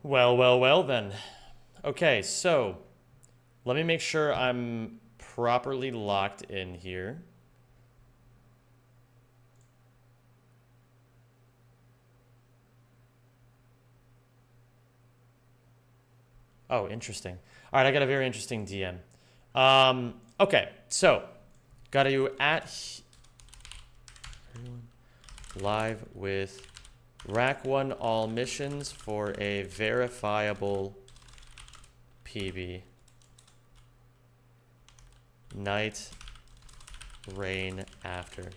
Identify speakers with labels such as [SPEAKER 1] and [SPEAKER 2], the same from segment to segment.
[SPEAKER 1] Well, well, well then. Okay, so let me make sure I'm properly locked in here. Oh, interesting. All right, I got a very interesting DM. Okay, so got you at live with Rack 1 all missions for a verifiable PB. Night rain after.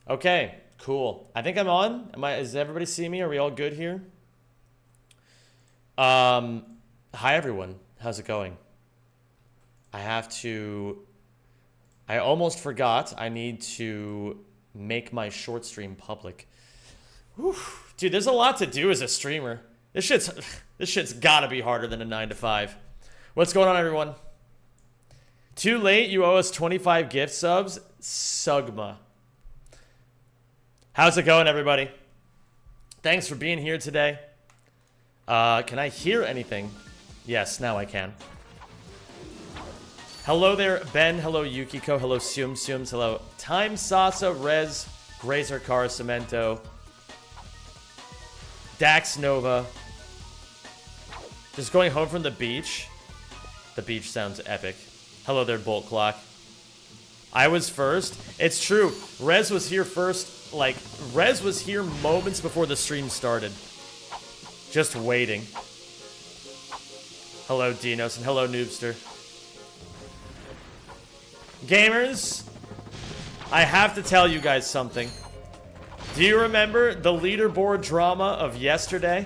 [SPEAKER 1] Okay, cool. I think I'm on. Does everybody see me? Are we all good here? Hi everyone. How's it going? I almost forgot. I need to make my short stream public. Whew. Dude, there's a lot to do as a streamer. This shit's gotta be harder than a 9 to 5. What's going on, everyone? Too late, you owe us 25 gift subs. Sugma. How's it going, everybody? Thanks for being here today. Can I hear anything? Yes, now I can. Hello there, Ben. Hello, Yukiko. Hello, Sums. Hello, Time Sasa, Rez, Grazer Car, Cemento, Dax Nova. Just going home from the beach. The beach sounds epic. Hello there, Bolt Clock. I was first. It's true. Rez was here first. Like, Rez was here moments before the stream started. Just waiting. Hello, Dinos, and hello, Noobster. Gamers, I have to tell you guys something. Do you remember the leaderboard drama of yesterday?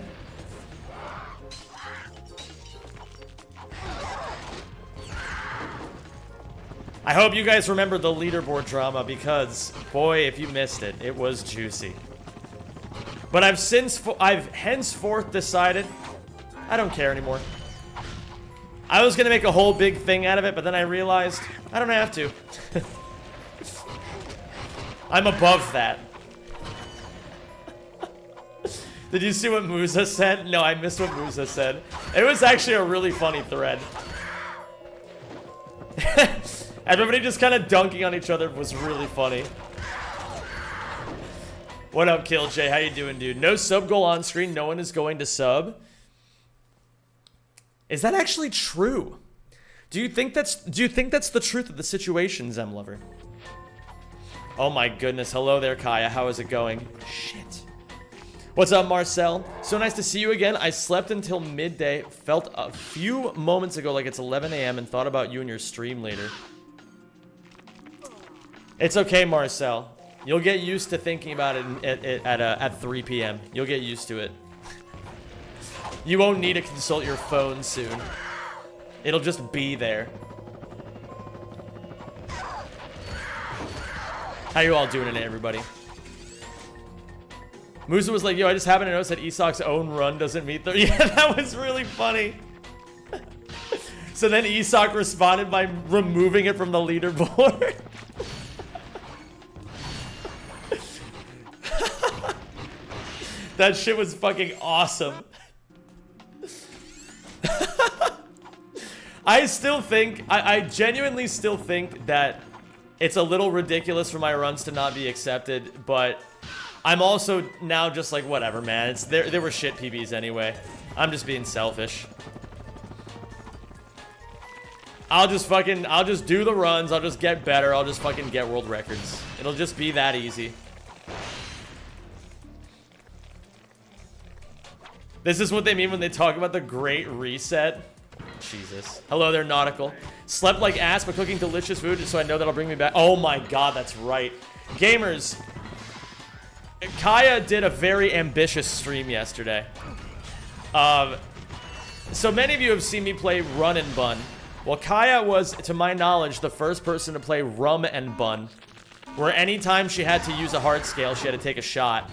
[SPEAKER 1] I hope you guys remember the leaderboard drama because, boy, if you missed it, it was juicy. But I've henceforth decided I don't care anymore. I was gonna make a whole big thing out of it, but then I realized I don't have to. I'm above that. Did you see what Musa said? No, I missed what Musa said. It was actually a really funny thread. Everybody just kind of dunking on each other was really funny. What up, Kill Jay? How you doing, dude? No sub goal on screen. No one is going to sub. Is that actually true? Do you think that's the truth of the situation, Zemlover? Oh my goodness. Hello there, Kaya. How is it going? Shit. What's up, Marcel? So nice to see you again. I slept until midday, felt a few moments ago like it's 11 a.m. and thought about you and your stream later. It's okay, Marcel. You'll get used to thinking about it at 3 p.m. You'll get used to it. You won't need to consult your phone soon. It'll just be there. How you all doing today, everybody? Musa was like, yo, I just happened to notice that Esok's own run doesn't meet the... Yeah, that was really funny. So then Esok responded by removing it from the leaderboard. That shit was fucking awesome. I still think, I genuinely still think that it's a little ridiculous for my runs to not be accepted, but I'm also now just like, whatever, man. There were shit PBs anyway. I'm just being selfish. I'll just do the runs, I'll just get better, I'll just fucking get world records. It'll just be that easy. This is what they mean when they talk about the Great Reset. Jesus. Hello there, Nautical. Slept like ass, but cooking delicious food, so I know that'll bring me back. Oh my god, that's right. Gamers, Kaya did a very ambitious stream yesterday. So many of you have seen me play Run and Bun. Well, Kaya was, to my knowledge, the first person to play Rum and Bun, where anytime she had to use a hard scale, she had to take a shot.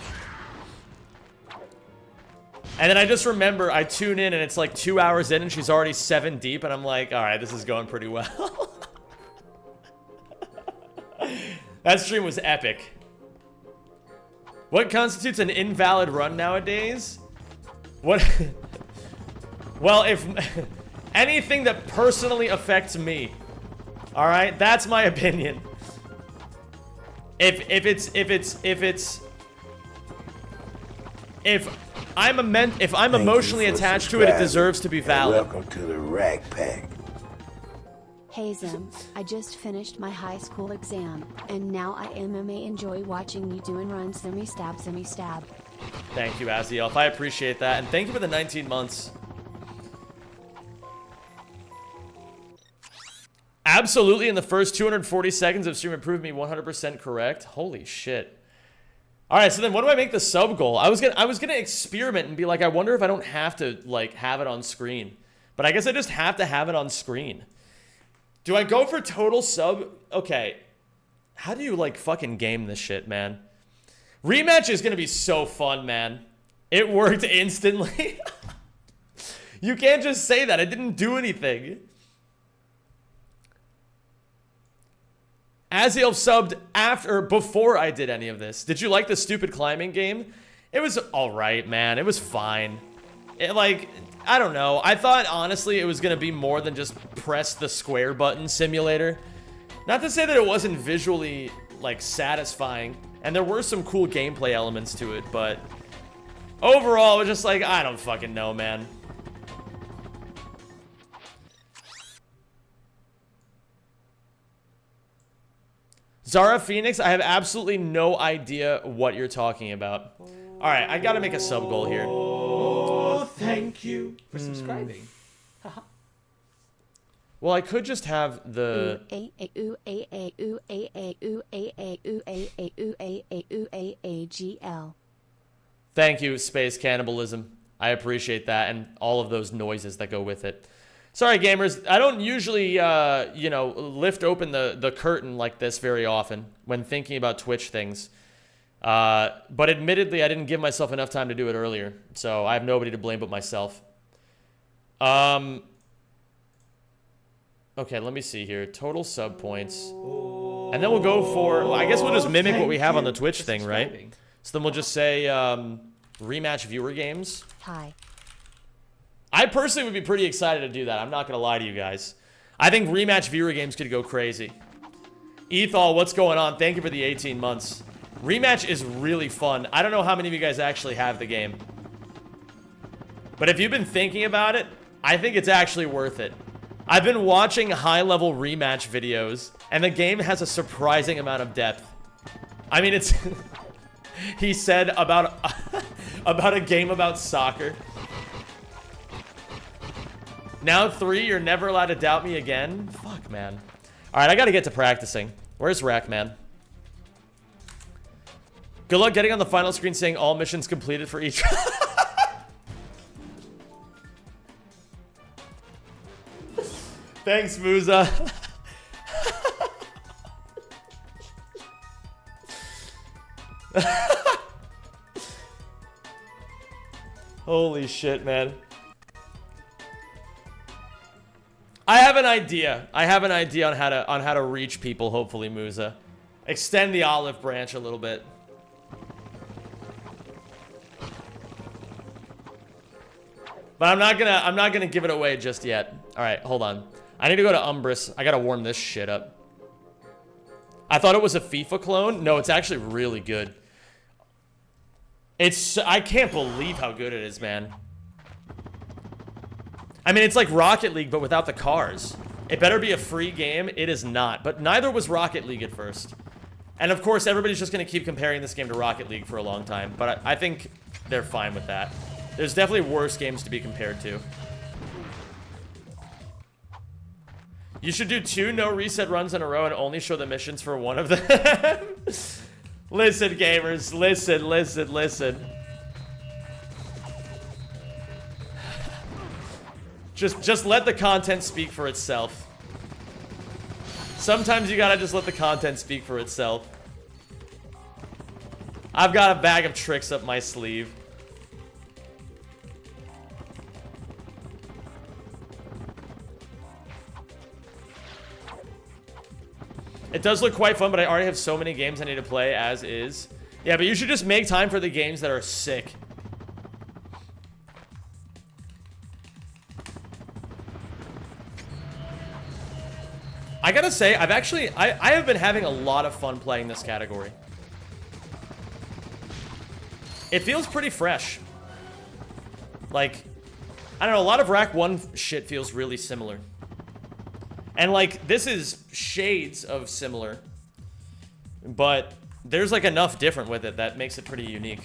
[SPEAKER 1] And then I just remember I tune in and it's like 2 hours in and she's already 7 deep and I'm like, alright, this is going pretty well. That stream was epic. What constitutes an invalid run nowadays? What? Well, if anything that personally affects me. All right, that's my opinion. If I'm emotionally attached to it, it deserves to be valid.
[SPEAKER 2] Welcome to the Rack Pack.
[SPEAKER 3] Hey Zim, I just finished my high school exam, and now I MMA enjoy watching you doing runs. Zimmy stab.
[SPEAKER 1] Thank you, Azielf. I appreciate that, and thank you for the 19 months. Absolutely, in the first 240 seconds of stream, it proved me 100% correct. Holy shit. All right, so then what do I make the sub goal? I was gonna experiment and be like, I wonder if I don't have to like have it on screen, but I guess I just have to have it on screen. Do I go for total sub? Okay, how do you like fucking game this shit, man? Rematch is gonna be so fun, man. It worked instantly. You can't just say that. It didn't do anything. Aziel subbed before I did any of this. Did you like the stupid climbing game? It was alright, man. It was fine. I don't know. I thought, honestly, it was going to be more than just press the square button simulator. Not to say that it wasn't visually, like, satisfying. And there were some cool gameplay elements to it, but overall, it was just like, I don't fucking know, man. Zara Phoenix, I have absolutely no idea what you're talking about. All right, I gotta make a sub goal here.
[SPEAKER 4] Oh, thank you for subscribing.
[SPEAKER 1] Well, I could just have the... Thank you, Space Cannibalism. I appreciate that, and all of those noises that go with it. Sorry, gamers. I don't usually, you know, lift open the curtain like this very often when thinking about Twitch things. But admittedly, I didn't give myself enough time to do it earlier, so I have nobody to blame but myself. Okay, let me see here. Total sub points. And then we'll go for... Well, I guess we'll just mimic what we have on the Twitch thing, right? So then we'll just say, rematch viewer games.
[SPEAKER 3] Hi.
[SPEAKER 1] I personally would be pretty excited to do that. I'm not going to lie to you guys. I think rematch viewer games could go crazy. Ethol, what's going on? Thank you for the 18 months. Rematch is really fun. I don't know how many of you guys actually have the game. But if you've been thinking about it, I think it's actually worth it. I've been watching high-level rematch videos, and the game has a surprising amount of depth. I mean, it's... He said about a game about soccer. Now 3, you're never allowed to doubt me again? Fuck, man. Alright, I gotta get to practicing. Where's Rackman? Good luck getting on the final screen saying all missions completed for each... Thanks, Musa. Holy shit, man. I have an idea. I have an idea on how to reach people, hopefully, Musa. Extend the olive branch a little bit. But I'm not gonna give it away just yet. Alright, hold on. I need to go to Umbris. I gotta warm this shit up. I thought it was a FIFA clone. No, it's actually really good. I can't believe how good it is, man. I mean, it's like Rocket League, but without the cars. It better be a free game. It is not. But neither was Rocket League at first. And of course, everybody's just going to keep comparing this game to Rocket League for a long time. But I think they're fine with that. There's definitely worse games to be compared to. You should do 2 no reset runs in a row and only show the missions for one of them. Listen, gamers. Listen, listen, listen. Just let the content speak for itself. Sometimes you gotta just let the content speak for itself. I've got a bag of tricks up my sleeve. It does look quite fun, but I already have so many games I need to play as is. Yeah, but you should just make time for the games that are sick. I gotta say, I have been having a lot of fun playing this category. It feels pretty fresh. Like, I don't know, a lot of Rack 1 shit feels really similar. And like, this is shades of similar. But there's like enough different with it that makes it pretty unique.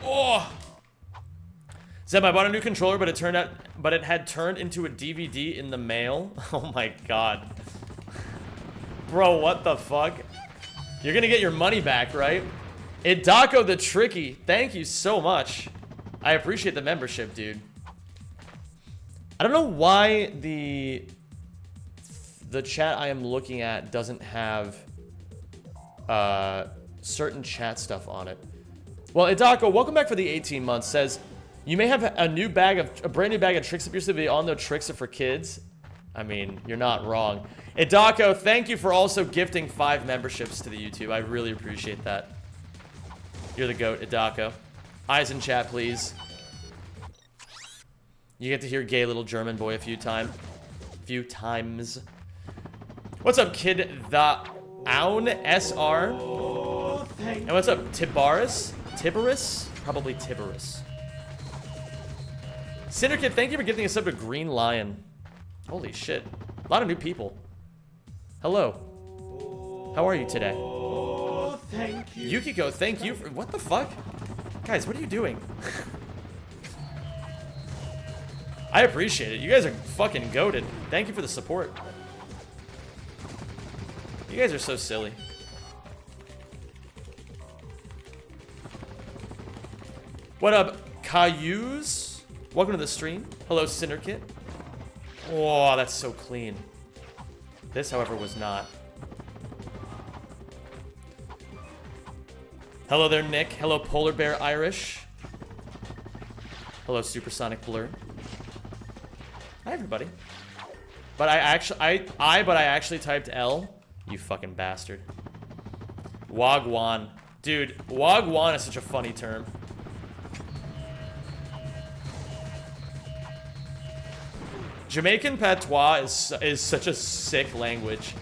[SPEAKER 1] Oh! Zeb, I bought a new controller, but it had turned into a DVD in the mail. Oh my god. Bro, what the fuck? You're gonna get your money back, right? Idako the Tricky, thank you so much. I appreciate the membership, dude. I don't know why the chat I am looking at doesn't have certain chat stuff on it. Well, Idako, welcome back for the 18 months. Says, you may have a brand new bag of tricks up your sleeve. All know tricks are for kids. I mean, you're not wrong. Idako, thank you for also gifting 5 memberships to the YouTube. I really appreciate that. You're the GOAT, Idako. Eyes in chat, please. You get to hear gay little German boy a few times. What's up, kid? The Aun SR. And what's up, Tibaris? Tibaris? Probably Tibaris. Cinderkid, thank you for giving us up to Green Lion. Holy shit. A lot of new people. Hello. How are you today?
[SPEAKER 4] Thank you.
[SPEAKER 1] Yukiko, thank you for... What the fuck? Guys, what are you doing? I appreciate it. You guys are fucking goated. Thank you for the support. You guys are so silly. What up, Cayuse? Welcome to the stream. Hello, Cinderkit. Oh, that's so clean. This, however, was not. Hello there, Nick. Hello, Polar Bear Irish. Hello, Supersonic Blur. Hi, everybody. But I actually typed L. You fucking bastard. Wagwan. Dude, Wagwan is such a funny term. Jamaican patois is such a sick language.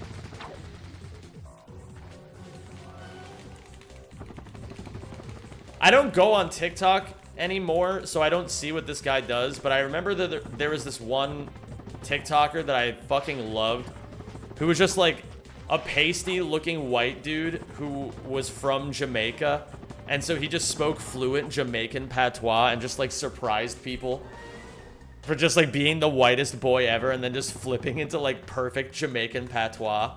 [SPEAKER 1] I don't go on TikTok anymore, so I don't see what this guy does, but I remember that there was this one TikToker that I fucking loved, who was just like a pasty-looking white dude who was from Jamaica, and so he just spoke fluent Jamaican patois and just like surprised people for just like being the whitest boy ever and then just flipping into like perfect Jamaican patois.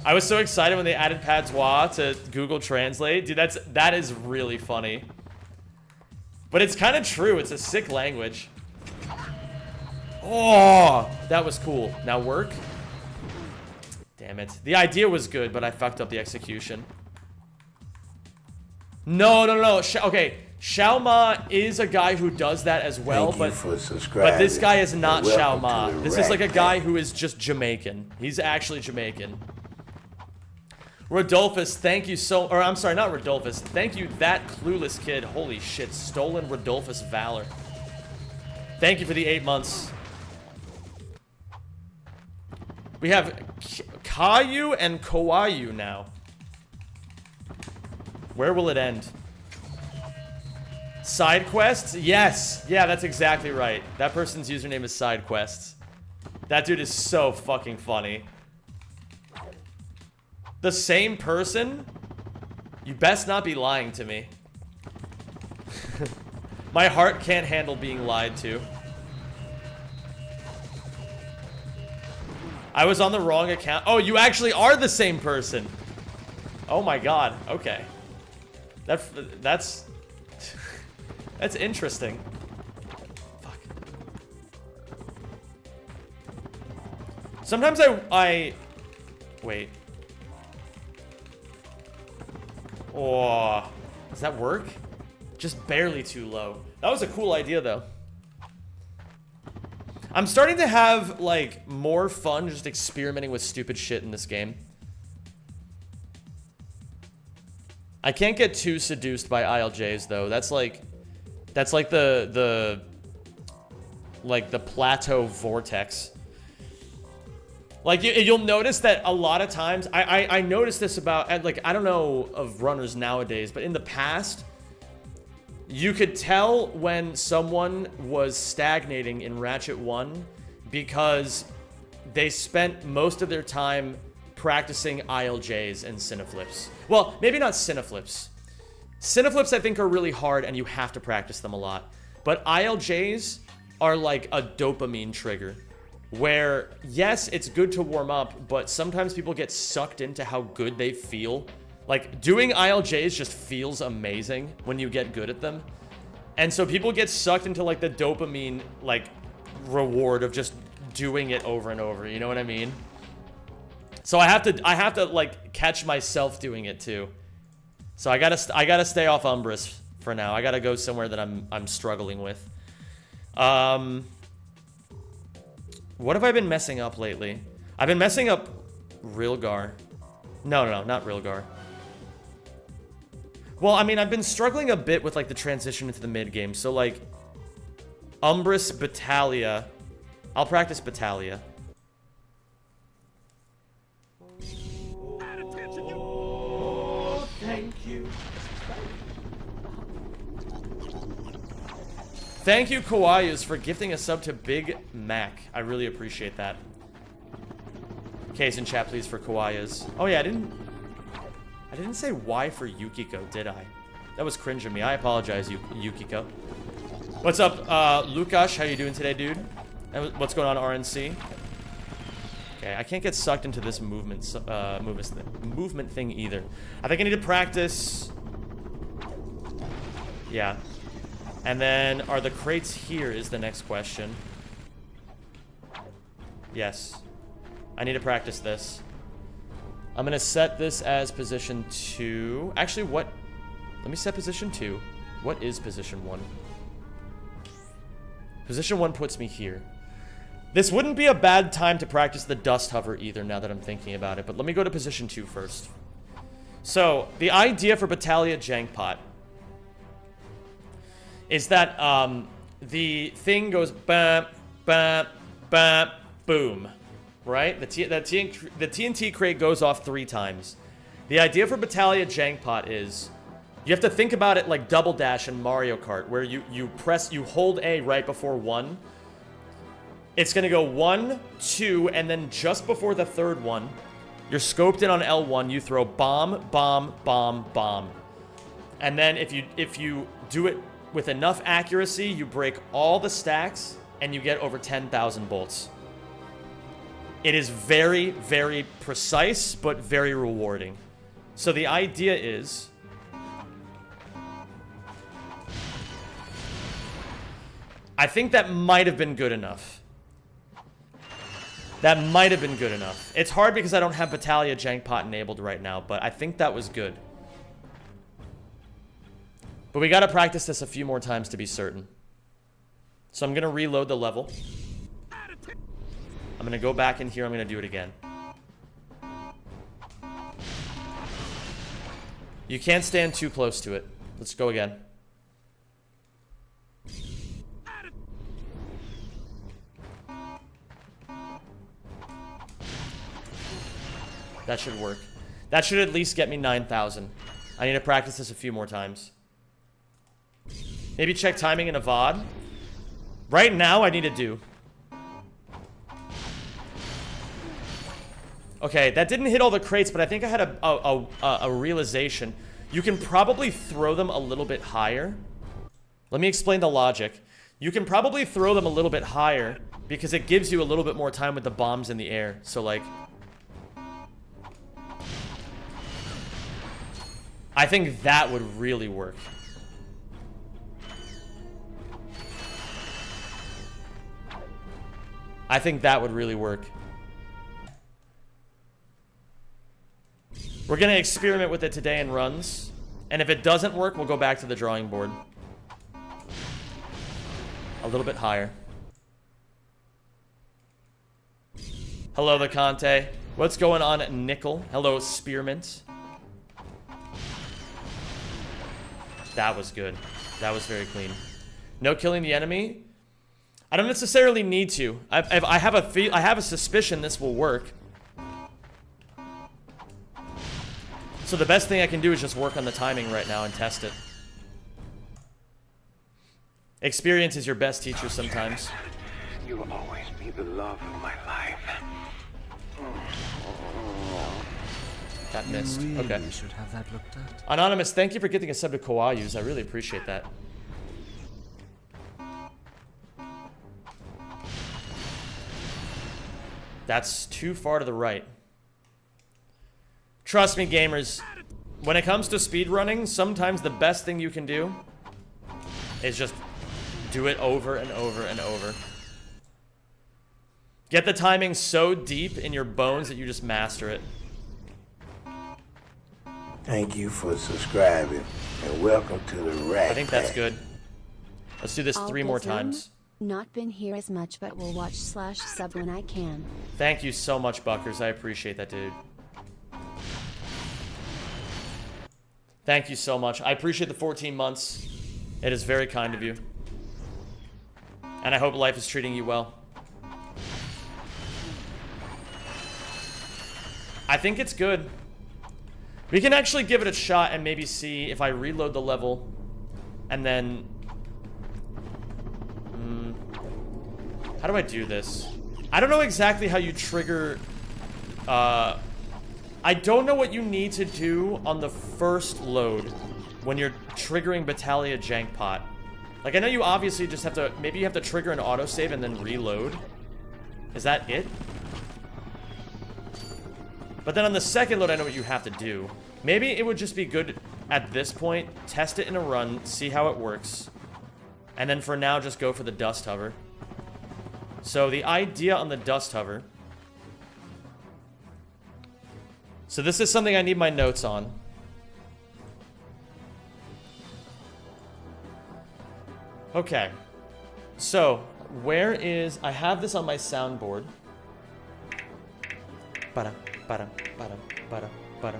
[SPEAKER 1] I was so excited when they added patois to Google Translate. Dude, that is really funny. But it's kind of true. It's a sick language. Oh, that was cool. Now work. Damn it. The idea was good, but I fucked up the execution. No. Okay, Xiao Ma is a guy who does that as well, but this guy is not Xiao Ma. This is like a guy who is just Jamaican. He's actually Jamaican. Rodolphus, thank you so... Or, I'm sorry, not Rodolphus. Thank you, that clueless kid. Holy shit, stolen Rodolphus Valor. Thank you for the 8 months. We have Kayu and Kawayu now. Where will it end? Side quests? Yes. Yeah, that's exactly right. That person's username is Side Quests. That dude is so fucking funny. The same person? You best not be lying to me. My heart can't handle being lied to. I was on the wrong account. Oh, you actually are the same person. Oh my god. Okay. That's that's interesting. Fuck. Sometimes I wait. Oh, does that work? Just barely too low. That was a cool idea, though. I'm starting to have, like, more fun just experimenting with stupid shit in this game. I can't get too seduced by ILJs, though. That's like the plateau vortex. Like, you'll notice that a lot of times, I noticed this about, like, I don't know of runners nowadays, but in the past, you could tell when someone was stagnating in Ratchet 1 because they spent most of their time practicing ILJs and cineflips. Well, maybe not cineflips. Cineflips, I think, are really hard and you have to practice them a lot. But ILJs are like a dopamine trigger where, yes, it's good to warm up, but sometimes people get sucked into how good they feel. Like, doing ILJs just feels amazing when you get good at them. And so people get sucked into, like, the dopamine, like, reward of just doing it over and over. You know what I mean? So I have to, like, catch myself doing it, too. So I gotta stay off Umbris for now. I gotta go somewhere that I'm struggling with. What have I been messing up lately? I've been messing up Rilgar. No, not Rilgar. Well, I mean, I've been struggling a bit with, like, the transition into the mid-game. So, like, Umbris, Battalia. I'll practice Battalia.
[SPEAKER 4] Oh, thank you.
[SPEAKER 1] Thank you, Kawaius, for gifting a sub to Big Mac. I really appreciate that. Case in chat, please, for Kawaius. Oh, yeah, I didn't say Y for Yukiko, did I? That was cringe of me. I apologize, Yukiko. What's up, Lukash? How you doing today, dude? And what's going on, RNC? Okay, I can't get sucked into this movement thing either. I think I need to practice. Yeah. And then, are the crates here is the next question. Yes. I need to practice this. I'm going to set this as position 2. Actually, what? Let me set position 2. What is position 1? Position 1 puts me here. This wouldn't be a bad time to practice the dust hover either, now that I'm thinking about it. But let me go to position 2 first. So, the idea for Battalia Jankpot is that the thing goes bam, bam, bam, boom. Right? The TNT crate goes off 3 times. The idea for Battalia Jankpot is you have to think about it like Double Dash in Mario Kart, where you hold A right before 1. It's going to go 1, 2, and then just before the 3rd one, you're scoped in on L1, you throw bomb, bomb, bomb, bomb. And then if you do it with enough accuracy, you break all the stacks, and you get over 10,000 bolts. It is very, very precise, but very rewarding. So the idea is... I think that might have been good enough. That might have been good enough. It's hard because I don't have Battalia Jankpot enabled right now, but I think that was good. But we gotta practice this a few more times to be certain. So I'm gonna reload the level. I'm gonna go back in here, I'm gonna do it again. You can't stand too close to it. Let's go again. That should work. That should at least get me 9,000. I need to practice this a few more times. Maybe check timing in a VOD. Right now, I need to do. Okay, that didn't hit all the crates, but I think I had a realization. You can probably throw them a little bit higher. Let me explain the logic. You can probably throw them a little bit higher because it gives you a little bit more time with the bombs in the air. So, like... I think that would really work. I think that would really work. We're gonna experiment with it today in runs. And if it doesn't work, we'll go back to the drawing board. A little bit higher. Hello, the Conte. What's going on, Nickel? Hello, Spearmint. That was good. That was very clean. No killing the enemy. I don't necessarily need to. I have a suspicion this will work. So the best thing I can do is just work on the timing right now and test it. Experience is your best teacher sometimes.
[SPEAKER 2] You will always be the love of my life.
[SPEAKER 1] That missed. Okay.
[SPEAKER 5] You should have that looked at.
[SPEAKER 1] Anonymous, thank you for getting a sub to Kawaius. I really appreciate that. That's too far to the right. Trust me, gamers. When it comes to speedrunning, sometimes the best thing you can do is just do it over and over and over. Get the timing so deep in your bones that you just master it.
[SPEAKER 2] Thank you for subscribing and welcome to the Ratchet.
[SPEAKER 1] I think that's good. Let's do this 3 more times.
[SPEAKER 3] Not been here as much, but will watch / sub when I can.
[SPEAKER 1] Thank you so much, Buckers. I appreciate that, dude. Thank you so much. I appreciate the 14 months. It is very kind of you. And I hope life is treating you well. I think it's good. We can actually give it a shot and maybe see if I reload the level and then... how do I do this? I don't know exactly how you trigger... I don't know what you need to do on the first load when you're triggering Battalia Jankpot. Like, I know you obviously just have to... Maybe you have to trigger an autosave and then reload. Is that it? But then on the second load, I know what you have to do. Maybe it would just be good at this point, test it in a run, see how it works. And then for now, just go for the Dust Hover. So the idea on the Dust Hover... So this is something I need my notes on. Okay. So, where is... I have this on my soundboard. Ba-da, ba-da, ba-da, ba-da, ba-da,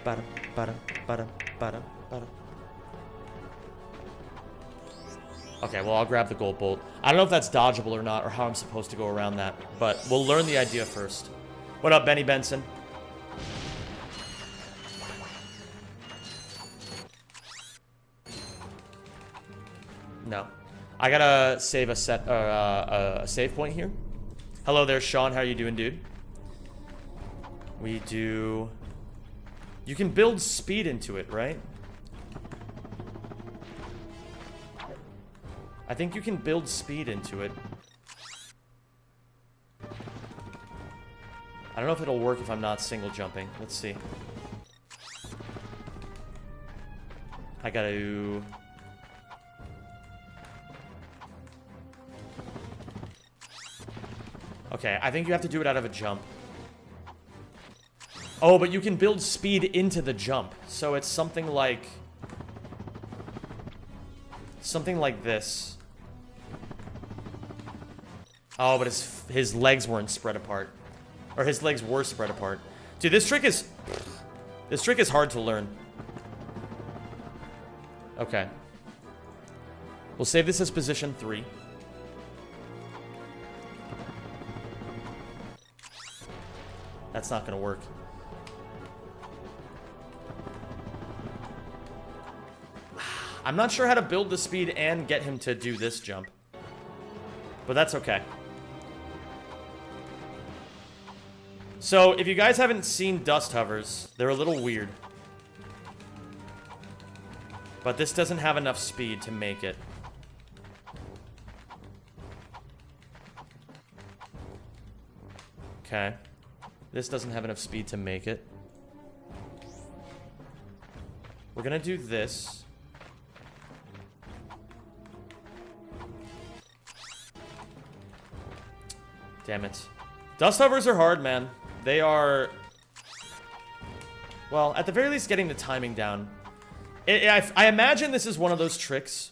[SPEAKER 1] ba-da, ba-da, ba-da, ba-da, ba-da. Okay, well, I'll grab the gold bolt. I don't know if that's dodgeable or not, or how I'm supposed to go around that, but we'll learn the idea first. What up, Benny Benson? No. I gotta save a save point here. Hello there, Sean. How are you doing, dude? We do... You can build speed into it, right? I think you can build speed into it. I don't know if it'll work if I'm not single jumping. Let's see. I gotta... Okay, I think you have to do it out of a jump. Oh, but you can build speed into the jump. So it's something like... Something like this. Oh, but his legs weren't spread apart. Or his legs were spread apart. Dude, this trick is... This trick is hard to learn. Okay. We'll save this as position 3. That's not gonna work. I'm not sure how to build the speed and get him to do this jump. But that's okay. So, if you guys haven't seen Dust Hovers, they're a little weird. But this doesn't have enough speed to make it. Okay. This doesn't have enough speed to make it. We're gonna do this. Damn it. Dust hovers are hard, man. They are... Well, at the very least, getting the timing down. I imagine this is one of those tricks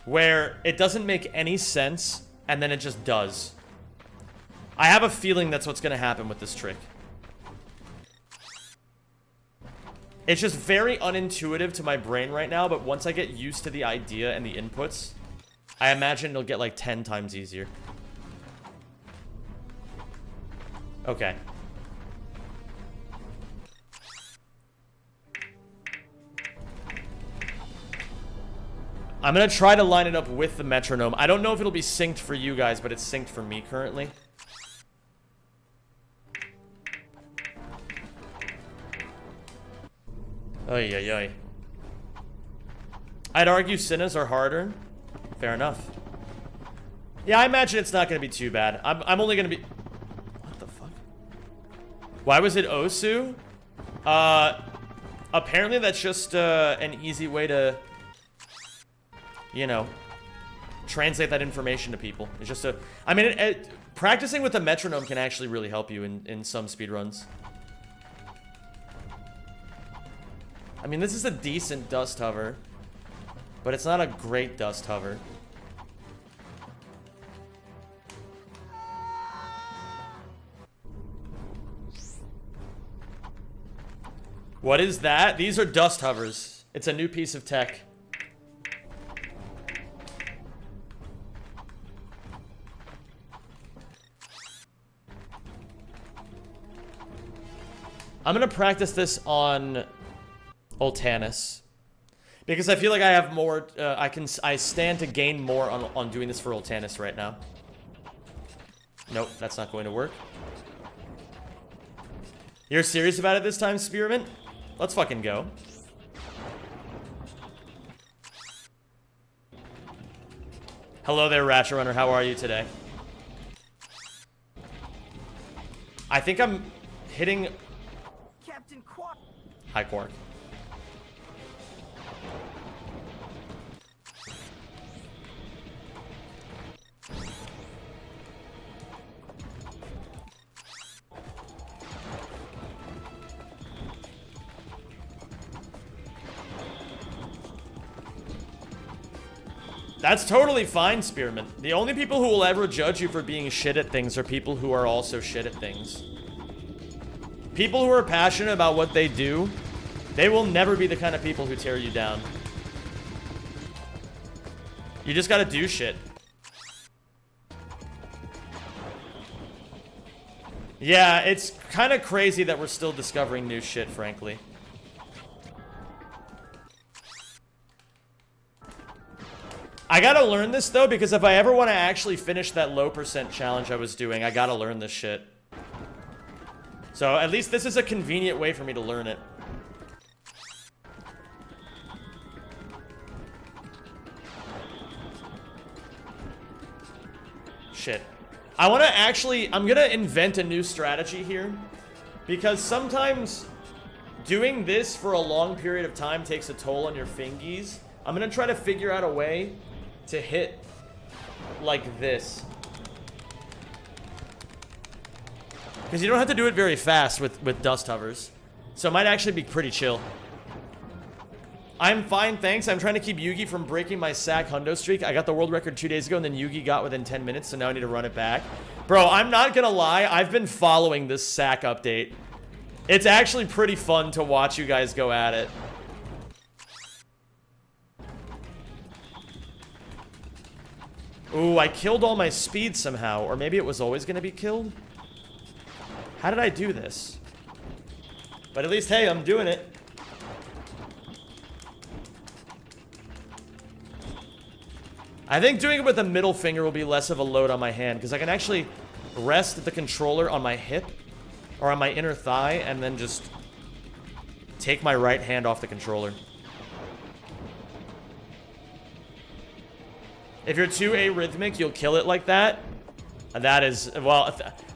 [SPEAKER 1] where it doesn't make any sense and then it just does. I have a feeling that's what's gonna happen with this trick. It's just very unintuitive to my brain right now, but once I get used to the idea and the inputs, I imagine it'll get like 10 times easier. Okay. I'm gonna try to line it up with the metronome. I don't know if it'll be synced for you guys, but it's synced for me currently. Oy, oy, oy. I'd argue Sinnas are harder. Fair enough. Yeah, I imagine it's not gonna be too bad. I'm only gonna be... What the fuck? Why was it Osu? Apparently that's just an easy way to... You know, translate that information to people. It's just a... I mean, practicing with the metronome can actually really help you in some speedruns. I mean, this is a decent dust hover, but it's not a great dust hover. What is that? These are dust hovers. It's a new piece of tech. I'm gonna practice this on Ultanis because I feel like I have more. I stand to gain more on doing this for Ultanis right now. Nope, that's not going to work. You're serious about it this time, Spearmint? Let's fucking go. Hello there, Ratchet Runner. How are you today? I think I'm hitting. Hi, Quark. That's totally fine, Spearmint. The only people who will ever judge you for being shit at things are people who are also shit at things. People who are passionate about what they do, they will never be the kind of people who tear you down. You just gotta do shit. Yeah, it's kind of crazy that we're still discovering new shit, frankly. I gotta learn this, though, because if I ever want to actually finish that low percent challenge I was doing, I gotta learn this shit. So, at least this is a convenient way for me to learn it. Shit. I want to actually... I'm gonna invent a new strategy here. Because sometimes doing this for a long period of time takes a toll on your fingies. I'm gonna try to figure out a way to hit like this. Because you don't have to do it very fast with dust hovers. So it might actually be pretty chill. I'm fine, thanks. I'm trying to keep Yugi from breaking my sack hundo streak. I got the world record 2 days ago, and then Yugi got within 10 minutes, so now I need to run it back. Bro, I'm not gonna lie. I've been following this sack update. It's actually pretty fun to watch you guys go at it. Ooh, I killed all my speed somehow. Or maybe it was always gonna be killed? How did I do this? But at least, hey, I'm doing it. I think doing it with the middle finger will be less of a load on my hand, because I can actually rest the controller on my hip or on my inner thigh and then just take my right hand off the controller. If you're too arrhythmic, you'll kill it like that. And that is, well,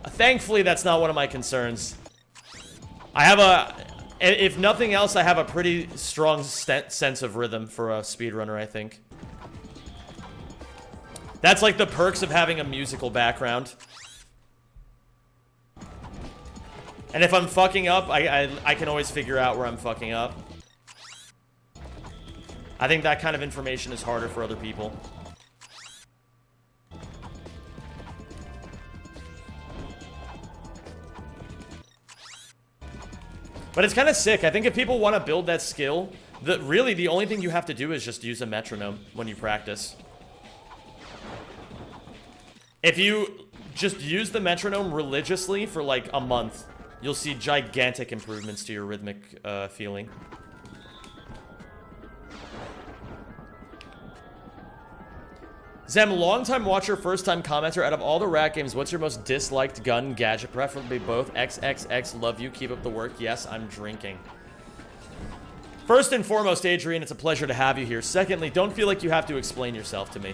[SPEAKER 1] thankfully that's not one of my concerns. I have a, if nothing else, I have a pretty strong sense of rhythm for a speedrunner, I think. That's like the perks of having a musical background. And if I'm fucking up, I can always figure out where I'm fucking up. I think that kind of information is harder for other people. But it's kind of sick. I think if people want to build that skill, really the only thing you have to do is just use a metronome when you practice. If you just use the metronome religiously for like a month, you'll see gigantic improvements to your rhythmic feeling. Zem, long-time watcher, first-time commenter. Out of all the rat games, what's your most disliked gun gadget? Preferably both. XXX, love you. Keep up the work. Yes, I'm drinking. First and foremost, Adrian, it's a pleasure to have you here. Secondly, don't feel like you have to explain yourself to me.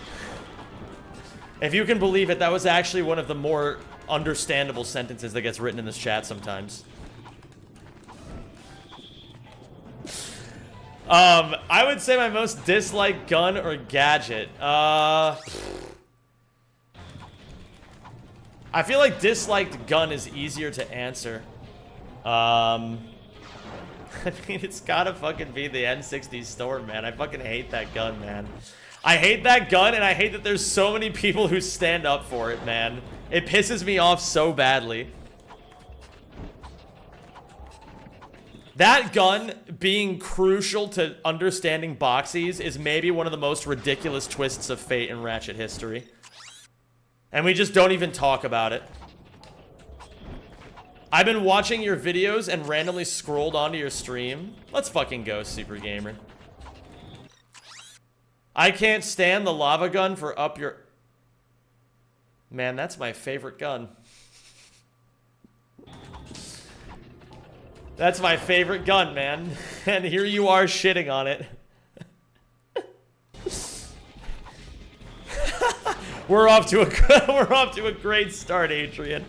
[SPEAKER 1] If you can believe it, that was actually one of the more understandable sentences that gets written in this chat sometimes. I would say my most disliked gun or gadget. I feel like disliked gun is easier to answer. I mean, it's gotta fucking be the N60 Storm, man. I fucking hate that gun, man. I hate that gun, and I hate that there's so many people who stand up for it, man. It pisses me off so badly. That gun being crucial to understanding boxies is maybe one of the most ridiculous twists of fate in Ratchet history. And we just don't even talk about it. I've been watching your videos and randomly scrolled onto your stream. Let's fucking go, Super Gamer. I can't stand the lava gun for up your... Man, that's my favorite gun. That's my favorite gun, man. And here you are shitting on it. We're off to a great start, Adrian.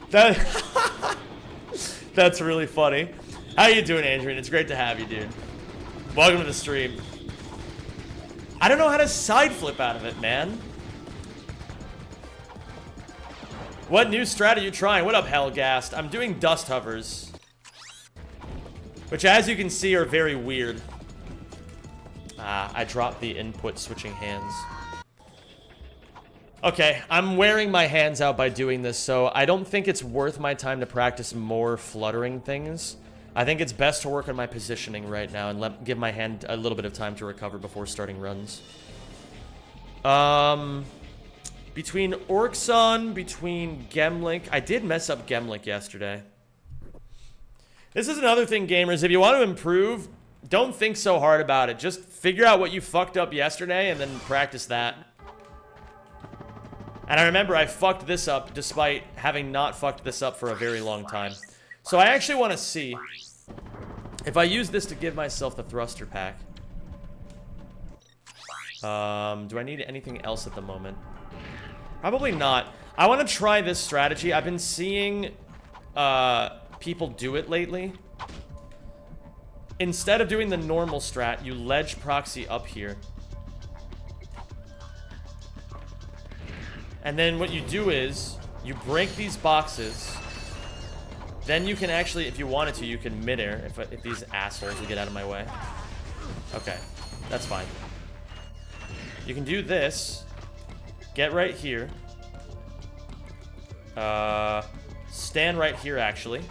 [SPEAKER 1] That's really funny. How you doing, Adrian? It's great to have you, dude. Welcome to the stream. I don't know how to side flip out of it, man. What new strat are you trying? What up, Hellgast? I'm doing dust hovers. Which, as you can see, are very weird. I dropped the input switching hands. Okay, I'm wearing my hands out by doing this, so I don't think it's worth my time to practice more fluttering things. I think it's best to work on my positioning right now and give my hand a little bit of time to recover before starting runs. Between Orkson, between Gemlink. I did mess up Gemlink yesterday. This is another thing, gamers. If you want to improve, don't think so hard about it. Just figure out what you fucked up yesterday and then practice that. And I remember I fucked this up despite having not fucked this up for a very long time. So I actually want to see if I use this to give myself the thruster pack. Do I need anything else at the moment? Probably not. I want to try this strategy. I've been seeing people do it lately. Instead of doing the normal strat, you ledge proxy up here. And then what you do is, you break these boxes. Then you can actually, if you wanted to, you can midair, if these assholes will get out of my way. Okay, that's fine. You can do this. Get right here. Stand right here, actually.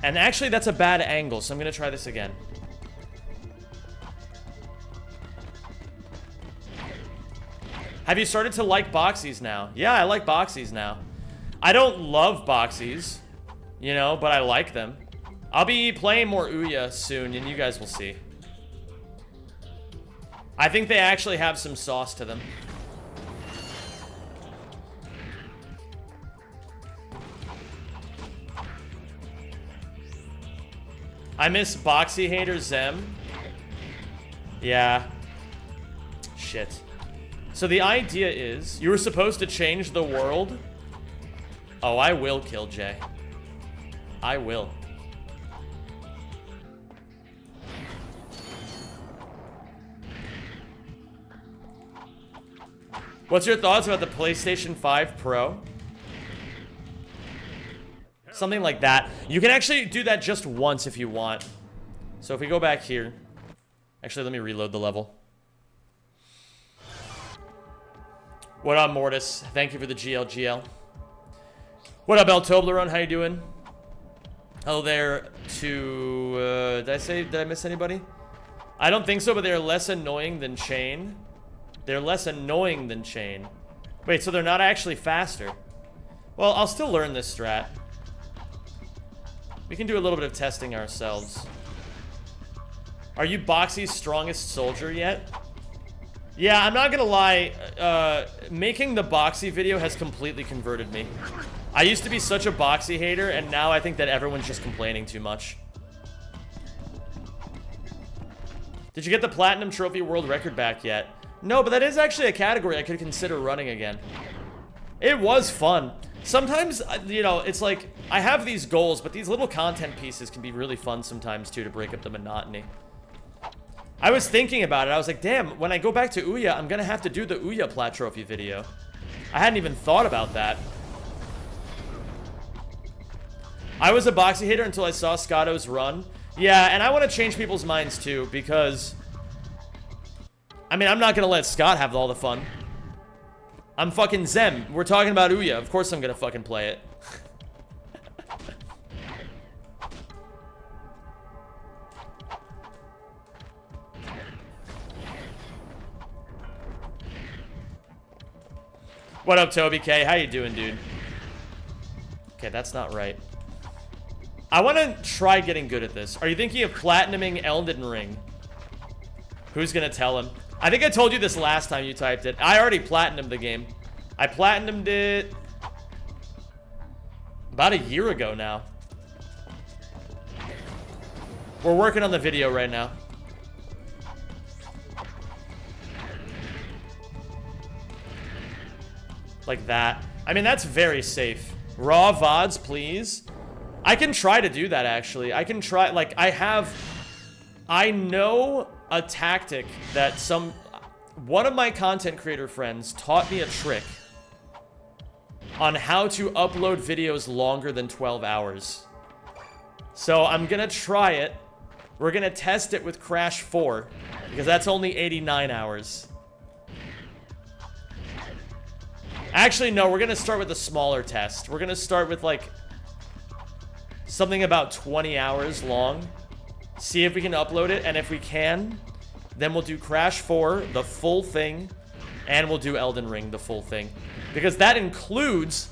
[SPEAKER 1] And actually, that's a bad angle, so I'm going to try this again. Have you started to like boxies now? Yeah, I like boxies now. I don't love boxies, you know, but I like them. I'll be playing more Ouya soon, and you guys will see. I think they actually have some sauce to them. I miss Boxy Hater Zem. Yeah. Shit. So the idea is, you were supposed to change the world. Oh, I will kill Jay. I will. What's your thoughts about the PlayStation 5 Pro? Something like that. You can actually do that just once if you want. So if we go back here. Actually, let me reload the level. What up, Mortis? Thank you for the GLGL. What up, El Toblerone? How you doing? Hello there to... did I miss anybody? I don't think so, but they're less annoying than Chain. They're less annoying than Chain. Wait, so they're not actually faster. Well, I'll still learn this strat. We can do a little bit of testing ourselves. Are you Boxy's strongest soldier yet? Yeah, I'm not gonna lie. Making the Boxy video has completely converted me. I used to be such a Boxy hater, and now I think that everyone's just complaining too much. Did you get the Platinum Trophy World Record back yet? No, but that is actually a category I could consider running again. It was fun. Sometimes, you know, it's like, I have these goals, but these little content pieces can be really fun sometimes, too, to break up the monotony. I was thinking about it. I was like, damn, when I go back to Ouya, I'm gonna have to do the Ouya Plat Trophy video. I hadn't even thought about that. I was a Boxy hater until I saw Scotto's run. Yeah, and I want to change people's minds, too, because... I mean, I'm not gonna let Scott have all the fun. I'm fucking Zem. We're talking about Ouya. Of course I'm gonna fucking play it. What up, Toby K? How you doing, dude? Okay, that's not right. I want to try getting good at this. Are you thinking of platinuming Elden Ring? Who's gonna tell him? I think I told you this last time you typed it. I already platinumed the game. I platinumed it about a year ago now. We're working on the video right now. Like that. I mean, that's very safe. Raw VODs, please. I can try to do that, actually. I can try, like, I know a tactic that one of my content creator friends taught me a trick on how to upload videos longer than 12 hours. So I'm gonna try it. We're gonna test it with Crash 4, because that's only 89 hours. Actually, no, we're gonna start with a smaller test. We're gonna start with, like, something about 20 hours long. See if we can upload it, and if we can, then we'll do Crash 4, the full thing, and we'll do Elden Ring, the full thing. Because that includes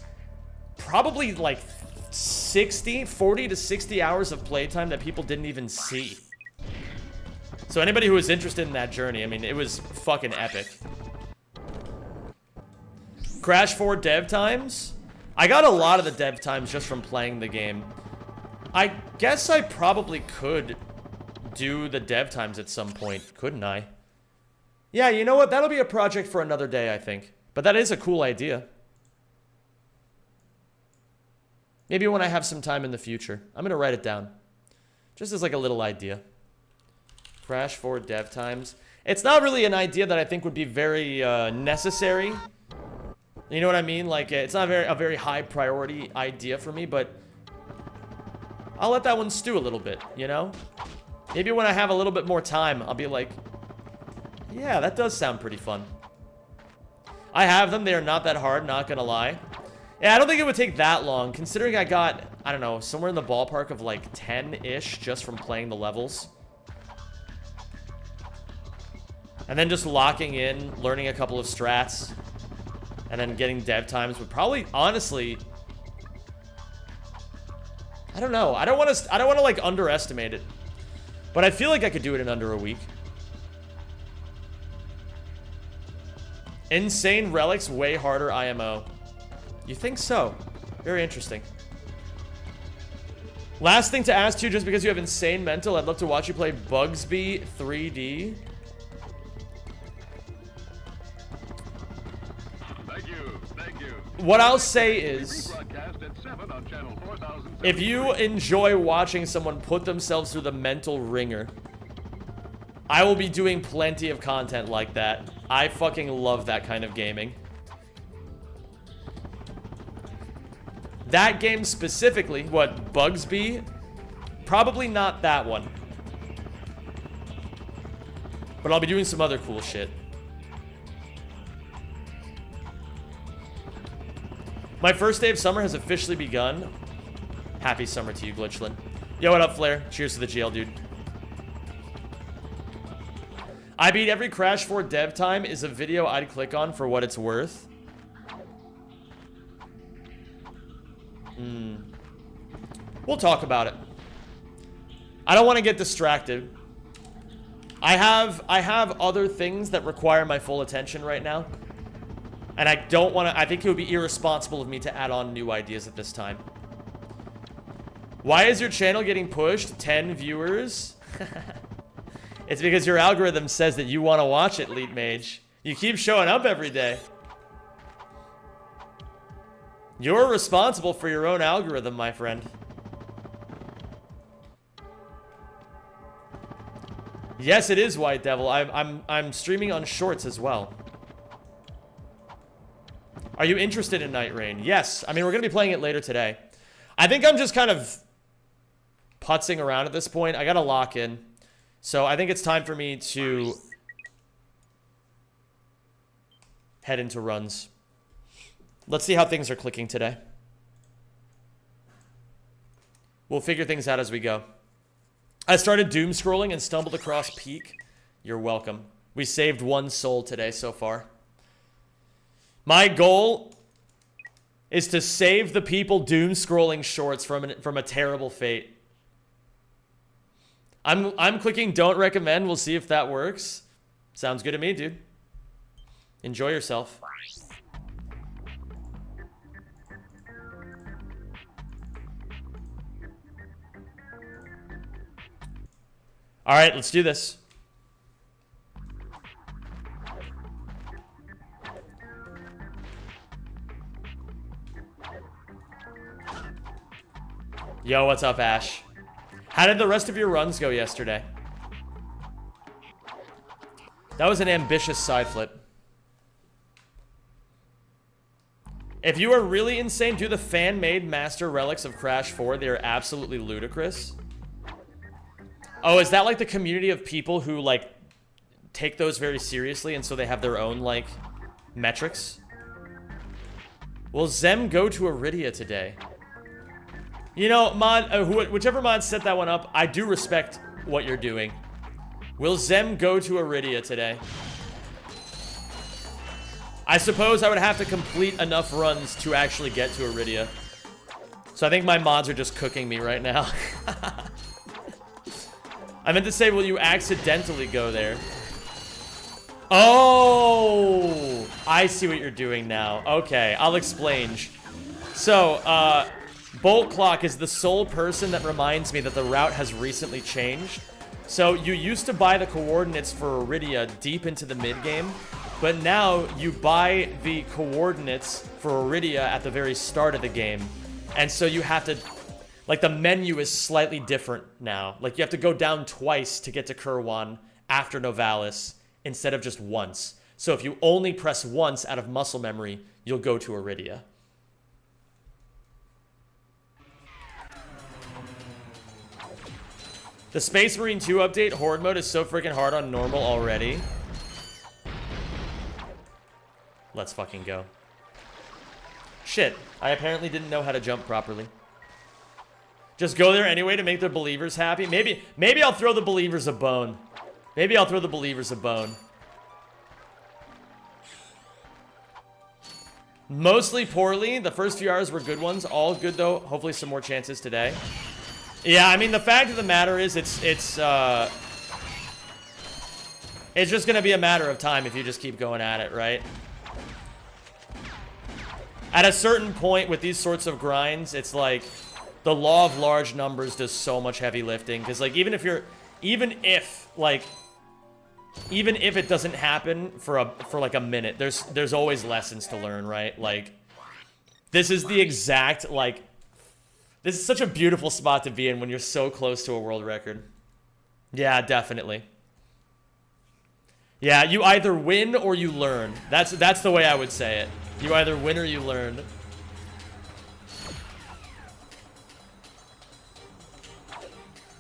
[SPEAKER 1] probably, like, 40 to 60 hours of playtime that people didn't even see. So anybody who was interested in that journey, I mean, it was fucking epic. Crash 4 dev times? I got a lot of the dev times just from playing the game. I guess I probably could do the dev times at some point, couldn't I? Yeah, you know what? That'll be a project for another day, I think. But that is a cool idea. Maybe when I have some time in the future. I'm gonna write it down. Just as like a little idea. Crash 4 dev times. It's not really an idea that I think would be very necessary. You know what I mean? Like, it's not a very high priority idea for me, but I'll let that one stew a little bit, you know? Maybe when I have a little bit more time, I'll be like, yeah, that does sound pretty fun. I have them. They are not that hard, not gonna lie. Yeah, I don't think it would take that long, considering I got, I don't know, somewhere in the ballpark of like 10-ish just from playing the levels. And then just locking in, learning a couple of strats, and then getting dev times would probably, honestly, I don't know. I don't want to like underestimate it. But I feel like I could do it in under a week. Insane Relics, way harder IMO. You think so? Very interesting. Last thing to ask you, just because you have insane mental, I'd love to watch you play Bugsby 3D.
[SPEAKER 5] Thank you.
[SPEAKER 1] What I'll say is, if you enjoy watching someone put themselves through the mental ringer, I will be doing plenty of content like that. I fucking love that kind of gaming. That game specifically, what, Bugsby? Probably not that one. But I'll be doing some other cool shit. My first day of summer has officially begun. Happy summer to you, Glitchlin. Yo, what up, Flair? Cheers to the GL, dude. I beat every Crash 4 dev time is a video I'd click on for what it's worth. We'll talk about it. I don't want to get distracted. I have other things that require my full attention right now. And I don't want to... I think it would be irresponsible of me to add on new ideas at this time. Why is your channel getting pushed? 10 viewers? It's because your algorithm says that you want to watch it, Lead Mage. You keep showing up every day. You're responsible for your own algorithm, my friend. Yes, it is White Devil. I'm streaming on Shorts as well. Are you interested in Nightreign? Yes. I mean, we're going to be playing it later today. I think I'm just kind of putzing around at this point. I got to lock in. So I think it's time for me to head into runs. Let's see how things are clicking today. We'll figure things out as we go. I started doom scrolling and stumbled across Peak. You're welcome. We saved 1 soul today so far. My goal is to save the people doom scrolling shorts from a terrible fate. I'm clicking don't recommend. We'll see if that works. Sounds good to me, dude. Enjoy yourself. All right, let's do this. Yo, what's up, Ash? How did the rest of your runs go yesterday? That was an ambitious side flip. If you are really insane, do the fan-made Master Relics of Crash 4. They are absolutely ludicrous. Oh, is that like the community of people who, like, take those very seriously and so they have their own, like, metrics? Will Zem go to Iridia today? You know, mod, whichever mod set that one up, I do respect what you're doing. Will Zem go to Iridia today? I suppose I would have to complete enough runs to actually get to Iridia. So I think my mods are just cooking me right now. I meant to say, will you accidentally go there? Oh, I see what you're doing now. Okay, I'll explain. So, Bolt Clock is the sole person that reminds me that the route has recently changed. So, you used to buy the coordinates for Iridia deep into the mid-game, but now you buy the coordinates for Iridia at the very start of the game. And so you have to... Like, the menu is slightly different now. Like, you have to go down twice to get to Kirwan after Novalis instead of just once. So if you only press once out of muscle memory, you'll go to Iridia. The Space Marine 2 update, Horde mode, is so freaking hard on normal already. Let's fucking go. Shit, I apparently didn't know how to jump properly. Just go there anyway to make the believers happy. Maybe I'll throw the believers a bone. Maybe I'll throw the believers a bone. Mostly poorly. The first few hours were good ones. All good though. Hopefully some more chances today. Yeah, I mean the fact of the matter is it's just gonna be a matter of time if you just keep going at it, right? At a certain point with these sorts of grinds, it's like the law of large numbers does so much heavy lifting. Because, like, even if it doesn't happen for like a minute, there's always lessons to learn, right? Like, this is the exact, like, this is such a beautiful spot to be in when you're so close to a world record. Yeah, definitely. Yeah, you either win or you learn. That's the way I would say it. You either win or you learn.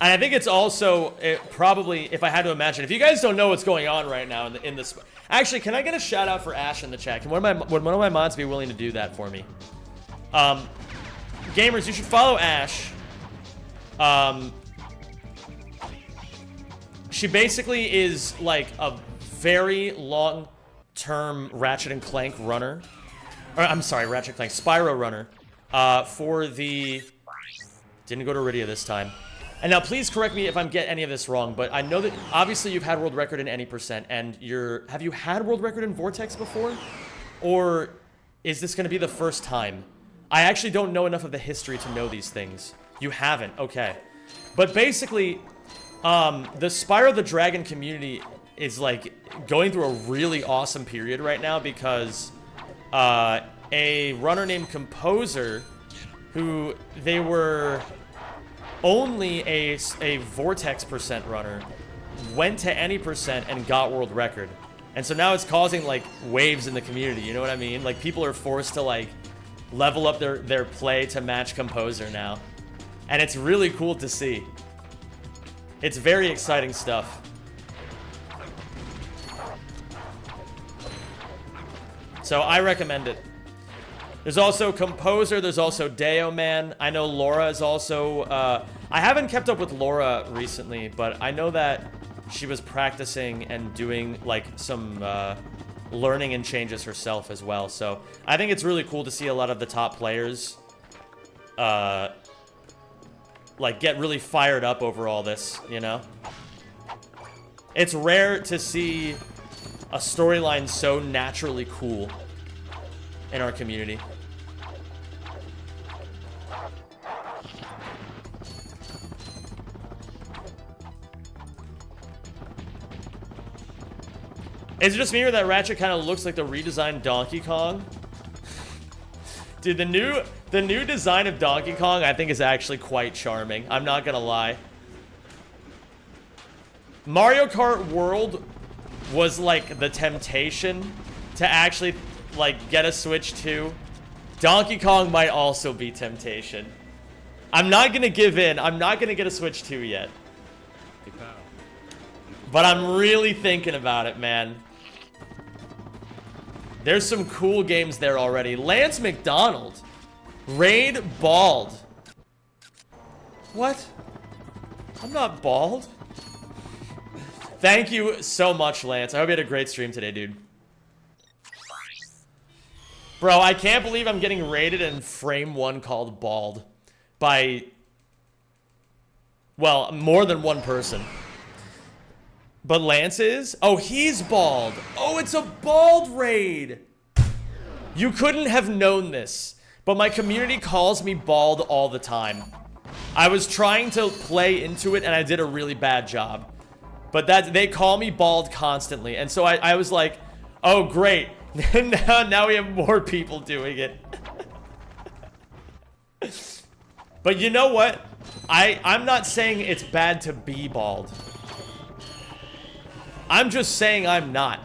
[SPEAKER 1] And I think it's also probably, if I had to imagine, if you guys don't know what's going on right now in this, actually, can I get a shout out for Ash in the chat? Can one of my mods be willing to do that for me? Gamers, you should follow Ash. She basically is like a very long-term Ratchet and Clank runner. Or, I'm sorry, Ratchet and Clank, Spyro runner. For the... Didn't go to Iridia this time. And now please correct me if I'm getting any of this wrong, but I know that obviously you've had world record in any percent, and have you had world record in Vortex before? Or is this going to be the first time? I actually don't know enough of the history to know these things. You haven't, okay. But basically, the Spyro the Dragon community is like going through a really awesome period right now because a runner named Composer, who they were only a Vortex percent runner, went to any percent and got world record. And so now it's causing like waves in the community, you know what I mean? Like people are forced to like level up their play to match Composer now. And it's really cool to see. It's very exciting stuff. So I recommend it. There's also Composer, there's also Deo Man. I know Laura is also, I haven't kept up with Laura recently, but I know that she was practicing and doing like some learning and changes herself as well. So I think it's really cool to see a lot of the top players like get really fired up over all this, you know? It's rare to see a storyline so naturally cool in our community. Is it just me or that Ratchet kind of looks like the redesigned Donkey Kong? Dude, the new design of Donkey Kong I think is actually quite charming. I'm not gonna lie. Mario Kart World was like the temptation to actually like get a Switch 2. Donkey Kong might also be temptation. I'm not gonna give in. I'm not gonna get a Switch 2 yet. But I'm really thinking about it, man. There's some cool games there already. Lance McDonald. Raid bald. What? I'm not bald. Thank you so much, Lance. I hope you had a great stream today, dude. Bro, I can't believe I'm getting rated in frame 1 called bald. By, well, more than one person. But Lance is? Oh, he's bald. Oh, it's a bald raid. You couldn't have known this, but my community calls me bald all the time. I was trying to play into it, and I did a really bad job. But they call me bald constantly, and so I was like, oh, great. now we have more people doing it. But you know what? I'm not saying it's bad to be bald. I'm just saying I'm not.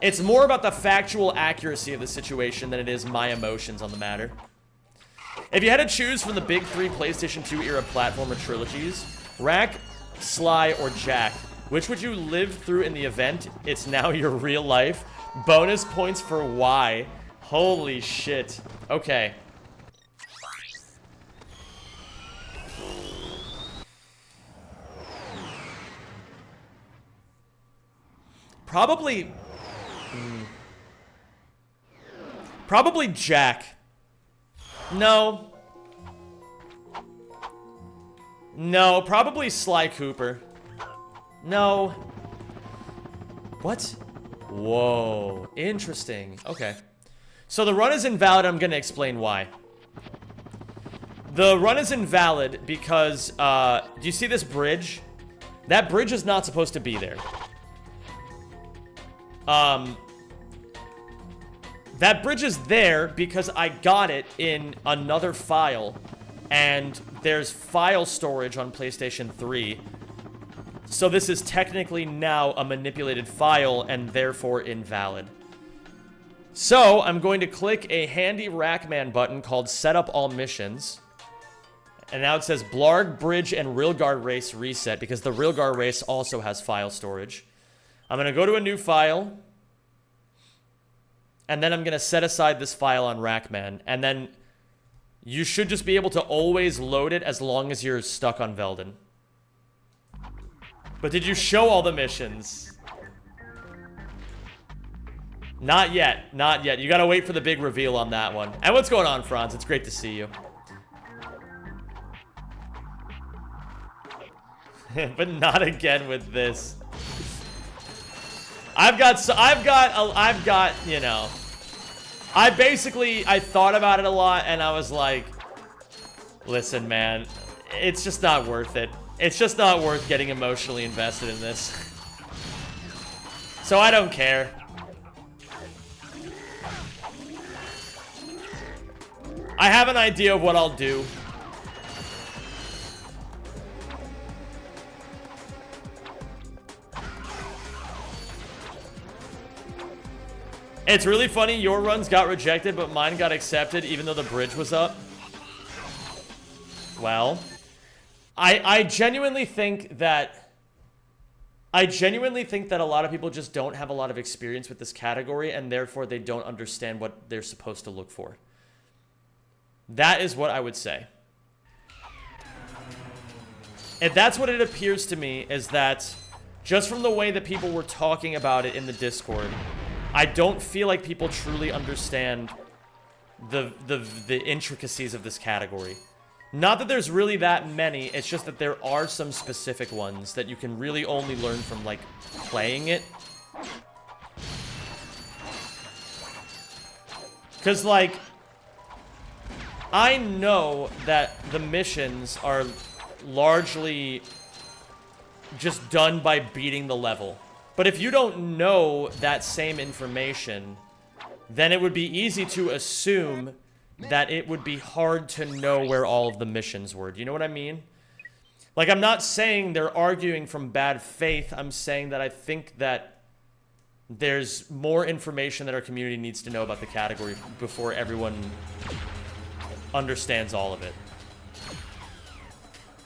[SPEAKER 1] It's more about the factual accuracy of the situation than it is my emotions on the matter. If you had to choose from the big 3 PlayStation 2 era platformer trilogies, Rack, Sly, or Jack, which would you live through in the event it's now your real life? Bonus points for why. Holy shit. Okay. Probably Jack. No, probably Sly Cooper. No. What? Whoa, interesting. Okay. So the run is invalid. I'm gonna explain why. The run is invalid because, do you see this bridge? That bridge is not supposed to be there. That bridge is there because I got it in another file, and there's file storage on PlayStation 3. So this is technically now a manipulated file and therefore invalid. So I'm going to click a handy Rackman button called Set Up All Missions. And now it says Blarg, Bridge, and Railguard Race Reset because the Railguard Race also has file storage. I'm going to go to a new file. and then I'm going to set aside this file on Rackman, and then you should just be able to always load it as long as you're stuck on Velden. But did you show all the missions? Not yet. Not yet. You gotta wait for the big reveal on that one. And what's going on, Franz? It's great to see you. But not again with this. I've got, you know, I thought about it a lot, and I was like, listen, man, it's just not worth it. It's just not worth getting emotionally invested in this. So I don't care. I have an idea of what I'll do. It's really funny, your runs got rejected, but mine got accepted even though the bridge was up. Well, I genuinely think that a lot of people just don't have a lot of experience with this category, and therefore they don't understand what they're supposed to look for. That is what I would say. And that's what it appears to me, is that just from the way that people were talking about it in the Discord, I don't feel like people truly understand the intricacies of this category. Not that there's really that many, it's just that there are some specific ones that you can really only learn from, like, playing it. Because, like, I know that the missions are largely just done by beating the level. But if you don't know that same information, then it would be easy to assume that it would be hard to know where all of the missions were. Do you know what I mean? Like, I'm not saying they're arguing from bad faith. I'm saying that I think that there's more information that our community needs to know about the category before everyone understands all of it.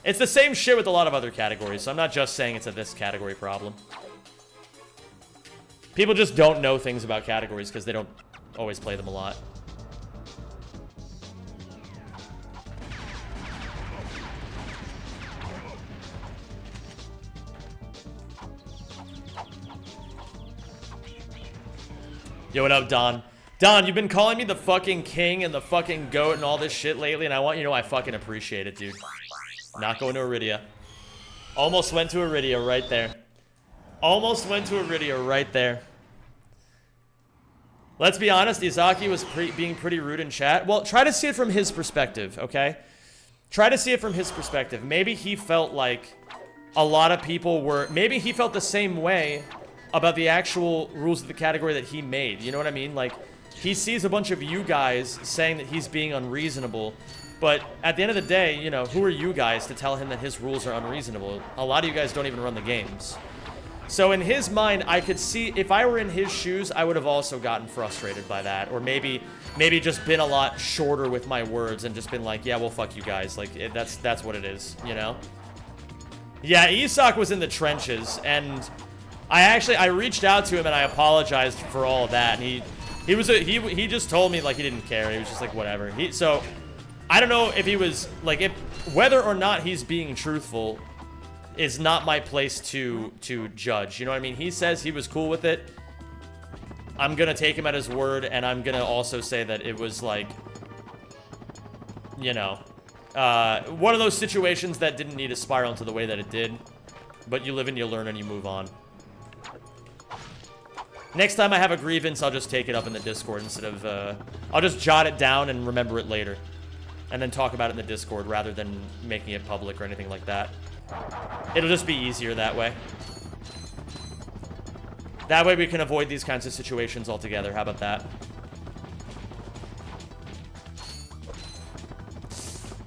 [SPEAKER 1] It's the same shit with a lot of other categories, so I'm not just saying it's a this category problem. People just don't know things about categories because they don't always play them a lot. Yo, what up, Don? Don, you've been calling me the fucking king and the fucking goat and all this shit lately, and I want you to know I fucking appreciate it, dude. Not going to Iridia. Almost went to Iridia right there. Almost went to Iridia right there. Let's be honest, Izaki was being pretty rude in chat. Well, try to see it from his perspective, okay? Try to see it from his perspective. Maybe he felt like a lot of people were... Maybe he felt the same way about the actual rules of the category that he made. You know what I mean? Like, he sees a bunch of you guys saying that he's being unreasonable, but at the end of the day, you know, who are you guys to tell him that his rules are unreasonable? A lot of you guys don't even run the games. So in his mind, I could see, if I were in his shoes, I would have also gotten frustrated by that. Or maybe just been a lot shorter with my words and just been like, yeah, well, fuck you guys. Like, that's what it is, you know? Yeah, Isak was in the trenches, and I reached out to him and I apologized for all of that. And he just told me, like, he didn't care. He was just like, whatever. So, I don't know if he was, like, whether or not he's being truthful is not my place to judge. You know what I mean? He says he was cool with it. I'm gonna take him at his word, and I'm gonna also say that it was, like, you know, one of those situations that didn't need to spiral into the way that it did. But you live and you learn and you move on. Next time I have a grievance, I'll just take it up in the Discord instead of, I'll just jot it down and remember it later. And then talk about it in the Discord rather than making it public or anything like that. It'll just be easier that way. That way we can avoid these kinds of situations altogether. How about that?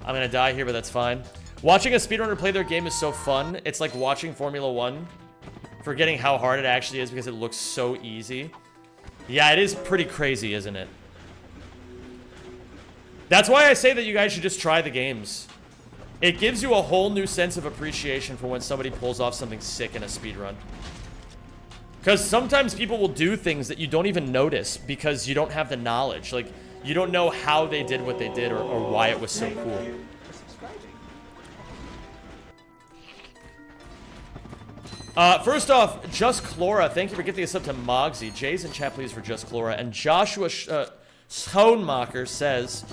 [SPEAKER 1] I'm gonna die here, but that's fine. Watching a speedrunner play their game is so fun. It's like watching Formula 1. Forgetting how hard it actually is because it looks so easy. Yeah, it is pretty crazy, isn't it? That's why I say that you guys should just try the games. It gives you a whole new sense of appreciation for when somebody pulls off something sick in a speedrun. Because sometimes people will do things that you don't even notice because you don't have the knowledge. Like, you don't know how they did what they did or why it was so cool. First off, Just Chlora, thank you for getting us up to Mogsy. Jay's in chat, please, for Just Chlora. And Joshua Schoenmacher says,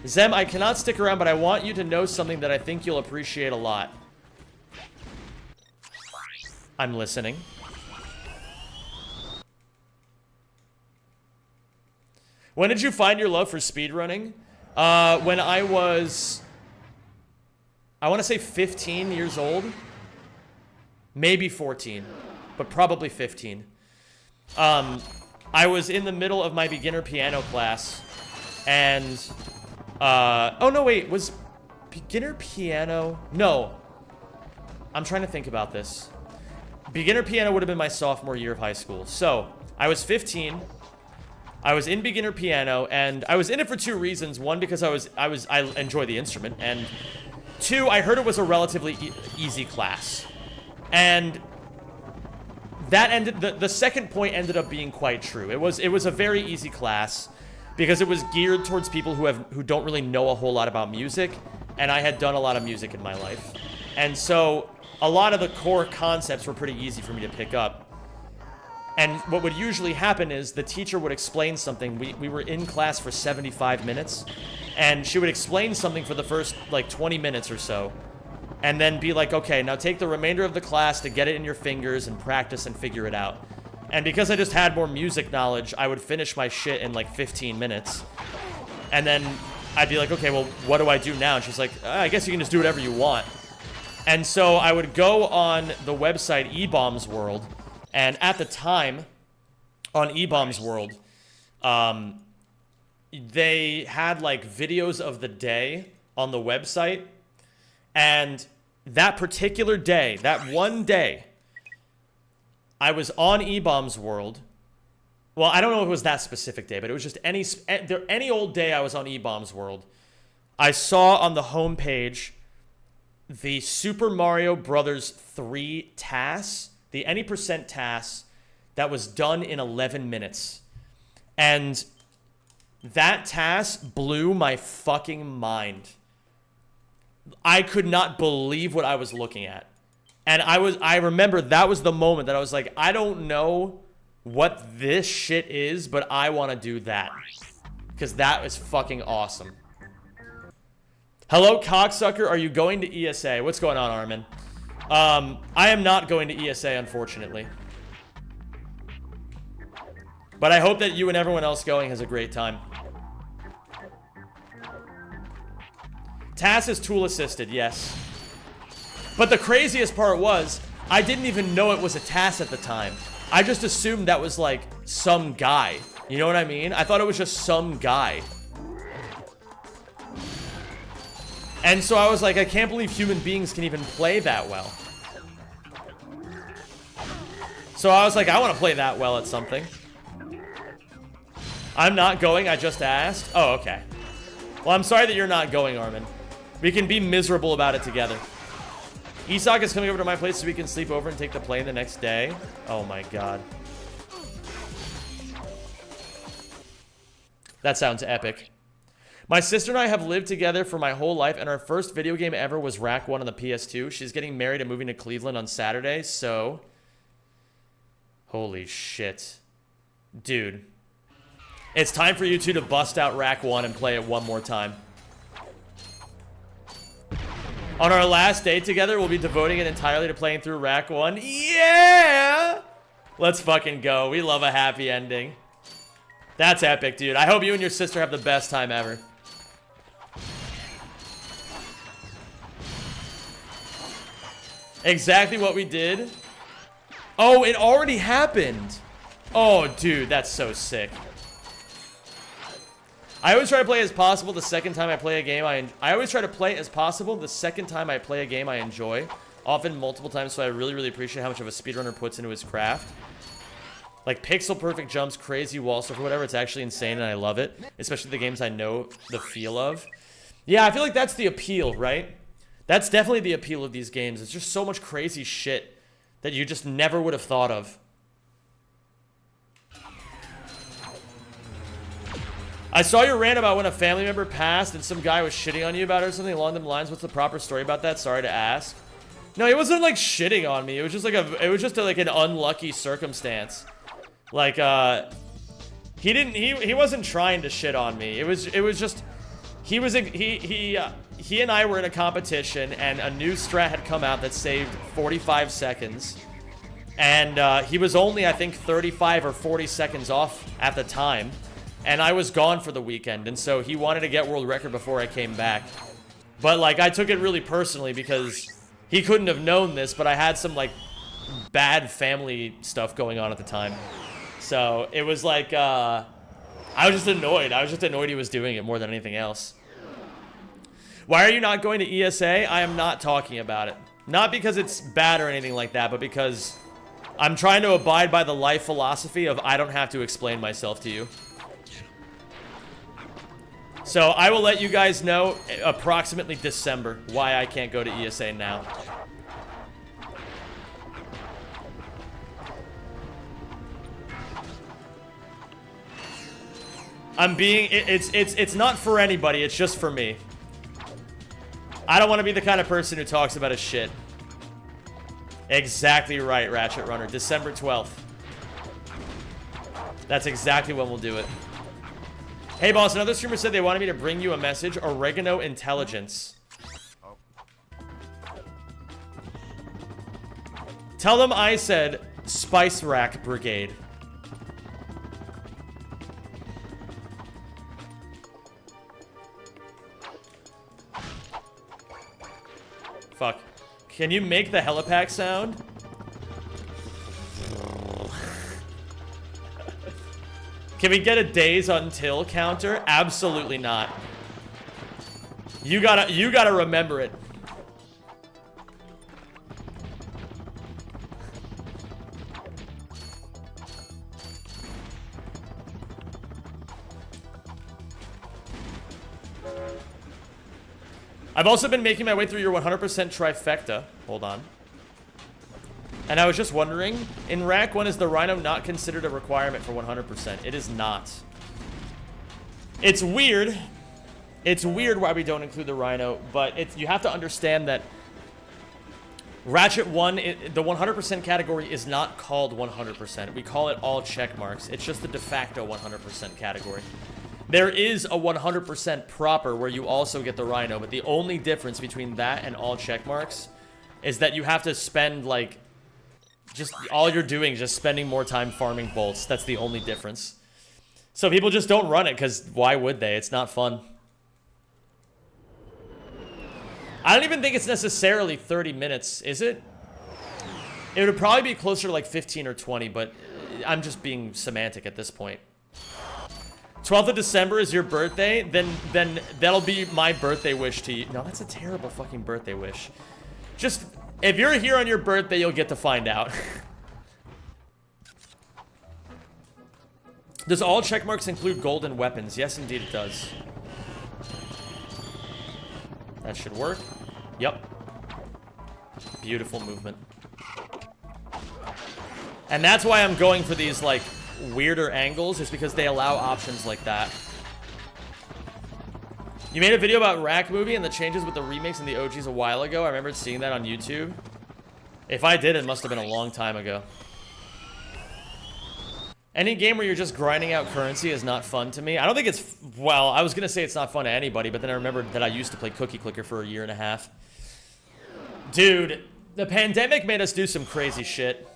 [SPEAKER 1] Zem, I cannot stick around, but I want you to know something that I think you'll appreciate a lot. I'm listening. When did you find your love for speedrunning? When I was, I want to say 15 years old. Maybe 14, but probably 15. I was in the middle of my beginner piano class, and, oh no, wait, was beginner piano? No. I'm trying to think about this. Beginner piano would have been my sophomore year of high school. So, I was 15. I was in beginner piano, and I was in it for two reasons. One, because I enjoy the instrument, and two, I heard it was a relatively easy class. And that ended, the second point ended up being quite true. It was a very easy class because it was geared towards people who don't really know a whole lot about music, and I had done a lot of music in my life. And so a lot of the core concepts were pretty easy for me to pick up. And what would usually happen is the teacher would explain something. We were in class for 75 minutes, and she would explain something for the first, like, 20 minutes or so, and then be like, okay, now take the remainder of the class to get it in your fingers and practice and figure it out. And because I just had more music knowledge, I would finish my shit in, like, 15 minutes. And then I'd be like, okay, well, what do I do now? And she's like, I guess you can just do whatever you want. And so I would go on the website eBombs World, and at the time, on eBombs World, they had, like, videos of the day on the website, and that particular day, that one day, I was on eBombs World. Well, I don't know if it was that specific day, but it was just any old day I was on eBombs World. I saw on the homepage the Super Mario Brothers 3 TAS, the any percent TAS that was done in 11 minutes. And that TAS blew my fucking mind. I could not believe what I was looking at. And I remember that was the moment that I was like, I don't know what this shit is, but I want to do that. Because that is fucking awesome. Hello, cocksucker. Are you going to ESA? What's going on, Armin? I am not going to ESA, unfortunately. But I hope that you and everyone else going has a great time. TAS is tool assisted, yes. But the craziest part was, I didn't even know it was a TAS at the time. I just assumed that was like some guy. You know what I mean? I thought it was just some guy. And so I was like, I can't believe human beings can even play that well. So I was like, I want to play that well at something. I'm not going, I just asked. Oh, okay. Well, I'm sorry that you're not going, Armin. We can be miserable about it together. Isak is coming over to my place so we can sleep over and take the plane the next day. Oh my god. That sounds epic. My sister and I have lived together for my whole life, and our first video game ever was Rack 1 on the PS2. She's getting married and moving to Cleveland on Saturday, so... Holy shit. Dude. It's time for you two to bust out Rack 1 and play it one more time. On our last day together, we'll be devoting it entirely to playing through Rack 1. Yeah! Let's fucking go. We love a happy ending. That's epic, dude. I hope you and your sister have the best time ever. Exactly what we did. Oh, it already happened. Oh, dude, that's so sick. I always try to play as possible the second time I play a game I always try to play as possible the second time I play a game I enjoy. Often multiple times, so I really, really appreciate how much of a speedrunner puts into his craft. Like pixel perfect jumps, crazy wall stuff, or whatever. It's actually insane and I love it. Especially the games I know the feel of. Yeah, I feel like that's the appeal, right? That's definitely the appeal of these games. It's just so much crazy shit that you just never would have thought of. I saw your rant about when a family member passed and some guy was shitting on you about it or something along them lines. What's the proper story about that? Sorry to ask. No, he wasn't like shitting on me. It was just like like an unlucky circumstance. Like he wasn't trying to shit on me. It was just he and I were in a competition and a new strat had come out that saved 45 seconds. And he was only, I think, 35 or 40 seconds off at the time. And I was gone for the weekend, and so he wanted to get world record before I came back. But, like, I took it really personally because he couldn't have known this, but I had some, like, bad family stuff going on at the time. So, it was like, I was just annoyed. I was just annoyed he was doing it more than anything else. Why are you not going to ESA? I am not talking about it. Not because it's bad or anything like that, but because I'm trying to abide by the life philosophy of I don't have to explain myself to you. So I will let you guys know approximately December why I can't go to ESA now. It's not for anybody, it's just for me. I don't want to be the kind of person who talks about his shit. Exactly right, Ratchet Runner. December 12th. That's exactly when we'll do it. Hey, boss, another streamer said they wanted me to bring you a message. Oregano intelligence. Tell them I said Spice Rack Brigade. Fuck. Can you make the helipack sound? Can we get a days until counter? Absolutely not. You gotta remember it. I've also been making my way through your 100% trifecta. Hold on. And I was just wondering, in Rack 1, is the Rhino not considered a requirement for 100%? It is not. It's weird. It's weird why we don't include the Rhino, but you have to understand that Ratchet 1, the 100% category is not called 100%. We call it all check marks. It's just the de facto 100% category. There is a 100% proper where you also get the Rhino, but the only difference between that and all check marks is that you have to spend, like, just all you're doing is just spending more time farming bolts. That's the only difference. So people just don't run it, because why would they? It's not fun. I don't even think it's necessarily 30 minutes, is it? It would probably be closer to like 15 or 20, but I'm just being semantic at this point. 12th of December is your birthday, then that'll be my birthday wish to you. No, that's a terrible fucking birthday wish. Just, if you're here on your birthday, you'll get to find out. Does all checkmarks include golden weapons? Yes, indeed it does. That should work. Yep. Beautiful movement. And that's why I'm going for these, like, weirder angles, is because they allow options like that. You made a video about Rack movie and the changes with the remakes and the OGs a while ago. I remember seeing that on YouTube. If I did, it must have been a long time ago. Any game where you're just grinding out currency is not fun to me. I don't think it's... Well, I was going to say it's not fun to anybody, but then I remembered that I used to play Cookie Clicker for a year and a half. Dude, the pandemic made us do some crazy shit.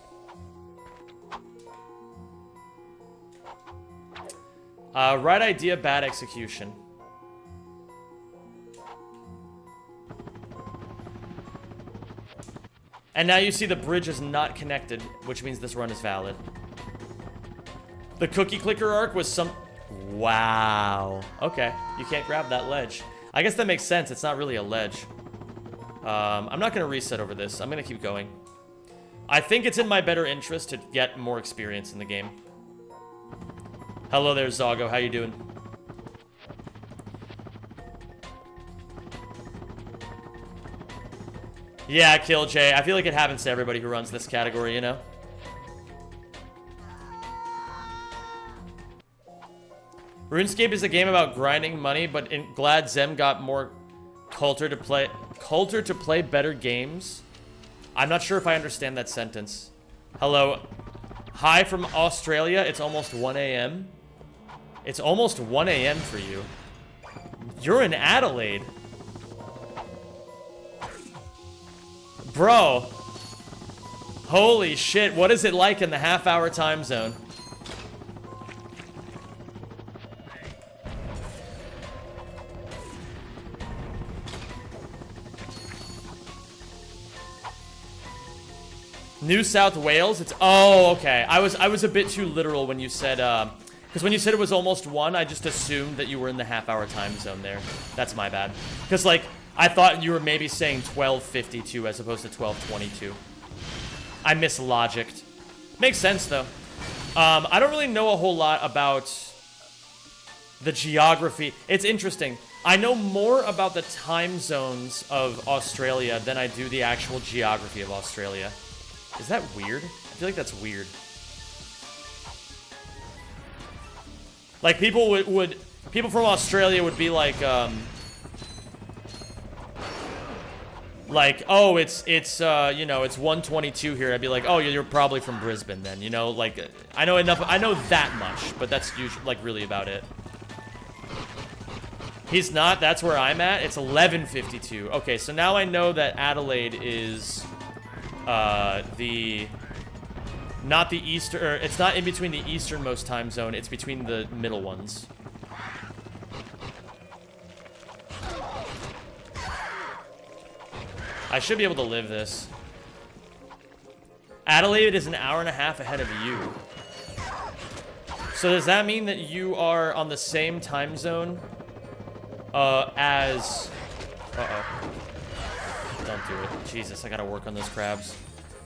[SPEAKER 1] Right idea, bad execution. And now you see the bridge is not connected, which means this run is valid. The Cookie Clicker arc was some... Wow. Okay, you can't grab that ledge. I guess that makes sense. It's not really a ledge. I'm not going to reset over this. I'm going to keep going. I think it's in my better interest to get more experience in the game. Hello there, Zago. How you doing? Yeah, Kill Jay. I feel like it happens to everybody who runs this category, you know? RuneScape is a game about grinding money, but glad Zem got more culture to play better games. I'm not sure if I understand that sentence. Hello. Hi from Australia. It's almost 1 a.m. It's almost 1 a.m. for you. You're in Adelaide. Bro. Holy shit. What is it like in the half-hour time zone? New South Wales? It's oh, okay. I was a bit too literal when you said because when you said it was almost 1, I just assumed that you were in the half-hour time zone there. That's my bad. Because like I thought you were maybe saying 12:52 as opposed to 12:22. I mislogicked. Makes sense though. I don't really know a whole lot about the geography. It's interesting. I know more about the time zones of Australia than I do the actual geography of Australia. Is that weird? I feel like that's weird. Like people would people from Australia would be like oh it's you know, it's 1:22 here. I'd be like, oh, you're probably from Brisbane then, you know, like I know that much, but that's usually like really about it. He's not. That's where I'm at. It's 11:52. Okay, so now I know that Adelaide is not the eastern, or it's not in between the easternmost time zone, it's between the middle ones. I should be able to live this. Adelaide is an hour and a half ahead of you. So does that mean that you are on the same time zone as... Uh-oh. Don't do it. Jesus, I gotta work on those crabs.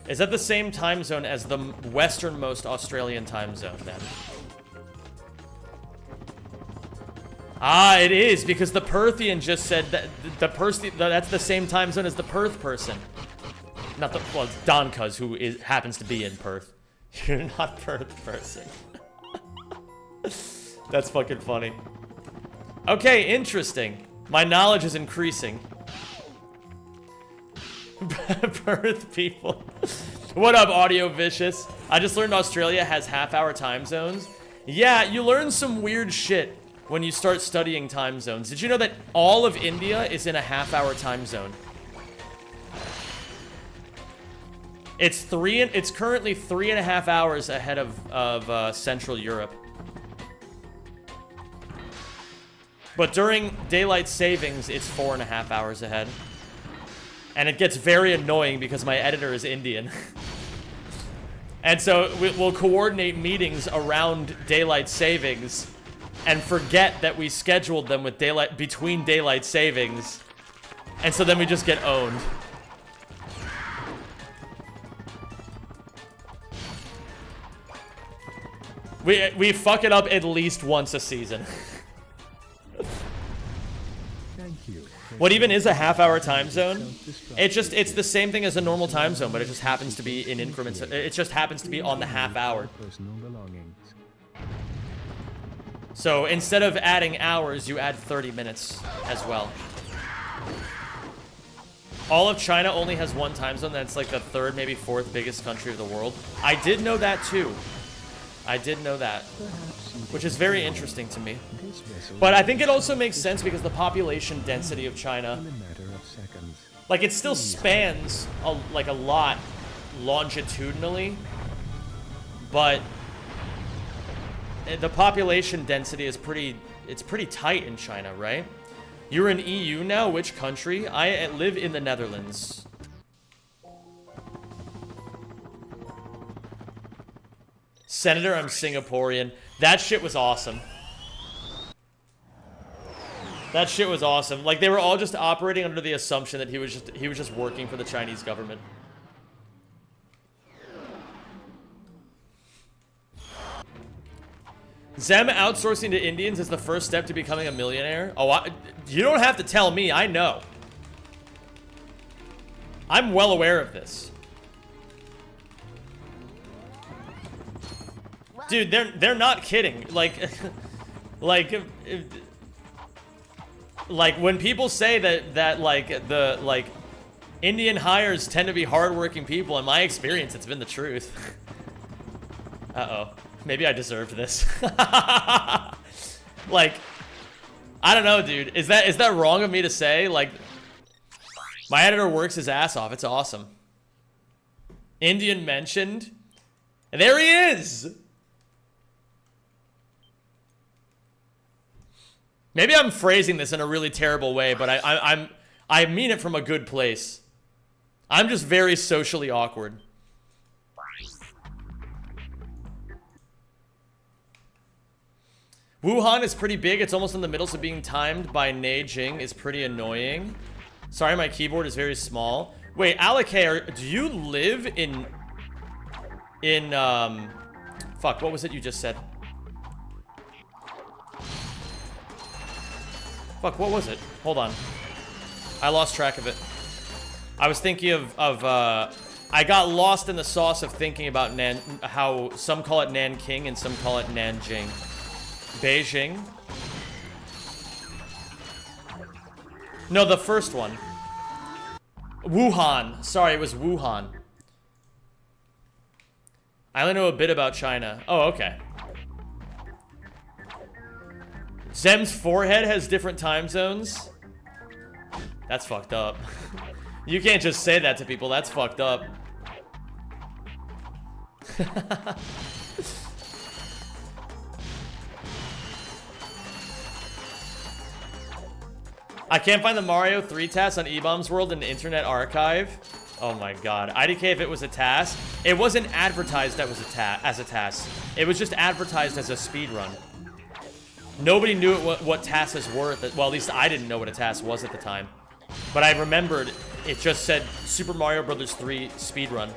[SPEAKER 1] Is that the same time zone as the westernmost Australian time zone, then? Ah, it is, because the Perthian just said that that's the same time zone as the Perth person. Not the, well, it's Doncuz, who happens to be in Perth. You're not Perth person. That's fucking funny. Okay, interesting. My knowledge is increasing. Perth people. What up, Audio Vicious? I just learned Australia has half-hour time zones. Yeah, you learn some weird shit when you start studying time zones. Did you know that all of India is in a half-hour time zone? It's currently 3.5 hours ahead of Central Europe. But during daylight savings, it's 4.5 hours ahead. And it gets very annoying because my editor is Indian. And so we'll coordinate meetings around daylight savings and forget that we scheduled them with between daylight savings. And so then we just get owned. We fuck it up at least once a season. What even is a half-hour time zone? It's the same thing as a normal time zone, but it just happens to be in increments. It just happens to be on the half hour. So instead of adding hours, you add 30 minutes as well. All of China only has one time zone. That's like the third, maybe fourth biggest country of the world. I did know that too. I did know that, which is very interesting to me. But I think it also makes sense because the population density of China, like it still spans like a lot longitudinally, but the population density is pretty tight in China, right? You're in EU now? Which country? I live in the Netherlands. Senator, I'm Singaporean. That shit was awesome. That shit was awesome. Like they were all just operating under the assumption that he was just working for the Chinese government. Zem outsourcing to Indians is the first step to becoming a millionaire. Oh, you don't have to tell me. I know. I'm well aware of this. Dude, they're not kidding. Like, Like, like when people say that like Indian hires tend to be hardworking people, in my experience, it's been the truth. Uh-oh. Maybe I deserved this. Like, I don't know, dude. Is that wrong of me to say? Like, my editor works his ass off. It's awesome. Indian mentioned. And there he is! Maybe I'm phrasing this in a really terrible way, but I mean it from a good place. I'm just very socially awkward. Wuhan is pretty big. It's almost in the middle, so being timed by Beijing is pretty annoying. Sorry, my keyboard is very small. Wait, Alec, do you live in fuck, what was it you just said? Fuck, what was it? Hold on. I lost track of it. I was thinking of I got lost in the sauce of thinking about how some call it Nanking and some call it Nanjing. Beijing. No, the first one. Wuhan. Sorry, it was Wuhan. I only know a bit about China. Oh, okay. Zem's forehead has different time zones. That's fucked up. You can't just say that to people. That's fucked up. I can't find the Mario 3 task on eBombs World in the Internet Archive. Oh my god. IDK, if it was a task, it wasn't advertised as a task. It was just advertised as a speed run. Nobody knew what tasks is worth. Well, at least I didn't know what a task was at the time. But I remembered it just said Super Mario Bros. 3 speedrun.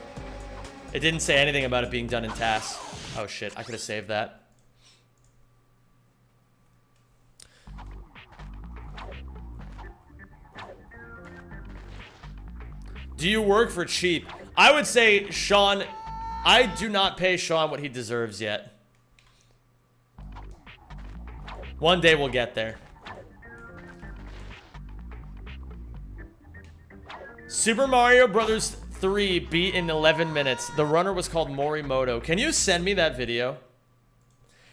[SPEAKER 1] It didn't say anything about it being done in tasks. Oh shit, I could have saved that. Do you work for cheap? I would say, Sean, I do not pay Sean what he deserves yet. One day we'll get there. Super Mario Bros. 3 beat in 11 minutes. The runner was called Morimoto. Can you send me that video?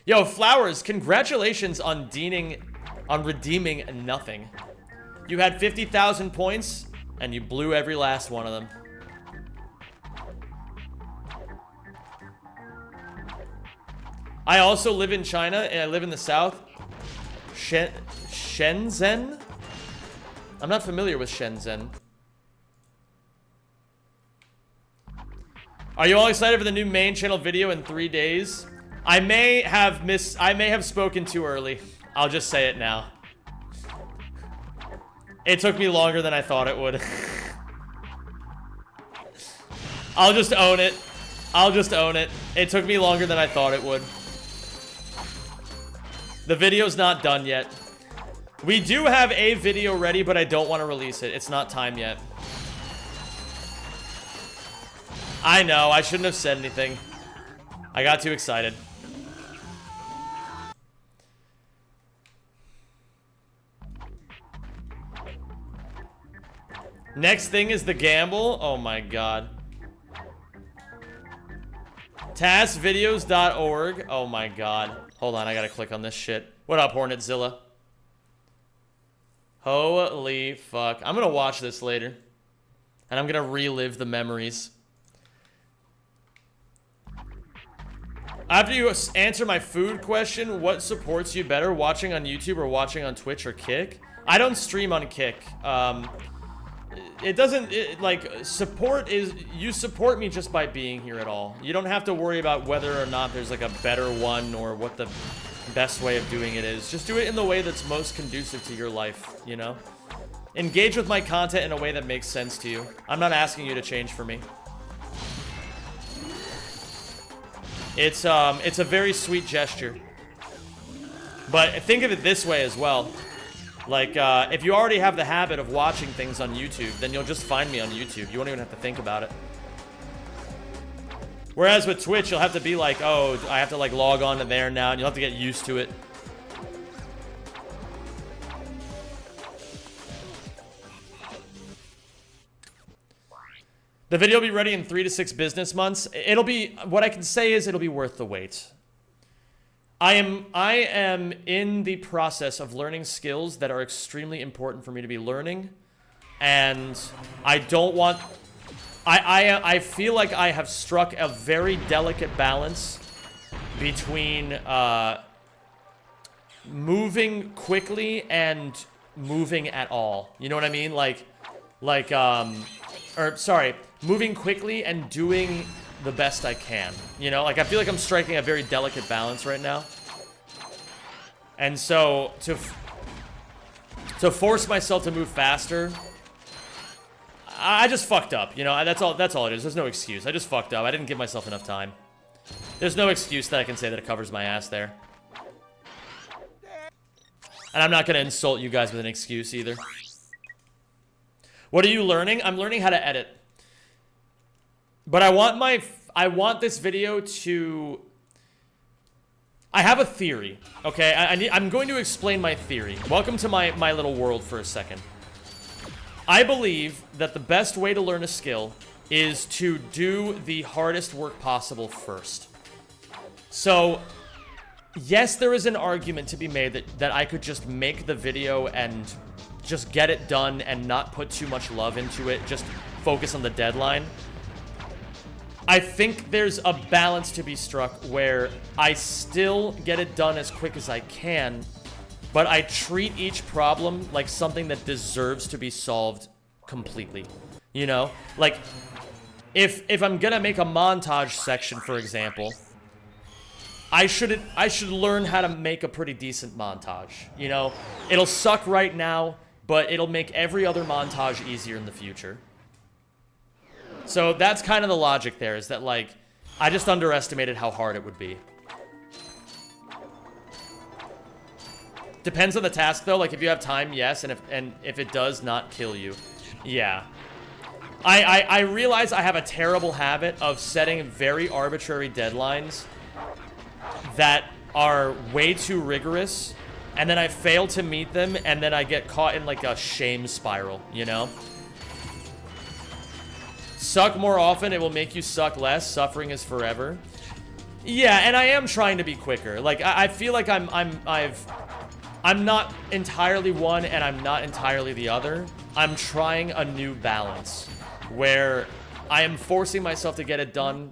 [SPEAKER 1] Yo, Flowers, congratulations on redeeming nothing. You had 50,000 points, and you blew every last one of them. I also live in China, and I live in the south. Shenzhen? I'm not familiar with Shenzhen. Are you all excited for the new main channel video in 3 days? I may have spoken too early. I'll just say it now. It took me longer than I thought it would. I'll just own it. I'll just own it. It took me longer than I thought it would. The video's not done yet. We do have a video ready, but I don't want to release it. It's not time yet. I know, I shouldn't have said anything. I got too excited. Next thing is the gamble. Oh my god. Taskvideos.org. Oh my god. Hold on, I gotta click on this shit. What up, Hornetzilla? Holy fuck. I'm gonna watch this later. And I'm gonna relive the memories. After you answer my food question, what supports you better, watching on YouTube or watching on Twitch or Kick? I don't stream on Kick. It doesn't, support is, you support me just by being here at all. You don't have to worry about whether or not there's like a better one or what the best way of doing it is. Just do it in the way that's most conducive to your life, you know? Engage with my content in a way that makes sense to you. I'm not asking you to change for me. It's a very sweet gesture. But think of it this way as well. Like, if you already have the habit of watching things on YouTube, then you'll just find me on YouTube. You won't even have to think about it. Whereas with Twitch, you'll have to be like, oh, I have to like log on to there now, and you'll have to get used to it. The video will be ready in 3 to 6 business months. It'll be, what I can say is it'll be worth the wait. I am in the process of learning skills that are extremely important for me to be learning. And I don't want, I feel like I have struck a very delicate balance between moving quickly and moving at all. You know what I mean? Moving quickly and doing the best I can. You know, like I feel like I'm striking a very delicate balance right now. And so to force myself to move faster, I just fucked up. You know, that's all it is. There's no excuse. I just fucked up. I didn't give myself enough time. There's no excuse that I can say that it covers my ass there. And I'm not going to insult you guys with an excuse either. What are you learning? I'm learning how to edit. But I want this video to... I have a theory, okay? I'm going to explain my theory. Welcome to my little world for a second. I believe that the best way to learn a skill is to do the hardest work possible first. So, yes, there is an argument to be made that I could just make the video and just get it done and not put too much love into it, just focus on the deadline. I think there's a balance to be struck where I still get it done as quick as I can, but I treat each problem like something that deserves to be solved completely. You know? Like, if I'm gonna make a montage section, for example, I should learn how to make a pretty decent montage. You know? It'll suck right now, but it'll make every other montage easier in the future. So that's kind of the logic there, is that, like, I just underestimated how hard it would be. Depends on the task, though. Like, if you have time, yes, and if it does not kill you, yeah. I realize I have a terrible habit of setting very arbitrary deadlines that are way too rigorous, and then I fail to meet them, and then I get caught in, like, a shame spiral, you know? Suck more often, it will make you suck less. Suffering is forever. Yeah, and I am trying to be quicker. Like, I feel like I'm not entirely one and I'm not entirely the other. I'm trying a new balance where I am forcing myself to get it done.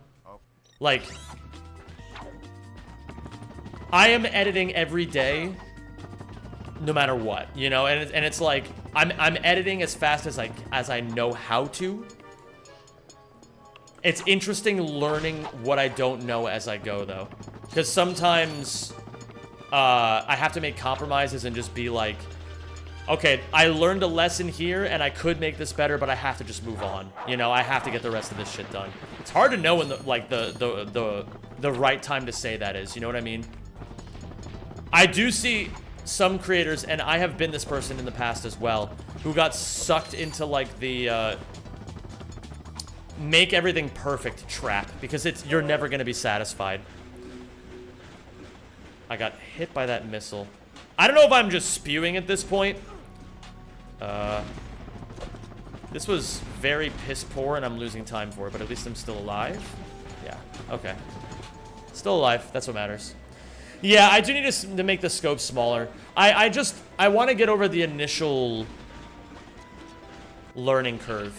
[SPEAKER 1] Like, I am editing every day, no matter what, you know. And it's like I'm editing as fast as I know how to. It's interesting learning what I don't know as I go, though. Because sometimes I have to make compromises and just be like, okay, I learned a lesson here, and I could make this better, but I have to just move on. You know, I have to get the rest of this shit done. It's hard to know when the right time to say that is. You know what I mean? I do see some creators, and I have been this person in the past as well, who got sucked into, like, the make everything perfect trap, because you're never gonna be satisfied. I got hit by that missile. I don't know if I'm just spewing at this point. This was very piss poor and I'm losing time for it, but at least I'm still alive. Yeah, okay. Still alive, that's what matters. Yeah, I do need to make the scope smaller. I want to get over the initial learning curve.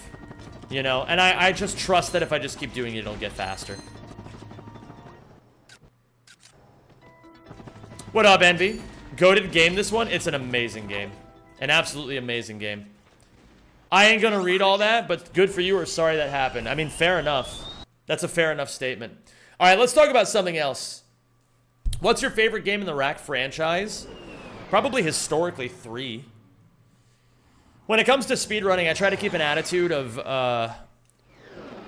[SPEAKER 1] You know, and I just trust that if I just keep doing it, it'll get faster. What up, Envy? Goated game, this one? It's an amazing game. An absolutely amazing game. I ain't gonna read all that, but good for you or sorry that happened. I mean, fair enough. That's a fair enough statement. Alright, let's talk about something else. What's your favorite game in the Rack franchise? Probably historically 3. When it comes to speedrunning, I try to keep an attitude of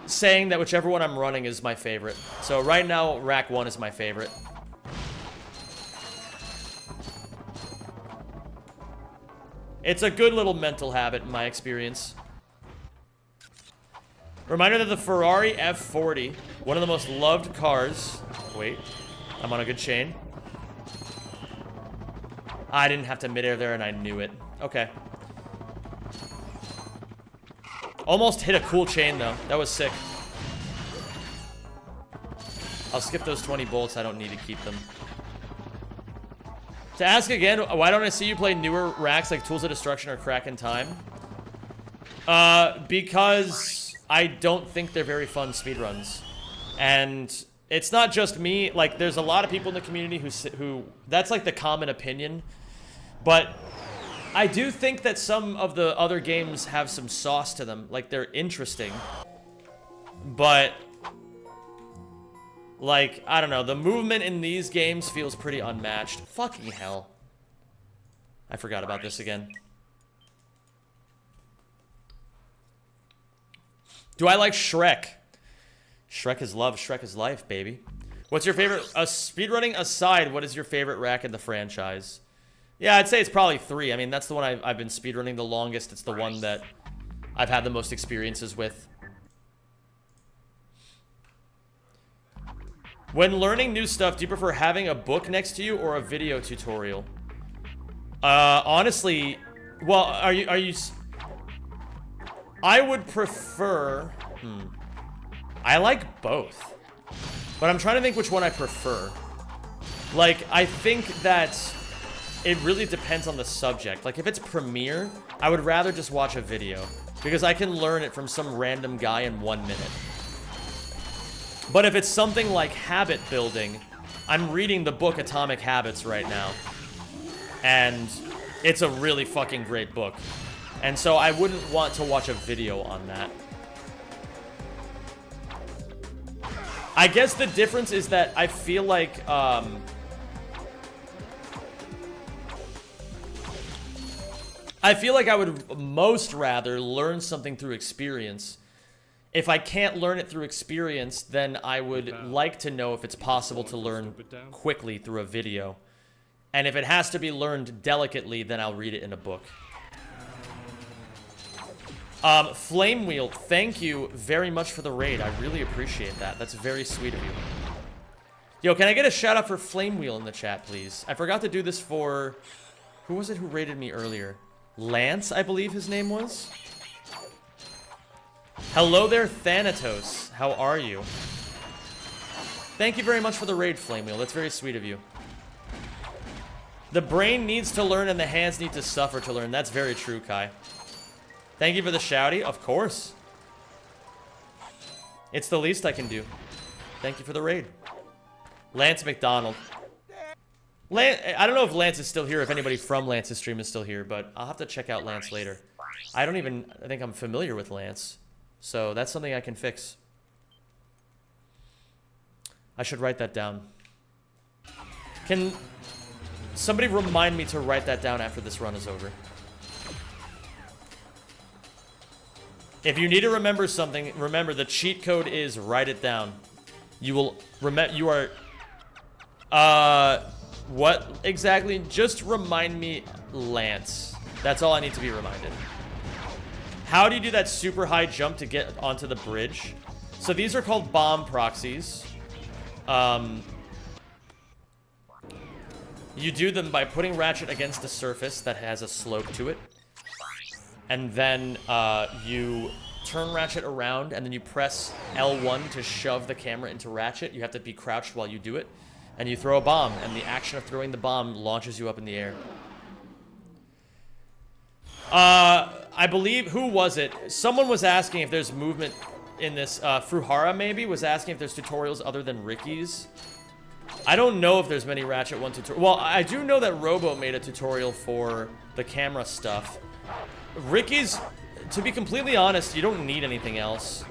[SPEAKER 1] saying that whichever one I'm running is my favorite. So right now, Rack 1 is my favorite. It's a good little mental habit in my experience. Reminder that the Ferrari F40, one of the most loved cars... Wait, I'm on a good chain. I didn't have to midair there and I knew it. Okay. Almost hit a cool chain, though. That was sick. I'll skip those 20 bolts. I don't need to keep them. To ask again, why don't I see you play newer racks like Tools of Destruction or Crack in Time? Because I don't think they're very fun speedruns. And it's not just me. Like, there's a lot of people in the community who that's like the common opinion. But I do think that some of the other games have some sauce to them. Like, they're interesting. But, like, I don't know. The movement in these games feels pretty unmatched. Fucking hell. I forgot about this again. Do I like Shrek? Shrek is love, Shrek is life, baby. What's your favorite, speedrunning aside, what is your favorite rack in the franchise? Yeah, I'd say it's probably 3. I mean, that's the one I've been speedrunning the longest. It's the one that I've had the most experiences with. When learning new stuff, do you prefer having a book next to you or a video tutorial? Honestly, well, are you... I would prefer... I like both. But I'm trying to think which one I prefer. Like, I think that it really depends on the subject. Like, if it's Premiere, I would rather just watch a video. Because I can learn it from some random guy in 1 minute. But if it's something like habit building, I'm reading the book Atomic Habits right now. And it's a really fucking great book. And so I wouldn't want to watch a video on that. I guess the difference is that I feel like, I feel like I would most rather learn something through experience. If I can't learn it through experience, then I would like to know if it's possible to learn quickly through a video. And if it has to be learned delicately, then I'll read it in a book. Flame Wheel, thank you very much for the raid. I really appreciate that. That's very sweet of you. Yo, can I get a shout out for Flame Wheel in the chat, please? I forgot to do this for... Who was it who raided me earlier? Lance, I believe his name was? Hello there, Thanatos. How are you? Thank you very much for the raid, Flame Wheel. That's very sweet of you. The brain needs to learn and the hands need to suffer to learn. That's very true, Kai. Thank you for the shouty. Of course. It's the least I can do. Thank you for the raid. Lance McDonald. I don't know if Lance is still here, if anybody from Lance's stream is still here, but I'll have to check out Lance later. I think I'm familiar with Lance. So that's something I can fix. I should write that down. Can somebody remind me to write that down after this run is over? If you need to remember something, remember the cheat code is write it down. You will remember. You are. What exactly? Just remind me, Lance. That's all I need to be reminded. How do you do that super high jump to get onto the bridge? So these are called bomb proxies. You do them by putting Ratchet against a surface that has a slope to it. And then you turn Ratchet around, and then you press L1 to shove the camera into Ratchet. You have to be crouched while you do it. And you throw a bomb, and the action of throwing the bomb launches you up in the air. I believe, who was it? Someone was asking if there's movement in this. Fruhara, maybe, was asking if there's tutorials other than Ricky's. I don't know if there's many Ratchet 1 tutorials. Well, I do know that Robo made a tutorial for the camera stuff. Ricky's, to be completely honest, you don't need anything else.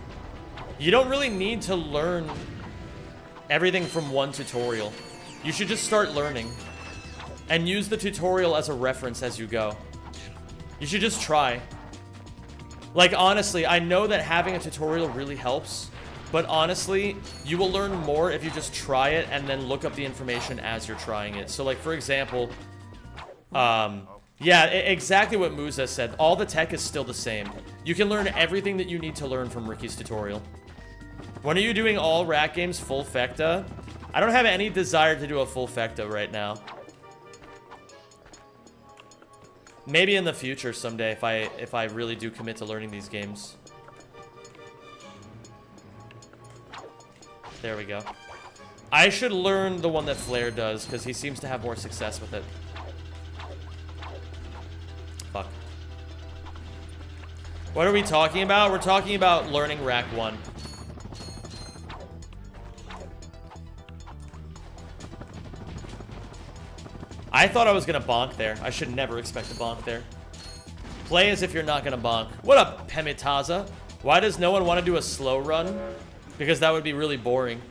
[SPEAKER 1] You don't really need to learn everything from one tutorial. You should just start learning and use the tutorial as a reference as you go. You should just try. Like, honestly, I know that having a tutorial really helps, but honestly, you will learn more if you just try it and then look up the information as you're trying it. So, like, for example, yeah, exactly what Musa said. All the tech is still the same. You can learn everything that you need to learn from Ricky's tutorial. When are you doing all rat games full fecta? I don't have any desire to do a full fecta right now. Maybe in the future someday if I really do commit to learning these games. There we go. I should learn the one that Flare does, because he seems to have more success with it. Fuck. What are we talking about? We're talking about learning Rack 1. I thought I was gonna bonk there. I should never expect to bonk there. Play as if you're not gonna bonk. What up, Pemitaza? Why does no one want to do a slow run? Because that would be really boring.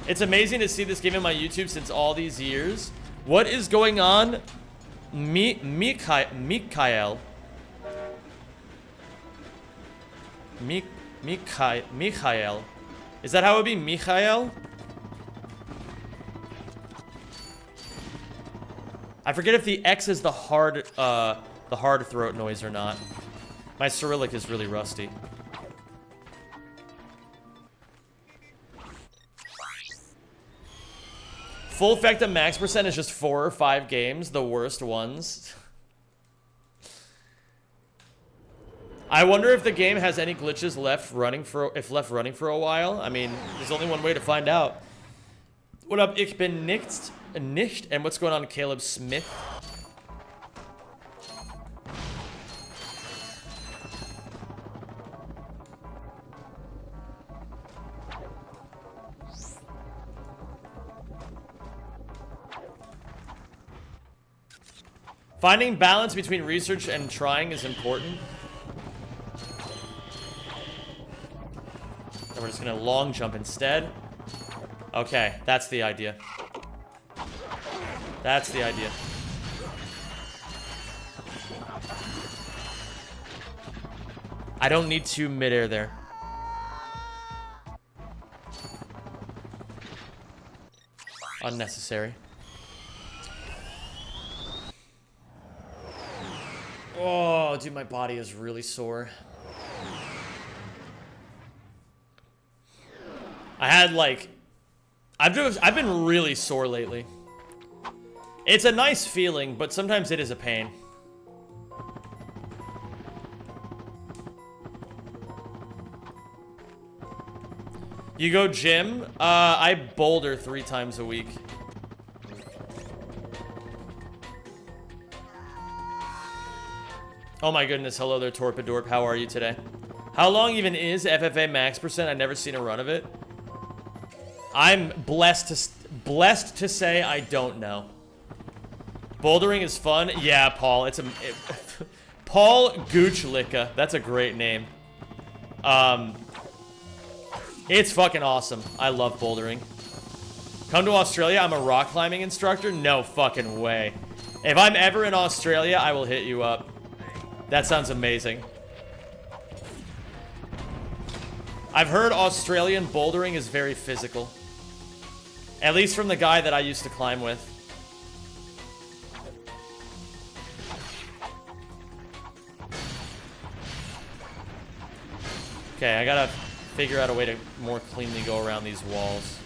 [SPEAKER 1] It's amazing to see this game in my YouTube since all these years. What is going on? Mikhail. Mikhail. Is that how it would be? Mikhail? I forget if the X is the hard throat noise or not. My Cyrillic is really rusty. Full effect of max percent is just 4 or 5 games, the worst ones. I wonder if the game has any glitches left running for a while. I mean, there's only one way to find out. What up, Ich bin nicht, and what's going on, Caleb Smith? Finding balance between research and trying is important. And we're just gonna long jump instead. Okay, that's the idea. That's the idea. I don't need to midair there. Unnecessary. Oh, dude, my body is really sore. I had like, I've been really sore lately. It's a nice feeling, but sometimes it is a pain. You go gym? I boulder 3 times a week. Oh my goodness, hello there, Torpidorp. How are you today? How long even is FFA max percent? I've never seen a run of it. I'm blessed to say I don't know. Bouldering is fun. Yeah, Paul. Paul Goochlicka. That's a great name. It's fucking awesome. I love bouldering. Come to Australia. I'm a rock climbing instructor. No fucking way. If I'm ever in Australia, I will hit you up. That sounds amazing. I've heard Australian bouldering is very physical. At least from the guy that I used to climb with. Okay, I gotta figure out a way to more cleanly go around these walls.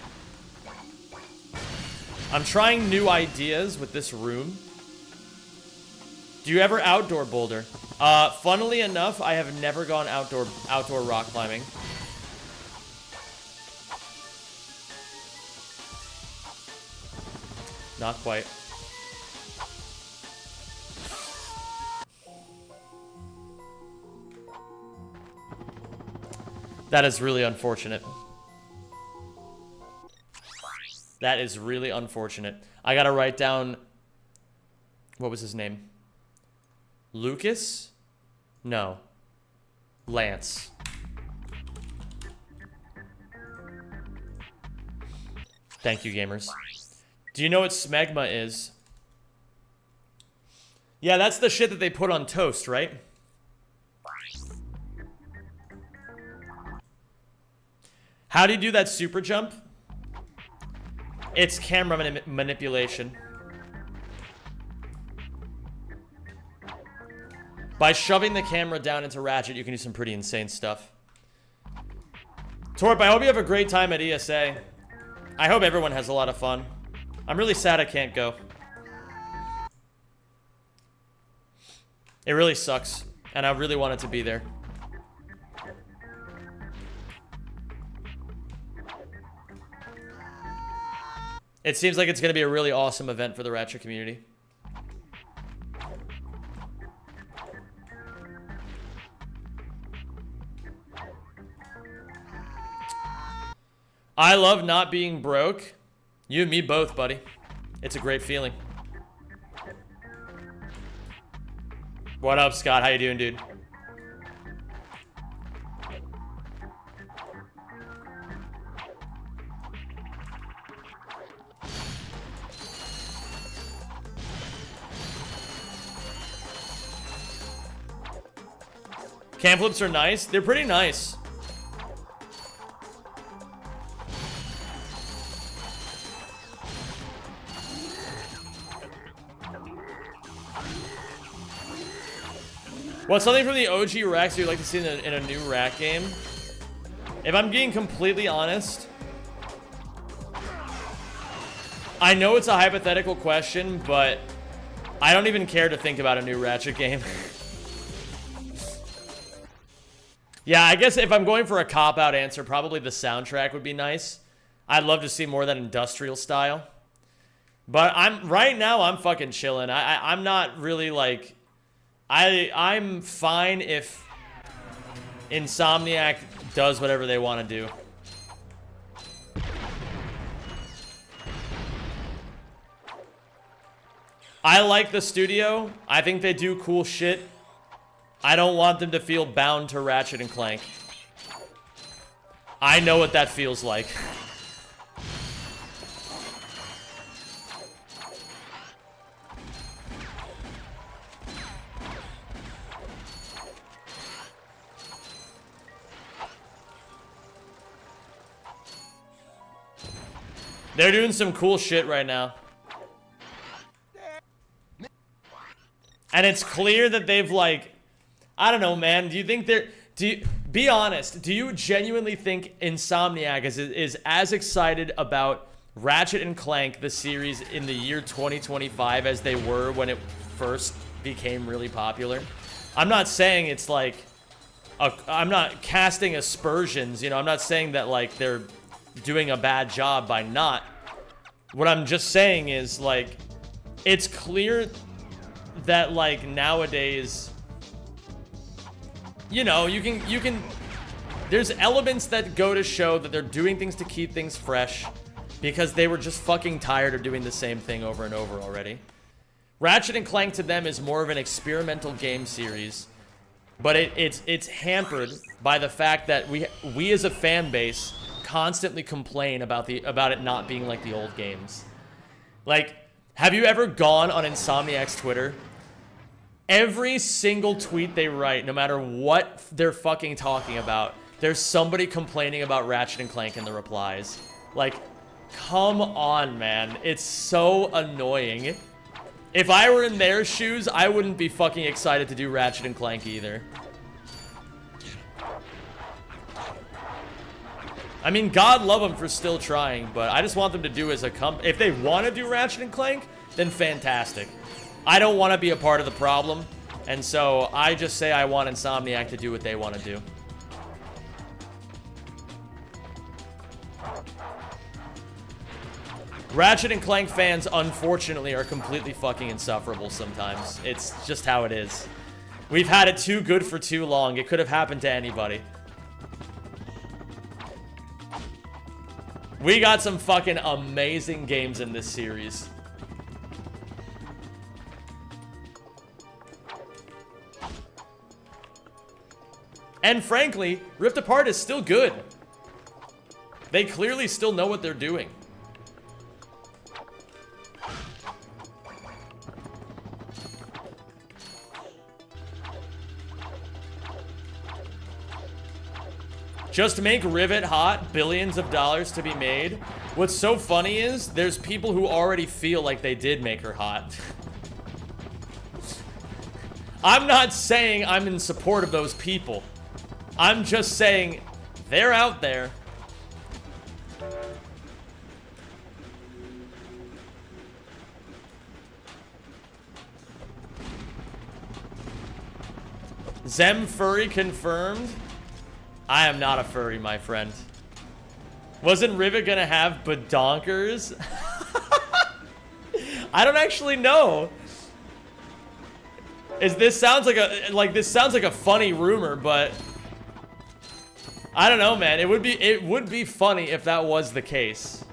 [SPEAKER 1] I'm trying new ideas with this room. Do you ever outdoor boulder? Funnily enough, I have never gone outdoor rock climbing. Not quite. That is really unfortunate. That is really unfortunate. I gotta write down... What was his name? Lucas? No. Lance. Thank you, gamers. Do you know what smegma is? Yeah, that's the shit that they put on toast, right? How do you do that super jump? It's camera manipulation. By shoving the camera down into Ratchet, you can do some pretty insane stuff. Torp, I hope you have a great time at ESA. I hope everyone has a lot of fun. I'm really sad I can't go. It really sucks. And I really want it to be there. It seems like it's going to be a really awesome event for the Ratchet community. I love not being broke. You and me both, buddy. It's a great feeling. What up, Scott? How you doing, dude? Cam flips are nice. They're pretty nice. What's something from the OG racks you'd like to see in a new rack game? If I'm being completely honest, I know it's a hypothetical question, but I don't even care to think about a new Ratchet game. Yeah, I guess if I'm going for a cop-out answer, probably the soundtrack would be nice. I'd love to see more of that industrial style. But right now I'm fucking chilling. I'm not really like... I'm fine if Insomniac does whatever they want to do. I like the studio. I think they do cool shit. I don't want them to feel bound to Ratchet and Clank. I know what that feels like. They're doing some cool shit right now. And it's clear that they've like... I don't know, man. Do you think they're... Be honest. Do you genuinely think Insomniac is as excited about Ratchet and Clank, the series, in the year 2025 as they were when it first became really popular? I'm not saying it's like... I'm not casting aspersions, you know? I'm not saying that, like, they're doing a bad job by not. What I'm just saying is, like, it's clear that, like, nowadays... You know, you can... There's elements that go to show that they're doing things to keep things fresh because they were just fucking tired of doing the same thing over and over already. Ratchet and Clank to them is more of an experimental game series, but it's hampered by the fact that we as a fan base constantly complain about it not being like the old games. Like, have you ever gone on Insomniac's Twitter? Every single tweet they write, no matter what they're fucking talking about, there's somebody complaining about Ratchet and Clank in the replies. Like, come on, man. It's so annoying. If I were in their shoes, I wouldn't be fucking excited to do Ratchet and Clank either. I mean, God love them for still trying, but I just want them to do as a company. If they want to do Ratchet and Clank, then fantastic. I don't want to be a part of the problem, and so I just say I want Insomniac to do what they want to do. Ratchet and Clank fans, unfortunately, are completely fucking insufferable sometimes. It's just how it is. We've had it too good for too long. It could have happened to anybody. We got some fucking amazing games in this series. And frankly, Rift Apart is still good. They clearly still know what they're doing. Just make Rivet hot, billions of dollars to be made. What's so funny is there's people who already feel like they did make her hot. I'm not saying I'm in support of those people. I'm just saying they're out there. Zem furry confirmed. I am not a furry, my friend. Wasn't Rivet gonna have badonkers? I don't actually know. This sounds like a funny rumor, but I don't know, man. It would be funny if that was the case.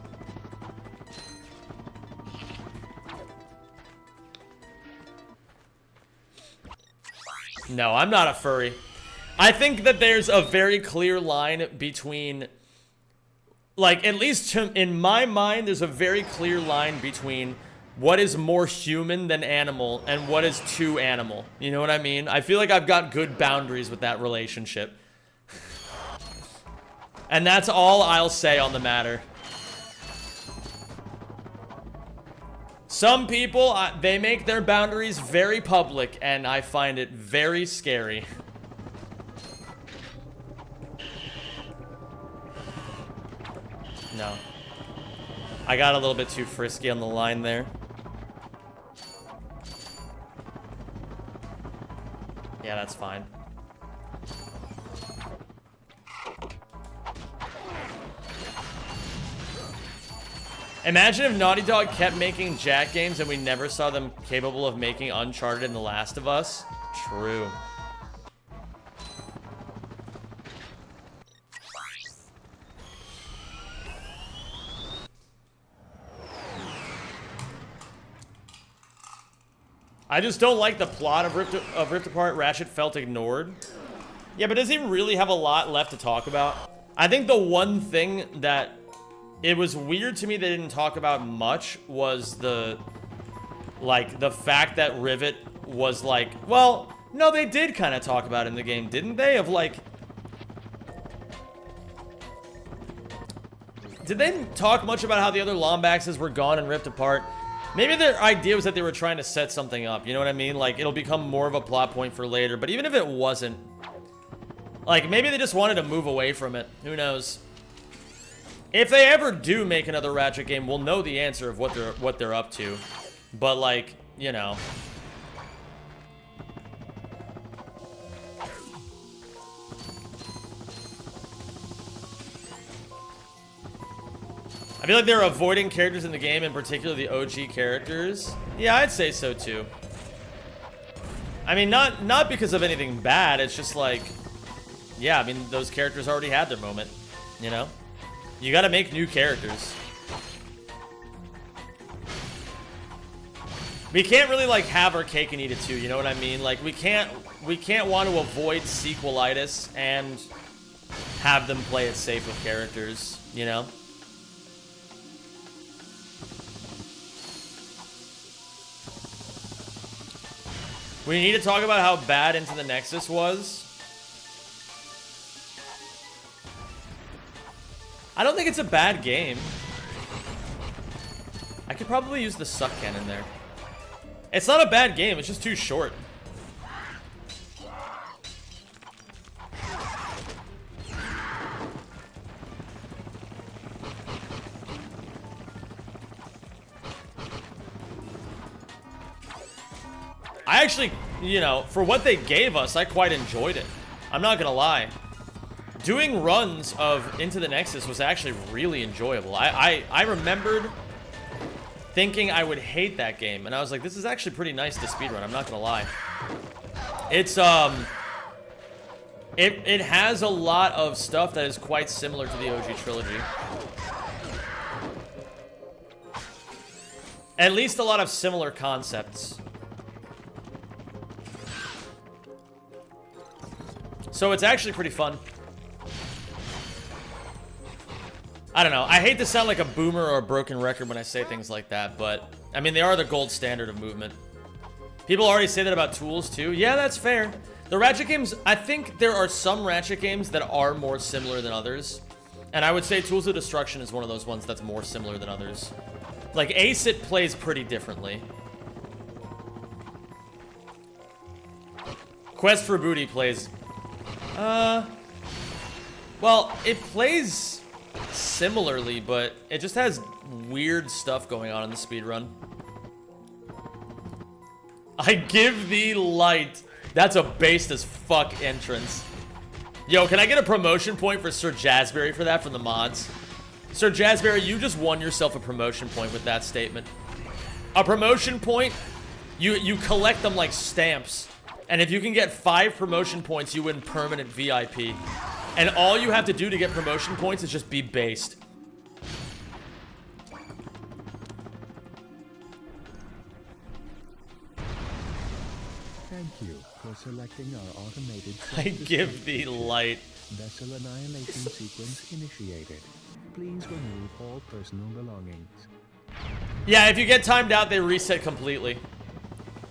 [SPEAKER 1] No, I'm not a furry. I think that there's a very clear line between, like, at least in my mind, there's a very clear line between what is more human than animal and what is too animal. You know what I mean? I feel like I've got good boundaries with that relationship. And that's all I'll say on the matter. Some people, they make their boundaries very public, and I find it very scary. No. I got a little bit too frisky on the line there. Yeah, that's fine. Imagine if Naughty Dog kept making Jack games and we never saw them capable of making Uncharted and The Last of Us. True. I just don't like the plot of Rift Apart. Ratchet felt ignored. Yeah, but does he really have a lot left to talk about? I think the one thing that it was weird to me they didn't talk about much was the fact that Rivet was like, well, no, they did kind of talk about it in the game, didn't they? Of like, did they talk much about how the other Lombaxes were gone and ripped apart? Maybe their idea was that they were trying to set something up, you know what I mean? Like, it'll become more of a plot point for later, but even if it wasn't, like, maybe they just wanted to move away from it. Who knows? If they ever do make another Ratchet game, we'll know the answer of what they're up to. But, like, you know. I feel like they're avoiding characters in the game, in particular the OG characters. Yeah, I'd say so too. I mean, not because of anything bad, it's just like, yeah, I mean, those characters already had their moment, you know? You gotta make new characters. We can't really, like, have our cake and eat it too, you know what I mean? Like, we can't want to avoid sequelitis and have them play it safe with characters, you know? We need to talk about how bad Into the Nexus was. I don't think it's a bad game. I could probably use the suck cannon there. It's not a bad game, it's just too short. I actually, you know, for what they gave us, I quite enjoyed it. I'm not gonna lie. Doing runs of Into the Nexus was actually really enjoyable. I remembered thinking I would hate that game, and I was like, this is actually pretty nice to speedrun, I'm not gonna lie. It's, it has a lot of stuff that is quite similar to the OG trilogy. At least a lot of similar concepts. So it's actually pretty fun. I don't know. I hate to sound like a boomer or a broken record when I say things like that, but I mean, they are the gold standard of movement. People already say that about Tools too. Yeah, that's fair. The Ratchet games, I think there are some Ratchet games that are more similar than others. And I would say Tools of Destruction is one of those ones that's more similar than others. Like, Ace, it plays pretty differently. Quest for Booty plays... well, it plays similarly, but it just has weird stuff going on in the speedrun. I give thee light. That's a based as fuck entrance. Yo, can I get a promotion point for Sir Jazzberry for that from the mods? Sir Jazzberry, you just won yourself a promotion point with that statement. A promotion point, you collect them like stamps. And if you can get 5 promotion points, you win permanent VIP. And all you have to do to get promotion points is just be based.
[SPEAKER 6] Thank you for selecting our automated
[SPEAKER 1] I give thee light.
[SPEAKER 6] vessel annihilation sequence initiated. Please remove all personal belongings.
[SPEAKER 1] Yeah, if you get timed out, they reset completely.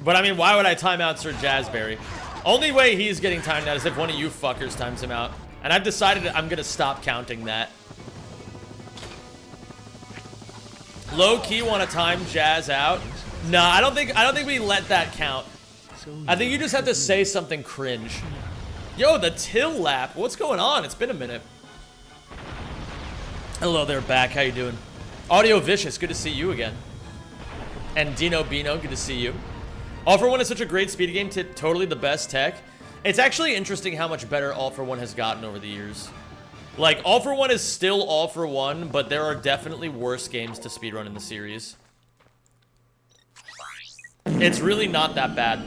[SPEAKER 1] But I mean, why would I time out Sir Jazzberry? Only way he's getting timed out is if one of you fuckers times him out. And I've decided I'm gonna stop counting that. Low key want to time Jazz out? Nah, I don't think we let that count. I think you just have to say something cringe. Yo, the till lap. What's going on? It's been a minute. Hello there, back. How you doing? Audio Vicious, good to see you again. And Dino Bino, good to see you. All for One is such a great speed game, totally the best tech. It's actually interesting how much better All for One has gotten over the years. Like, All for One is still All for One, but there are definitely worse games to speedrun in the series. It's really not that bad.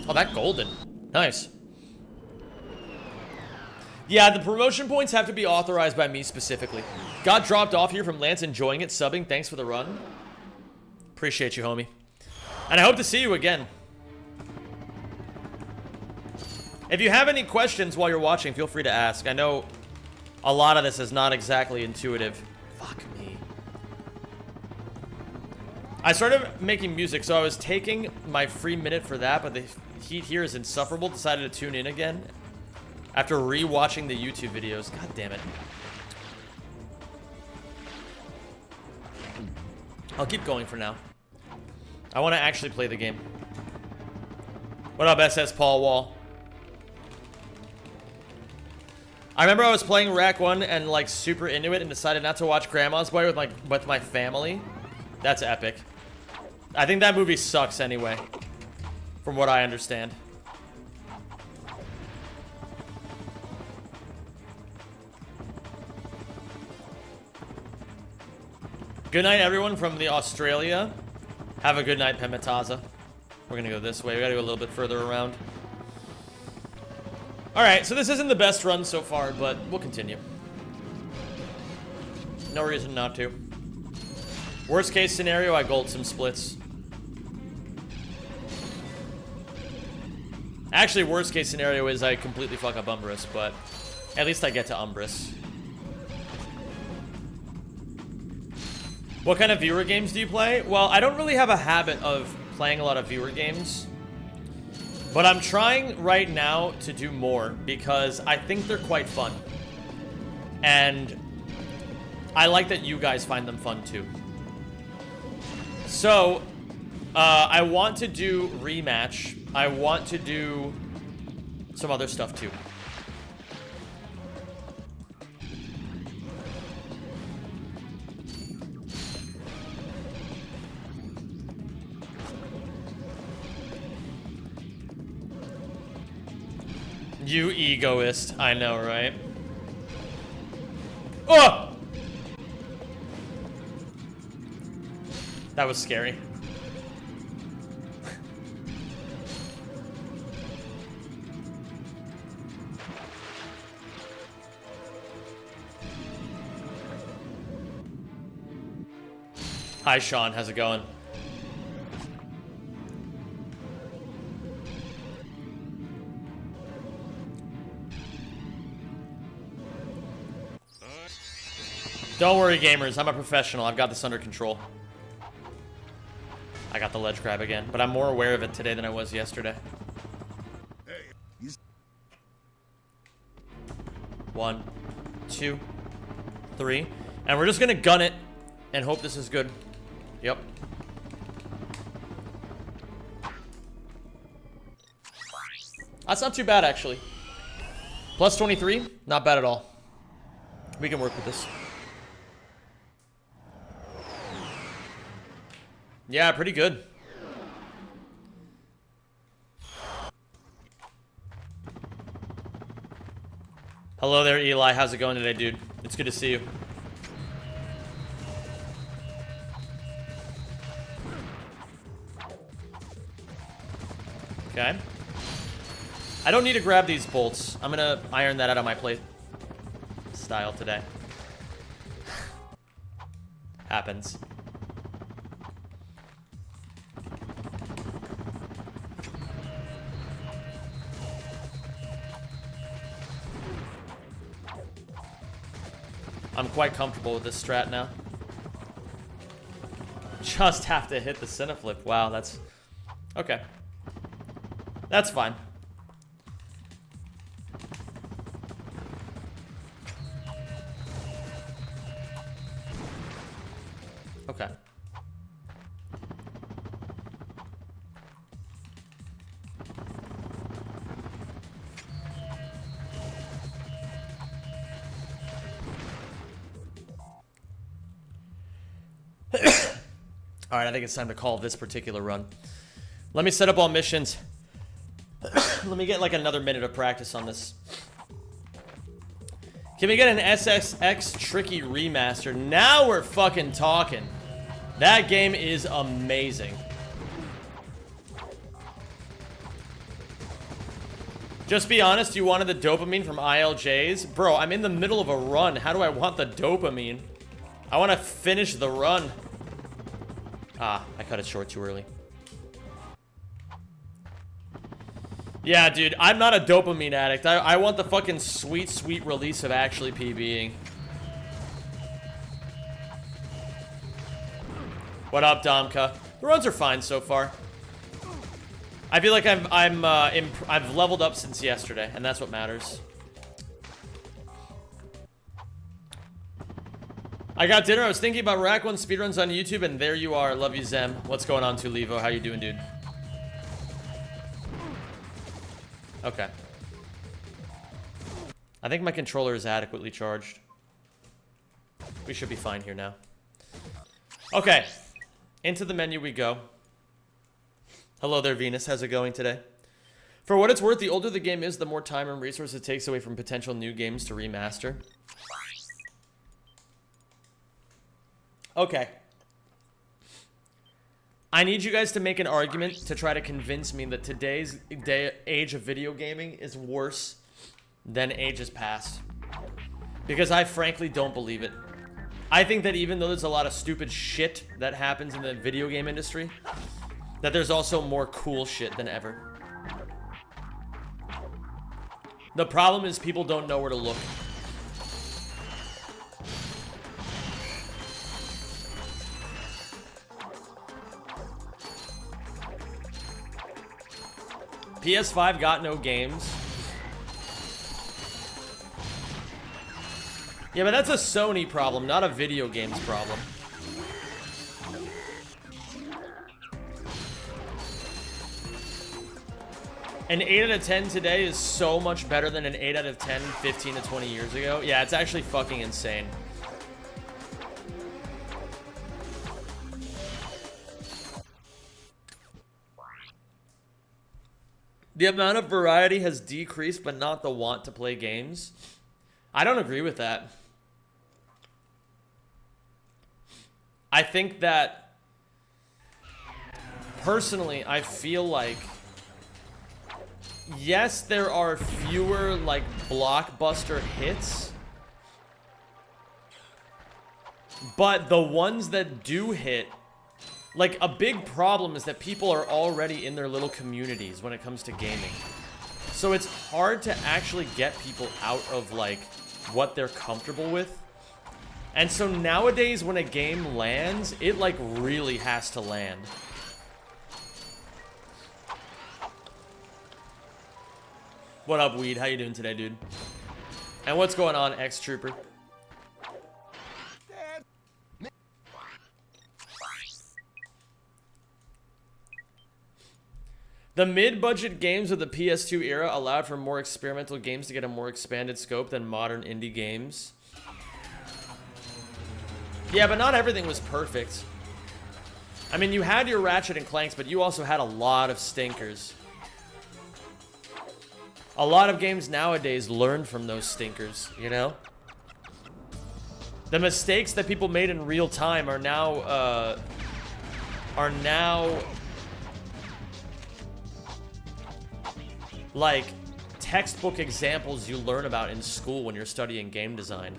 [SPEAKER 1] Oh, that golden. Nice. Yeah, the promotion points have to be authorized by me specifically. Got dropped off here from Lance, enjoying it, subbing. Thanks for the run. Appreciate you, homie. And I hope to see you again. If you have any questions while you're watching, feel free to ask. I know a lot of this is not exactly intuitive. Fuck me. I started making music, so I was taking my free minute for that, but the heat here is insufferable. Decided to tune in again after re-watching the YouTube videos. God damn it. I'll keep going for now. I want to actually play the game. What up, SS Paul Wall? I remember I was playing Rack 1 and like super into it and decided not to watch Grandma's Boy with my family. That's epic. I think that movie sucks anyway, from what I understand. Good night, everyone from the Australia. Have a good night, Pemetaza. We're gonna go this way. We gotta go a little bit further around. Alright, so this isn't the best run so far, but we'll continue. No reason not to. Worst case scenario, I gold some splits. Actually, worst case scenario is I completely fuck up Umbrus, but at least I get to Umbrus. What kind of viewer games do you play? Well, I don't really have a habit of playing a lot of viewer games. But I'm trying right now to do more because I think they're quite fun. And I like that you guys find them fun too. So, I want to do Rematch. I want to do some other stuff too. You egoist. I know, right? Oh! That was scary. Hi, Sean. How's it going? Don't worry, gamers. I'm a professional. I've got this under control. I got the ledge grab again, but I'm more aware of it today than I was yesterday. 1, 2, 3. And we're just gonna gun it and hope this is good. Yep. That's not too bad, actually. Plus 23, not bad at all. We can work with this. Yeah, pretty good. Hello there, Eli. How's it going today, dude? It's good to see you. Okay. I don't need to grab these bolts. I'm gonna iron that out of my plate style today. Happens. I'm quite comfortable with this strat now. Just have to hit the Cineflip. Wow, that's... Okay. That's fine. Okay. Alright, I think it's time to call this particular run. Let me set up all missions. Let me get like another minute of practice on this. Can we get an SSX Tricky remaster? Now we're fucking talking. That game is amazing. Just be honest, you wanted the dopamine from ILJs? Bro, I'm in the middle of a run. How do I want the dopamine? I want to finish the run. Ah, I cut it short too early. Yeah, dude, I'm not a dopamine addict. I want the fucking sweet, sweet release of actually PBing. What up, Domka? The runs are fine so far. I feel like I've leveled up since yesterday, and that's what matters. I got dinner. I was thinking about Rack 1 speedruns on YouTube, and there you are. Love you, Zem. What's going on, Tulivo? How you doing, dude? Okay. I think my controller is adequately charged. We should be fine here now. Okay. Into the menu we go. Hello there, Venus. How's it going today? For what it's worth, the older the game is, the more time and resources it takes away from potential new games to remaster. Okay. I need you guys to make an argument to try to convince me that today's age of video gaming is worse than ages past. Because I frankly don't believe it. I think that even though there's a lot of stupid shit that happens in the video game industry, that there's also more cool shit than ever. The problem is people don't know where to look. PS5 got no games. Yeah, but that's a Sony problem, not a video games problem. An 8 out of 10 today is so much better than an 8 out of 10 15 to 20 years ago. Yeah, it's actually fucking insane. The amount of variety has decreased, but not the want to play games. I don't agree with that. I think that, personally, I feel like, yes, there are fewer, like, blockbuster hits, but the ones that do hit, like, a big problem is that people are already in their little communities when it comes to gaming. So it's hard to actually get people out of, like, what they're comfortable with. And so nowadays when a game lands, it, like, really has to land. What up, Weed? How you doing today, dude? And what's going on, X-Trooper? The mid-budget games of the PS2 era allowed for more experimental games to get a more expanded scope than modern indie games. Yeah, but not everything was perfect. I mean, you had your Ratchet and Clanks, but you also had a lot of stinkers. A lot of games nowadays learn from those stinkers, you know? The mistakes that people made in real time are now like textbook examples you learn about in school when you're studying game design.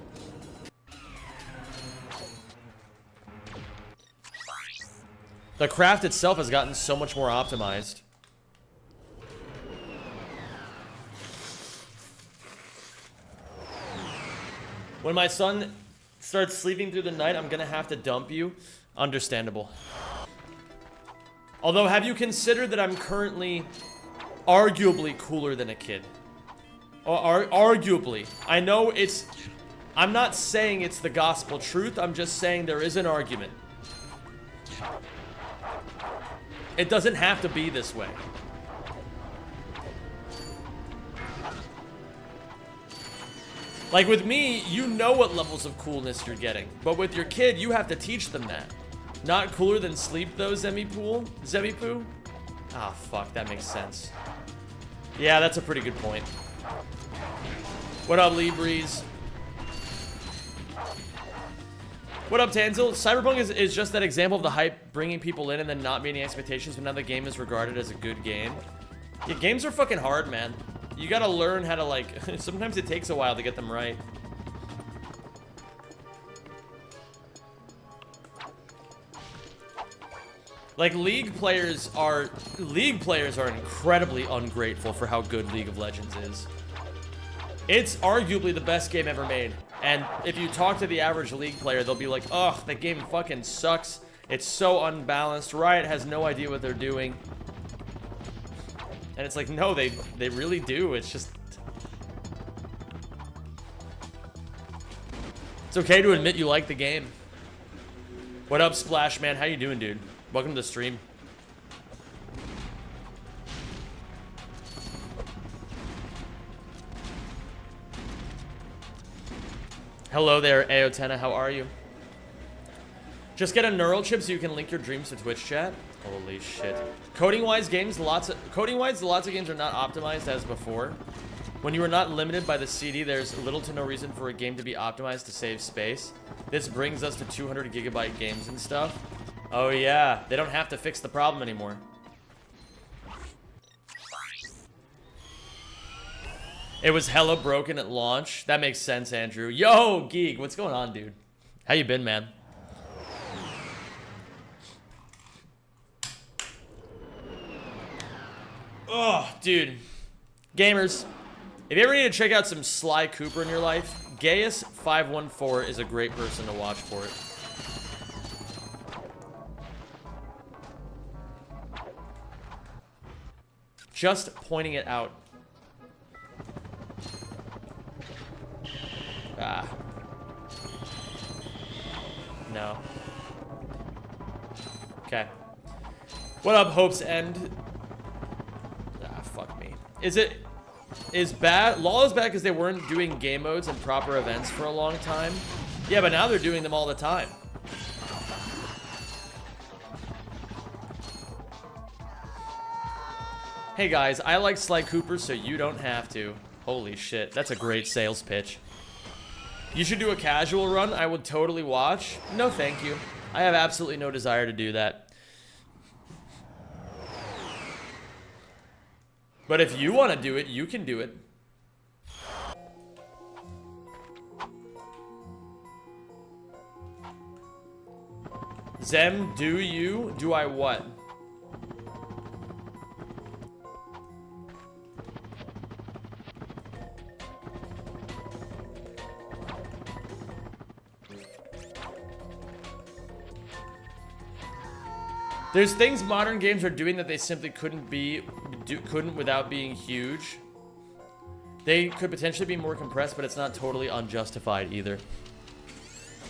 [SPEAKER 1] The craft itself has gotten so much more optimized. When my son starts sleeping through the night, I'm gonna have to dump you. Understandable. Although, have you considered that I'm currently arguably cooler than a kid? Arguably. I know it's... I'm not saying it's the gospel truth. I'm just saying there is an argument. It doesn't have to be this way. Like with me, you know what levels of coolness you're getting. But with your kid, you have to teach them that. Not cooler than sleep though, Zemmipoo? Ah, fuck, that makes sense. Yeah, that's a pretty good point. What up, Lee Breeze? What up, Tanzil? Cyberpunk is just that example of the hype bringing people in and then not meeting expectations, but now the game is regarded as a good game. Yeah, games are fucking hard, man. You gotta learn how to, like, sometimes it takes a while to get them right. Like, League players are incredibly ungrateful for how good League of Legends is. It's arguably the best game ever made. And if you talk to the average League player, they'll be like, ugh, that game fucking sucks. It's so unbalanced. Riot has no idea what they're doing. And it's like, no, they really do. It's just... It's okay to admit you like the game. What up, Splash Man? How you doing, dude? Welcome to the stream. Hello there, Aotena. How are you? Just get a neural chip so you can link your dreams to Twitch chat. Holy shit. Coding-wise, lots of games are not optimized as before. When you are not limited by the CD, there's little to no reason for a game to be optimized to save space. This brings us to 200 gigabyte games and stuff. Oh yeah, they don't have to fix the problem anymore. It was hella broken at launch. That makes sense, Andrew. Yo, Geek, what's going on, dude? How you been, man? Oh, dude. Gamers, if you ever need to check out some Sly Cooper in your life, Gaius514 is a great person to watch for it. Just pointing it out. Ah. No. Okay. What up, Hope's End? Ah, fuck me. Is bad? LoL is bad because they weren't doing game modes and proper events for a long time. Yeah, but now they're doing them all the time. Hey guys, I like Sly Cooper, so you don't have to. Holy shit, that's a great sales pitch. You should do a casual run. I would totally watch. No, thank you. I have absolutely no desire to do that. But if you want to do it, you can do it. Zem, do you? Do I what? There's things modern games are doing that they simply couldn't without being huge. They could potentially be more compressed, but it's not totally unjustified either.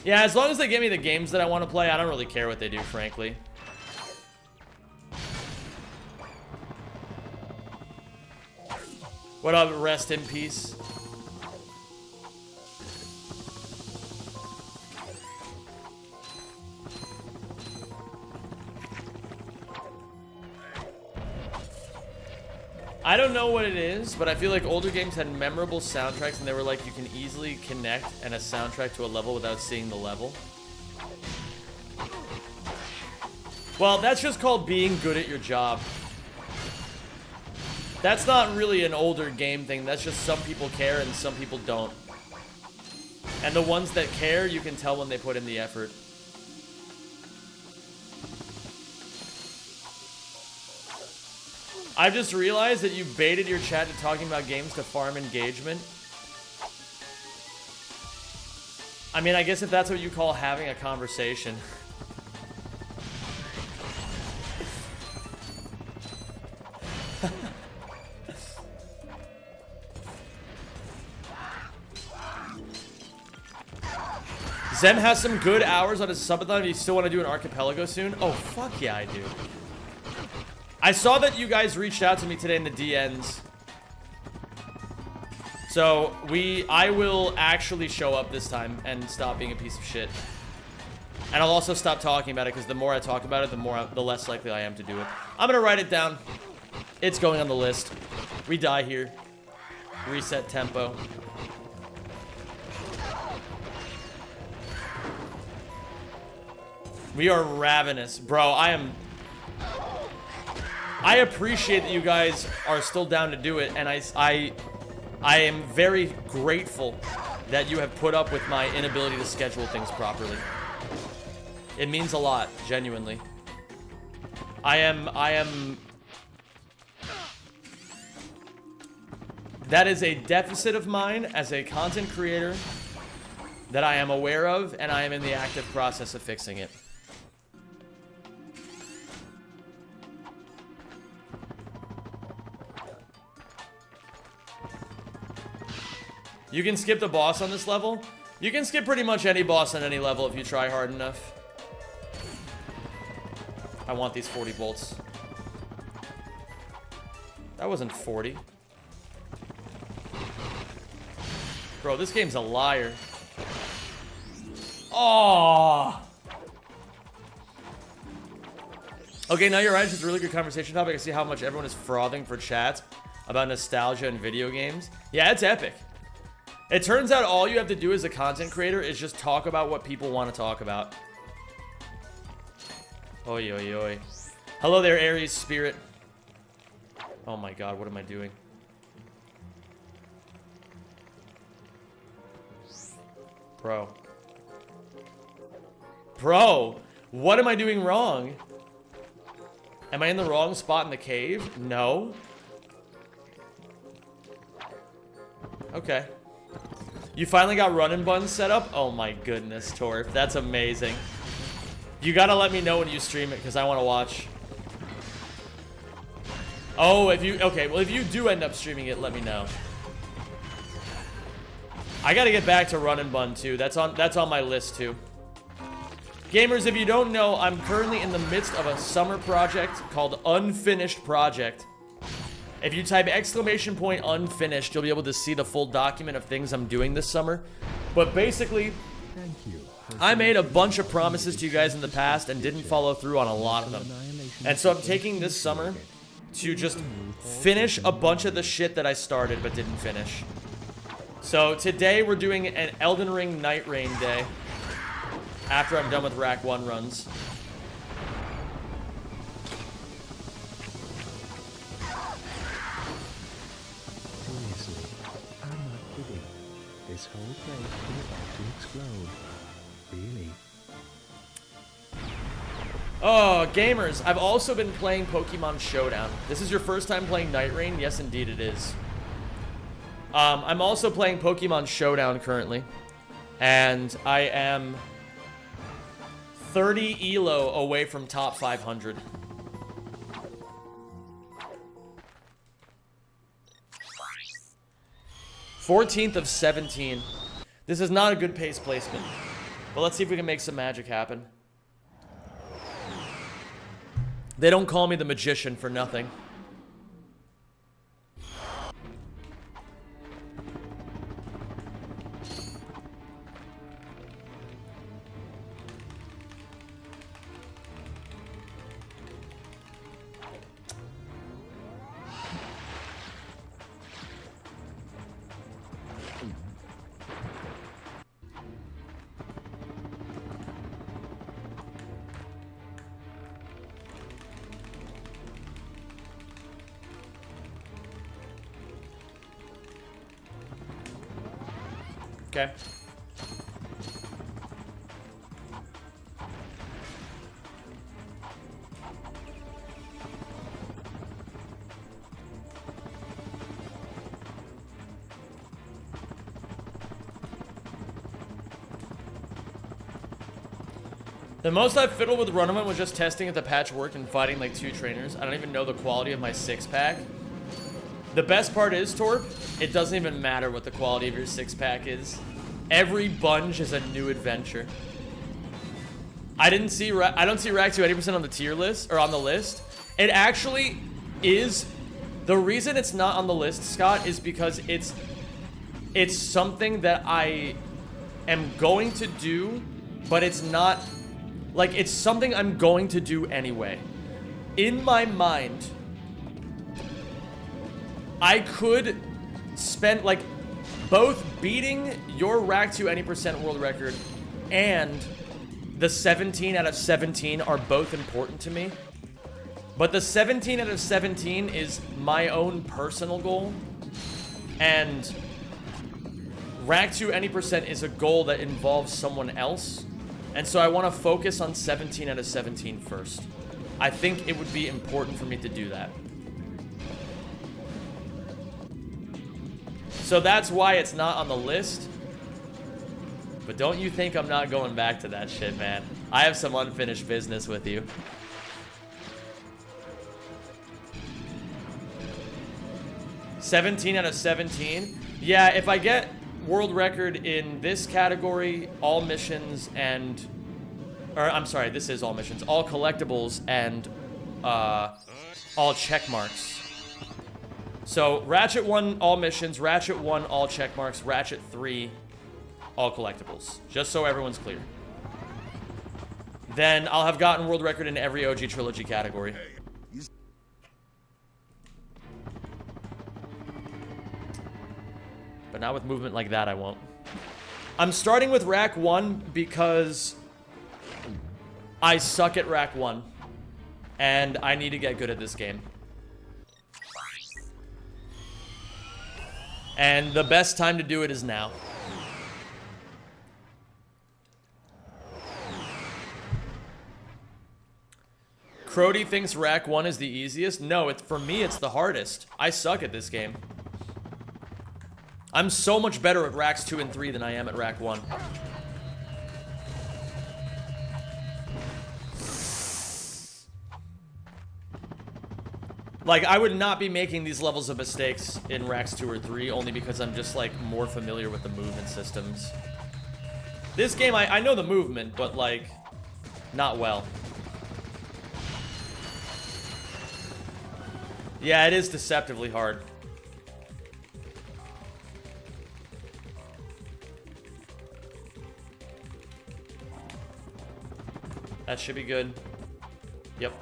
[SPEAKER 1] Yeah, as long as they give me the games that I want to play, I don't really care what they do, frankly. What up, rest in peace? I don't know what it is, but I feel like older games had memorable soundtracks and they were like you can easily connect and a soundtrack to a level without seeing the level. Well, that's just called being good at your job. That's not really an older game thing. That's just some people care and some people don't. And the ones that care, you can tell when they put in the effort. I've just realized that you baited your chat to talking about games to farm engagement. I mean, I guess if that's what you call having a conversation. Zem has some good hours on his subathon. Do you still want to do an archipelago soon? Oh, fuck yeah, I do. I saw that you guys reached out to me today in the DNs. So, I will actually show up this time and stop being a piece of shit. And I'll also stop talking about it, because the more I talk about it, the less likely I am to do it. I'm gonna write it down. It's going on the list. We die here. Reset tempo. We are ravenous. Bro, I appreciate that you guys are still down to do it, and I am very grateful that you have put up with my inability to schedule things properly. It means a lot, genuinely. I am... That is a deficit of mine as a content creator that I am aware of, and I am in the active process of fixing it. You can skip the boss on this level. You can skip pretty much any boss on any level if you try hard enough. I want these 40 bolts. That wasn't 40. Bro, this game's a liar. Oh. Okay, now you're right. It's just a really good conversation topic. I see how much everyone is frothing for chats about nostalgia and video games. Yeah, it's epic. It turns out all you have to do as a content creator is just talk about what people want to talk about. Oi, oi, oi. Hello there, Aries Spirit. Oh my god, what am I doing? Bro. Bro, what am I doing wrong? Am I in the wrong spot in the cave? No. Okay. You finally got run and buns set up? Oh my goodness, Torf. That's amazing. You gotta let me know when you stream it, because I want to watch. Oh, if you... Okay, well, if you do end up streaming it, let me know. I gotta get back to run and bun, too. That's on my list, too. Gamers, if you don't know, I'm currently in the midst of a summer project called Unfinished Project. If you type exclamation point unfinished, you'll be able to see the full document of things I'm doing this summer. But basically,
[SPEAKER 6] Thank you.
[SPEAKER 1] I made a bunch of promises to you guys in the past and didn't follow through on a lot of them. And so I'm taking this summer to just finish a bunch of the shit that I started but didn't finish. So today we're doing an Elden Ring Nightreign day after I'm done with Rack 1 runs.
[SPEAKER 6] Seriously, I'm not kidding. This whole place is about to explode. Really?
[SPEAKER 1] Oh, gamers, I've also been playing Pokemon Showdown. This is your first time playing Nightreign? Yes, indeed it is. I'm also playing Pokemon Showdown currently. And I am 30 ELO away from top 500. '14th of 17. This is not a good pace placement. But let's see if we can make some magic happen. They don't call me the magician for nothing. Okay. The most I've fiddled with Runaway was just testing if the patch worked and fighting like 2 trainers. I don't even know the quality of my 6-pack. The best part is, Torp, it doesn't even matter what the quality of your 6-pack is. Every bunge is a new adventure. I don't see Rack 2 80% on the tier list, or on the list. It actually is. The reason it's not on the list, Scott, is because it's something that I am going to do, but it's not, like, it's something I'm going to do anyway. In my mind, I could spend, like, both beating your Rack 2 any% world record and the 17 out of 17 are both important to me. But the 17 out of 17 is my own personal goal. And Rack 2 any% is a goal that involves someone else. And so I want to focus on 17 out of 17 first. I think it would be important for me to do that. So that's why it's not on the list. But don't you think I'm not going back to that shit, man. I have some unfinished business with you. $17 out of 17. Yeah, if I get world record in this category, all missions and... Or, I'm sorry, this is all missions. All collectibles and all check marks. So, Ratchet 1, all missions. Ratchet 1, all check marks. Ratchet 3, all collectibles. Just so everyone's clear. Then I'll have gotten world record in every OG Trilogy category. But not with movement like that, I won't. I'm starting with Rack 1 because I suck at Rack 1. And I need to get good at this game. And the best time to do it is now. Crody thinks Rack 1 is the easiest. No, for me, it's the hardest. I suck at this game. I'm so much better at Racks 2 and 3 than I am at Rack 1. Like, I would not be making these levels of mistakes in Racks 2 or 3 only because I'm just, like, more familiar with the movement systems. This game, I know the movement, but, like, not well. Yeah, it is deceptively hard. That should be good. Yep.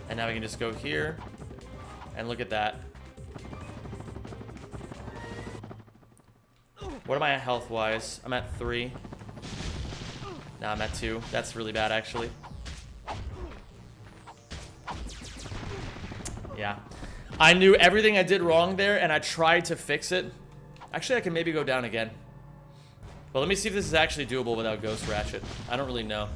[SPEAKER 1] And now we can just go here. And look at that. What am I at health-wise? I'm at 3. Now I'm at 2. That's really bad, actually. Yeah. I knew everything I did wrong there, and I tried to fix it. Actually, I can maybe go down again. But let me see if this is actually doable without Ghost Ratchet. I don't really know.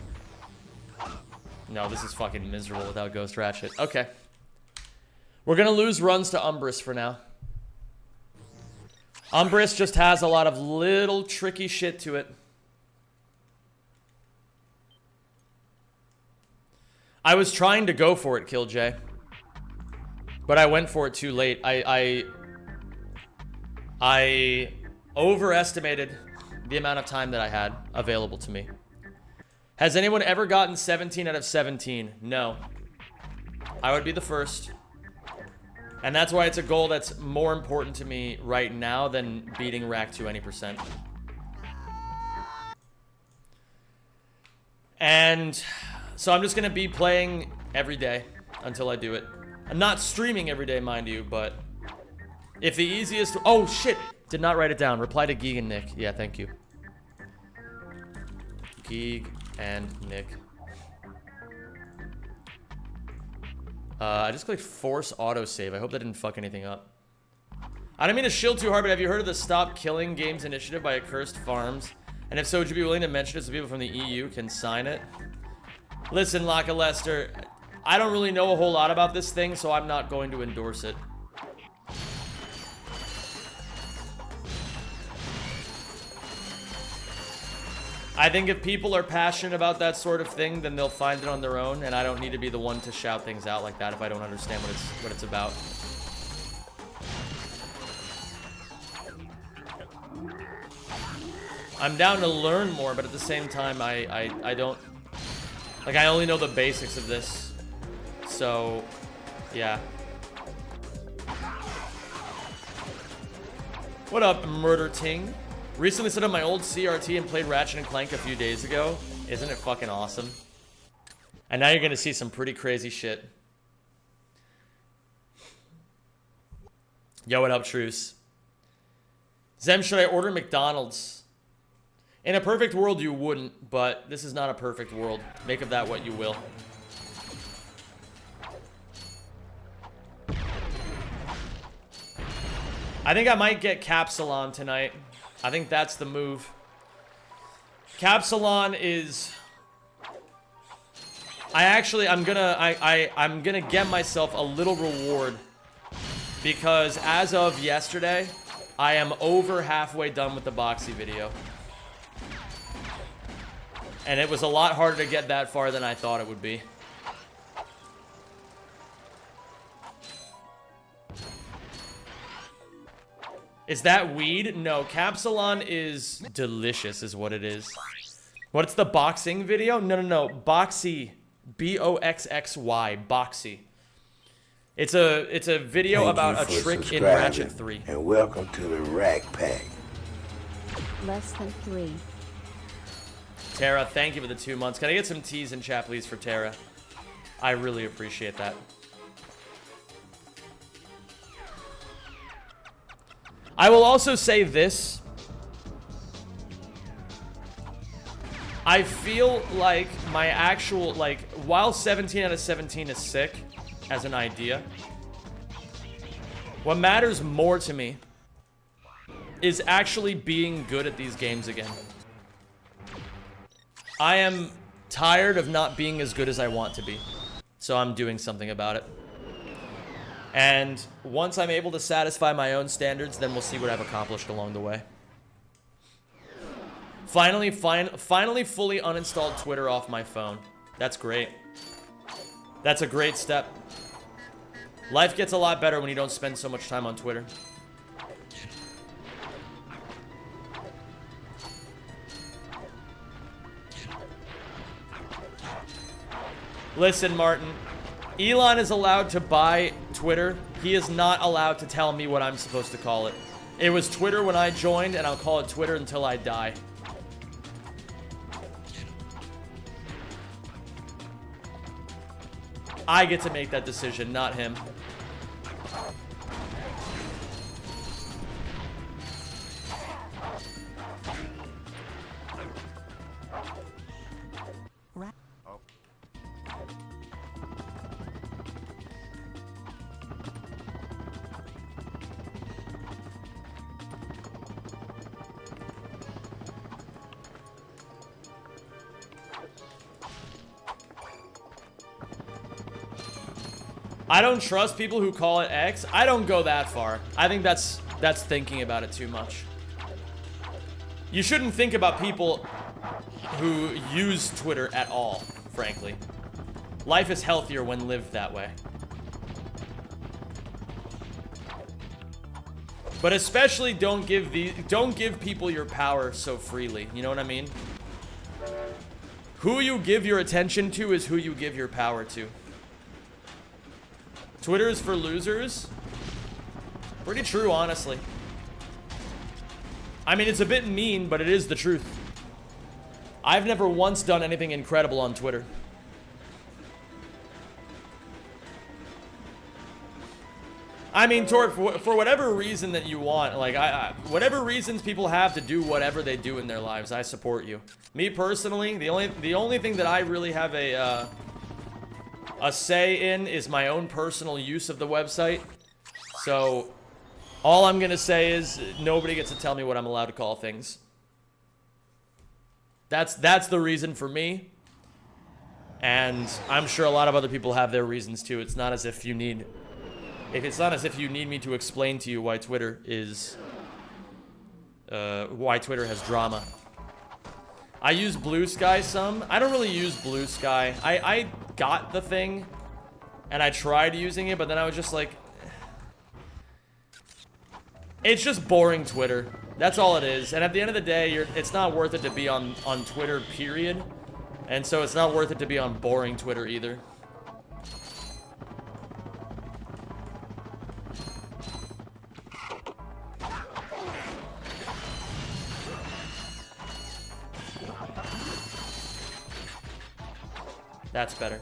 [SPEAKER 1] No, this is fucking miserable without Ghost Ratchet. Okay. We're gonna lose runs to Umbrus for now. Umbrus just has a lot of little tricky shit to it. I was trying to go for it, Killj. But I went for it too late. I overestimated the amount of time that I had available to me. Has anyone ever gotten 17 out of 17? No. I would be the first. And that's why it's a goal that's more important to me right now than beating Rack 2 any%. And so I'm just going to be playing every day until I do it. I'm not streaming every day, mind you, but if the easiest... Oh, shit! Did not write it down. Reply to Geeg and Nick. Yeah, thank you. Geeg and Nick. I just clicked force autosave. I hope that didn't fuck anything up. I don't mean to shield too hard, but have you heard of the Stop Killing Games initiative by Accursed Farms? And if so, would you be willing to mention it so people from the EU can sign it? Listen, Laka Lester, I don't really know a whole lot about this thing, so I'm not going to endorse it. I think if people are passionate about that sort of thing, then they'll find it on their own, and I don't need to be the one to shout things out like that if I don't understand what it's about. I'm down to learn more, but at the same time, I don't... Like, I only know the basics of this. So, yeah. What up, Murder Ting? Recently set up my old CRT and played Ratchet and Clank a few days ago. Isn't it fucking awesome? And now you're gonna see some pretty crazy shit. Yo, what up, Truce? Zem, should I order McDonald's? In a perfect world, you wouldn't, but this is not a perfect world. Make of that what you will. I think I might get Capsalon tonight. I think that's the move. Capsalon is... I'm gonna get myself a little reward. Because as of yesterday, I am over halfway done with the Boxy video. And it was a lot harder to get that far than I thought it would be. Is that weed? No, Capsalon is delicious is what it is. What's the boxing video? No. Boxy. B-O-X-X-Y. Boxy. It's a video about a trick in Ratchet 3.
[SPEAKER 2] And welcome to the Rack Pack.
[SPEAKER 3] Less than 3.
[SPEAKER 1] Tara, thank you for the 2 months. Can I get some teas in chat, please, for Tara? I really appreciate that. I will also say this. I feel like my actual, like, while 17 out of 17 is sick as an idea, what matters more to me is actually being good at these games again. I am tired of not being as good as I want to be, so I'm doing something about it. And once I'm able to satisfy my own standards, then we'll see what I've accomplished along the way. Finally fully uninstalled Twitter off my phone. That's great. That's a great step. Life gets a lot better when you don't spend so much time on Twitter. Listen, Martin. Elon is allowed to buy Twitter. He is not allowed to tell me what I'm supposed to call it. It was Twitter when I joined, and I'll call it Twitter until I die. I get to make that decision, not him. I don't trust people who call it X. I don't go that far. I think that's thinking about it too much. You shouldn't think about people who use Twitter at all, frankly. Life is healthier when lived that way. But especially don't give people your power so freely. You know what I mean? Who you give your attention to is who you give your power to. Twitter is for losers. Pretty true, honestly. I mean, it's a bit mean, but it is the truth. I've never once done anything incredible on Twitter. I mean, Torp, for whatever reason that you want, like, whatever reasons people have to do whatever they do in their lives, I support you. Me personally, the only thing that I really have a say in is my own personal use of the website. So, All I'm gonna say is nobody gets to tell me what I'm allowed to call things. That's the reason for me. And I'm sure a lot of other people have their reasons too. It's not as if you need me to explain to you why Twitter is why Twitter has drama. I use Blue Sky some. I don't really use Blue Sky. I got the thing and I tried using it, but then I was just like, it's just boring Twitter. That's all it is. And at the end of the day, it's not worth it to be on Twitter, period. And so it's not worth it to be on boring Twitter either. That's better.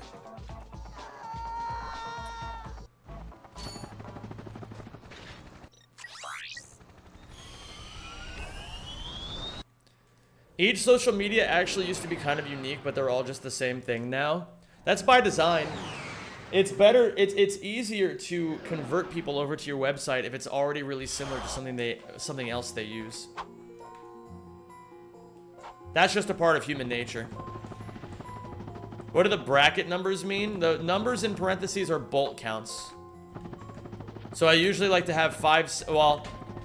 [SPEAKER 1] Each social media actually used to be kind of unique, but they're all just the same thing now. That's by design. It's better, it's easier to convert people over to your website if it's already really similar to something else they use. That's just a part of human nature. What do the bracket numbers mean? The numbers in parentheses are bolt counts. So I usually like to have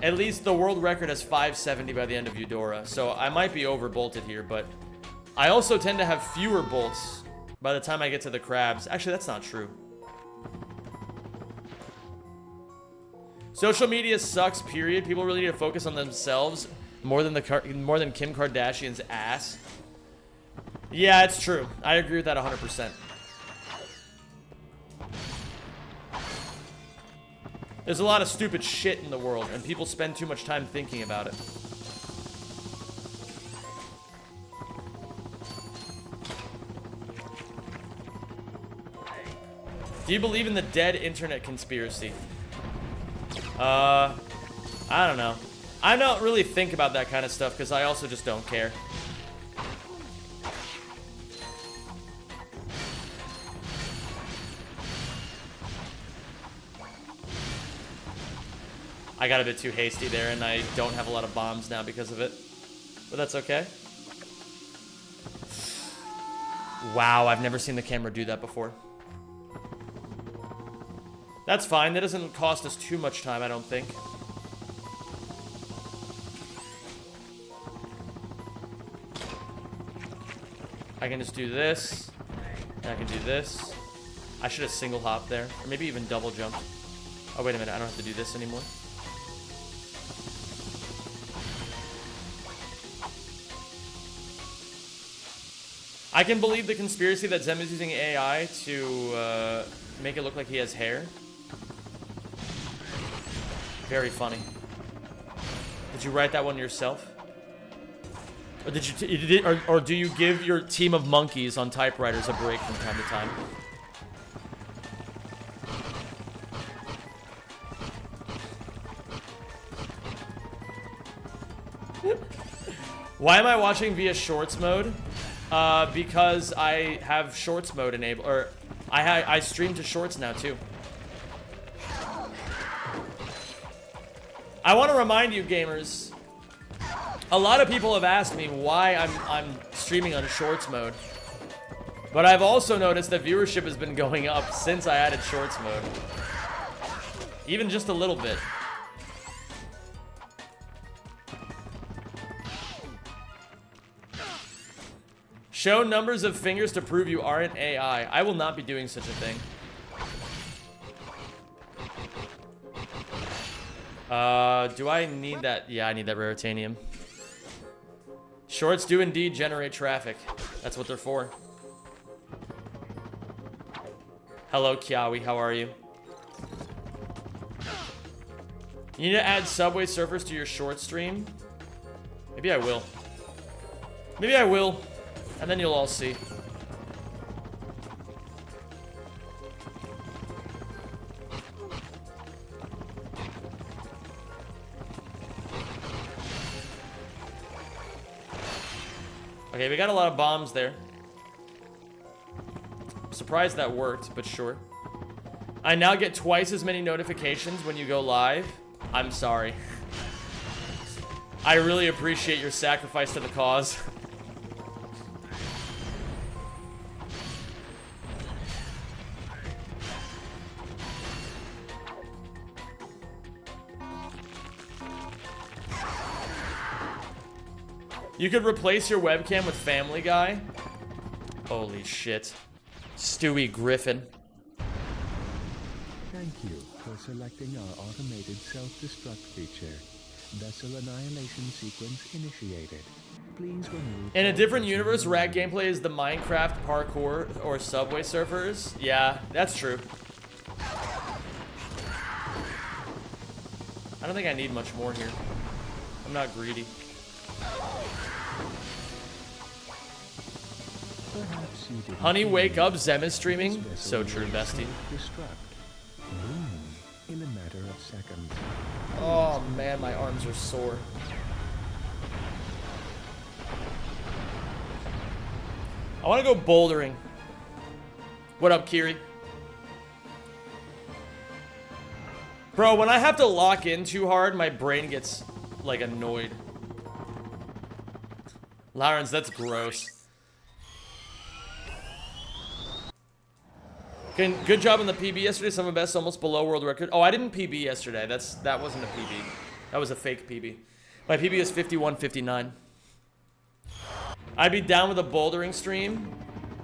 [SPEAKER 1] at least the world record has 570 by the end of Eudora. So I might be over bolted here, but I also tend to have fewer bolts by the time I get to the crabs. Actually, that's not true. Social media sucks, period. People really need to focus on themselves more than Kim Kardashian's ass. Yeah, it's true. I agree with that 100%. There's a lot of stupid shit in the world, and people spend too much time thinking about it. Do you believe in the dead internet conspiracy? I don't know. I don't really think about that kind of stuff because I also just don't care. I got a bit too hasty there, and I don't have a lot of bombs now because of it. But that's okay. Wow, I've never seen the camera do that before. That's fine. That doesn't cost us too much time, I don't think. I can just do this. And I can do this. I should have single hopped there. Or maybe even double jumped. Oh, wait a minute. I don't have to do this anymore. I can believe the conspiracy that Zem is using AI to make it look like he has hair. Very funny. Did you write that one yourself? Or did you or do you give your team of monkeys on typewriters a break from time to time? Why am I watching via shorts mode? Because I have shorts mode enabled, or I stream to shorts now too. I want to remind you gamers, a lot of people have asked me why I'm streaming on shorts mode. But I've also noticed that viewership has been going up since I added shorts mode. Even just a little bit. Show numbers of fingers to prove you aren't AI. I will not be doing such a thing. Do I need that? Yeah, I need that raritanium. Shorts do indeed generate traffic. That's what they're for. Hello, Kiawi. How are you? You need to add Subway Surfers to your short stream? Maybe I will. Maybe I will. And then you'll all see. Okay, we got a lot of bombs there. I'm surprised that worked, but sure. I now get twice as many notifications when you go live. I'm sorry. I really appreciate your sacrifice to the cause. You could replace your webcam with Family Guy. Holy shit. Stewie Griffin.
[SPEAKER 6] Thank you for selecting our automated self-destruct feature. Vessel annihilation sequence initiated. Please remove...
[SPEAKER 1] In a different universe, rat gameplay is the Minecraft parkour or Subway Surfers. Yeah, that's true. I don't think I need much more here. I'm not greedy.
[SPEAKER 6] Perhaps you didn't
[SPEAKER 1] Honey, wake up. Zem is
[SPEAKER 6] This
[SPEAKER 1] streaming.
[SPEAKER 6] vessel
[SPEAKER 1] So true,
[SPEAKER 6] will
[SPEAKER 1] bestie.
[SPEAKER 6] self-destruct. Boom. In a matter of seconds.
[SPEAKER 1] Oh man, my arms are sore. I want to go bouldering. What up, Kiri? Bro, when I have to lock in too hard, my brain gets, like, annoyed. Lawrence, that's gross. Good job on the PB yesterday. Some of the best, almost below world record. Oh, I didn't PB yesterday. That wasn't a PB. That was a fake PB. My PB is 51:59. I'd be down with a bouldering stream.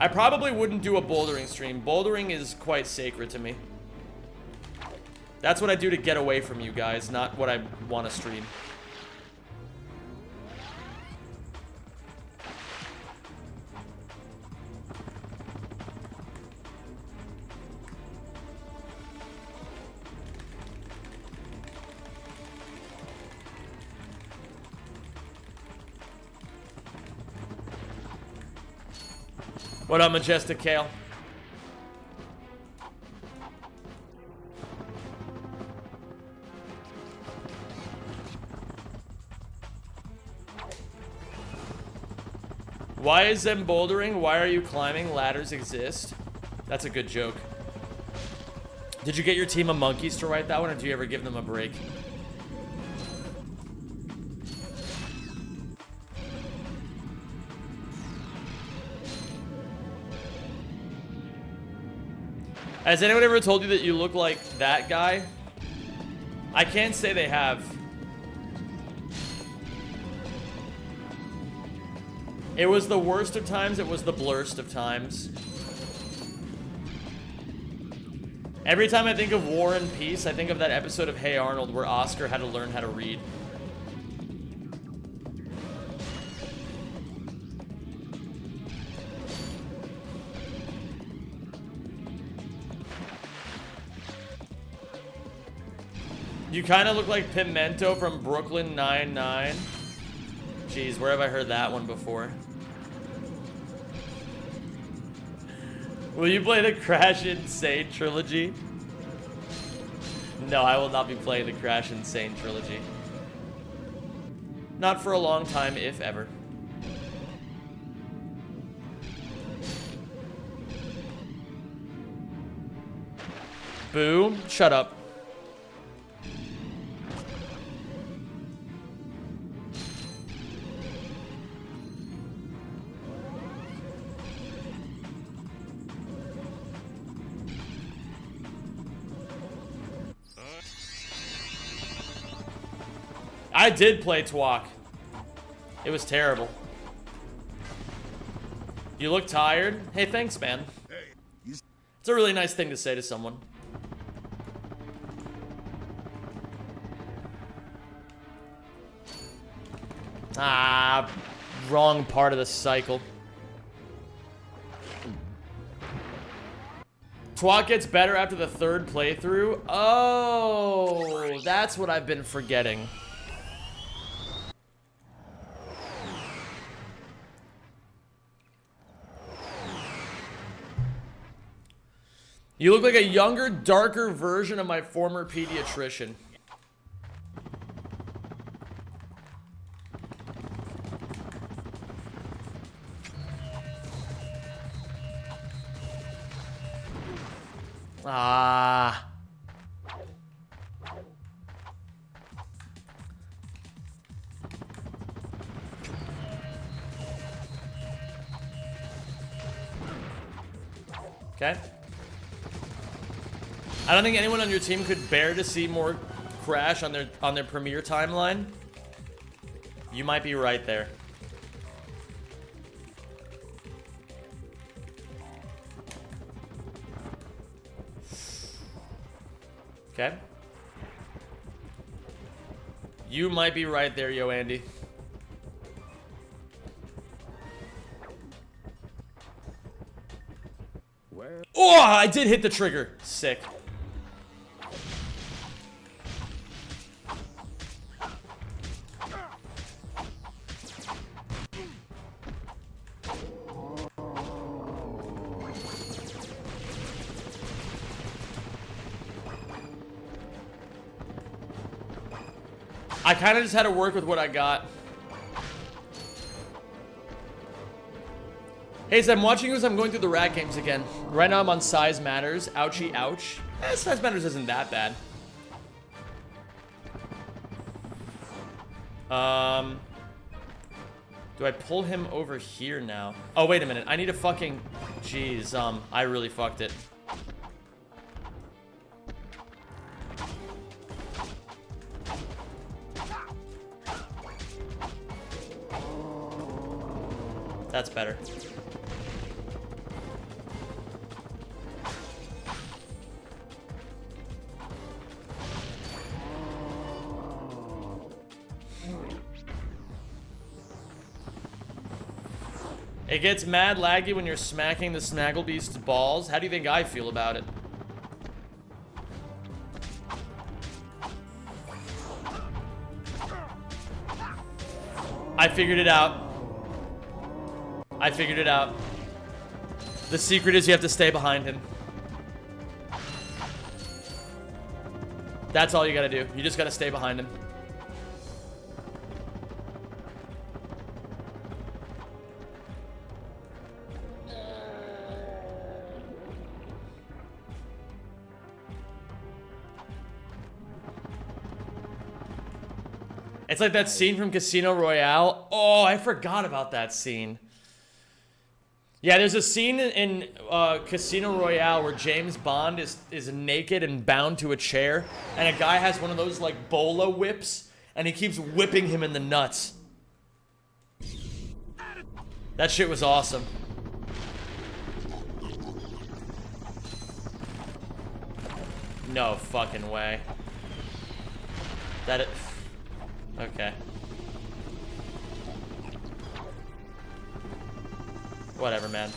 [SPEAKER 1] I probably wouldn't do a bouldering stream. Bouldering is quite sacred to me. That's what I do to get away from you guys, not what I want to stream. What up, Majestic Kale? Why is them bouldering? Why are you climbing? Ladders exist. That's a good joke. Did you get your team of monkeys to write that one, or do you ever give them a break? Has anyone ever told you that you look like that guy? I can't say they have. It was the worst of times, it was the blurst of times. Every time I think of War and Peace, I think of that episode of Hey Arnold where Oscar had to learn how to read. You kind of look like Pimento from Brooklyn Nine-Nine. Jeez, where have I heard that one before? Will you play the Crash Insane trilogy? No, I will not be playing the Crash Insane trilogy. Not for a long time, if ever. Boo, shut up. I did play Twok. It was terrible. You look tired? Hey, thanks, man. It's a really nice thing to say to someone. Ah, wrong part of the cycle. Twok gets better after the third playthrough. Oh, that's what I've been forgetting. You look like a younger, darker version of my former pediatrician. Ah. Okay. I don't think anyone on your team could bear to see more crash on their premiere timeline. You might be right there. Okay. You might be right there, yo, Andy. Oh, I did hit the trigger. Sick. I kind of just had to work with what I got. Hey, so I'm watching you as I'm going through the rat games again. Right now I'm on Size Matters. Ouchie, ouch. Size Matters isn't that bad. Do I pull him over here now? Oh, wait a minute. I need to fucking... Jeez, I really fucked it. That's better. It gets mad laggy when you're smacking the Snagglebeast's balls. How do you think I feel about it? I figured it out. I figured it out. The secret is you have to stay behind him. That's all you gotta do. You just gotta stay behind him. It's like that scene from Casino Royale. Oh, I forgot about that scene. Yeah, there's a scene in Casino Royale where James Bond is naked and bound to a chair, and a guy has one of those like bolo whips, and he keeps whipping him in the nuts. That shit was awesome. No fucking way. That it. Okay. Whatever, man.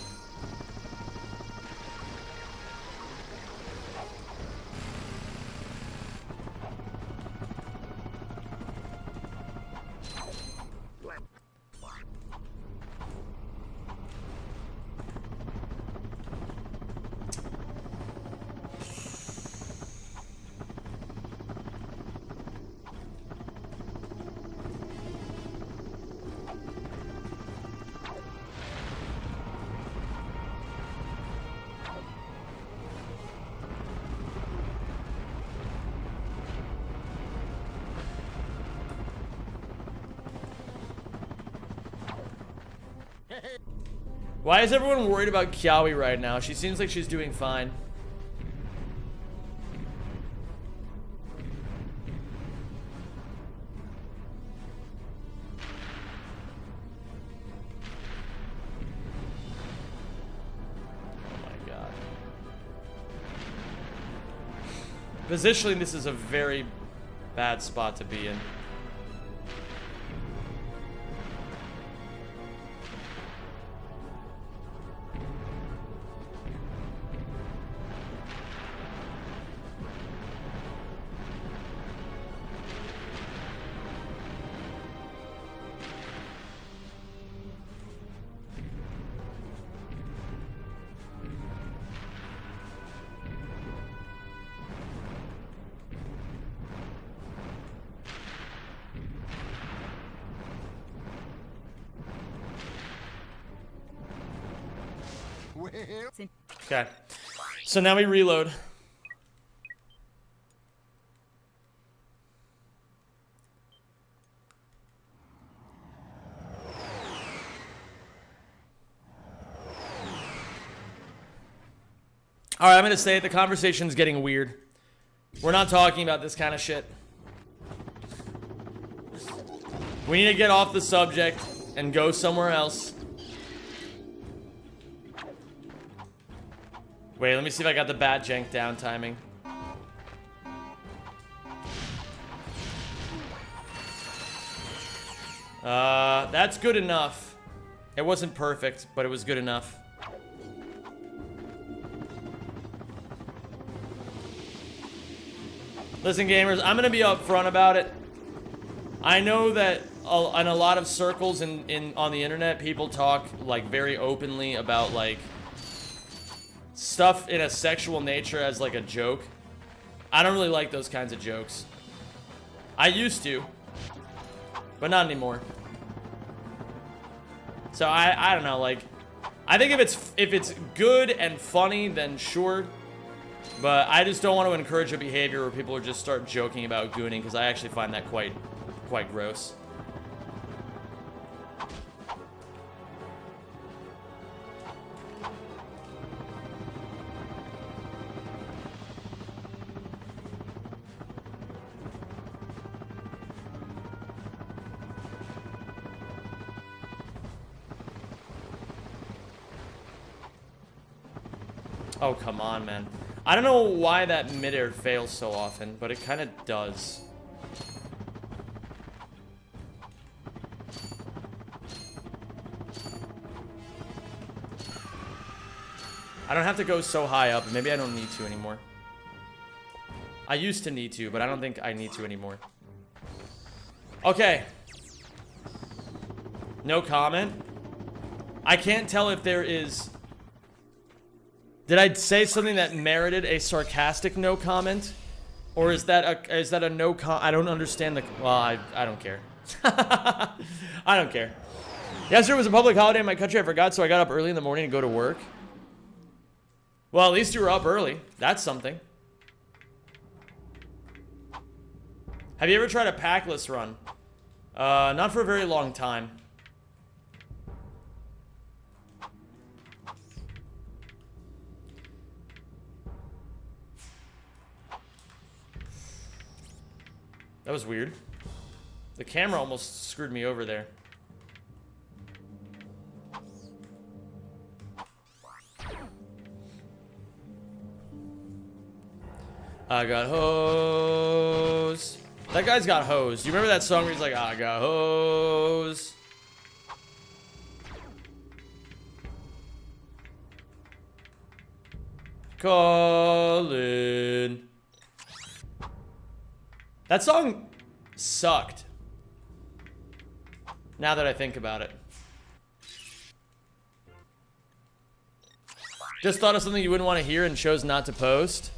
[SPEAKER 1] Why is everyone worried about Kiawe right now? She seems like she's doing fine. Oh my god. Positionally, this is a very bad spot to be in. Okay. So now we reload. All right, I'm gonna say it. The conversation's getting weird. We're not talking about this kind of shit. We need to get off the subject and go somewhere else. Wait, let me see if I got the bat jank down timing. That's good enough. It wasn't perfect, but it was good enough. Listen, gamers, I'm gonna be upfront about it. I know that in a lot of circles on the internet, people talk like very openly about like stuff in a sexual nature as like a joke. I don't really like those kinds of jokes. I used to, but not anymore. So I don't know, like, I think if it's good and funny, then sure. But I just don't want to encourage a behavior where people just start joking about gooning, because I actually find that quite gross. Oh, come on, man. I don't know why that midair fails so often, but it kind of does. I don't have to go so high up. Maybe I don't need to anymore. I used to need to, but I don't think I need to anymore. Okay. No comment. I can't tell if there is... Did I say something that merited a sarcastic no comment? Or is that a no com? I don't understand the... Well, I don't care. I don't care. Yesterday was a public holiday in my country. I forgot, so I got up early in the morning to go to work. Well, at least you were up early. That's something. Have you ever tried a packless run? Not for a very long time. That was weird. The camera almost screwed me over there. I got hose. That guy's got hose. Do you remember that song where he's like, I got hose? Colin. That song sucked. Now that I think about it. Just thought of something you wouldn't want to hear and chose not to post.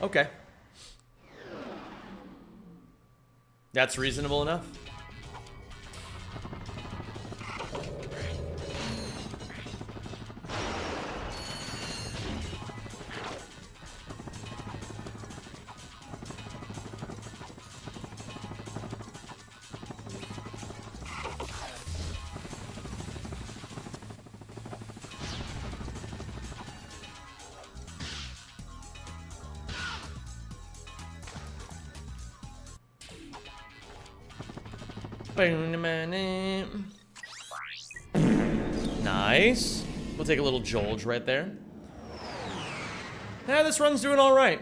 [SPEAKER 1] Okay. That's reasonable enough. Nice. We'll take a little Jolge right there. Yeah, this run's doing all right.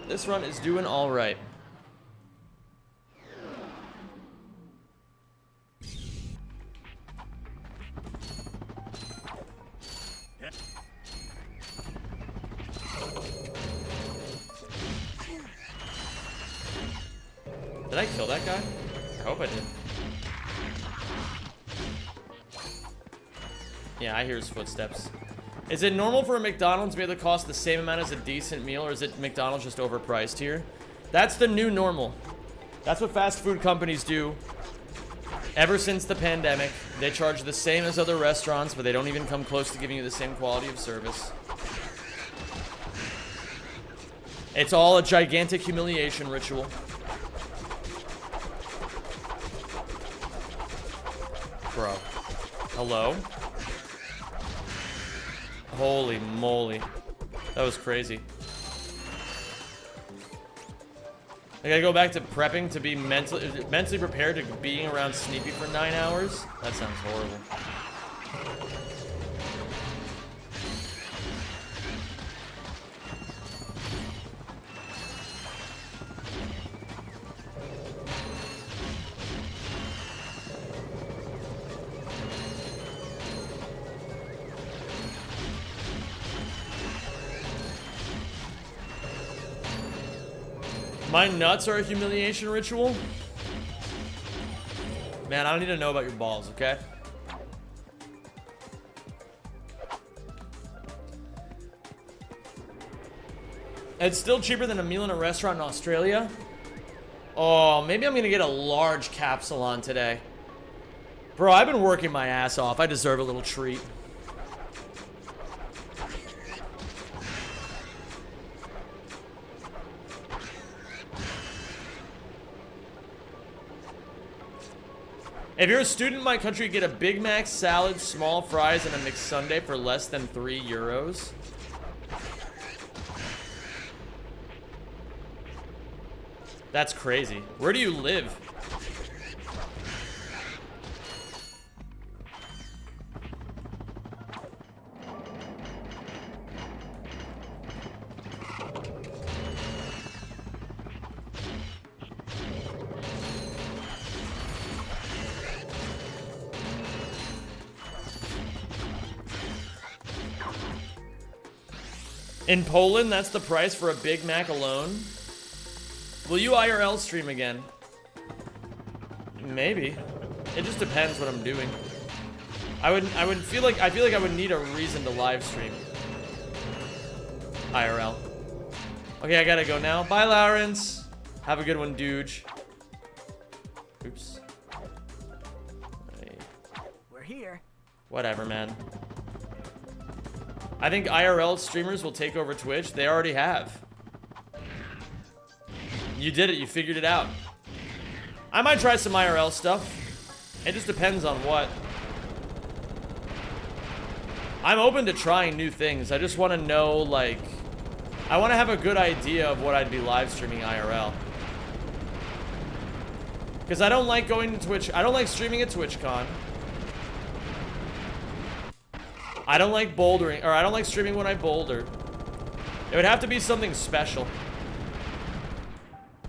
[SPEAKER 1] This run is doing all right. Did I kill that guy? I hope I did. Yeah, I hear his footsteps. Is it normal for a McDonald's to be able to cost the same amount as a decent meal, or is it McDonald's just overpriced here? That's the new normal. That's what fast food companies do. Ever since the pandemic, they charge the same as other restaurants, but they don't even come close to giving you the same quality of service. It's all a gigantic humiliation ritual. Bro. Hello? Holy moly. That was crazy. I gotta go back to prepping to be mentally prepared to being around Sneepy for 9 hours? That sounds horrible. My nuts are a humiliation ritual? Man, I don't need to know about your balls, okay? It's still cheaper than a meal in a restaurant in Australia. Oh, maybe I'm gonna get a large capsule on today. Bro, I've been working my ass off. I deserve a little treat. If you're a student in my country, get a Big Mac, salad, small fries, and a McSundae for less than €3. That's crazy. Where do you live? In Poland, that's the price for a Big Mac alone. Will you IRL stream again? Maybe. It just depends what I'm doing. I feel like I would need a reason to live stream. IRL. Okay, I gotta go now. Bye, Lawrence. Have a good one, dude. Oops.
[SPEAKER 7] We're here.
[SPEAKER 1] Whatever, man. I think IRL streamers will take over Twitch. They already have. You did it. You figured it out. I might try some IRL stuff. It just depends on what. I'm open to trying new things. I just want to know, like... I want to have a good idea of what I'd be live streaming IRL. Because I don't like going to Twitch. I don't like streaming at TwitchCon. I don't like bouldering, or I don't like streaming when I boulder. It would have to be something special.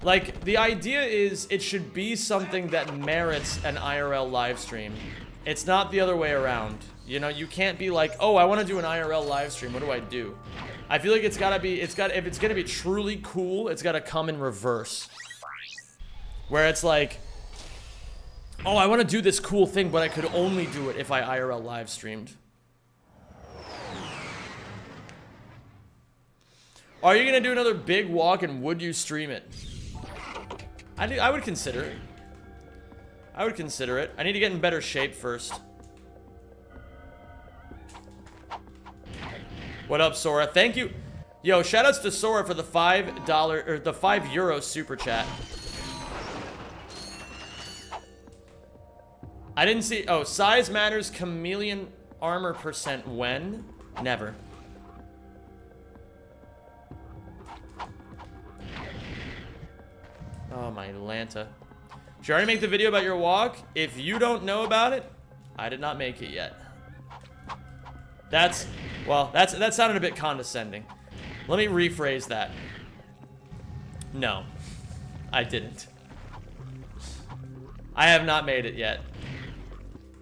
[SPEAKER 1] Like, the idea is it should be something that merits an IRL live stream. It's not the other way around. You know, you can't be like, oh, I want to do an IRL live stream. What do I do? I feel like it's gotta be, if it's gonna be truly cool, it's gotta come in reverse. Where it's like, oh, I want to do this cool thing, but I could only do it if I IRL live streamed. Are you gonna do another big walk, and would you stream it? I would consider it. I would consider it. I need to get in better shape first. What up, Sora? Thank you. Yo, shoutouts to Sora for the $5 or the €5 super chat. I didn't see. Oh, size matters. Chameleon armor percent when? Never. Oh, my Lanta. Did you already make the video about your walk? If you don't know about it, I did not make it yet. That sounded a bit condescending. Let me rephrase that. No, I didn't. I have not made it yet.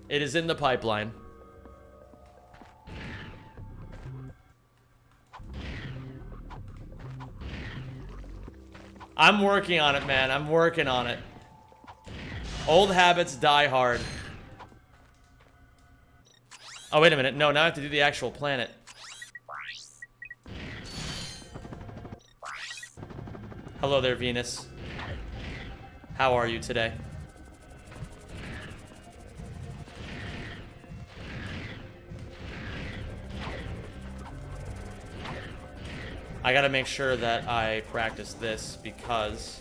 [SPEAKER 1] It is in the pipeline. I'm working on it, man. I'm working on it. Old habits die hard. Oh, wait a minute. No, now I have to do the actual planet. Hello there, Venus. How are you today? I gotta make sure that I practice this because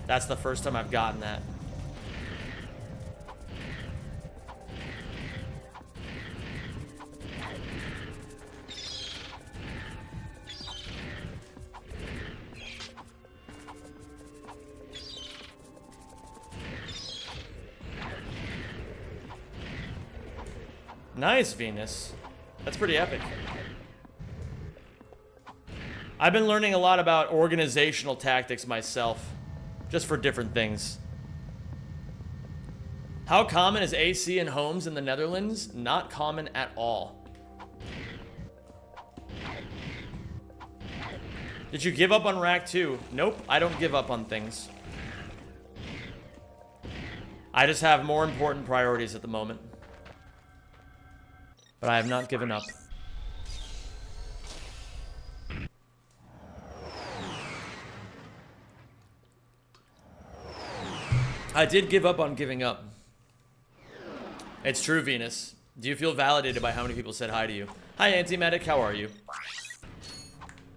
[SPEAKER 1] that's the first time I've gotten that. Nice, Venus. That's pretty epic. I've been learning a lot about organizational tactics myself, just for different things. How common is AC in homes in the Netherlands? Not common at all. Did you give up on Rack 2? Nope, I don't give up on things. I just have more important priorities at the moment. But I have not given up. I did give up on giving up. It's true, Venus. Do you feel validated by how many people said hi to you? Hi, Anti-Medic, how are you?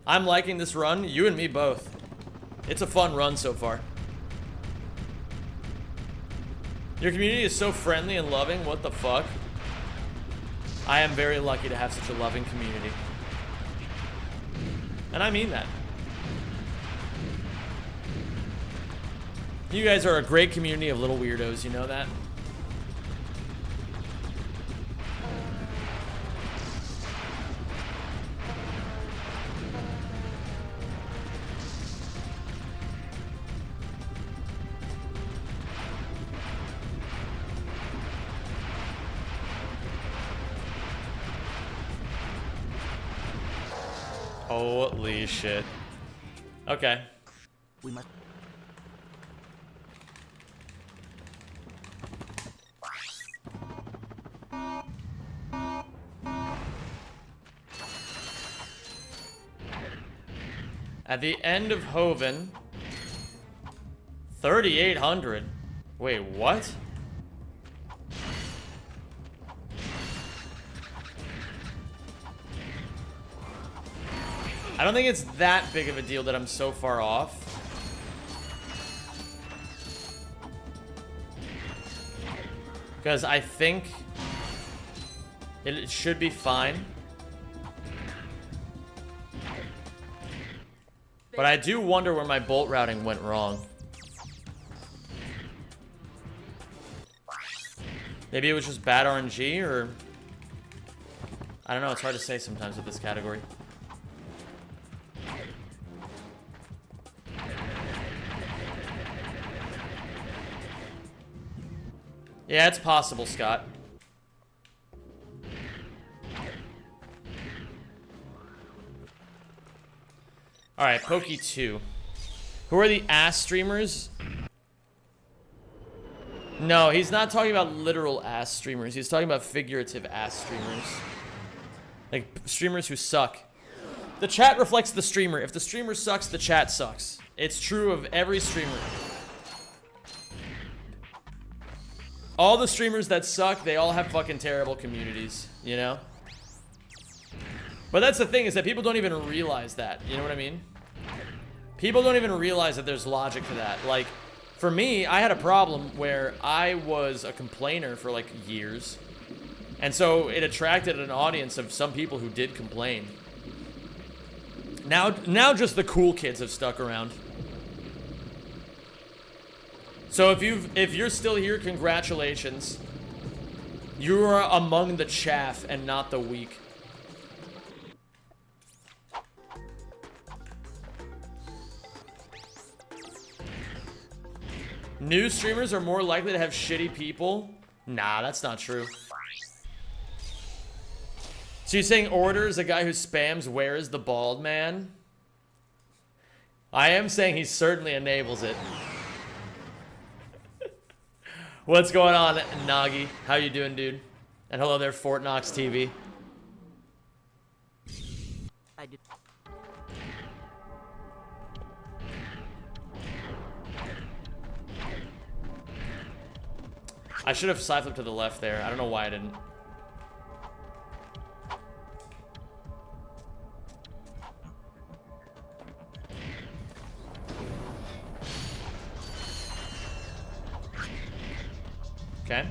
[SPEAKER 1] I'm liking this run. You and me both. It's a fun run so far. Your community is so friendly and loving. What the fuck? I am very lucky to have such a loving community. And I mean that. You guys are a great community of little weirdos, you know that? Holy shit. Okay.
[SPEAKER 7] We must.
[SPEAKER 1] At the end of Hoven, 3,800. Wait, what? I don't think it's that big of a deal that I'm so far off. Because I think it should be fine. But I do wonder where my bolt routing went wrong. Maybe it was just bad RNG, or... I don't know, it's hard to say sometimes with this category. Yeah, it's possible, Scott. Alright, Pokey 2. Who are the ass streamers? No, he's not talking about literal ass streamers. He's talking about figurative ass streamers. Like, streamers who suck. The chat reflects the streamer. If the streamer sucks, the chat sucks. It's true of every streamer. All the streamers that suck, they all have fucking terrible communities, you know? But that's the thing, is that people don't even realize that, you know what I mean? People don't even realize that there's logic to that. Like, for me, I had a problem where I was a complainer for like years. And so it attracted an audience of some people who did complain. Now just the cool kids have stuck around. So if you're still here, congratulations. You are among the chaff and not the weak. New streamers are more likely to have shitty people? Nah, that's not true. So you're saying Order is a guy who spams "Where is the bald man"? I am saying he certainly enables it. What's going on, Nagi? How you doing, dude? And hello there, Fort Knox TV.
[SPEAKER 7] I did.
[SPEAKER 1] I should have side flipped to the left there. I don't know why I didn't. Okay.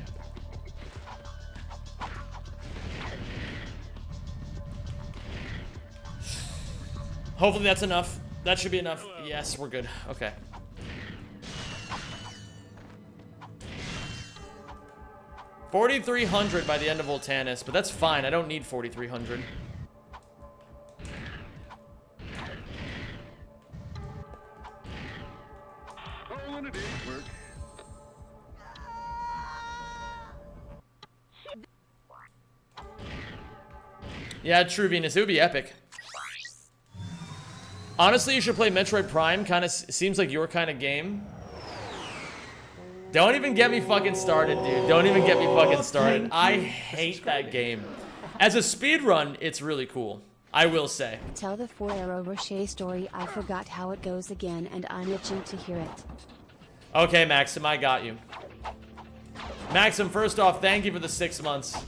[SPEAKER 1] Hopefully that's enough. That should be enough. Yes, we're good. Okay. 4,300 by the end of Voltanis, but that's fine. I don't need 4,300.
[SPEAKER 5] Oh, and it did work.
[SPEAKER 1] Yeah, true, Venus. It would be epic. Honestly, you should play Metroid Prime. Kind of seems like your kind of game. Don't even get me fucking started, dude. Don't even get me fucking started. I hate that game. As a speedrun, it's really cool. I will say.
[SPEAKER 3] Tell the Ferrero Rocher story. I forgot how it goes again and I'm itching to hear it.
[SPEAKER 1] Okay, Maxim, I got you. Maxim, first off, thank you for the 6 months.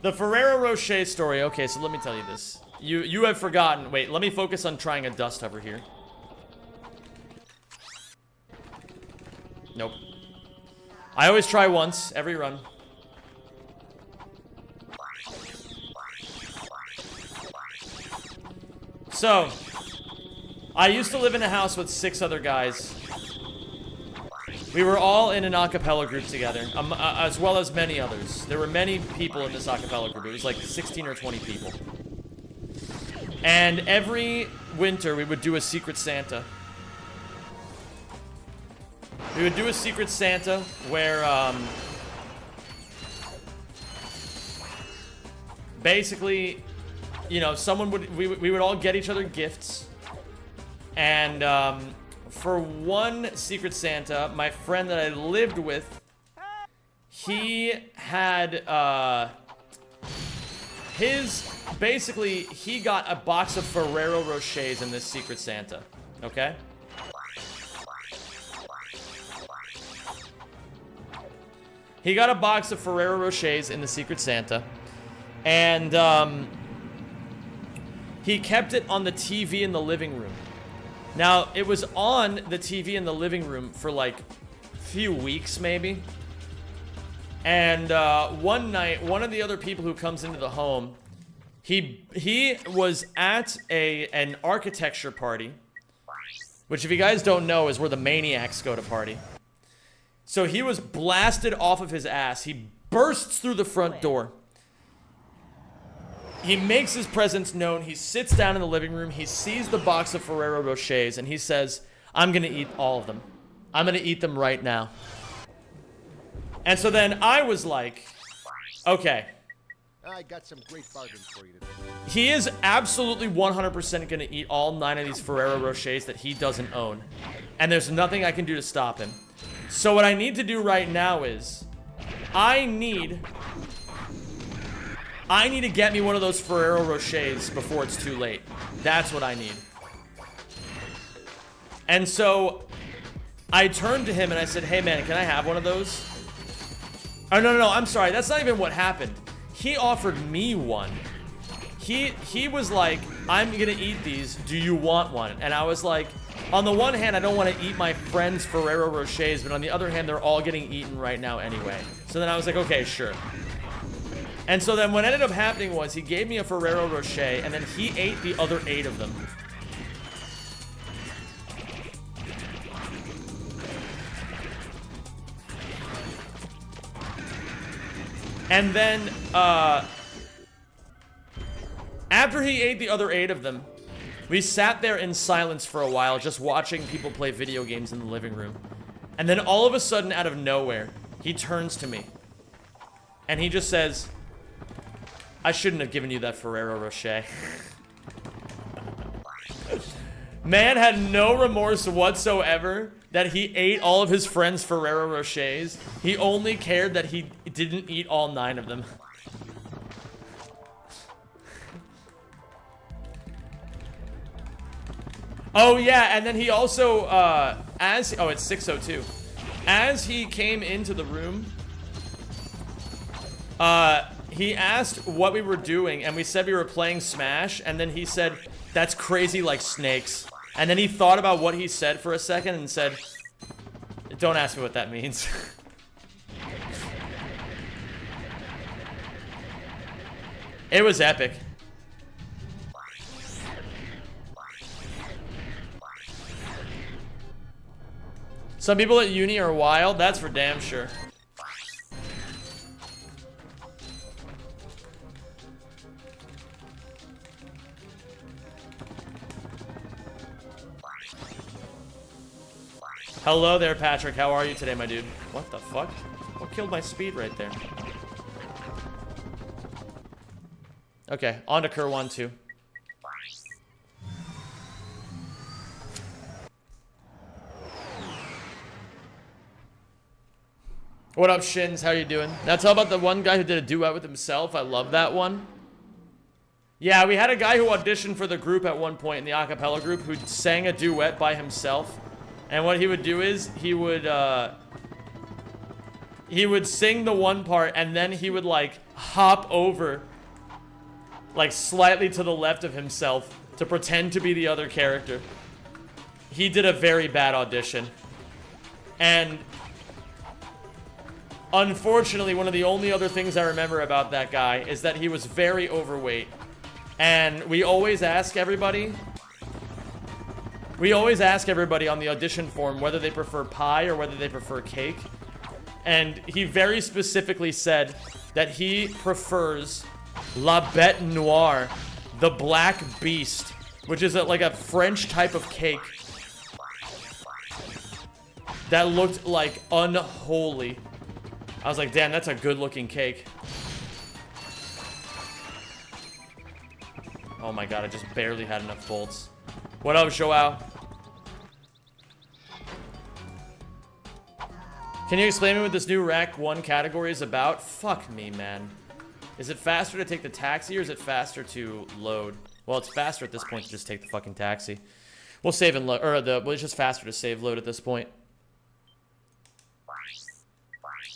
[SPEAKER 1] The Ferrero Rocher story. Okay, so let me tell you this. You have forgotten. Wait, let me focus on trying a dust hover here. Nope. I always try once, every run. So, I used to live in a house with 6 other guys. We were all in an a cappella group together, as well as many others. There were many people in this a cappella group. It was like 16 or 20 people. And every winter, we would do a Secret Santa. We would do a Secret Santa where, basically, you know, we would all get each other gifts. And, for one Secret Santa, my friend that I lived with, he had, basically, he got a box of Ferrero Rochers in this Secret Santa, okay? He got a box of Ferrero Rochers in the Secret Santa, and, he kept it on the TV in the living room. Now, it was on the TV in the living room for, like, a few weeks, maybe. And, one night, one of the other people who comes into the home, he was at an architecture party, which, if you guys don't know, is where the maniacs go to party. So he was blasted off of his ass. He bursts through the front door. He makes his presence known. He sits down in the living room. He sees the box of Ferrero Rochers, and he says, I'm going to eat all of them. I'm going to eat them right now. And so then I was like, okay.
[SPEAKER 8] I got some great bargains for you today.
[SPEAKER 1] He is absolutely 100% going to eat all 9 of these Ferrero Rochers that he doesn't own. And there's nothing I can do to stop him. So what I need to do right now is, I need to get me one of those Ferrero Rochers before it's too late. That's what I need. And so, I turned to him and I said, hey man, can I have one of those? Oh, no, I'm sorry. That's not even what happened. He offered me one. He was like, I'm gonna eat these. Do you want one? And I was like, on the one hand, I don't want to eat my friend's Ferrero Rochers, but on the other hand, they're all getting eaten right now anyway. So then I was like, okay, sure. And so then what ended up happening was he gave me a Ferrero Rocher, and then he ate the other 8 of them. And then, after he ate the other 8 of them, we sat there in silence for a while, just watching people play video games in the living room. And then all of a sudden, out of nowhere, he turns to me. And he just says, I shouldn't have given you that Ferrero Rocher. Man had no remorse whatsoever that he ate all of his friends' Ferrero Rochers. He only cared that he didn't eat all 9 of them. Oh yeah, and then he also, it's 6:02. As he came into the room, he asked what we were doing, and we said we were playing Smash, and then he said, that's crazy like snakes. And then he thought about what he said for a second and said, don't ask me what that means. It was epic. Some people at uni are wild. That's for damn sure. Hello there, Patrick. How are you today, my dude? What the fuck? What killed my speed right there? Okay, on to Kerwan 2. What up, Shins? How you doing? Now tell about the one guy who did a duet with himself. I love that one. Yeah, we had a guy who auditioned for the group at one point in the acapella group who sang a duet by himself. And what he would do is he would sing the one part and then he would like hop over like slightly to the left of himself to pretend to be the other character. He did a very bad audition. And unfortunately, one of the only other things I remember about that guy is that he was very overweight. And we always ask everybody on the audition form whether they prefer pie or whether they prefer cake. And he very specifically said that he prefers La Bête Noire, the Black Beast, which is like a French type of cake that looked like unholy. I was like, damn, that's a good looking cake. Oh my god, I just barely had enough bolts. What up, Joao? Can you explain to me what this new Rack 1 category is about? Fuck me, man. Is it faster to take the taxi or is it faster to load? Well, it's faster at this point to just take the fucking taxi. We'll save and load, or well, it's just faster to save load at this point.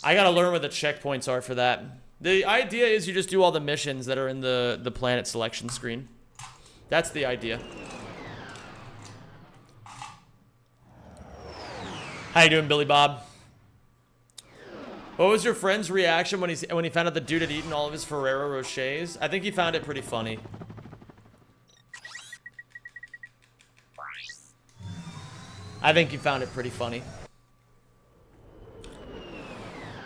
[SPEAKER 1] I gotta learn what the checkpoints are for that. The idea is you just do all the missions that are in the planet selection screen. That's the idea. How you doing, Billy Bob? What was your friend's reaction when he found out the dude had eaten all of his Ferrero Rochers? I think he found it pretty funny. I think he found it pretty funny.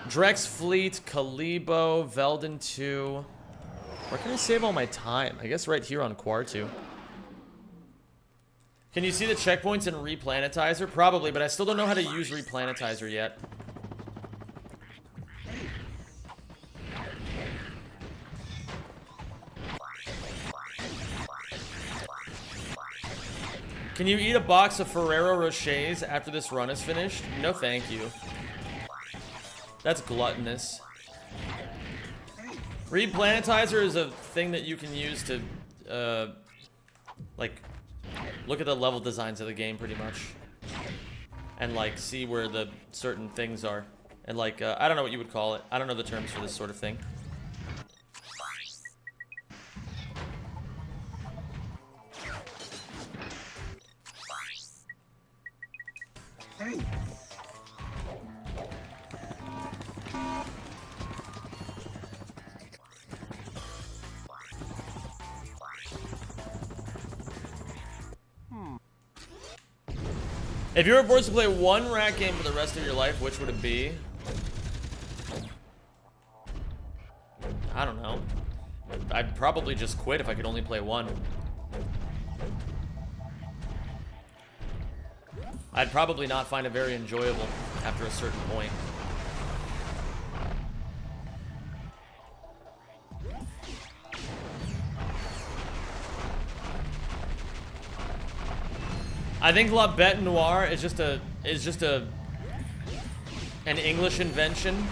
[SPEAKER 1] Drex Fleet, Kalibo, Velden 2. Where can I save all my time? I guess right here on Quartu. Can you see the checkpoints in Replanetizer? Probably, but I still don't know how to use Replanetizer yet. Can you eat a box of Ferrero Rochers after this run is finished? No, thank you. That's gluttonous. Replanetizer is a thing that you can use to, like, look at the level designs of the game, pretty much. And, like, see where the certain things are. And, like, I don't know what you would call it. I don't know the terms for this sort of thing. If you were forced to play one Rack game for the rest of your life, which would it be? I don't know. I'd probably just quit if I could only play one. I'd probably not find it very enjoyable after a certain point. I think La Bête Noire is just an English invention.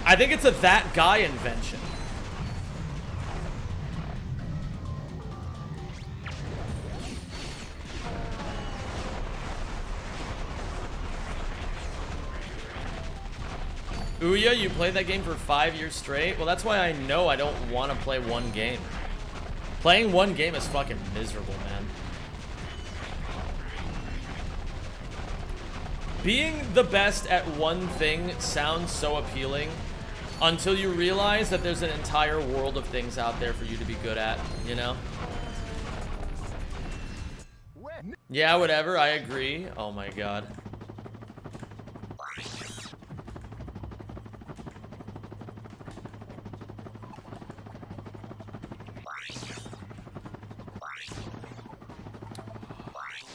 [SPEAKER 1] I think it's a that guy invention. Ouya, you played that game for 5 years straight? Well, that's why I know I don't want to play one game. Playing one game is fucking miserable, man. Being the best at one thing sounds so appealing until you realize that there's an entire world of things out there for you to be good at, you know? Yeah, whatever, I agree. Oh my god.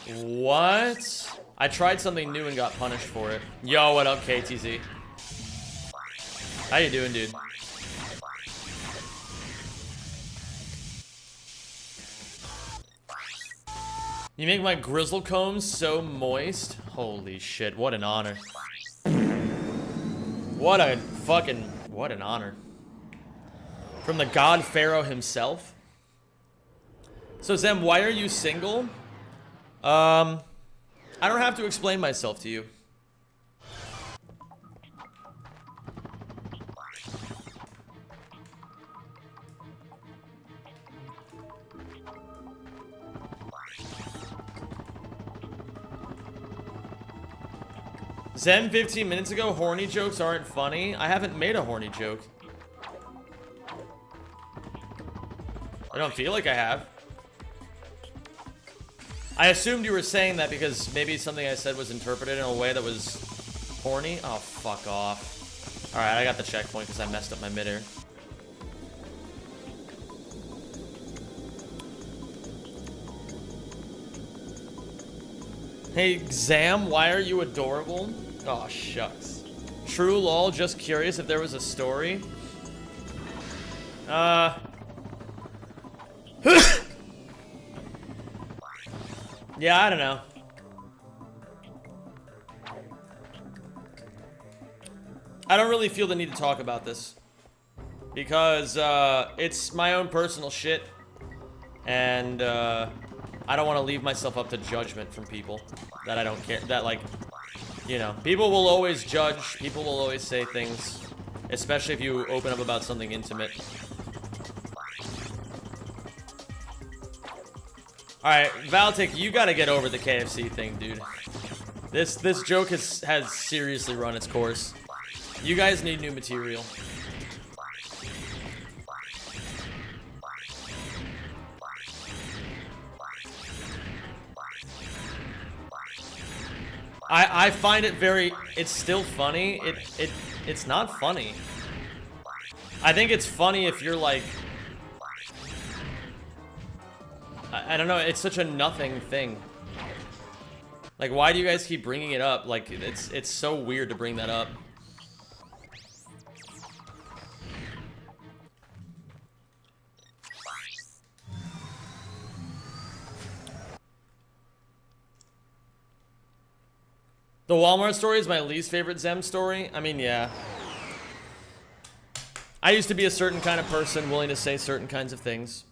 [SPEAKER 1] What? I tried something new and got punished for it. Yo, what up, KTZ? How you doing, dude? You make my grizzle combs so moist. Holy shit, what an honor. What an honor. From the god pharaoh himself. So Zem, why are you single? I don't have to explain myself to you. Zem 15 minutes ago, horny jokes aren't funny. I haven't made a horny joke. I don't feel like I have. I assumed you were saying that because maybe something I said was interpreted in a way that was horny. Oh, fuck off. Alright, I got the checkpoint because I messed up my midair. Hey, Zam, why are you adorable? Oh, shucks. True lol, just curious if there was a story. Yeah, I don't know. I don't really feel the need to talk about this. Because, it's my own personal shit. And, I don't want to leave myself up to judgment from people that I don't care. That, like, you know, people will always judge. People will always say things. Especially if you open up about something intimate. Alright, Valtic, you gotta get over the KFC thing, dude. This joke has seriously run its course. You guys need new material. I find it very, it's still funny. It's not funny. I think it's funny if you're like, I don't know, it's such a nothing thing. Like, why do you guys keep bringing it up? Like, it's so weird to bring that up. The Walmart story is my least favorite Zem story. I mean, yeah. I used to be a certain kind of person willing to say certain kinds of things.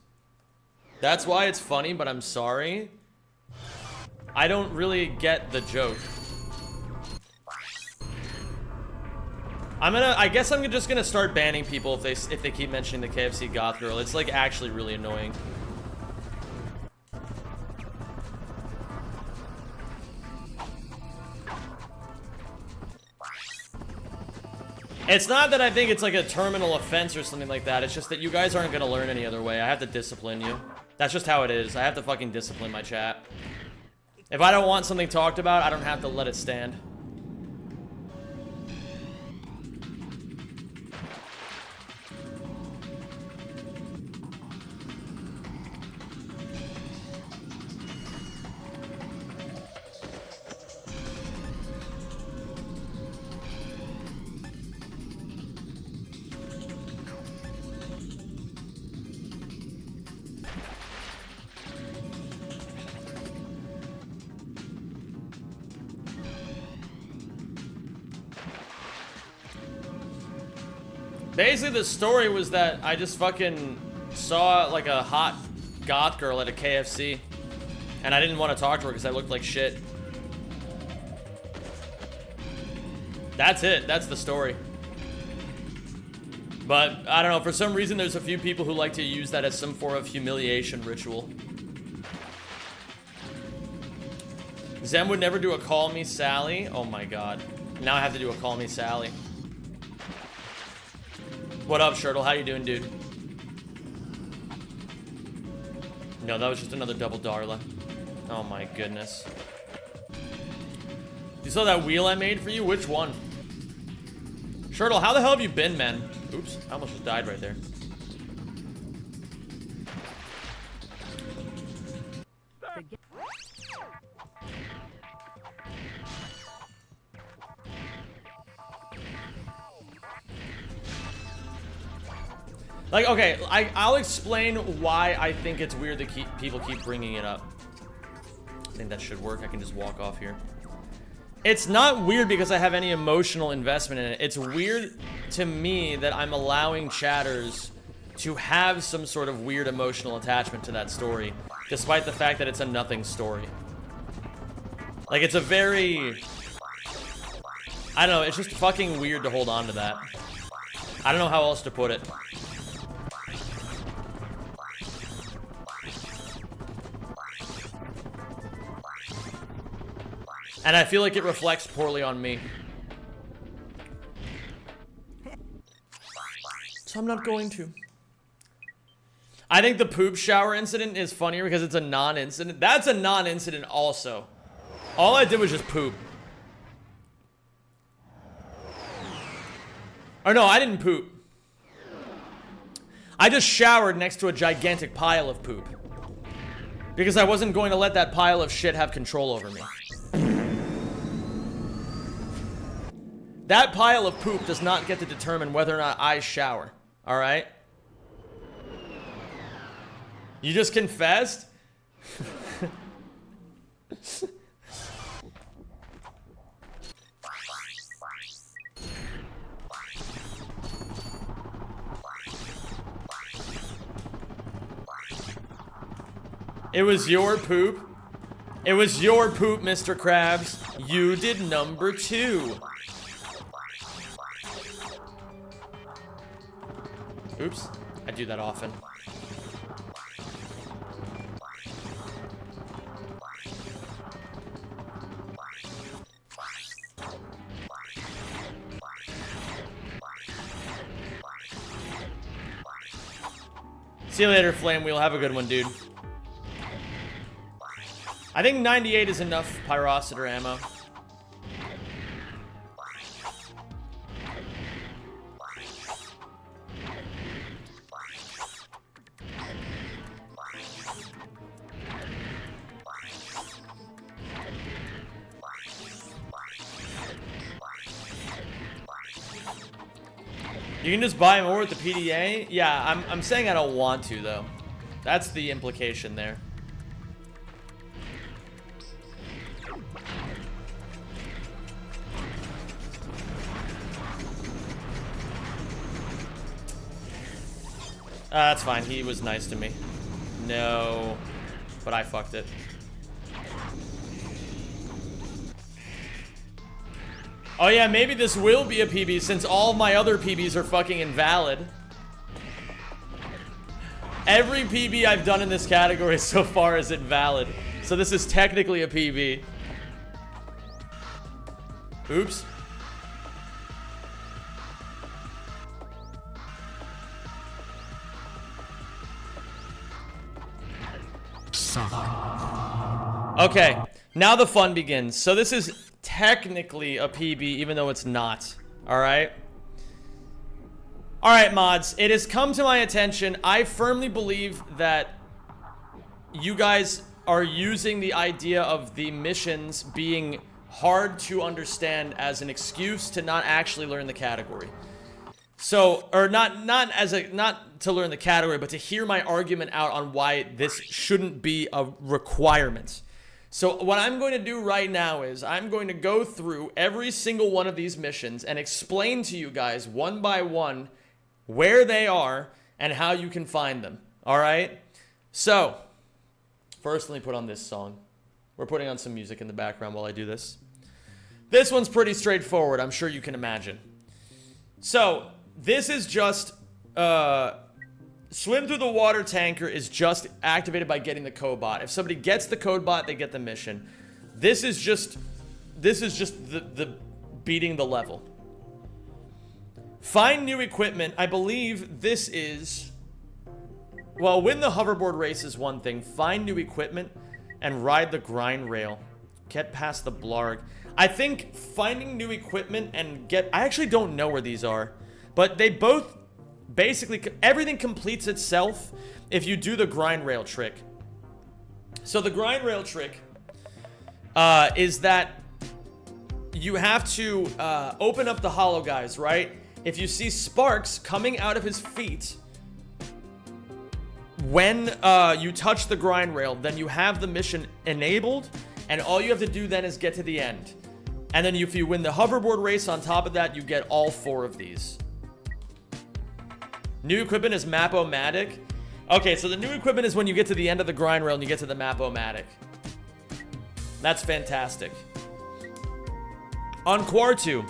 [SPEAKER 1] That's why it's funny, but I'm sorry. I don't really get the joke. I guess I'm just gonna start banning people if they keep mentioning the KFC goth girl. It's like actually really annoying. It's not that I think it's like a terminal offense or something like that. It's just that you guys aren't gonna learn any other way. I have to discipline you. That's just how it is. I have to fucking discipline my chat. If I don't want something talked about, I don't have to let it stand. Basically, the story was that I just fucking saw like a hot goth girl at a KFC, and I didn't want to talk to her because I looked like shit. That's it. That's the story. But I don't know. For some reason, there's a few people who like to use that as some form of humiliation ritual. Zem would never do a call me Sally. Oh my god. Now I have to do a call me Sally. What up, Shirtle? How you doing, dude? No, that was just another double Darla. Oh my goodness. You saw that wheel I made for you? Which one? Shirtle, how the hell have you been, man? Oops, I almost just died right there. Like, okay, I'll explain why I think it's weird that people keep bringing it up. I think that should work. I can just walk off here. It's not weird because I have any emotional investment in it. It's weird to me that I'm allowing chatters to have some sort of weird emotional attachment to that story, despite the fact that it's a nothing story. Like, it's a very... I don't know, it's just fucking weird to hold on to that. I don't know how else to put it. And I feel like it reflects poorly on me. So I'm not going to. I think the poop shower incident is funnier because it's a non-incident. That's a non-incident also. All I did was just poop. Or no, I didn't poop. I just showered next to a gigantic pile of poop. Because I wasn't going to let that pile of shit have control over me. That pile of poop does not get to determine whether or not I shower. Alright? You just confessed? It was your poop. It was your poop, Mr. Krabs. You did number 2. Oops. I do that often. See you later, Flame Wheel. Have a good one, dude. I think 98 is enough Pyrociter ammo. You can just buy more with the PDA? Yeah, I'm saying I don't want to, though. That's the implication there. That's fine. He was nice to me. No. But I fucked it. Oh yeah, maybe this will be a PB since all my other PBs are fucking invalid. Every PB I've done in this category so far is invalid. So this is technically a PB. Oops. Okay, now the fun begins. So this is technically a PB, even though it's not. Alright? Alright, mods. It has come to my attention. I firmly believe that you guys are using the idea of the missions being hard to understand as an excuse to not actually learn the category. So, or not to learn the category, but to hear my argument out on why this shouldn't be a requirement. So what I'm going to do right now is I'm going to go through every single one of these missions and explain to you guys one by one where they are and how you can find them. All right? So, first let me put on this song. We're putting on some music in the background while I do this. This one's pretty straightforward, I'm sure you can imagine. So, this is just, swim through the water tanker is just activated by getting the code bot. If somebody gets the code bot, they get the mission. This is just the beating the level. Find new equipment. I believe this is, well, win the hoverboard race is one thing. Find new equipment and ride the grind rail. Get past the blarg. I think finding new equipment and I actually don't know where these are. But they both, basically, everything completes itself if you do the grind rail trick. So the grind rail trick is that you have to open up the hollow guys, right? If you see sparks coming out of his feet, when you touch the grind rail, then you have the mission enabled, and all you have to do then is get to the end. And then if you win the hoverboard race on top of that, you get all 4 of these. New equipment is Map-O-Matic. Okay, so the new equipment is when you get to the end of the grind rail and you get to the Map-O-Matic. That's fantastic. On Quar 2,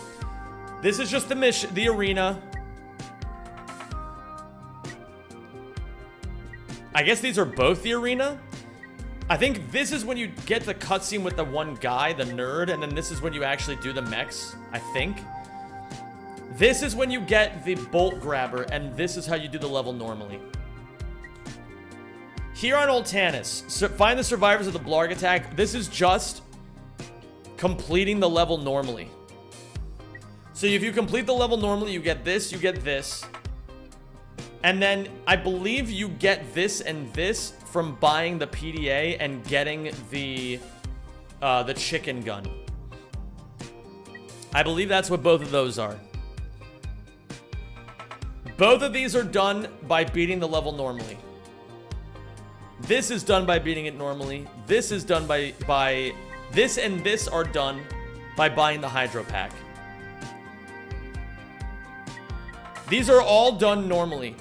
[SPEAKER 1] this is just the mission, the arena. I guess these are both the arena. I think this is when you get the cutscene with the one guy, the nerd, and then this is when you actually do the mechs, I think. This is when you get the bolt grabber, and this is how you do the level normally. Here on Old Tanis, find the survivors of the Blarg attack. This is just completing the level normally. So if you complete the level normally, you get this, and then I believe you get this and this from buying the PDA and getting the chicken gun. I believe that's what both of those are. Both of these are done by beating the level normally. This is done by beating it normally. This is done by this and this are done by buying the Hydro Pack. These are all done normally.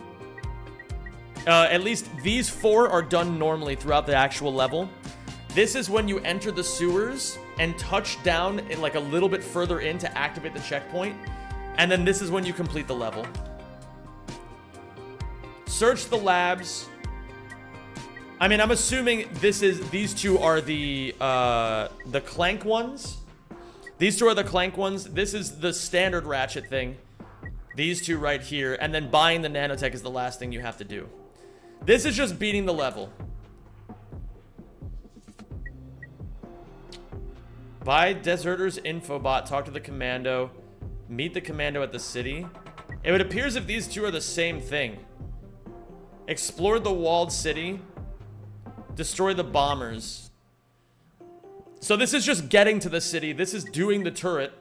[SPEAKER 1] At least these 4 are done normally throughout the actual level. This is when you enter the sewers and touch down in like a little bit further in to activate the checkpoint. And then this is when you complete the level. Search the labs. I mean, I'm assuming these 2 are the Clank ones. These 2 are the Clank ones. This is the standard Ratchet thing. These 2 right here. And then buying the nanotech is the last thing you have to do. This is just beating the level. Buy Deserter's Infobot. Talk to the Commando. Meet the Commando at the city. It appears if these 2 are the same thing. Explore the walled city. Destroy the bombers. So this is just getting to the city. This is doing the turret.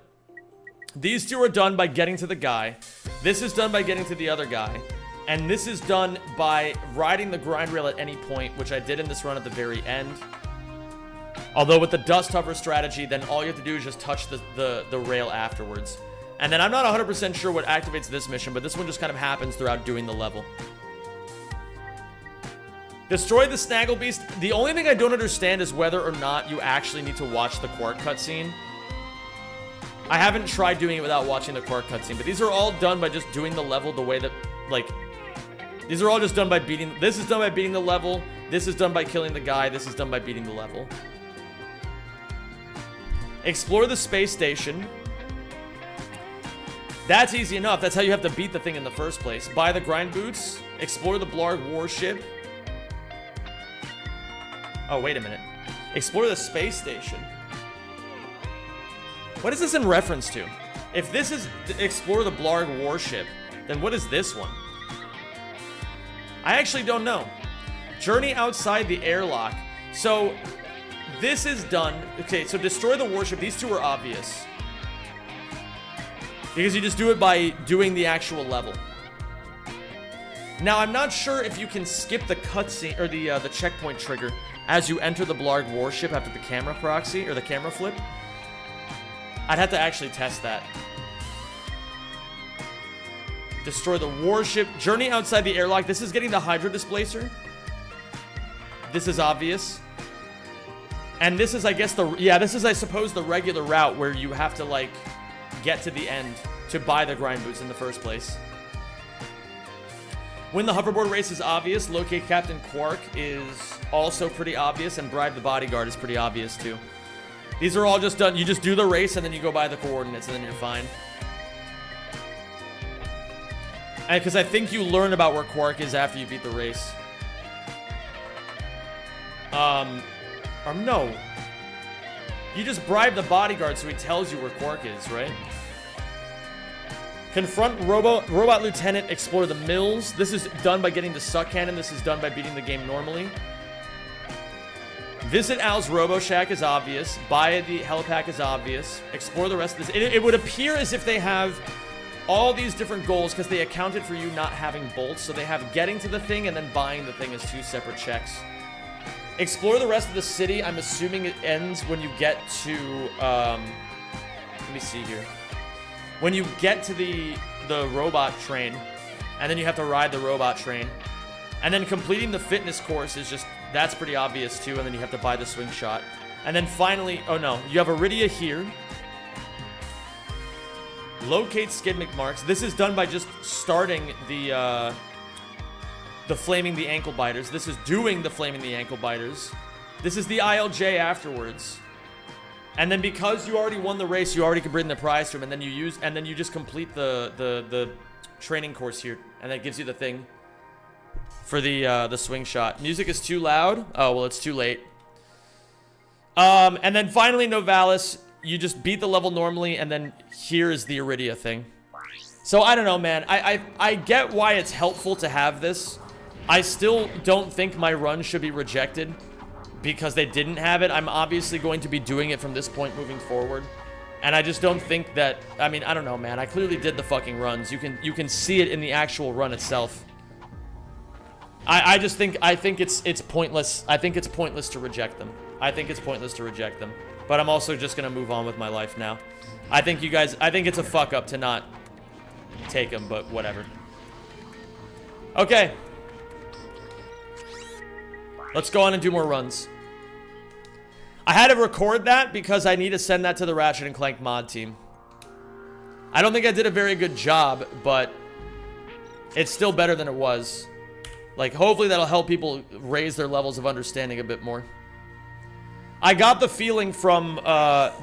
[SPEAKER 1] These 2 are done by getting to the guy. This is done by getting to the other guy. And this is done by riding the grind rail at any point, which I did in this run at the very end. Although with the dust hover strategy, then all you have to do is just touch the rail afterwards. And then I'm not 100% sure what activates this mission, but this one just kind of happens throughout doing the level. Destroy the Snaggle Beast. The only thing I don't understand is whether or not you actually need to watch the Quark cutscene. I haven't tried doing it without watching the Quark cutscene, but these are all done by just doing the level the way that, like, these are all just done by beating. This is done by beating the level. This is done by killing the guy. This is done by beating the level. Explore the space station. That's easy enough. That's how you have to beat the thing in the first place. Buy the grind boots. Explore the Blarg warship. Oh, wait a minute. Explore the space station. What is this in reference to? If this is explore the Blarg warship, then what is this one? I actually don't know. Journey outside the airlock. So, this is done. Okay, so destroy the warship. These 2 are obvious. Because you just do it by doing the actual level. Now, I'm not sure if you can skip the cutscene, or the checkpoint trigger, as you enter the Blarg warship after the camera proxy, or the camera flip. I'd have to actually test that. Destroy the warship. Journey outside the airlock. This is getting the Hydro Displacer. This is obvious. And this is, I guess, this is, I suppose, the regular route where you have to, like, get to the end to buy the grind boots in the first place. Win the hoverboard race is obvious. Locate Captain Quark is also pretty obvious. And bribe the bodyguard is pretty obvious, too. These are all just done. You just do the race, and then you go by the coordinates, and then you're fine. And because I think you learn about where Quark is after you beat the race. Or no. You just bribe the bodyguard so he tells you where Quark is, right? Confront Robot Lieutenant, explore the mills. This is done by getting the suck cannon. This is done by beating the game normally. Visit Al's Robo Shack is obvious. Buy the helipack is obvious. Explore the rest of this. It would appear as if they have all these different goals because they accounted for you not having bolts. So they have getting to the thing and then buying the thing as 2 separate checks. Explore the rest of the city. I'm assuming it ends when you get to, let me see here. When you get to the robot train, and then you have to ride the robot train. And then completing the fitness course is just, that's pretty obvious too, and then you have to buy the swing shot. And then finally, oh no, you have Iridia here. Locate skid marks. This is done by just starting the flaming the ankle biters. This is doing the flaming the ankle biters. This is the ILJ afterwards. And then because you already won the race, you already can bring the prize to him, and then you just complete the training course here, and that gives you the thing for the swing shot. Music is too loud. Oh well, it's too late. And then finally Novalis, you just beat the level normally, and then here is the Iridia thing. So I don't know, man. I get why it's helpful to have this. I still don't think my run should be rejected because they didn't have it. I'm obviously going to be doing it from this point moving forward. And I just don't think that, I mean, I don't know, man. I clearly did the fucking runs. You can see it in the actual run itself. I think it's pointless. I think it's pointless to reject them. I think it's pointless to reject them. But I'm also just gonna move on with my life now. I think it's a fuck up to not take them, but whatever. Okay. Let's go on and do more runs. I had to record that because I need to send that to the Ratchet and Clank mod team. I don't think I did a very good job, but it's still better than it was. Like, hopefully that'll help people raise their levels of understanding a bit more. I got the feeling from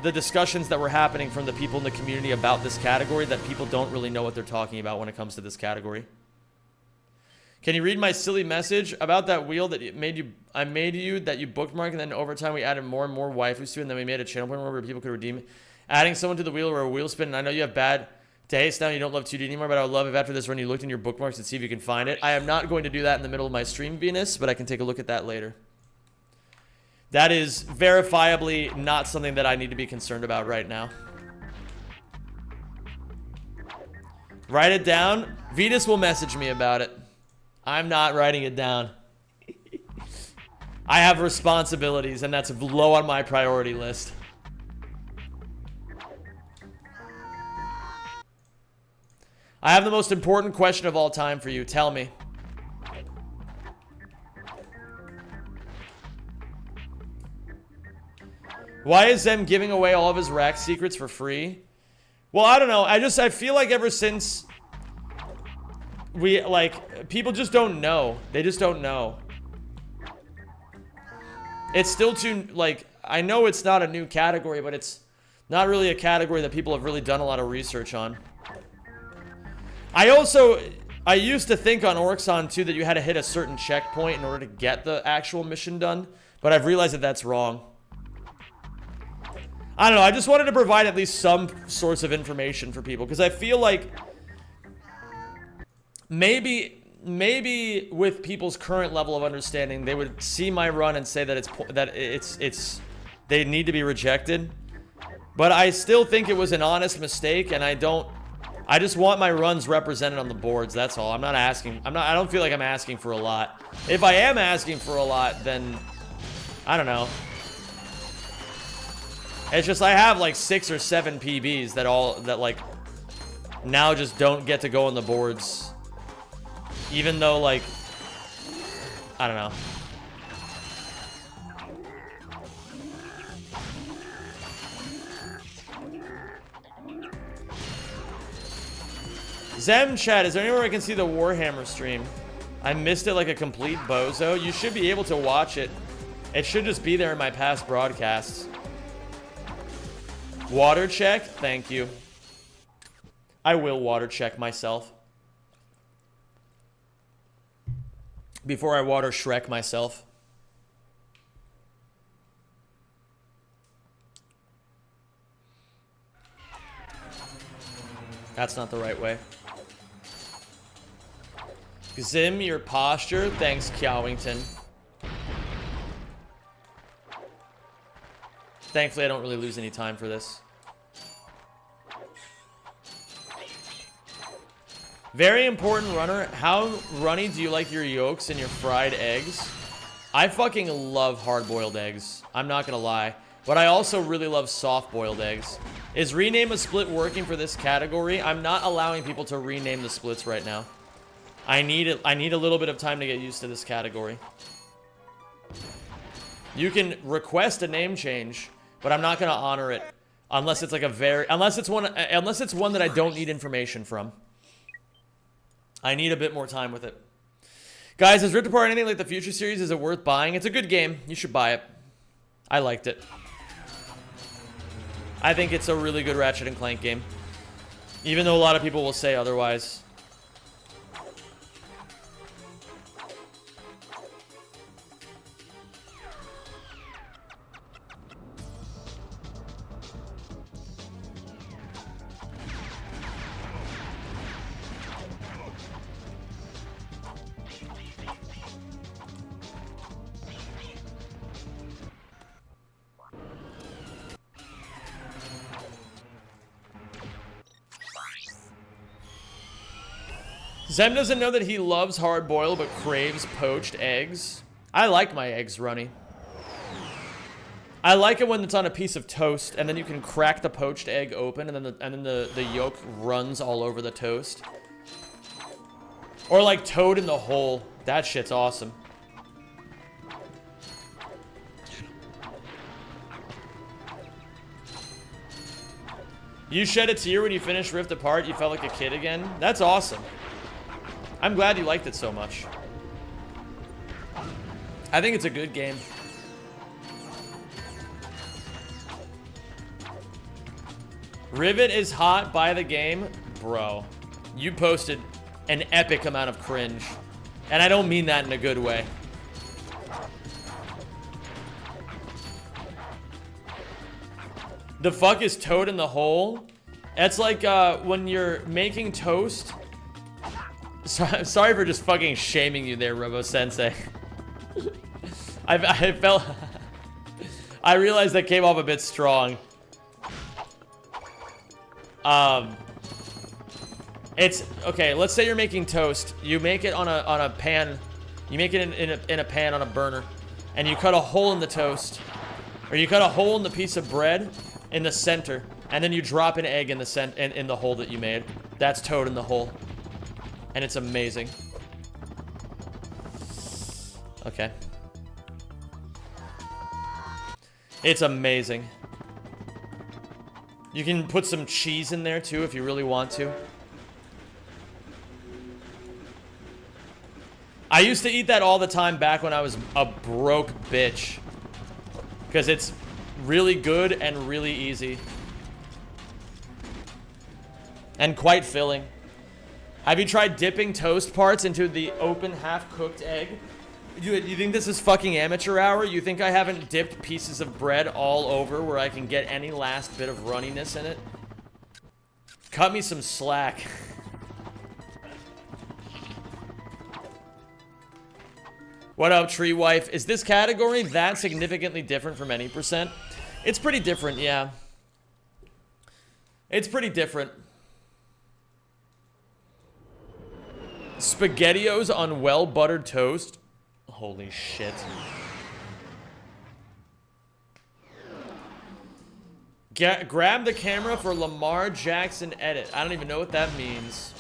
[SPEAKER 1] the discussions that were happening from the people in the community about this category that people don't really know what they're talking about when it comes to this category. Can you read my silly message about that wheel that I made you that you bookmarked, and then over time we added more and more waifus to it, and then we made a channel point where people could redeem it. Adding someone to the wheel or a wheel spin, and I know you have bad taste now, you don't love 2D anymore, but I would love if after this run you looked in your bookmarks and see if you can find it. I am not going to do that in the middle of my stream, Venus, but I can take a look at that later. That is verifiably not something that I need to be concerned about right now. Write it down. Venus will message me about it. I'm not writing it down. I have responsibilities, and that's low on my priority list. I have the most important question of all time for you. Tell me. Why is Zem giving away all of his rack secrets for free? Well, I don't know. I feel like ever since people just don't know. They just don't know. It's still too, I know it's not a new category, but it's not really a category that people have really done a lot of research on. I used to think on Orxon too that you had to hit a certain checkpoint in order to get the actual mission done, but I've realized that that's wrong. I don't know, I just wanted to provide at least some sorts of information for people, because I feel like maybe with people's current level of understanding, they would see my run and say that they need to be rejected. But I still think it was an honest mistake, and I just want my runs represented on the boards, that's all. I don't feel like I'm asking for a lot. If I am asking for a lot, then I don't know. It's just I have like 6 or 7 PBs that now just don't get to go on the boards. Even though I don't know. Zem chat, is there anywhere I can see the Warhammer stream? I missed it like a complete bozo. You should be able to watch it. It should just be there in my past broadcasts. Water check? Thank you. I will water check myself. Before I water Shrek myself. That's not the right way. Zim, your posture. Thanks, Kyawington. Thankfully, I don't really lose any time for this. Very important, runner. How runny do you like your yolks and your fried eggs? I fucking love hard-boiled eggs. I'm not gonna lie. But I also really love soft-boiled eggs. Is rename a split working for this category? I'm not allowing people to rename the splits right now. I need a little bit of time to get used to this category. You can request a name change, but I'm not gonna honor it unless it's like unless it's one that I don't need information from. I need a bit more time with it. Guys, is Ripped Apart anything like the Future series? Is it worth buying? It's a good game. You should buy it. I liked it. I think it's a really good Ratchet and Clank game. Even though a lot of people will say otherwise. Zem doesn't know that he loves hard-boiled but craves poached eggs. I like my eggs runny. I like it when it's on a piece of toast and then you can crack the poached egg open and then the yolk runs all over the toast. Or like Toad in the Hole. That shit's awesome. You shed a tear when you finished Rift Apart. You felt like a kid again. That's awesome. I'm glad you liked it so much. I think it's a good game. Rivet is hot. Buy the game. Bro, you posted an epic amount of cringe. And I don't mean that in a good way. The fuck is Toad in the Hole? It's like when you're making toast. Sorry for just fucking shaming you there, Robo-sensei. I felt... I realized that came off a bit strong. It's... Okay, let's say you're making toast. You make it on a pan. You make it in a pan on a burner. And you cut a hole in the toast. Or you cut a hole in the piece of bread in the center. And then you drop an egg in the hole that you made. That's Toad in the Hole. And it's amazing. Okay. It's amazing. You can put some cheese in there too if you really want to. I used to eat that all the time back when I was a broke bitch. Because it's really good and really easy. And quite filling. Have you tried dipping toast parts into the open half-cooked egg? You think this is fucking amateur hour? You think I haven't dipped pieces of bread all over where I can get any last bit of runniness in it? Cut me some slack. What up, Tree Wife? Is this category that significantly different from any percent? It's pretty different, yeah. It's pretty different. SpaghettiOs on well-buttered toast. Holy shit. Grab the camera for Lamar Jackson edit. I don't even know what that means.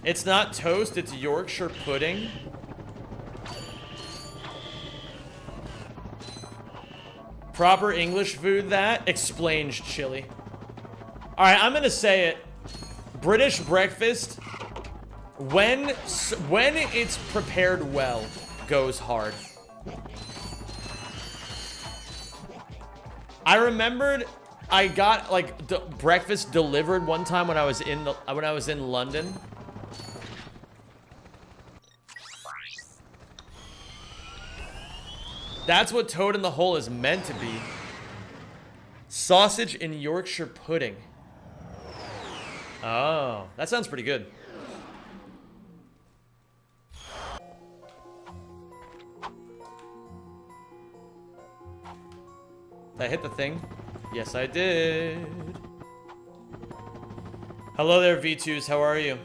[SPEAKER 1] It's not toast, it's Yorkshire pudding. Proper English food that? Explains chili. Alright, I'm gonna say it. British breakfast, when it's prepared well, goes hard. I remembered I got like breakfast delivered one time when I was in London. That's what Toad in the Hole is meant to be. Sausage in Yorkshire pudding. Oh, that sounds pretty good. Did I hit the thing? Yes, I did. Hello there, V2s. How are you?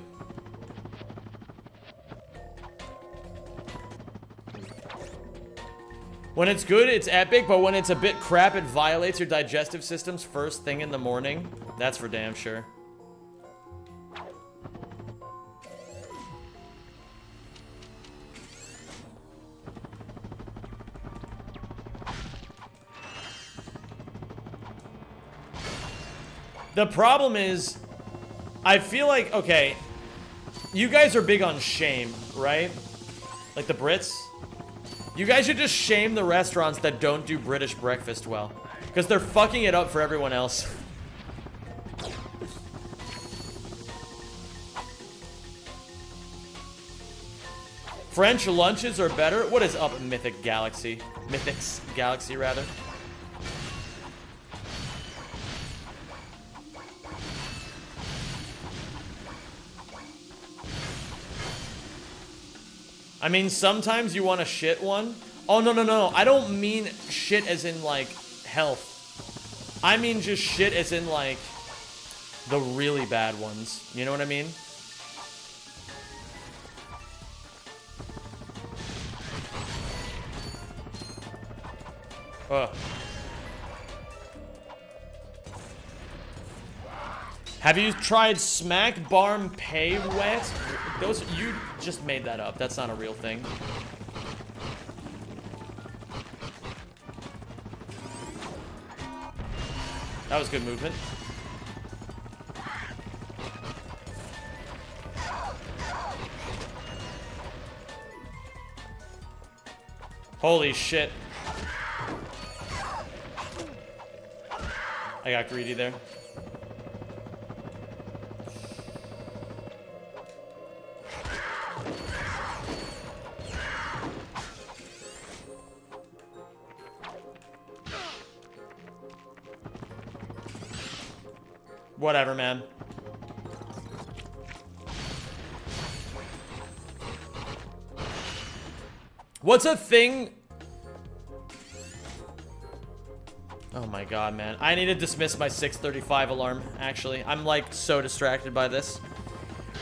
[SPEAKER 1] When it's good, it's epic, but when it's a bit crap, it violates your digestive systems first thing in the morning. That's for damn sure. The problem is, I feel like, okay, you guys are big on shame, right? Like the Brits? You guys should just shame the restaurants that don't do British breakfast well. Because they're fucking it up for everyone else. French lunches are better? What is up, Mythic Galaxy? Mythic's Galaxy, rather. I mean, sometimes you want to shit one. Oh, no, no, no. I don't mean shit as in, like, health. I mean just shit as in, like, the really bad ones. You know what I mean? Ugh. Have you tried Smack Barm Pay Wet? Those, you just made that up. That's not a real thing. That was good movement. Holy shit. I got greedy there. Whatever, man. What's a thing? Oh my god, man. I need to dismiss my 6:35 alarm, actually. I'm, like, so distracted by this.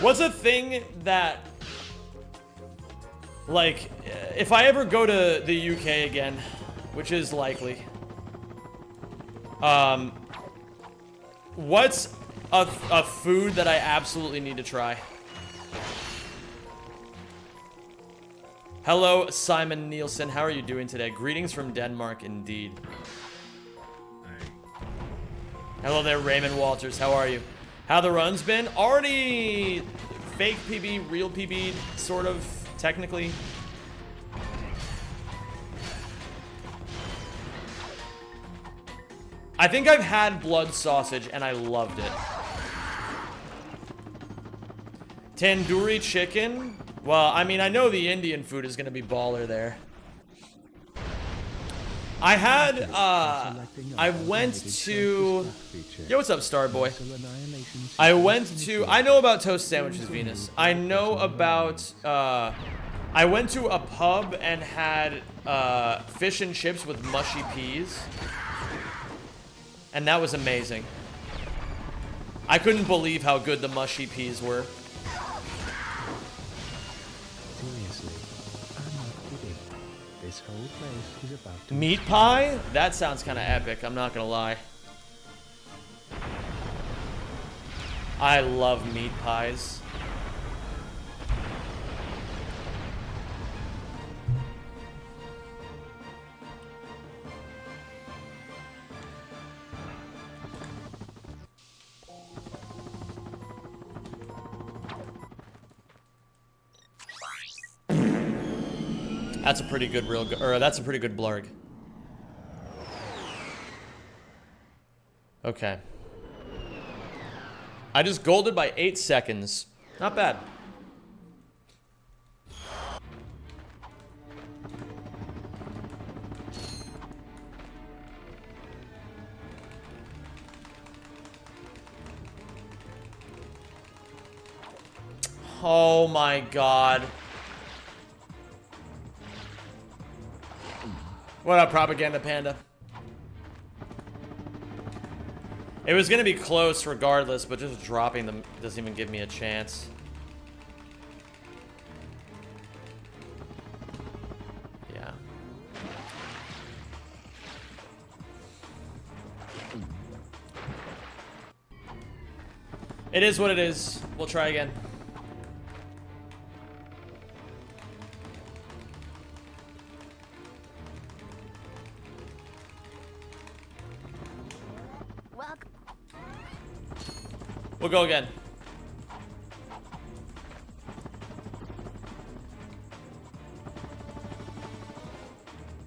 [SPEAKER 1] What's a thing that... Like, if I ever go to the UK again, which is likely... What's a food that I absolutely need to try? Hello, Simon Nielsen. How are you doing today? Greetings from Denmark, indeed. Hello there, Raymond Walters. How are you? How the run's been? Already fake PB, real PB, sort of, technically. I think I've had blood sausage and I loved it. Tandoori chicken? Well, I mean, I know the Indian food is gonna be baller there. I had, I went to... Yo, what's up, Starboy? I went to... I know about toast sandwiches, Venus. I know about, I went to a pub and had, fish and chips with mushy peas. And that was amazing. I couldn't believe how good the mushy peas were.
[SPEAKER 6] Seriously, I'm not kidding. This whole place is about to...
[SPEAKER 1] Meat pie? That sounds kind of epic, I'm not gonna lie. I love meat pies. That's a pretty good that's a pretty good blarg. Okay. I just golded by 8 seconds. Not bad. Oh my god. What up, Propaganda Panda? It was gonna be close regardless, but just dropping them doesn't even give me a chance. Yeah. It is what it is. We'll try again.
[SPEAKER 7] Welcome.
[SPEAKER 1] We'll go again.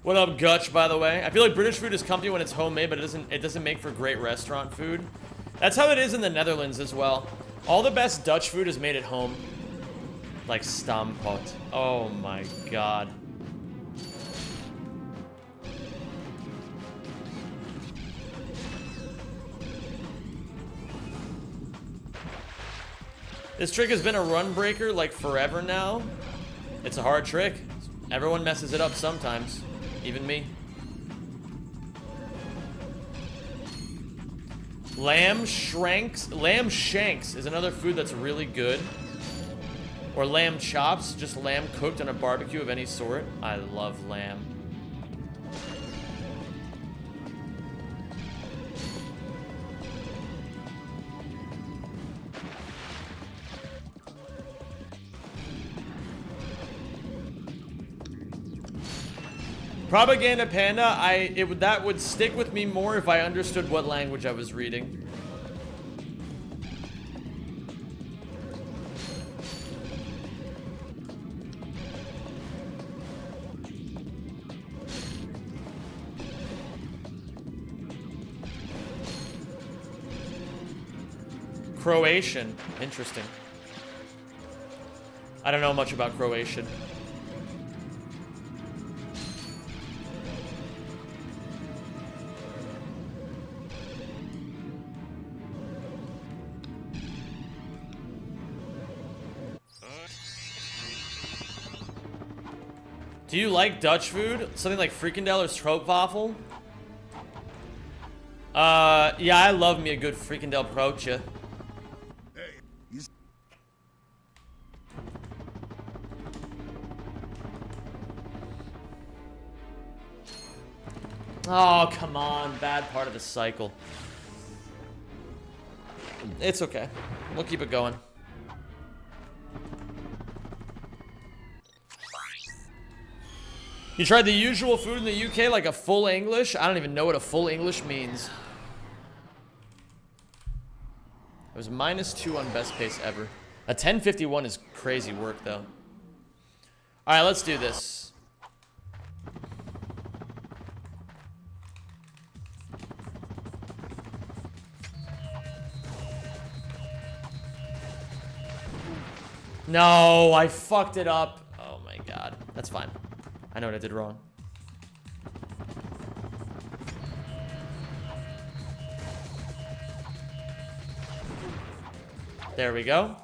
[SPEAKER 1] What up, Gutch, by the way? I feel like British food is comfy when it's homemade, but it doesn't make for great restaurant food. That's how it is in the Netherlands as well. All the best Dutch food is made at home. Like stampot. Oh my god. This trick has been a run breaker like forever now. It's a hard trick. Everyone messes it up sometimes. Even me. Lamb shanks is another food that's really good. Or lamb chops, just lamb cooked on a barbecue of any sort. I love lamb. Propaganda Panda, that would stick with me more if I understood what language I was reading. Croatian, interesting. I don't know much about Croatian. Do you like Dutch food? Something like Frikandel or Stroopwafel? Yeah, I love me a good Frikandel broodje. Oh, come on. Bad part of the cycle. It's okay. We'll keep it going. You tried the usual food in the UK, like a full English? I don't even know what a full English means. It was -2 on best pace ever. A 10:51 is crazy work, though. Alright, let's do this. No, I fucked it up. Oh my god. That's fine. I know what I did wrong. There we go.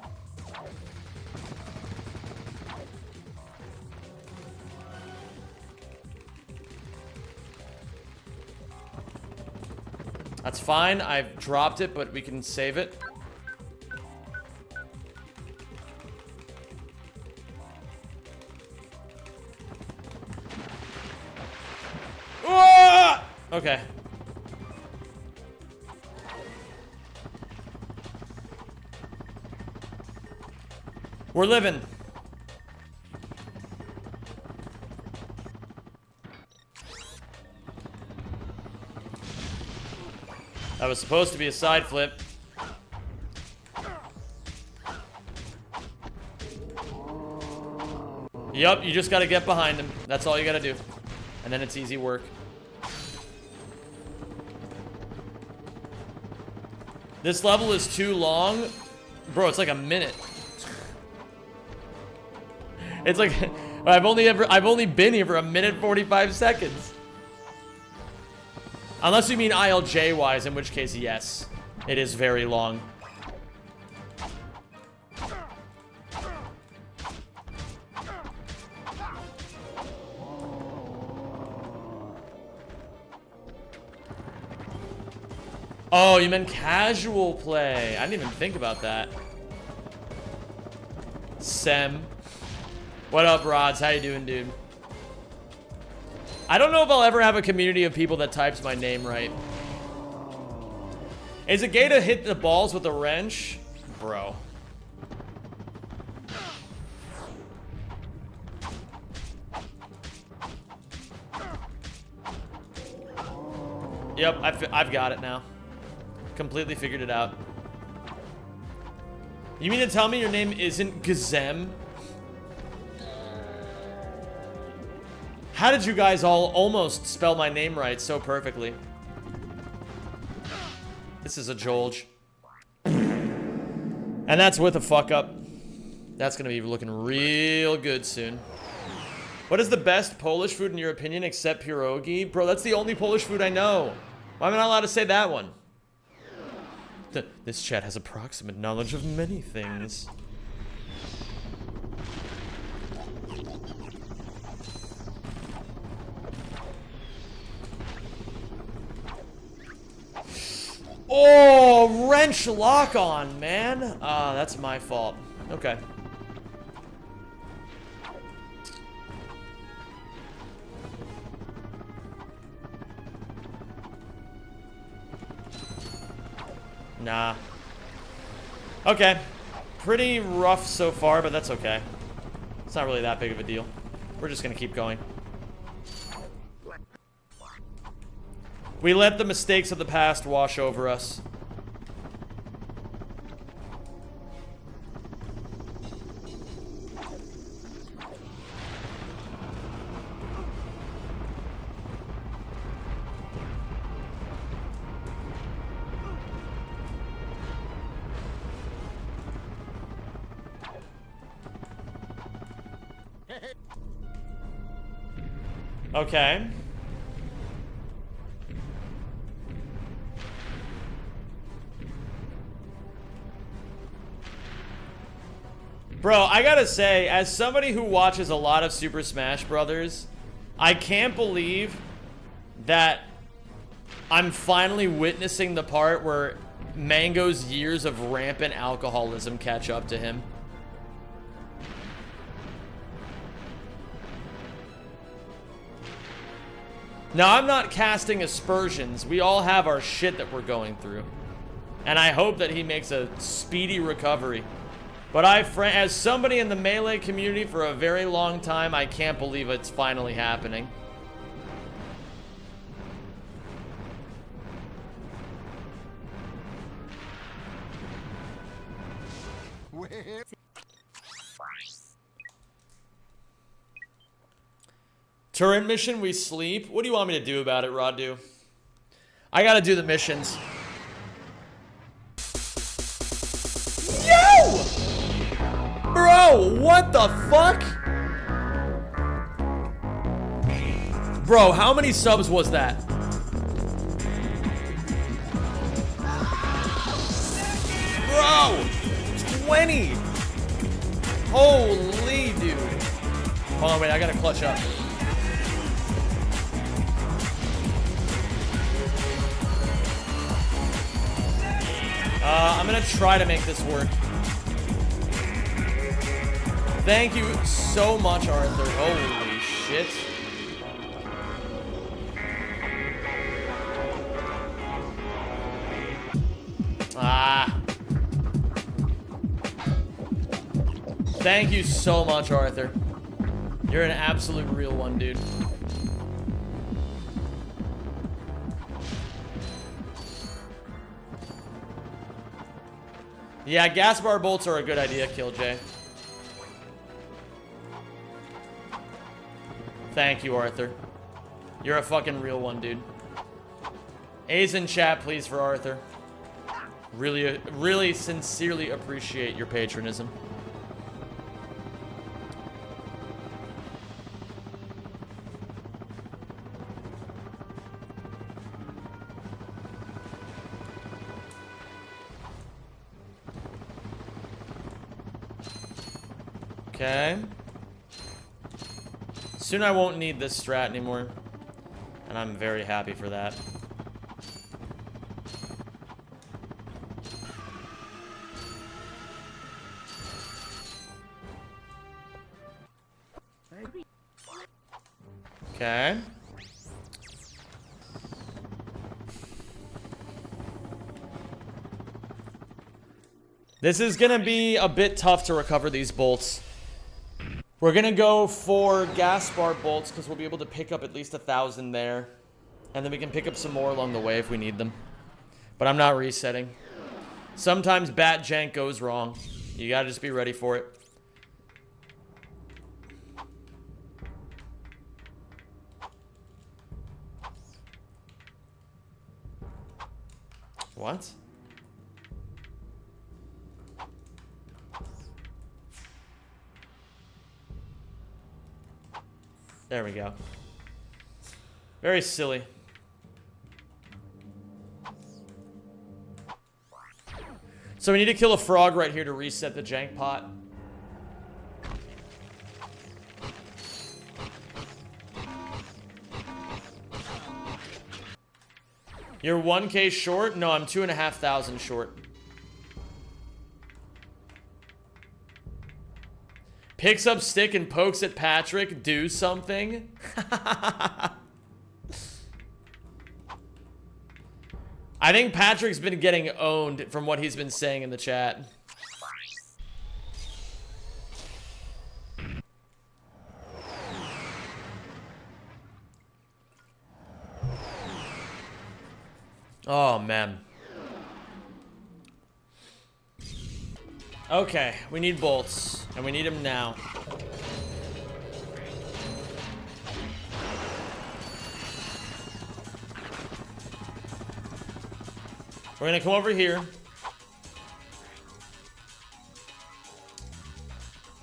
[SPEAKER 1] That's fine. I've dropped it, but we can save it. Okay. We're living. That was supposed to be a side flip. Yup, you just gotta get behind him. That's all you gotta do. And then it's easy work. This level is too long. Bro, it's like a minute. It's like I've only been here for 1:45 seconds. Unless you mean ILJ wise, in which case yes. It is very long. Oh, you meant casual play. I didn't even think about that. Sem. What up, Rods? How you doing, dude? I don't know if I'll ever have a community of people that types my name right. Is it gay to hit the balls with a wrench? Bro. Yep, I've got it now. Completely figured it out. You mean to tell me your name isn't Gazem? How did you guys all almost spell my name right so perfectly? This is a Jolge. And that's with a fuck up. That's gonna be looking real good soon. What is the best Polish food in your opinion except pierogi? Bro, that's the only Polish food I know. Why am I not allowed to say that one? This chat has approximate knowledge of many things. Oh, wrench lock on, man. That's my fault. Okay. Nah. Okay. Pretty rough so far, but that's okay. It's not really that big of a deal. We're just gonna keep going. We let the mistakes of the past wash over us. Okay. Bro, I gotta say, as somebody who watches a lot of Super Smash Brothers, I can't believe that I'm finally witnessing the part where Mango's years of rampant alcoholism catch up to him. Now, I'm not casting aspersions. We all have our shit that we're going through. And I hope that he makes a speedy recovery. But as somebody in the Melee community for a very long time, I can't believe it's finally happening. Turret mission, we sleep. What do you want me to do about it, Radu? I gotta do the missions. Yo! Bro, what the fuck? Bro, how many subs was that? Bro! 20! Holy dude. Hold on, wait, I gotta clutch up. I'm gonna try to make this work. Thank you so much, Arthur. Holy shit. Ah. Thank you so much, Arthur. You're an absolute real one, dude. Yeah, gas bar bolts are a good idea, Killj. Thank you, Arthur. You're a fucking real one, dude. A's in chat, please, for Arthur. Really, really sincerely appreciate your patronism. Okay. Soon I won't need this strat anymore. And I'm very happy for that. Okay. This is gonna be a bit tough to recover these bolts. We're gonna go for gas bar bolts because we'll be able to pick up at least 1,000 there. And then we can pick up some more along the way if we need them. But I'm not resetting. Sometimes bat jank goes wrong. You gotta just be ready for it. What? There we go. Very silly. So we need to kill a frog right here to reset the jank pot. You're 1K short? No, I'm 2,500 short. Picks up stick and pokes at Patrick. Do something. I think Patrick's been getting owned from what he's been saying in the chat. Oh, man. Okay, we need bolts, and we need them now. We're gonna come over here.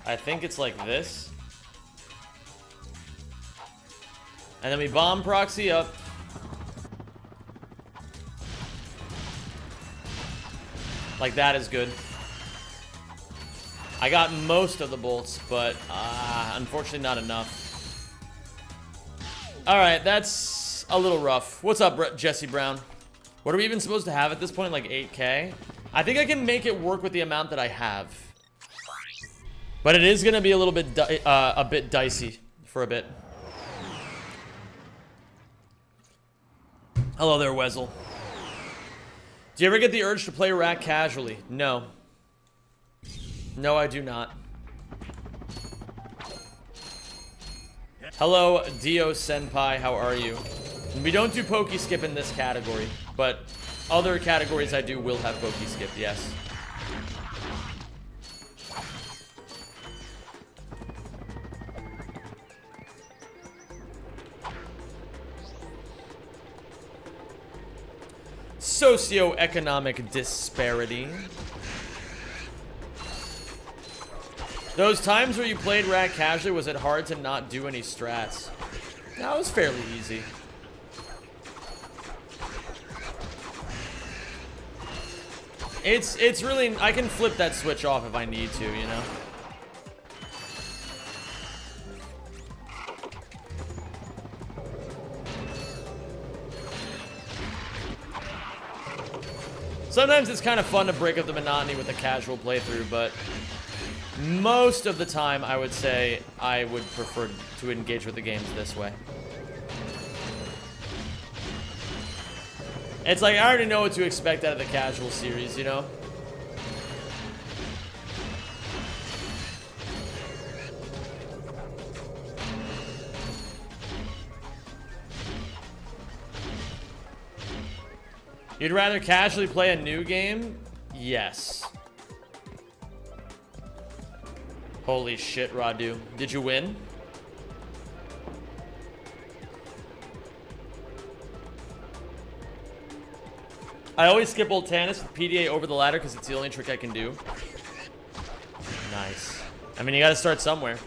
[SPEAKER 1] I think it's like this. And then we bomb proxy up. Like that is good. I got most of the bolts, but unfortunately not enough. Alright, that's a little rough. What's up, Jesse Brown? What are we even supposed to have at this point? Like 8K? I think I can make it work with the amount that I have. But it is going to be a little bit, a bit dicey for a bit. Hello there, Wezel. Do you ever get the urge to play Rat casually? No. No, I do not. Hello, Dio Senpai, how are you? We don't do Poke Skip in this category, but other categories I do will have Poke Skip, yes. Socioeconomic disparity. Those times where you played Rat casually, was it hard to not do any strats? No, it was fairly easy. It's really, I can flip that switch off if I need to, you know? Sometimes it's kind of fun to break up the monotony with a casual playthrough, but most of the time I would say I would prefer to engage with the games this way. It's like I already know what to expect out of the casual series, you know? You'd rather casually play a new game? Yes. Holy shit, Radu. Did you win? I always skip Old Tannis with PDA over the ladder because it's the only trick I can do. Nice. I mean, you gotta start somewhere.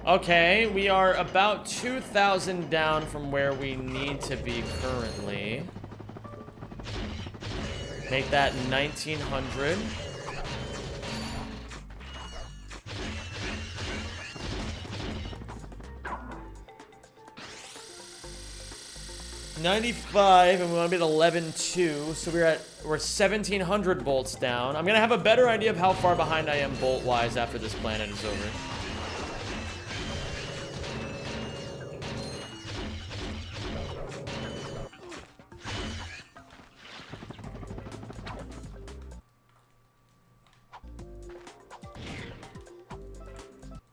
[SPEAKER 1] Okay, we are about 2,000 down from where we need to be currently. Make that 1900. $95, and we want to be at 11.2, so we're 1,700 bolts down. I'm gonna have a better idea of how far behind I am bolt-wise after this planet is over.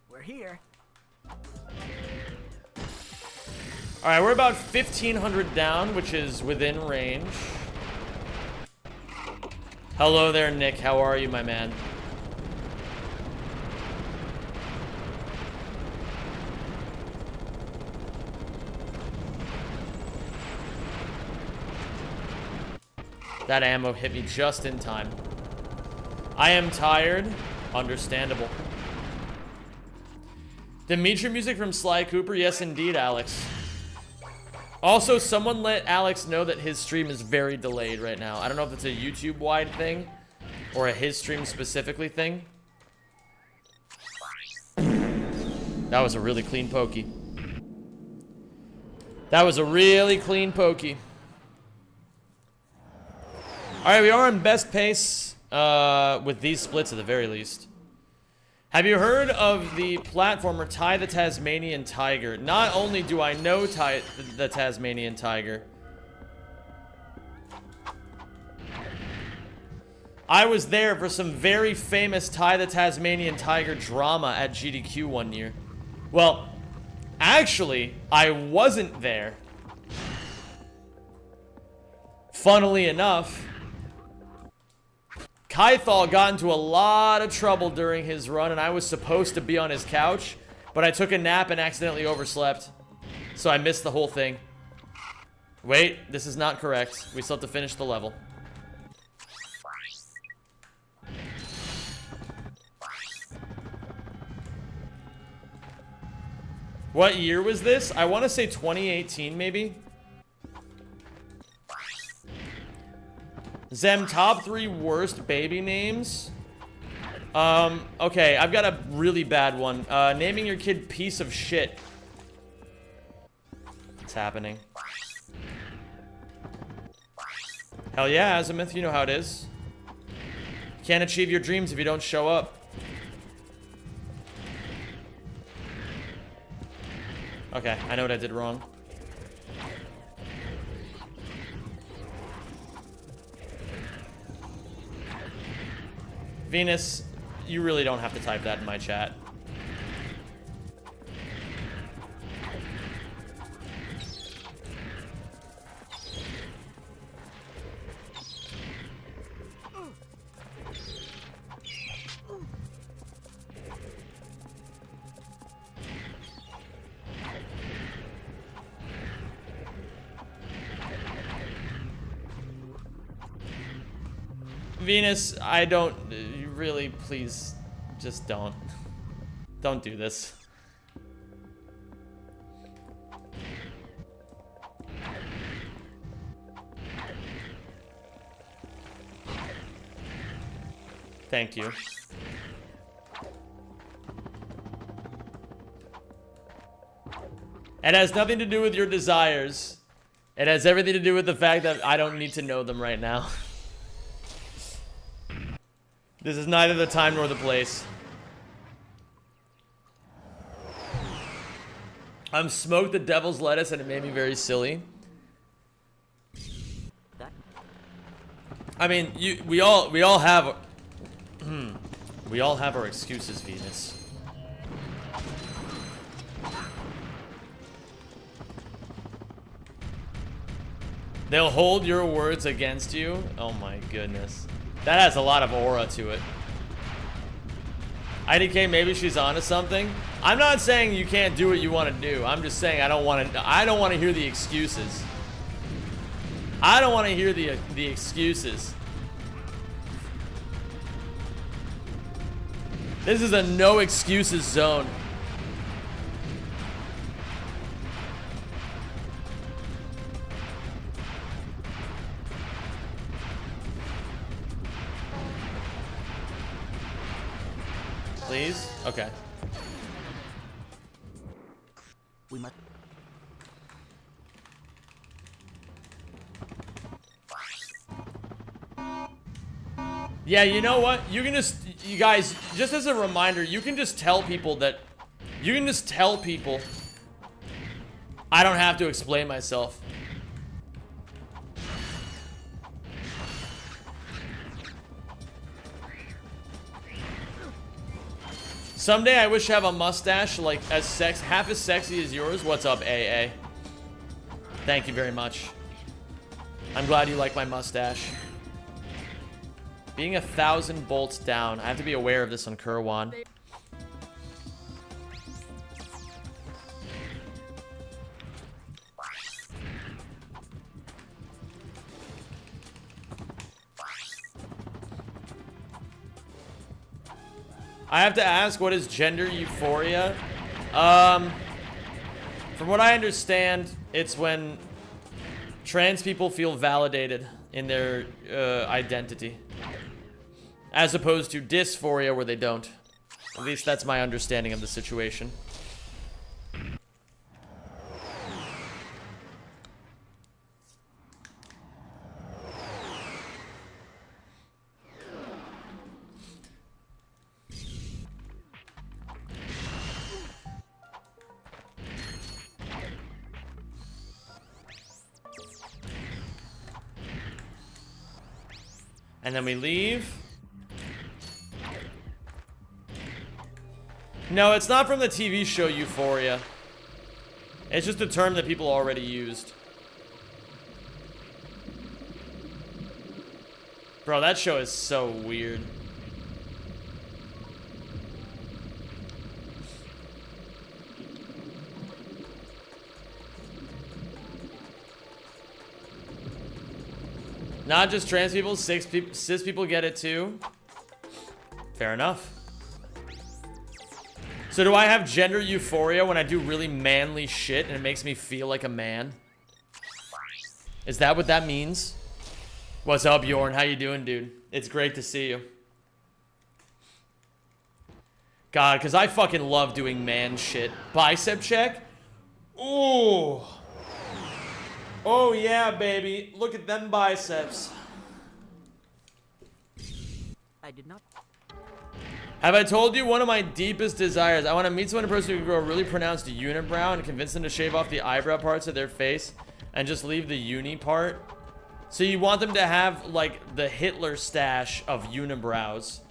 [SPEAKER 7] We're here.
[SPEAKER 1] Alright, we're about 1,500 down, which is within range. Hello there, Nick. How are you, my man? That ammo hit me just in time. I am tired. Understandable. Dimitri music from Sly Cooper? Yes, indeed, Alex. Also, someone let Alex know that his stream is very delayed right now. I don't know if it's a YouTube-wide thing or a his stream specifically thing. That was a really clean pokey. That was a really clean pokey. Alright, we are on best pace with these splits at the very least. Have you heard of the platformer Ty the Tasmanian Tiger? Not only do I know Ty the Tasmanian Tiger, I was there for some very famous Ty the Tasmanian Tiger drama at GDQ one year. Well, actually, I wasn't there. Funnily enough, Kythal got into a lot of trouble during his run, and I was supposed to be on his couch, but I took a nap and accidentally overslept. So I missed the whole thing. Wait, this is not correct. We still have to finish the level. What year was this? I want to say 2018, maybe? Zem, top 3 worst baby names. Okay, I've got a really bad one. Naming your kid piece of shit. It's happening. Hell yeah, Azimuth, you know how it is. Can't achieve your dreams if you don't show up. Okay, I know what I did wrong. Venus, you really don't have to type that in my chat. Venus, I don't... You really, please, just don't. Don't do this. Thank you. It has nothing to do with your desires. It has everything to do with the fact that I don't need to know them right now. This is neither the time nor the place. I'm smoked the devil's lettuce and it made me very silly. I mean, we all have we all have our excuses, Venus. They'll hold your words against you. Oh my goodness. That has a lot of aura to it. IDK, maybe she's onto something. I'm not saying you can't do what you want to do. I'm just saying I don't want to hear the excuses. I don't want to hear the excuses. This is a no excuses zone. Please? Okay.
[SPEAKER 7] We must.
[SPEAKER 1] Yeah, you know what? You can just, you guys, just as a reminder, you can just tell people that, you can just tell people I don't have to explain myself. Someday I wish to have a mustache like half as sexy as yours. What's up, AA? Thank you very much. I'm glad you like my mustache. Being 1,000 bolts down. I have to be aware of this on Kerwan. I have to ask, what is gender euphoria? From what I understand, it's when trans people feel validated in their identity, as opposed to dysphoria where they don't. At least that's my understanding of the situation. And then we leave. No, it's not from the TV show Euphoria. It's just a term that people already used. Bro, that show is so weird. Not just trans people, cis people get it too. Fair enough. So do I have gender euphoria when I do really manly shit and it makes me feel like a man? Is that what that means? What's up, Bjorn? How you doing, dude? It's great to see you. God, because I fucking love doing man shit. Bicep check? Ooh. Oh yeah, baby. Look at them biceps.
[SPEAKER 7] I did not.
[SPEAKER 1] Have I told you one of my deepest desires? I want to meet someone in person who can grow a really pronounced unibrow and convince them to shave off the eyebrow parts of their face and just leave the uni part. So you want them to have like the Hitler stash of unibrows.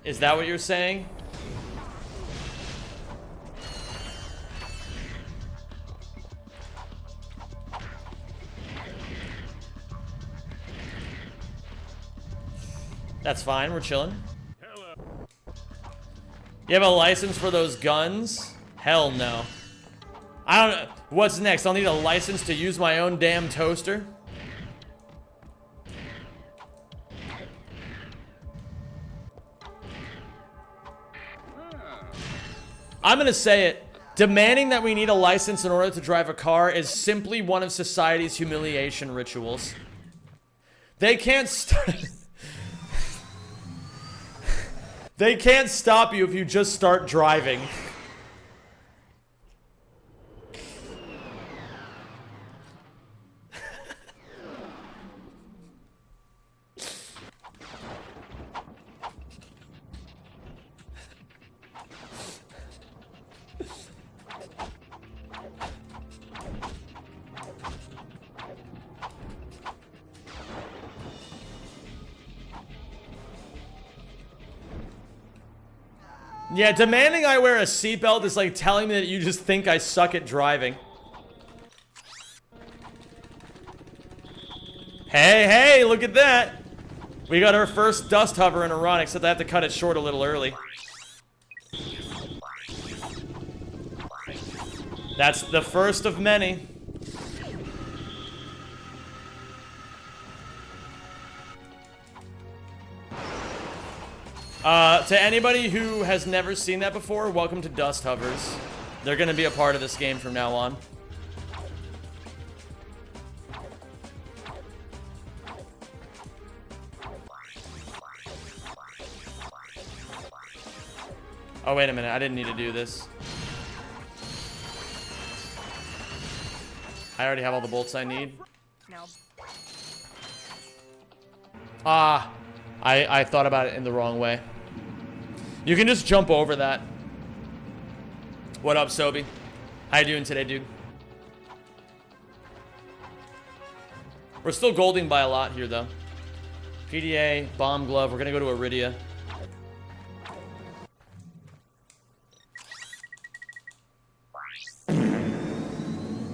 [SPEAKER 1] Is that what you're saying? That's fine, we're chilling. You have a license for those guns? Hell no. I don't know. What's next? I'll need a license to use my own damn toaster? I'm gonna say it. Demanding that we need a license in order to drive a car is simply one of society's humiliation rituals. They can't They can't stop you if you just start driving. Yeah, demanding I wear a seatbelt is like telling me that you just think I suck at driving. Hey, hey, look at that. We got our first dust hover in a run, except I have to cut it short a little early. That's the first of many. To anybody who has never seen that before, welcome to Dust Hovers. They're gonna be a part of this game from now on. Oh, wait a minute. I didn't need to do this. I already have all the bolts I need.
[SPEAKER 7] Now,
[SPEAKER 1] Ah, I thought about it in the wrong way. You can just jump over that. What up, Sobi? How you doing today, dude? We're still golding by a lot here, though. PDA, bomb glove. We're gonna go to Iridia.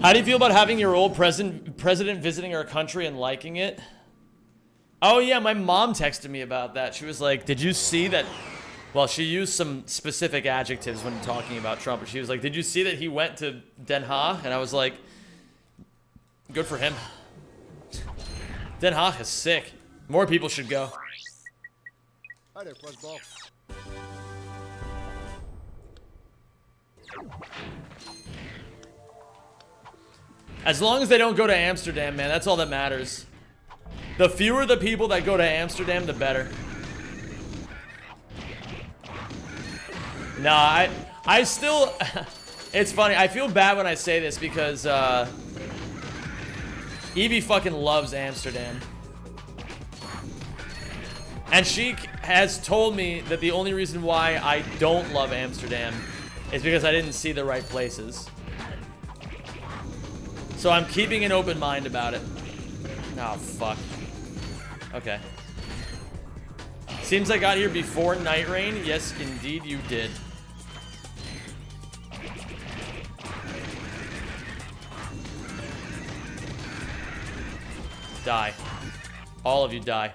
[SPEAKER 1] How do you feel about having your old president visiting our country and liking it? Oh yeah, my mom texted me about that. She was like, did you see that? Well, she used some specific adjectives when talking about Trump. But she was like, did you see that he went to Den Haag? And I was like, good for him. Den Haag is sick. More people should go.
[SPEAKER 8] Hi there, Fuzzball.
[SPEAKER 1] As long as they don't go to Amsterdam, man, that's all that matters. The fewer the people that go to Amsterdam, the better. Nah, I still... It's funny, I feel bad when I say this because, Evie fucking loves Amsterdam. And she has told me that the only reason why I don't love Amsterdam is because I didn't see the right places. So I'm keeping an open mind about it. Oh, fuck. Okay. Seems I got here before Nightreign. Yes, indeed you did. Die. All of you die.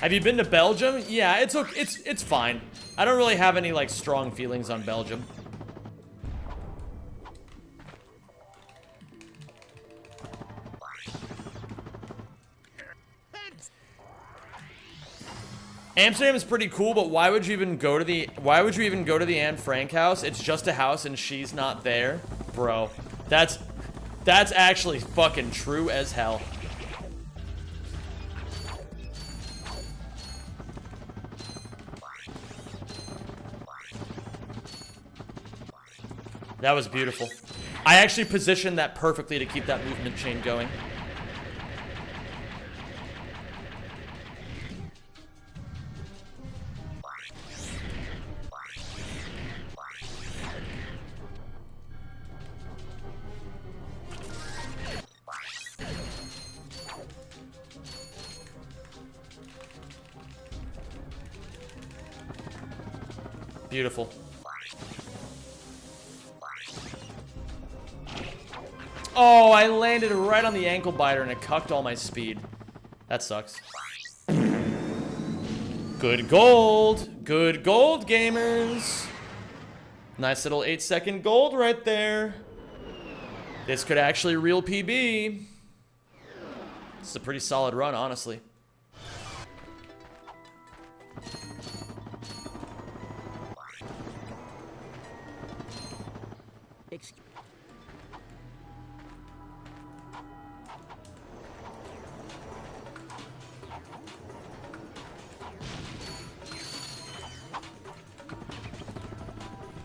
[SPEAKER 1] Have you been to Belgium? Yeah, it's fine. I don't really have any like strong feelings on Belgium. Amsterdam is pretty cool, but why would you even go to the Anne Frank house? It's just a house and she's not there. Bro, that's actually fucking true as hell. That was beautiful. I actually positioned that perfectly to keep that movement chain going. Beautiful. Oh, I landed right on the ankle biter and it cucked all my speed. That sucks. Good gold. Good gold, gamers. Nice little 8-second gold right there. This could actually real PB. This is a pretty solid run, honestly.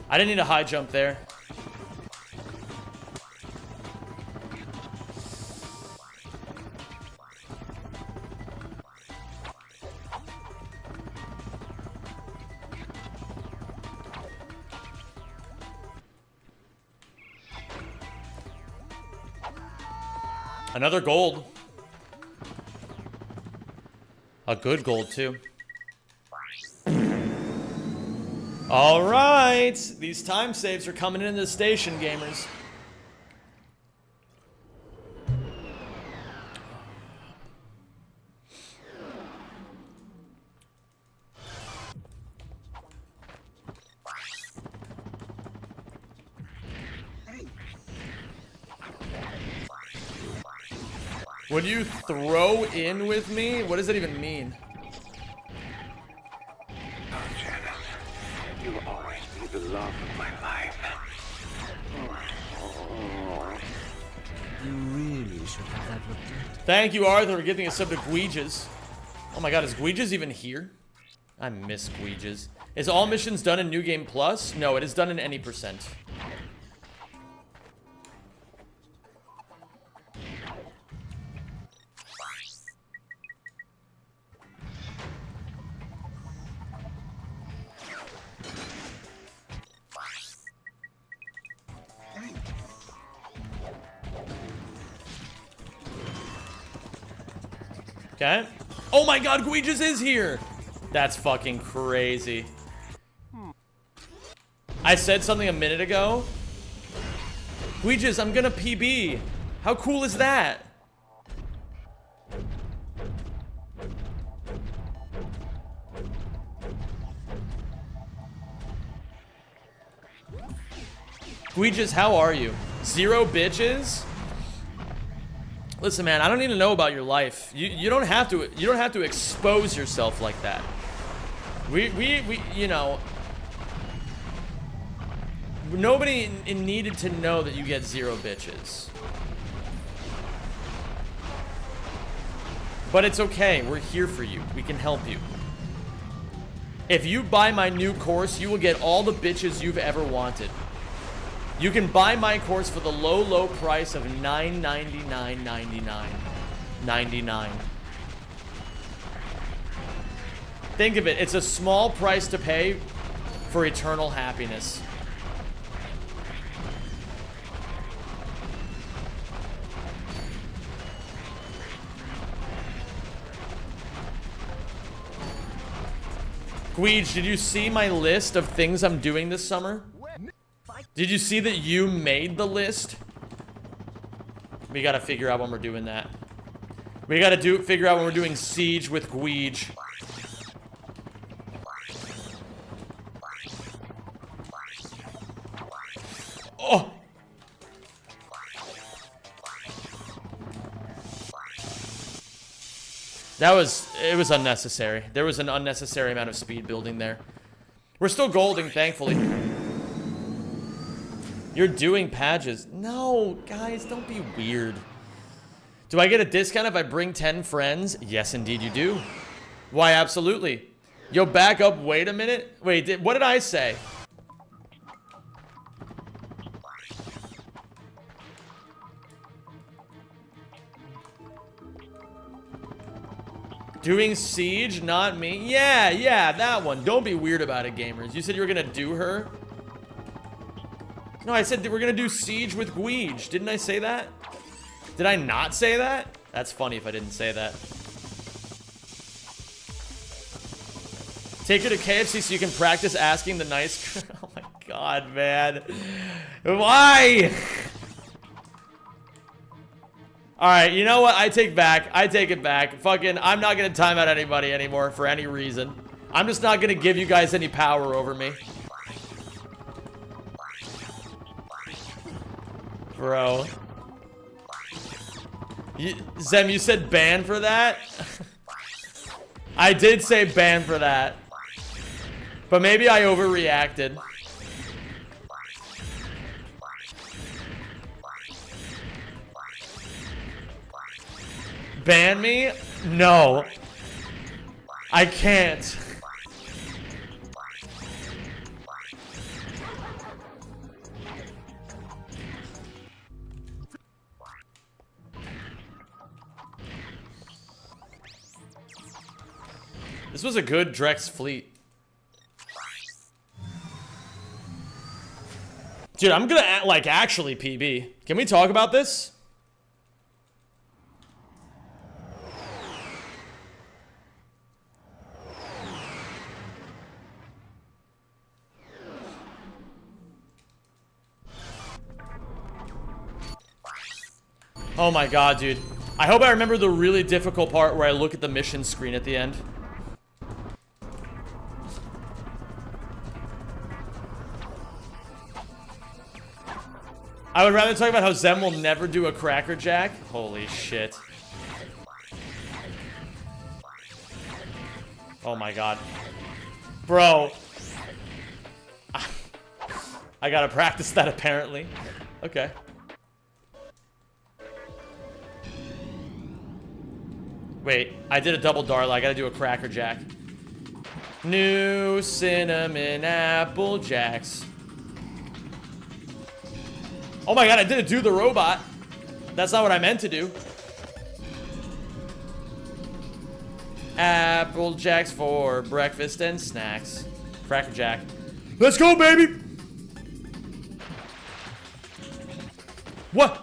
[SPEAKER 1] I didn't need a high jump there. Another gold. A good gold, too. All right. These time saves are coming in the station, gamers. Would you throw in with me? What does that even mean?
[SPEAKER 2] You will always be the love of my life.
[SPEAKER 7] You really should have that looked at.
[SPEAKER 1] Thank you, Arthur, for giving a sub to Gweeges. Oh my god, is Gweeges even here? I miss Gweeges. Is all missions done in New Game Plus? No, it is done in any percent. Okay. Oh my god, Guijus is here! That's fucking crazy. I said something a minute ago. Guijus, I'm gonna PB. How cool is that? Guijus, how are you? 0 bitches? Listen, man, I don't need to know about your life. You don't have to expose yourself like that. We you know, nobody needed to know that you get 0 bitches. But it's okay. We're here for you. We can help you. If you buy my new course, you will get all the bitches you've ever wanted. You can buy my course for the low, low price of $9.99.99. Think of it. It's a small price to pay for eternal happiness. Guij, did you see my list of things I'm doing this summer? Did you see that you made the list? We gotta figure out when we're doing that. We gotta figure out when we're doing Siege with Guij. Oh! It was unnecessary. There was an unnecessary amount of speed building there. We're still golding, thankfully. You're doing patches. No, guys, don't be weird. Do I get a discount if I bring 10 friends? Yes, indeed you do. Why, absolutely. Yo, back up, wait a minute. Wait, what did I say? Doing Siege, not me. Yeah, that one. Don't be weird about it, gamers. You said you were gonna do her? No, I said that we're gonna do Siege with Guij. Didn't I say that? Did I not say that? That's funny if I didn't say that. Take her to KFC so you can practice asking the nice... Oh my god, man. Why? Alright, you know what? I take it back. Fucking, I'm not gonna time out anybody anymore for any reason. I'm just not gonna give you guys any power over me. Bro. Zem, you said ban for that? I did say ban for that. But maybe I overreacted. Ban me? No. I can't. This was a good Drex fleet. Dude, I'm gonna like actually PB. Can we talk about this? Oh my god, dude. I hope I remember the really difficult part where I look at the mission screen at the end. I would rather talk about how Zem will never do a Cracker Jack. Holy shit. Oh my god. Bro. I gotta practice that apparently. Okay. Wait, I did a double Darla. I gotta do a Cracker Jack. New cinnamon apple jacks. Oh my god, I didn't do the robot. That's not what I meant to do. Apple jacks for breakfast and snacks. Cracker Jack. Let's go, baby! What?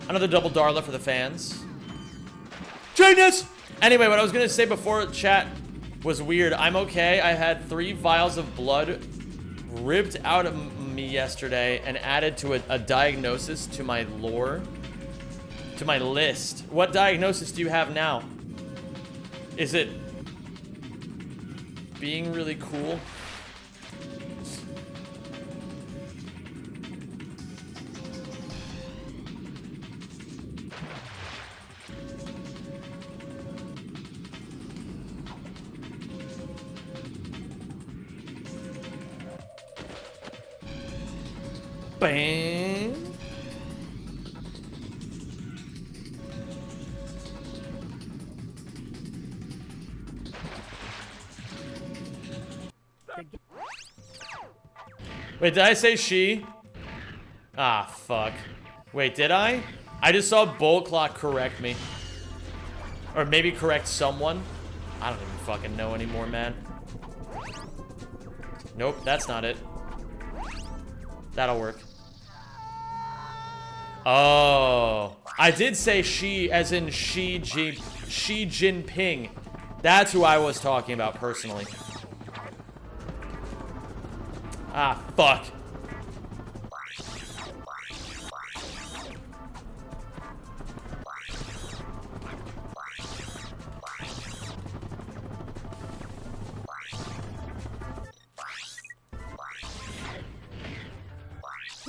[SPEAKER 1] Another double Darla for the fans. Genius! Anyway, what I was gonna say before chat was weird. I'm okay. I had 3 vials of blood ripped out of me yesterday and added to a diagnosis to my lore. To my list. What diagnosis do you have now? Is it being really cool? Bang. Wait, did I say she? Ah, fuck. Wait, did I? I just saw Bolt Clock correct me. Or maybe correct someone. I don't even fucking know anymore, man. Nope, that's not it. That'll work. Oh. I did say she as in Xi Jinping. That's who I was talking about personally. Ah, fuck.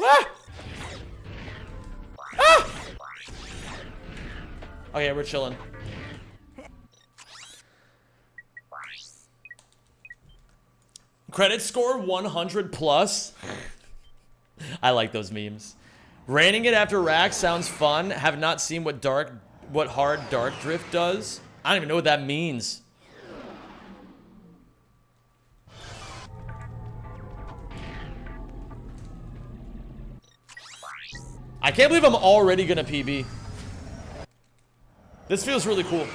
[SPEAKER 1] Ah! Ah! Oh yeah, we're chilling. Credit score 100 plus. I like those memes. Raining it after rack sounds fun. Have not seen what hard dark drift does. I don't even know what that means. I can't believe I'm already gonna PB. This feels really cool.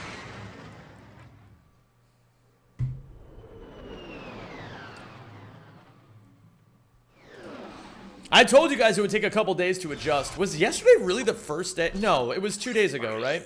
[SPEAKER 1] I told you guys it would take a couple days to adjust. Was yesterday really the first day? No, it was 2 days ago, right?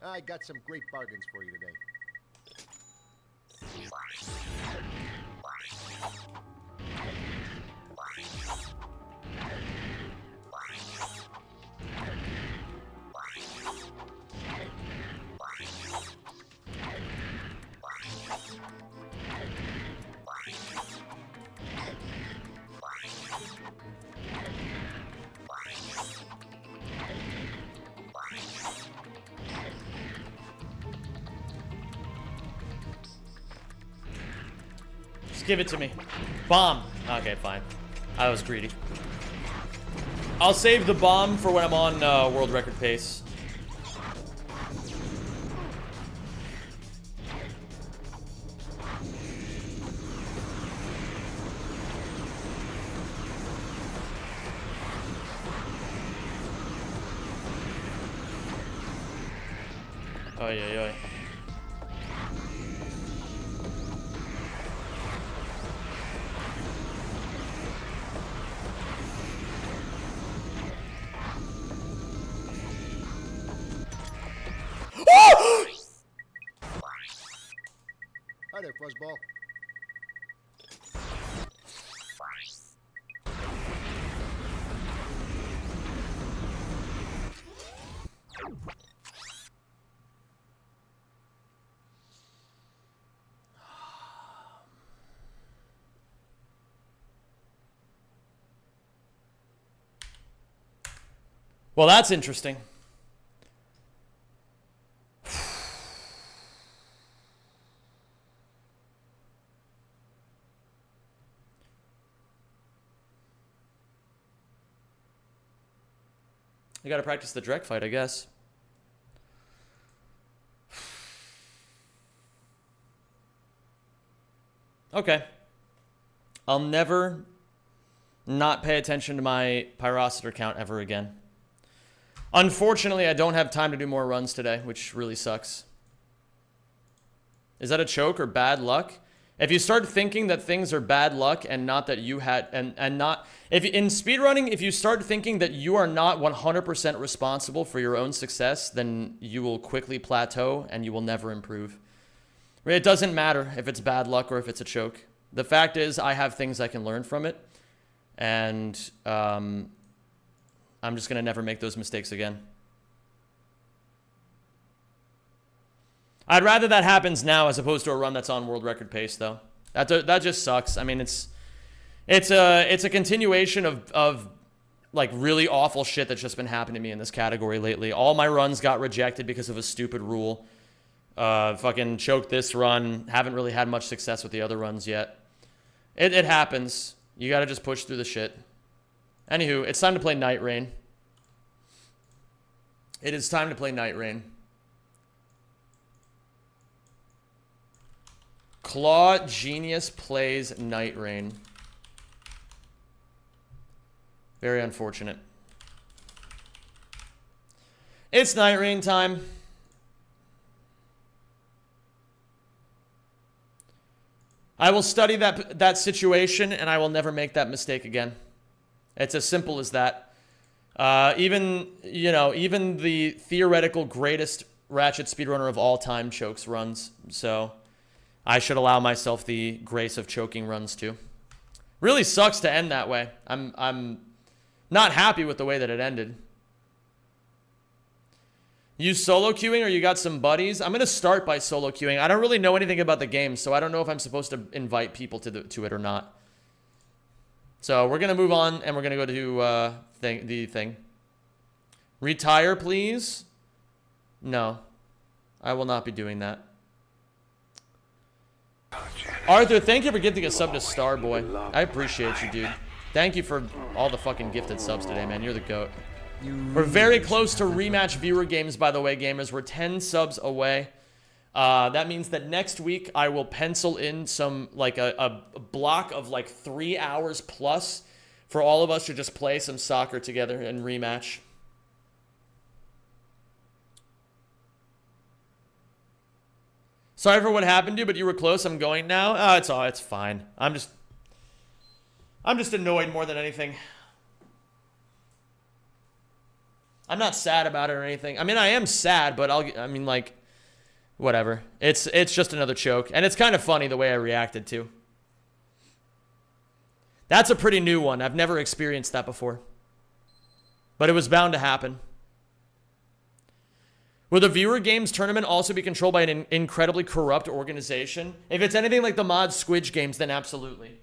[SPEAKER 8] I got some great bargains for you today.
[SPEAKER 1] Just give it to me. Bomb. Okay, fine. I was greedy. I'll save the bomb for when I'm on world record pace. Oy, oy, oy.
[SPEAKER 8] Hi there, Fuzzball.
[SPEAKER 1] Well, that's interesting. I gotta practice the direct fight, I guess. Okay. I'll never not pay attention to my pyrociter count ever again. Unfortunately, I don't have time to do more runs today, which really sucks. Is that a choke or bad luck? If you start thinking that things are bad luck and not that you had, and not, if in speedrunning, if you start thinking that you are not 100% responsible for your own success, then you will quickly plateau and you will never improve. It doesn't matter if it's bad luck or if it's a choke. The fact is, I have things I can learn from it, and I'm just going to never make those mistakes again. I'd rather that happens now as opposed to a run that's on world record pace, though. That just sucks. I mean, it's a continuation of like really awful shit that's just been happening to me in this category lately. All my runs got rejected because of a stupid rule. Fucking choked this run. Haven't really had much success with the other runs yet. It happens. You got to just push through the shit. Anywho, it's time to play Nightreign. It is time to play Nightreign. Claw Genius plays Nightreign. Very unfortunate. It's Nightreign time. I will study that situation, and I will never make that mistake again. It's as simple as that. Even the theoretical greatest Ratchet speedrunner of all time chokes runs, so I should allow myself the grace of choking runs too. Really sucks to end that way. I'm not happy with the way that it ended. You solo queuing or you got some buddies? I'm going to start by solo queuing. I don't really know anything about the game, so I don't know if I'm supposed to invite people to it or not. So we're going to move on, and we're going to go to the thing. Retire, please? No. I will not be doing that. Arthur, thank you for gifting a sub to Starboy. I appreciate you, dude. Thank you for all the fucking gifted subs today, man. You're the GOAT. We're very close to rematch viewer games, by the way, gamers. We're 10 subs away. That means that next week I will pencil in some, like a block of like 3 hours plus for all of us to just play some soccer together and rematch. Sorry for what happened to you, but you were close. I'm going now. Oh, it's fine. I'm just annoyed more than anything. I'm not sad about it or anything. I mean, I am sad, but like, whatever. It's just another choke, and it's kind of funny the way I reacted to. That's a pretty new one. I've never experienced that before, but it was bound to happen. Will the viewer games tournament also be controlled by an incredibly corrupt organization? If it's anything like the mod Squidge games, then absolutely.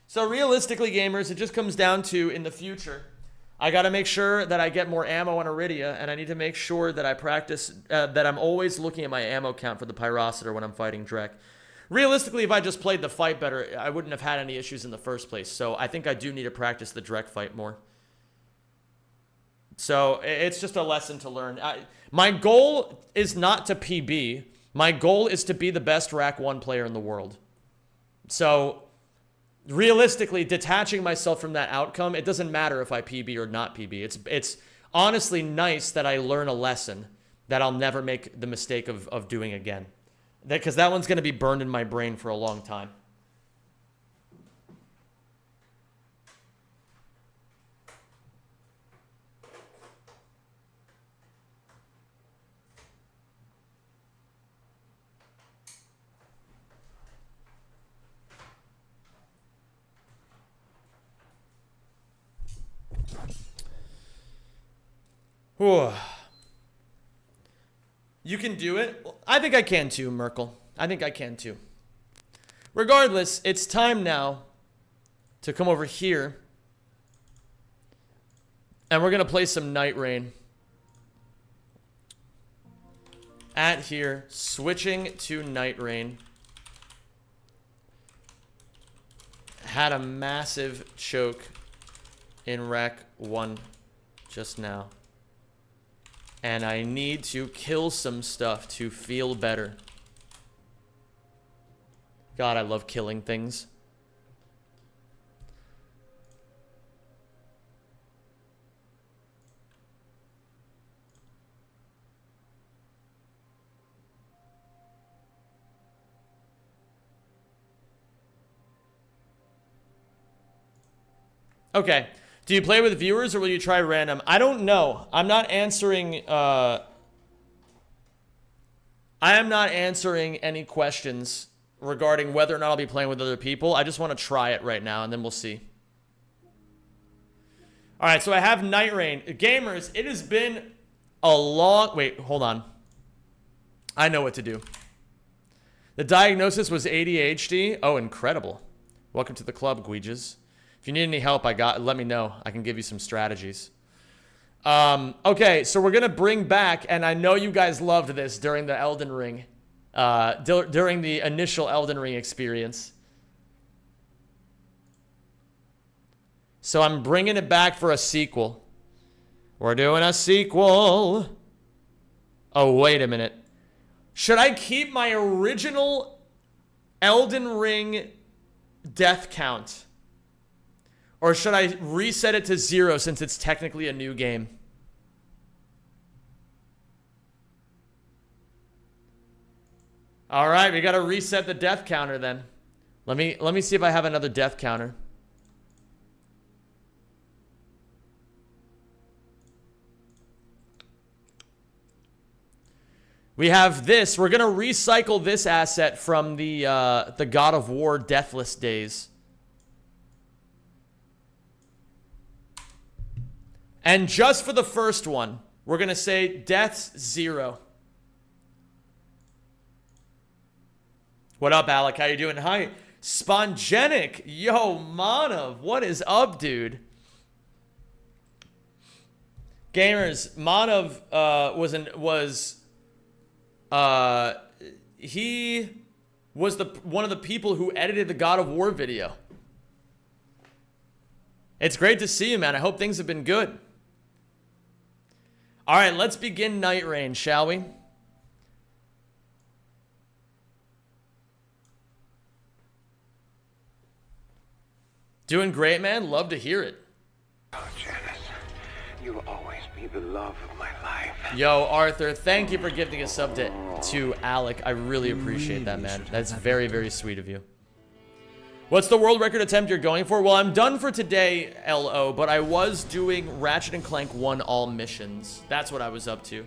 [SPEAKER 1] So realistically, gamers, it just comes down to, in the future, I got to make sure that I get more ammo on Iridia, and I need to make sure that I practice, that I'm always looking at my ammo count for the Pyrociter when I'm fighting Drek. Realistically, if I just played the fight better, I wouldn't have had any issues in the first place. So I think I do need to practice the Drek fight more. So it's just a lesson to learn. My goal is not to PB. My goal is to be the best Rack 1 player in the world. So realistically, detaching myself from that outcome, it doesn't matter if I PB or not PB. It's honestly nice that I learn a lesson that I'll never make the mistake of doing again. Because that one's going to be burned in my brain for a long time. Whew. You can do it. I think I can too, Merkel. I think I can too. Regardless, it's time now to come over here. And we're going to play some Nightreign. At here, switching to Nightreign. Had a massive choke in Rec 1 just now. And I need to kill some stuff to feel better. God, I love killing things. Okay. Do you play with viewers or will you try random? I don't know. I'm not answering I am not answering any questions regarding whether or not I'll be playing with other people. I just want to try it right now and then we'll see. Alright, so I have Nightreign. Gamers, it has been a long... Wait, hold on. I know what to do. The diagnosis was ADHD. Oh, incredible. Welcome to the club, Guijas. If you need any help, let me know. I can give you some strategies. Okay, so we're going to bring back, and I know you guys loved this during the Elden Ring. During the initial Elden Ring experience. So I'm bringing it back for a sequel. We're doing a sequel. Oh, wait a minute. Should I keep my original Elden Ring death count? Or should I reset it to 0 since it's technically a new game? All right, we got to reset the death counter then. Let me see if I have another death counter. We have this. We're going to recycle this asset from the God of War Deathless days. And just for the first one, we're going to say deaths 0. What up, Alec? How you doing? Hi. Spongenic. Yo, Manav. What is up, dude? Gamers, Manav he was one of the people who edited the God of War video. It's great to see you, man. I hope things have been good. All right, let's begin Nightreign, shall we? Doing great, man. Love to hear it.
[SPEAKER 2] Oh, Janice, you will always be the love of my life.
[SPEAKER 1] Yo, Arthur, thank you for gifting a sub to Alec. I really appreciate that, man. That's very, very sweet of you. What's the world record attempt you're going for? Well, I'm done for today, LO, but I was doing Ratchet and Clank 1 all missions. That's what I was up to.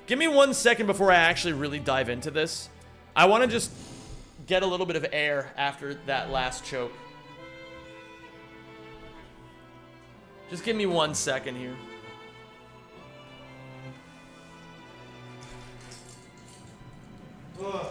[SPEAKER 1] Give me 1 second before I actually really dive into this. I want to just get a little bit of air after that last choke. Just give me 1 second here. Ugh.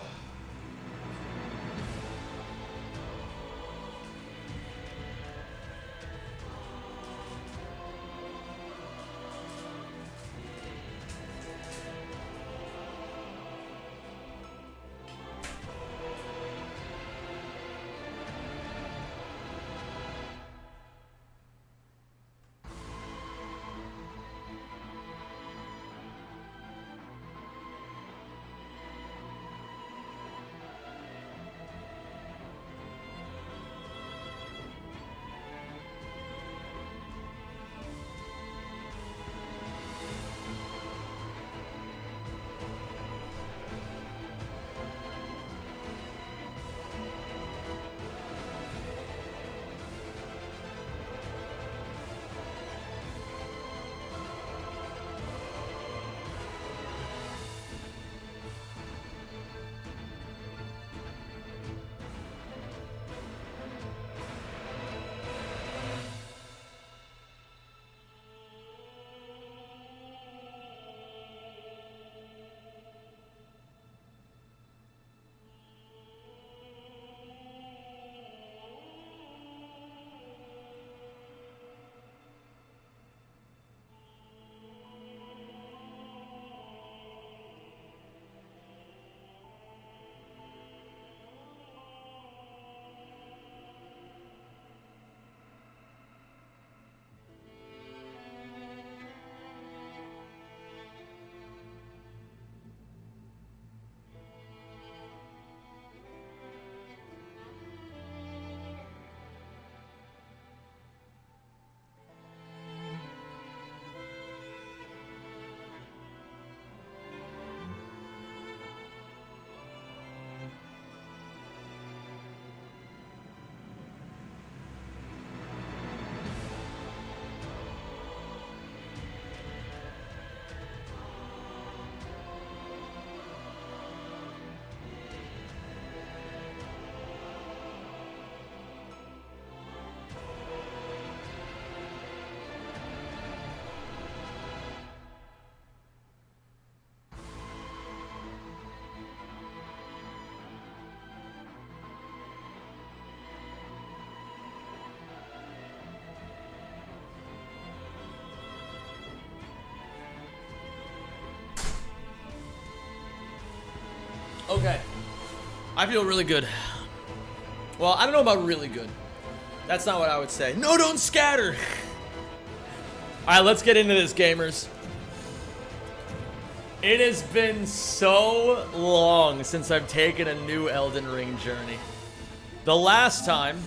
[SPEAKER 1] Okay. I feel really good. Well, I don't know about really good. That's not what I would say. No, don't scatter! Alright, let's get into this, gamers. It has been so long since I've taken a new Elden Ring journey. The last time,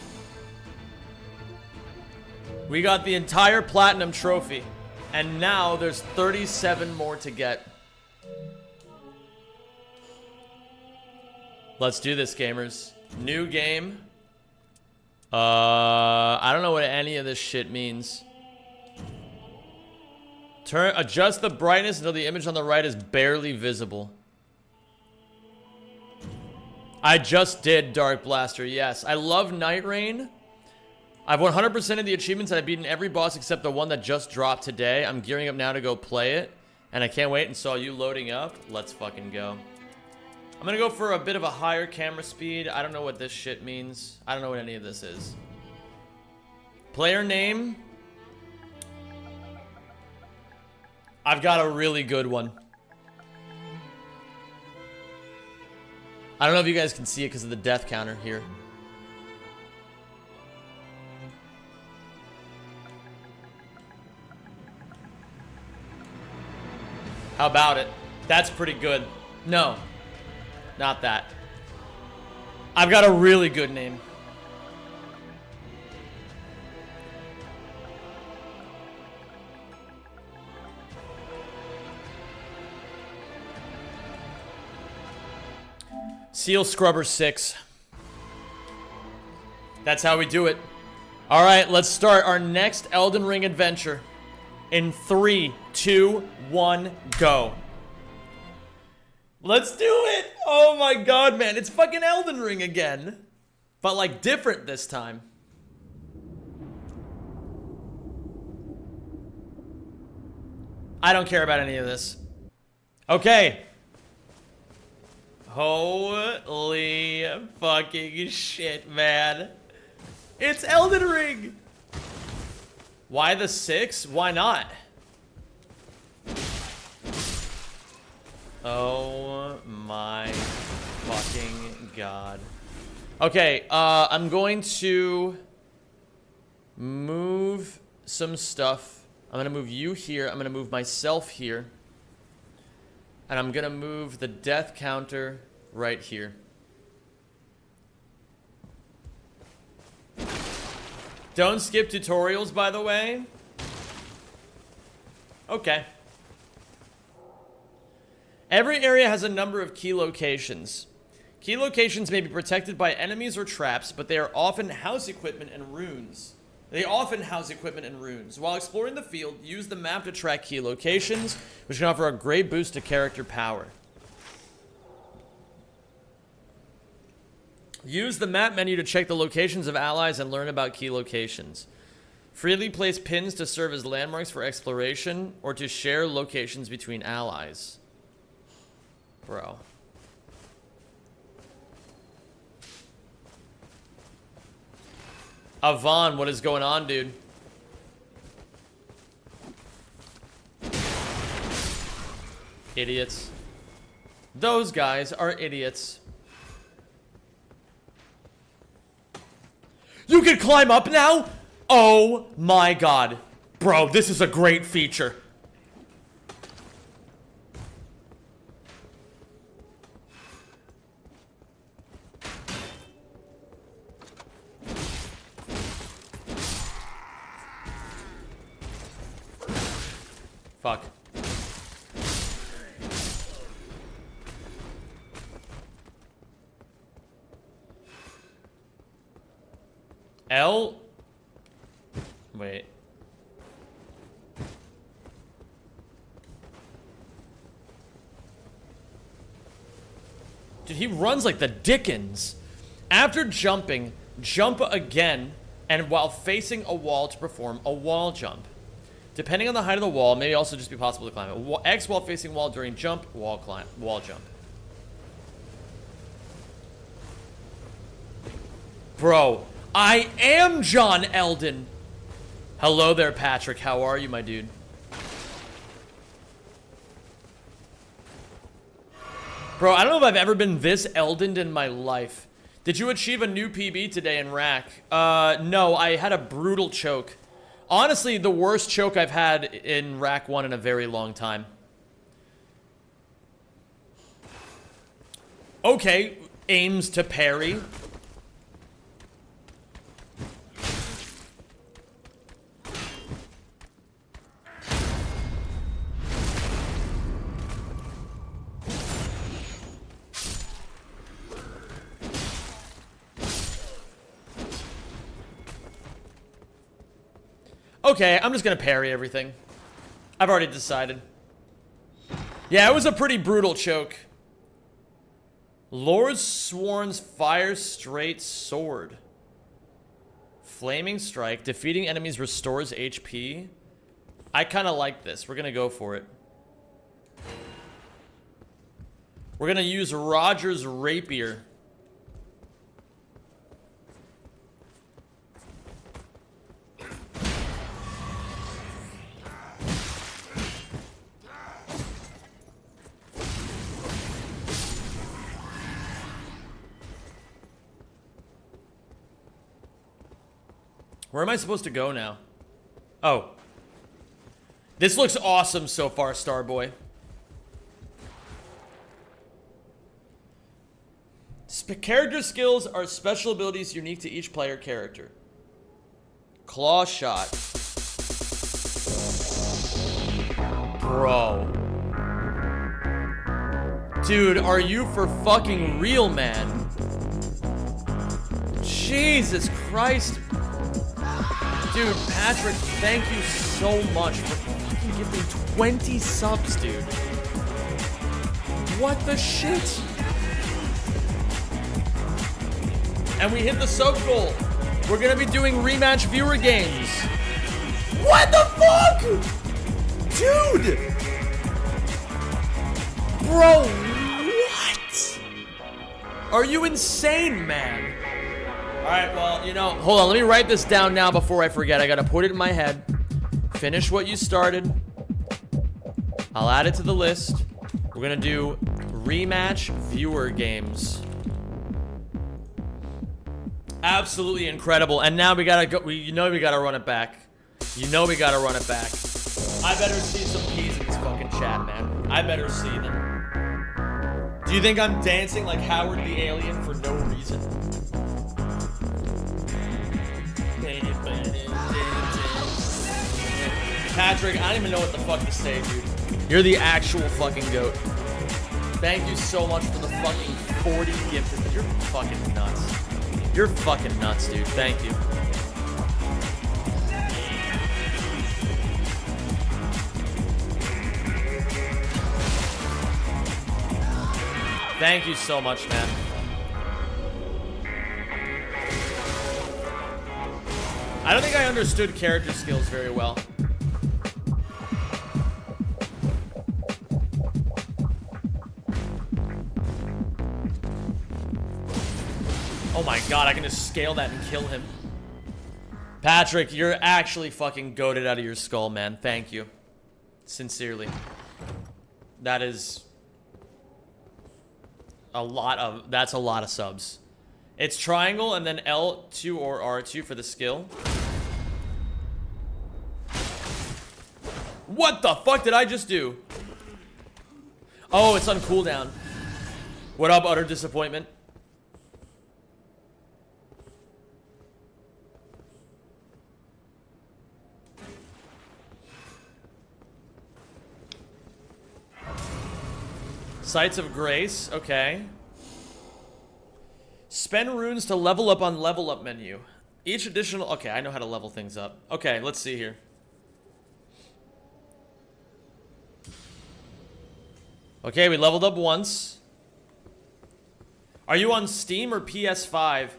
[SPEAKER 1] we got the entire Platinum Trophy. And now there's 37 more to get. Let's do this, gamers. New game. I don't know what any of this shit means. Adjust the brightness until the image on the right is barely visible. I just did Dark Blaster, yes. I love Nightreign. I've 100% of the achievements. I've beaten every boss except the one that just dropped today. I'm gearing up now to go play it. And I can't wait and saw you loading up. Let's fucking go. I'm gonna go for a bit of a higher camera speed. I don't know what this shit means. I don't know what any of this is. Player name. I've got a really good one. I don't know if you guys can see it because of the death counter here. How about it? That's pretty good. No, not that. I've got a really good name. Seal Scrubber 6. That's how we do it. All right, let's start our next Elden Ring adventure. In 3, 2, 1, go. Let's do it! Oh my god, man. It's fucking Elden Ring again. But like different this time. I don't care about any of this. Okay. Holy fucking shit, man. It's Elden Ring! Why the 6? Why not? Oh my fucking god. Okay, I'm going to move some stuff. I'm gonna move you here. I'm gonna move myself here. And I'm gonna move the death counter right here. Don't skip tutorials, by the way. Okay. Every area has a number of key locations. Key locations may be protected by enemies or traps, but they are often house equipment and runes. While exploring the field, use the map to track key locations, which can offer a great boost to character power. Use the map menu to check the locations of allies and learn about key locations. Freely place pins to serve as landmarks for exploration or to share locations between allies. Bro. Avon, what is going on, dude? Idiots. Those guys are idiots. You can climb up now? Oh my god. Bro, this is a great feature. Fuck. L? Wait. Dude, he runs like the Dickens. After jumping, jump again, and while facing a wall to perform a wall jump. Depending on the height of the wall, may also just be possible to climb it. X while facing wall during jump, wall jump. Bro, I am John Eldon. Hello there, Patrick. How are you, my dude? Bro, I don't know if I've ever been this Eldened in my life. Did you achieve a new PB today in Rack? No, I had a brutal choke. Honestly, the worst choke I've had in Rack 1 in a very long time. Okay, aims to parry. Okay, I'm just gonna parry everything. I've already decided. Yeah, it was a pretty brutal choke. Lord Sworn's Fire Straight Sword. Flaming Strike. Defeating enemies restores HP. I kind of like this. We're gonna go for it. We're gonna use Roger's Rapier. Where am I supposed to go now? Oh. This looks awesome so far, Starboy. Character skills are special abilities unique to each player character. Claw shot. Bro. Dude, are you for fucking real, man? Jesus Christ. Dude, Patrick, thank you so much for fucking giving 20 subs, dude. What the shit? And we hit the sub goal. We're gonna be doing rematch viewer games. What the fuck? Dude! Bro, what? Are you insane, man? Alright, well, you know, hold on, let me write this down now before I forget. I gotta put it in my head. Finish what you started. I'll add it to the list. We're gonna do rematch viewer games. Absolutely incredible. And now we gotta go, you know we gotta run it back. You know we gotta run it back. I better see some P's in this fucking chat, man. I better see them. Do you think I'm dancing like Howard the Alien for no reason? Patrick, I don't even know what the fuck to say, dude. You're the actual fucking GOAT. Thank you so much for the fucking 40 gifted. You're fucking nuts. You're fucking nuts, dude. Thank you. Thank you so much, man. I don't think I understood character skills very well. Oh my god, I can just scale that and kill him. Patrick, you're actually fucking goated out of your skull, man. Thank you. Sincerely. That is that's a lot of subs. It's triangle and then L2 or R2 for the skill. What the fuck did I just do? Oh, it's on cooldown. What up, utter disappointment? Sights of Grace, okay. Spend runes to level up on level up menu. Each additional, okay, I know how to level things up. Okay, let's see here. Okay, we leveled up once. Are you on Steam or PS5?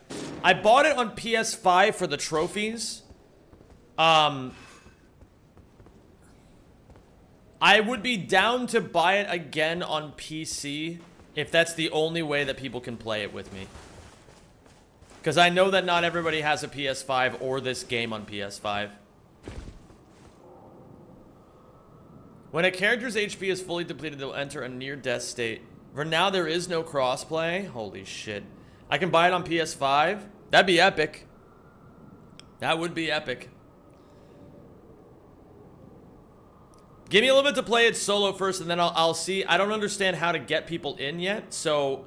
[SPEAKER 1] I bought it on PS5 for the trophies. I would be down to buy it again on PC if that's the only way that people can play it with me. Because I know that not everybody has a PS5 or this game on PS5. When a character's HP is fully depleted, they'll enter a near-death state. For now, there is no crossplay. Holy shit. I can buy it on PS5. That'd be epic. That would be epic. Give me a little bit to play it solo first, and then I'll see. I don't understand how to get people in yet, so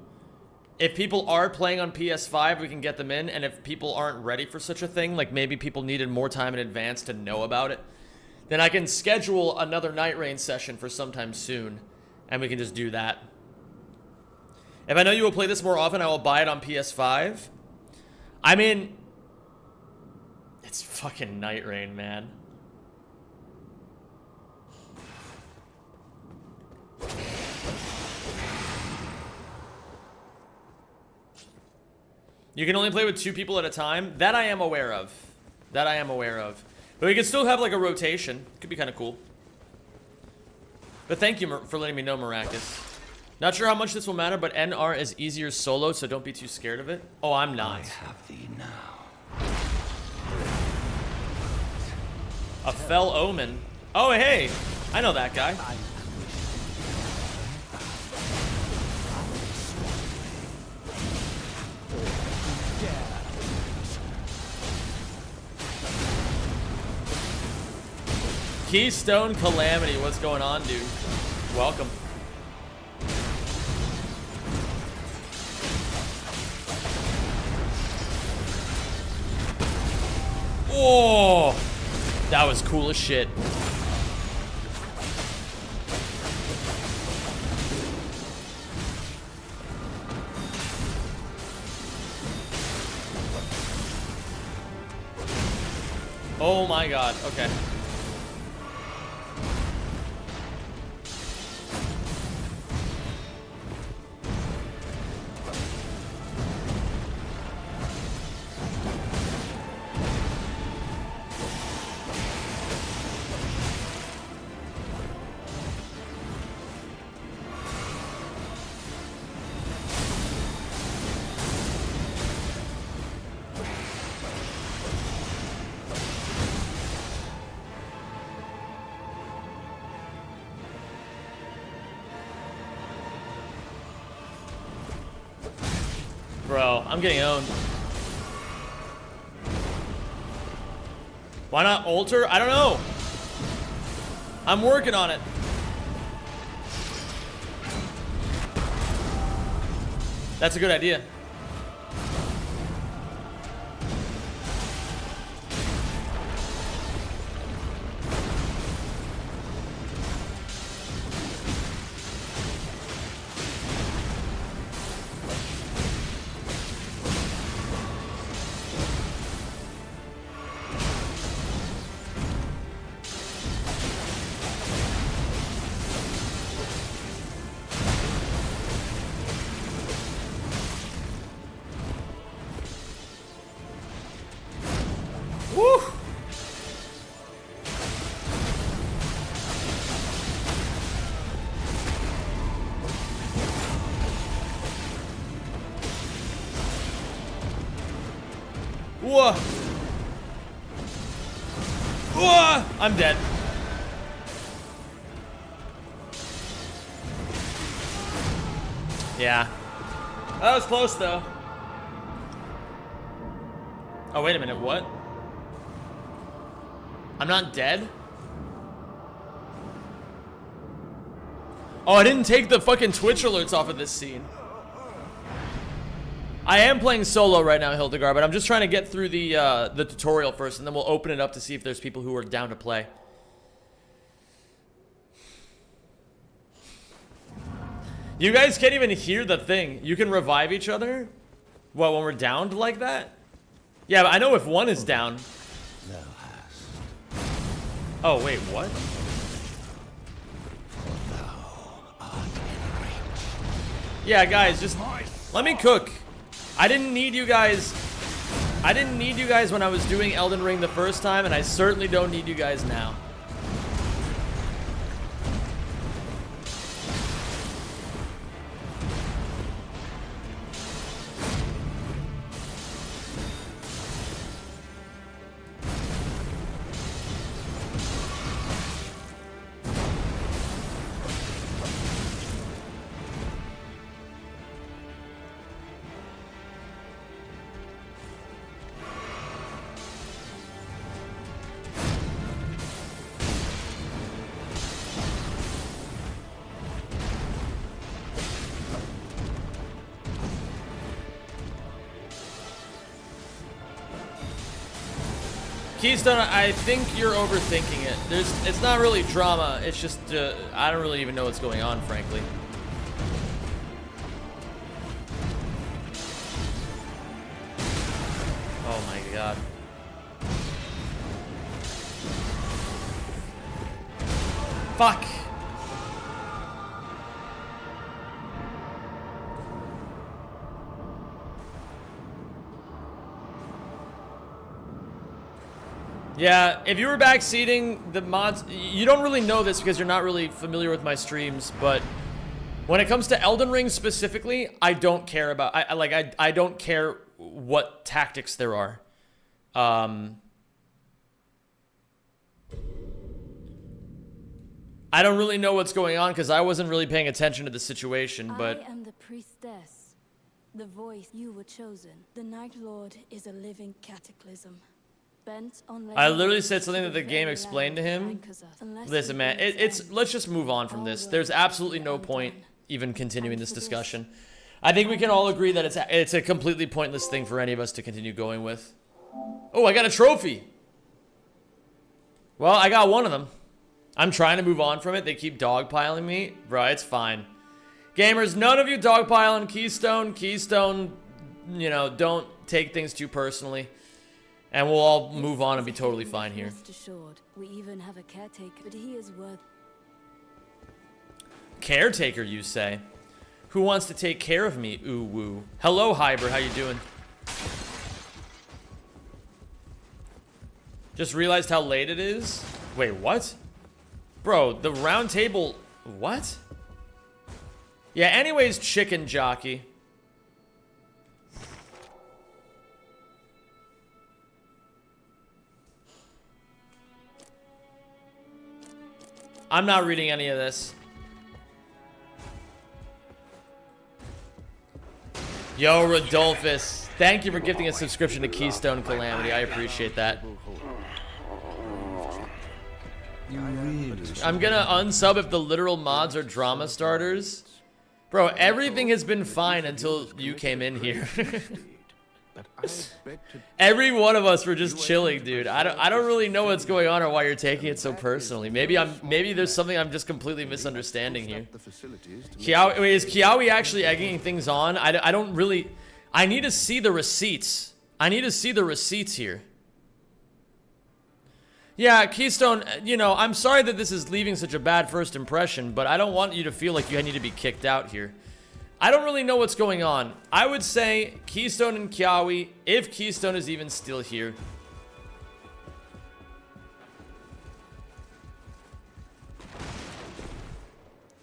[SPEAKER 1] if people are playing on PS5, we can get them in, and if people aren't ready for such a thing, like maybe people needed more time in advance to know about it, then I can schedule another Nightreign session for sometime soon, and we can just do that. If I know you will play this more often, I will buy it on PS5. I mean, it's fucking Nightreign, man. You can only play with 2 people at a time. That I am aware of. That I am aware of. But we can still have like a rotation. Could be kind of cool. But thank you for letting me know, Maracus. Not sure how much this will matter, but NR is easier solo, so don't be too scared of it. Oh, I'm not.
[SPEAKER 7] I have thee now.
[SPEAKER 1] A Fell Omen. Oh, hey. I know that guy. Keystone Calamity, what's going on, dude? Welcome. Oh, that was cool as shit. Oh my god, okay. Bro, I'm getting owned. Why not alter? I don't know. I'm working on it. That's a good idea. Woo! Whoa! Whoa! I'm dead. Yeah. That was close, though. Oh, wait a minute, what? I'm not dead? Oh, I didn't take the fucking Twitch alerts off of this scene. I am playing solo right now, Hildegard, but I'm just trying to get through the tutorial first, and then we'll open it up to see if there's people who are down to play. You guys can't even hear the thing. You can revive each other? What, when we're downed like that? Yeah, but I know if one is down. Oh, wait, what? Yeah, guys, just let me cook. I didn't need you guys. I didn't need you guys when I was doing Elden Ring the first time, and I certainly don't need you guys now. Keystone, I think you're overthinking it. It's not really drama. It's just I don't really even know what's going on, frankly. Oh my god. Fuck. Yeah, if you were backseating the mods, you don't really know this because you're not really familiar with my streams, but when it comes to Elden Ring specifically, I don't care about, I don't care what tactics there are. I don't really know what's going on because I wasn't really paying attention to the situation, but...
[SPEAKER 9] I am the priestess, the voice you were chosen. The Night Lord is a living cataclysm. Bent on
[SPEAKER 1] I literally said something that the game explained to him. Listen, man, let's just move on from this. There's absolutely no point even continuing this discussion. I think we can all agree that it's a completely pointless thing for any of us to continue going with. Oh, I got a trophy. Well, I got one of them. I'm trying to move on from it. They keep dogpiling me. Bro, it's fine. Gamers, none of you dogpiling Keystone. Keystone, you know, don't take things too personally. And we'll all move on and be totally fine here.
[SPEAKER 9] We even have a caretaker, but he is worth...
[SPEAKER 1] Caretaker, you say? Who wants to take care of me? Ooh woo. Hello, Hyber. How you doing? Just realized how late it is. Wait, what? Bro, the round table... What? Yeah, anyways, chicken jockey. I'm not reading any of this. Yo, Rodolphus. Thank you for gifting a subscription to Keystone Calamity. I appreciate that. I'm gonna unsub if the literal mods are drama starters. Bro, everything has been fine until you came in here. Every one of us were just chilling, dude. I don't really know what's going on or why you're taking it so personally. Maybe there's something I'm just completely misunderstanding here. Is Kiawe actually egging things on? I don't really... I need to see the receipts. I need to see the receipts here. Yeah, Keystone, you know, I'm sorry that this is leaving such a bad first impression, but I don't want you to feel like you need to be kicked out here. I don't really know what's going on. I would say Keystone and Kiawe, if Keystone is even still here.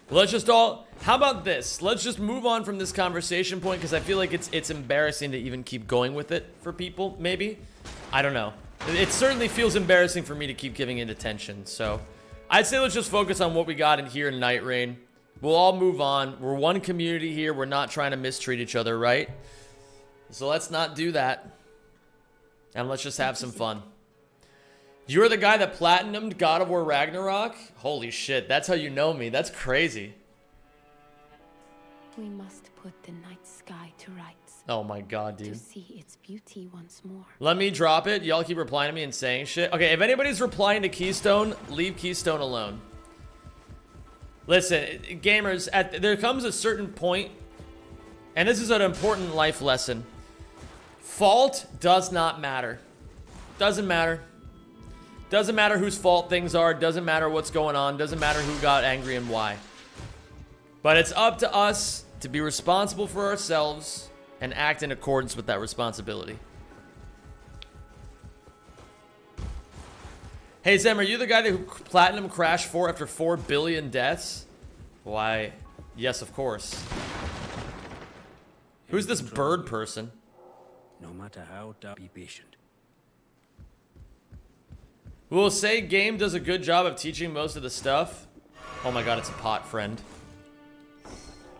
[SPEAKER 1] Let's just all... How about this? Let's just move on from this conversation point because I feel like it's embarrassing to even keep going with it for people, maybe. I don't know. It certainly feels embarrassing for me to keep giving it attention, so... I'd say let's just focus on what we got in here in Nightreign. We'll all move on. We're one community here. We're not trying to mistreat each other, right? So let's not do that. And let's just have some fun. You're the guy that platinumed God of War Ragnarok? Holy shit, that's how you know me. That's crazy.
[SPEAKER 9] We must put the night sky to rights.
[SPEAKER 1] Oh my god, dude.
[SPEAKER 9] To see its beauty once more.
[SPEAKER 1] Let me drop it. Y'all keep replying to me and saying shit. Okay, if anybody's replying to Keystone, leave Keystone alone. Listen, gamers, there comes a certain point, and this is an important life lesson. Fault does not matter. Doesn't matter. Doesn't matter whose fault things are. Doesn't matter what's going on. Doesn't matter who got angry and why. But it's up to us to be responsible for ourselves and act in accordance with that responsibility. Hey, Zem, are you the guy that who Platinum Crash 4 after 4 billion deaths? Why, yes, of course. Who's this bird person?
[SPEAKER 7] No matter how dark, be patient.
[SPEAKER 1] We'll say game does a good job of teaching most of the stuff. Oh my god, it's a pot friend.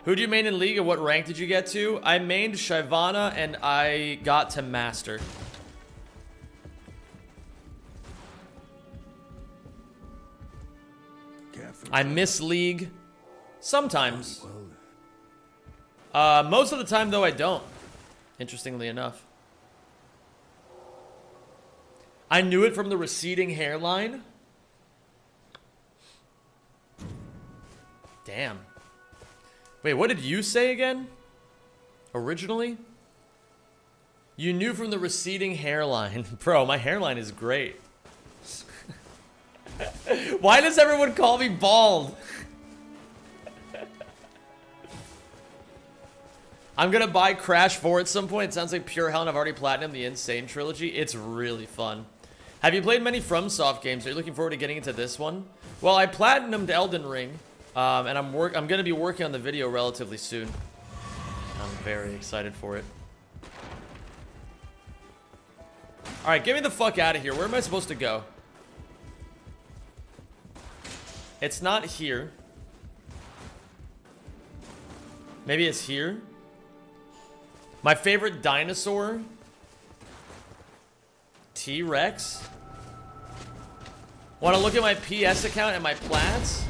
[SPEAKER 1] Who do you main in League and what rank did you get to? I mained Shyvana and I got to Master. I miss League. Sometimes. Most of the time, though, I don't. Interestingly enough. I knew it from the receding hairline. Damn. Wait, what did you say again? Originally? You knew from the receding hairline. Bro, my hairline is great. Why does everyone call me bald? I'm gonna buy Crash 4 at some point. It sounds like pure hell, and I've already platinumed the Insane trilogy. It's really fun. Have you played many FromSoft games? Are you looking forward to getting into this one? Well, I platinumed Elden Ring, and I'm gonna be working on the video relatively soon. I'm very excited for it. All right, get me the fuck out of here. Where am I supposed to go? It's not here. Maybe it's here. My favorite dinosaur? T-Rex? Want to look at my PS account and my plats?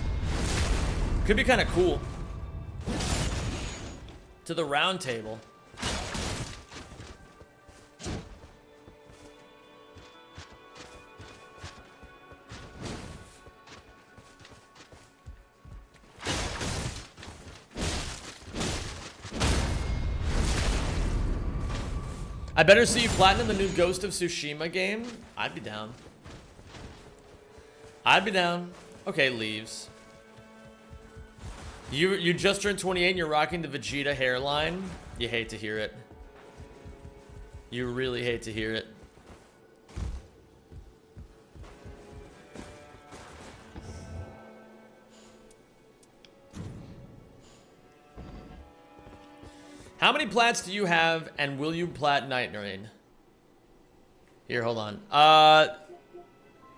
[SPEAKER 1] Could be kind of cool. To the round table. I better see you platinum the new Ghost of Tsushima game. I'd be down. I'd be down. Okay, leaves. You just turned 28 and you're rocking the Vegeta hairline. You hate to hear it. You really hate to hear it. How many plats do you have, and will you plat Nightreign? Here, hold on.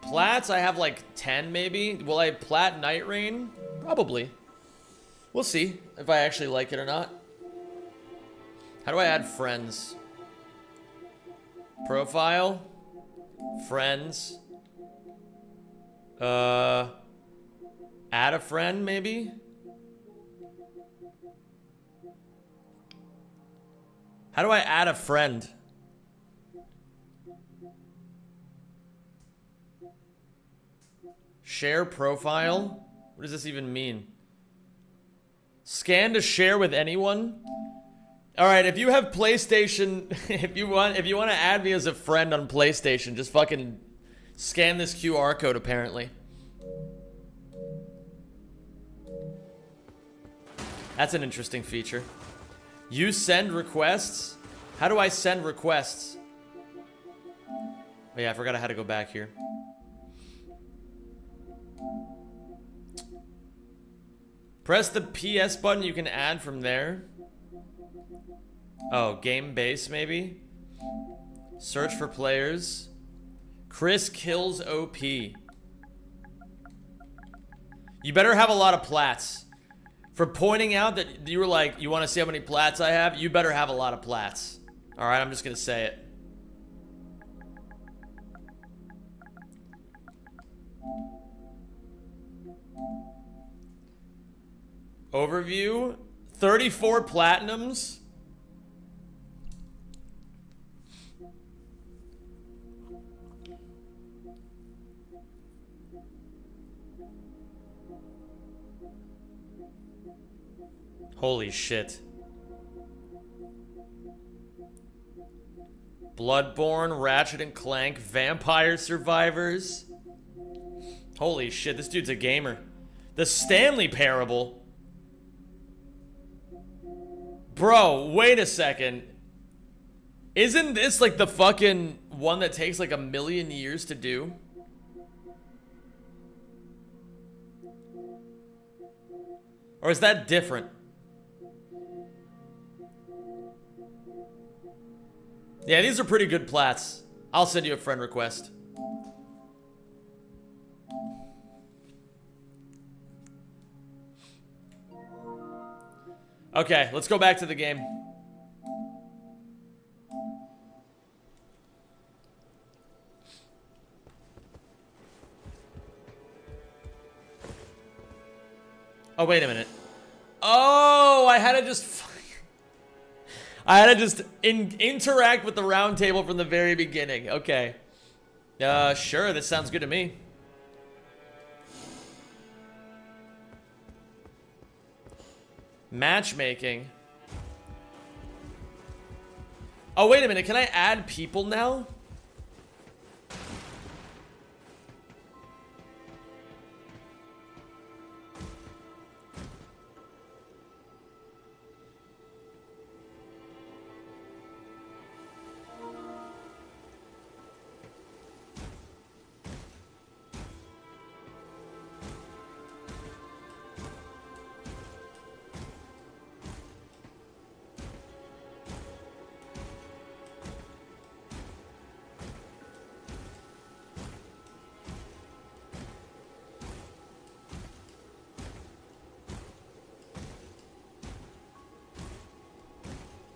[SPEAKER 1] Plats, I have like 10 maybe. Will I plat Nightreign? Probably. We'll see if I actually like it or not. How do I add friends? Profile. Friends. Add a friend, maybe? How do I add a friend? Share profile? What does this even mean? Scan to share with anyone? All right, if you have PlayStation, if you want to add me as a friend on PlayStation, just fucking scan this QR code apparently. That's an interesting feature. You send requests? How do I send requests? Oh yeah, I forgot I had to go back here. Press the PS button, you can add from there. Oh, game base maybe? Search for players. Chris kills OP. You better have a lot of plats. For pointing out that you were like, you want to see how many plats I have? You better have a lot of plats. Alright, I'm just going to say it. Overview. 34 platinums. Holy shit. Bloodborne, Ratchet and Clank, Vampire Survivors. Holy shit, this dude's a gamer. The Stanley Parable. Bro, wait a second. Isn't this like the fucking one that takes like 1,000,000 years to do? Or is that different? Yeah, these are pretty good plats. I'll send you a friend request. Okay, let's go back to the game. Oh, wait a minute. Oh, I had to just... I had to just interact with the round table from the very beginning. Okay. Sure, that sounds good to me. Matchmaking. Oh, wait a minute. Can I add people now?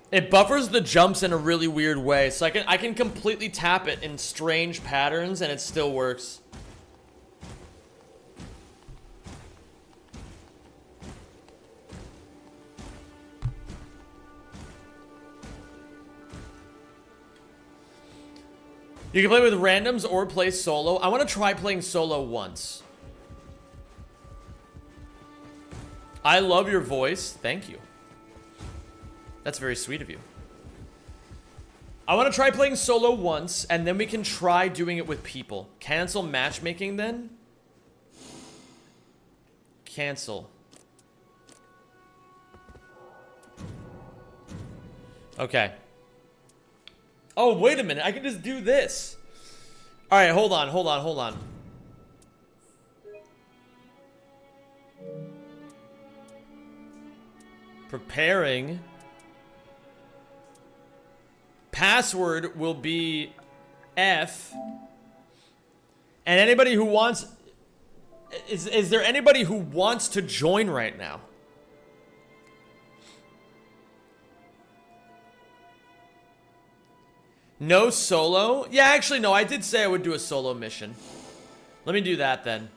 [SPEAKER 1] It buffers the jumps in a really weird way, so I can completely tap it in strange patterns and it still works. You can play with randoms or play solo. I want to try playing solo once. I love your voice. Thank you. That's very sweet of you. I want to try playing solo once, and then we can try doing it with people. Cancel matchmaking then? Cancel. Okay. Oh, wait a minute. I can just do this. All right, hold on. Preparing. Password will be F. And anybody who wants... Is there anybody who wants to join right now? No solo? Yeah, actually, no. I did say I would do a solo mission. Let me do that then.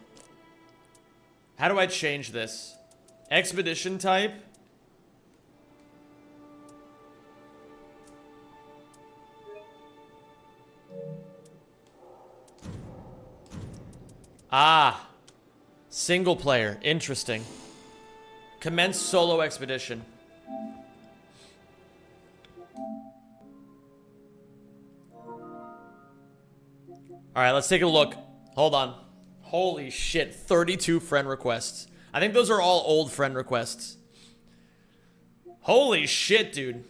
[SPEAKER 1] How do I change this? Expedition type? Ah. Single player. Interesting. Commence solo expedition. Alright, let's take a look. Hold on. Holy shit, 32 friend requests. I think those are all old friend requests. Holy shit, dude.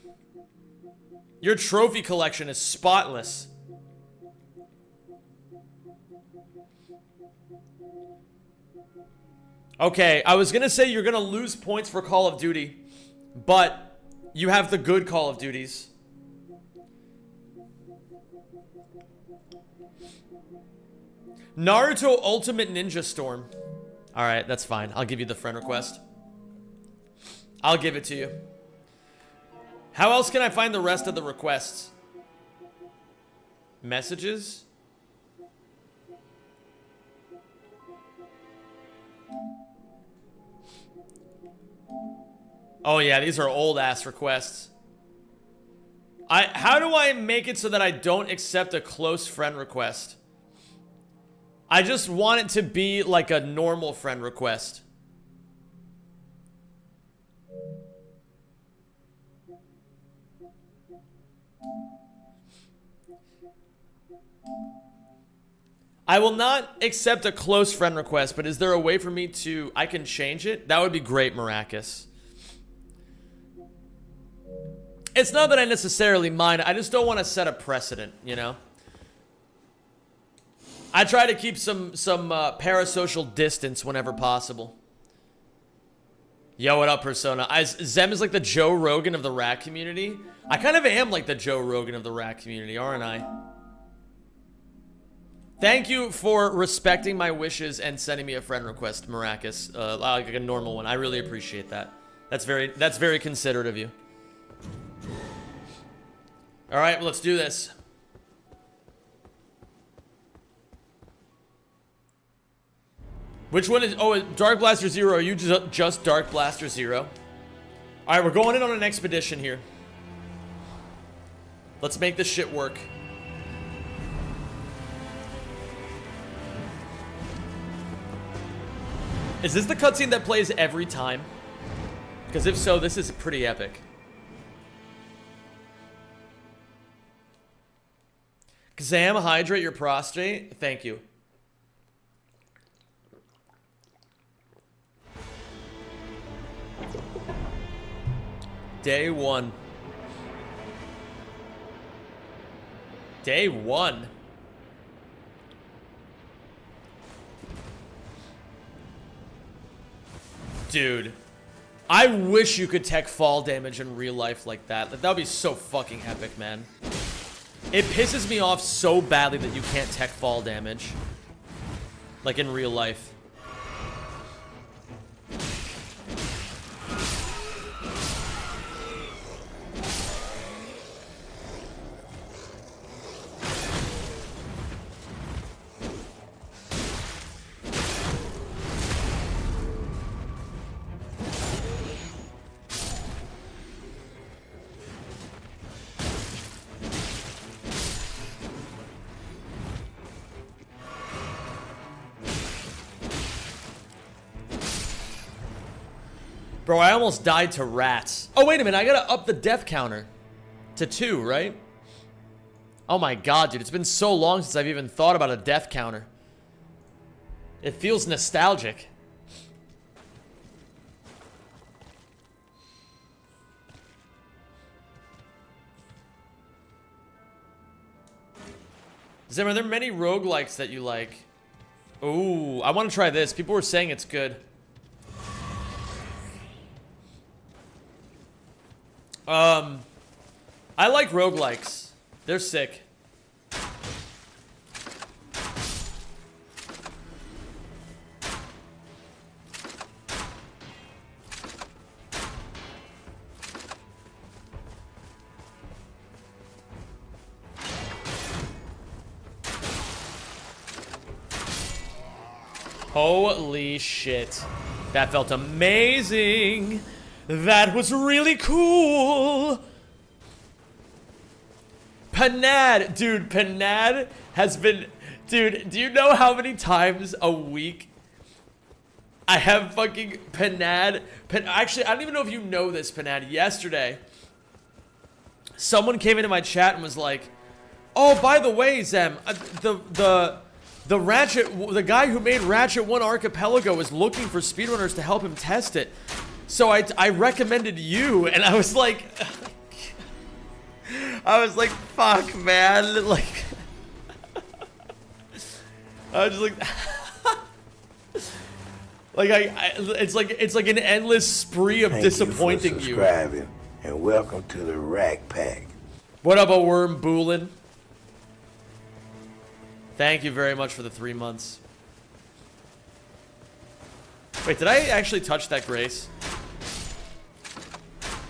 [SPEAKER 1] Your trophy collection is spotless. Okay, I was gonna say you're gonna lose points for Call of Duty, but you have the good Call of Duties. Naruto Ultimate Ninja Storm. Alright, that's fine. I'll give you the friend request. I'll give it to you. How else can I find the rest of the requests? Messages? Oh yeah, these are old ass requests. How do I make it so that I don't accept a close friend request? I just want it to be like a normal friend request. I will not accept a close friend request, but is there a way for me to... I can change it? That would be great, Maracus. It's not that I necessarily mind. I just don't want to set a precedent, you know? I try to keep some parasocial distance whenever possible. Yo, what up, Persona? Zem is like the Joe Rogan of the rat community. I kind of am like the Joe Rogan of the rat community, aren't I? Thank you for respecting my wishes and sending me a friend request, Maracus. Like a normal one. I really appreciate that. That's very considerate of you. All right, well, let's do this. Which one is... Oh, Dark Blaster Zero. Are you just Dark Blaster Zero? All right, we're going in on an expedition here. Let's make this shit work. Is this the cutscene that plays every time? Because if so, this is pretty epic. Kazam, hydrate your prostate. Thank you. Day one. Day one. Dude. I wish you could tech fall damage in real life like that. That would be so fucking epic, man. It pisses me off so badly that you can't tech fall damage. Like in real life. Bro, I almost died to rats. Oh, wait a minute. I gotta up the death counter to 2, right? Oh my god, dude. It's been so long since I've even thought about a death counter. It feels nostalgic. Zim, are there many roguelikes that you like? Ooh, I want to try this. People were saying it's good. I like roguelikes. They're sick. Holy shit. That felt amazing. That was really cool. Panad, dude, Panad has been, dude, do you know how many times a week I have fucking Panad? Actually, I don't even know if you know this, Panad. Yesterday, someone came into my chat and was like, oh, by the way, Zem, the Ratchet, the guy who made Ratchet 1 Archipelago is looking for speedrunners to help him test it. So I recommended you, and I was like, fuck, man, like, I was just like, it's like an endless spree of disappointing you.
[SPEAKER 10] Subscribing, and welcome to the Rack Pack.
[SPEAKER 1] What up, a worm boolin? Thank you very much for the 3 months. Wait, did I actually touch that Grace?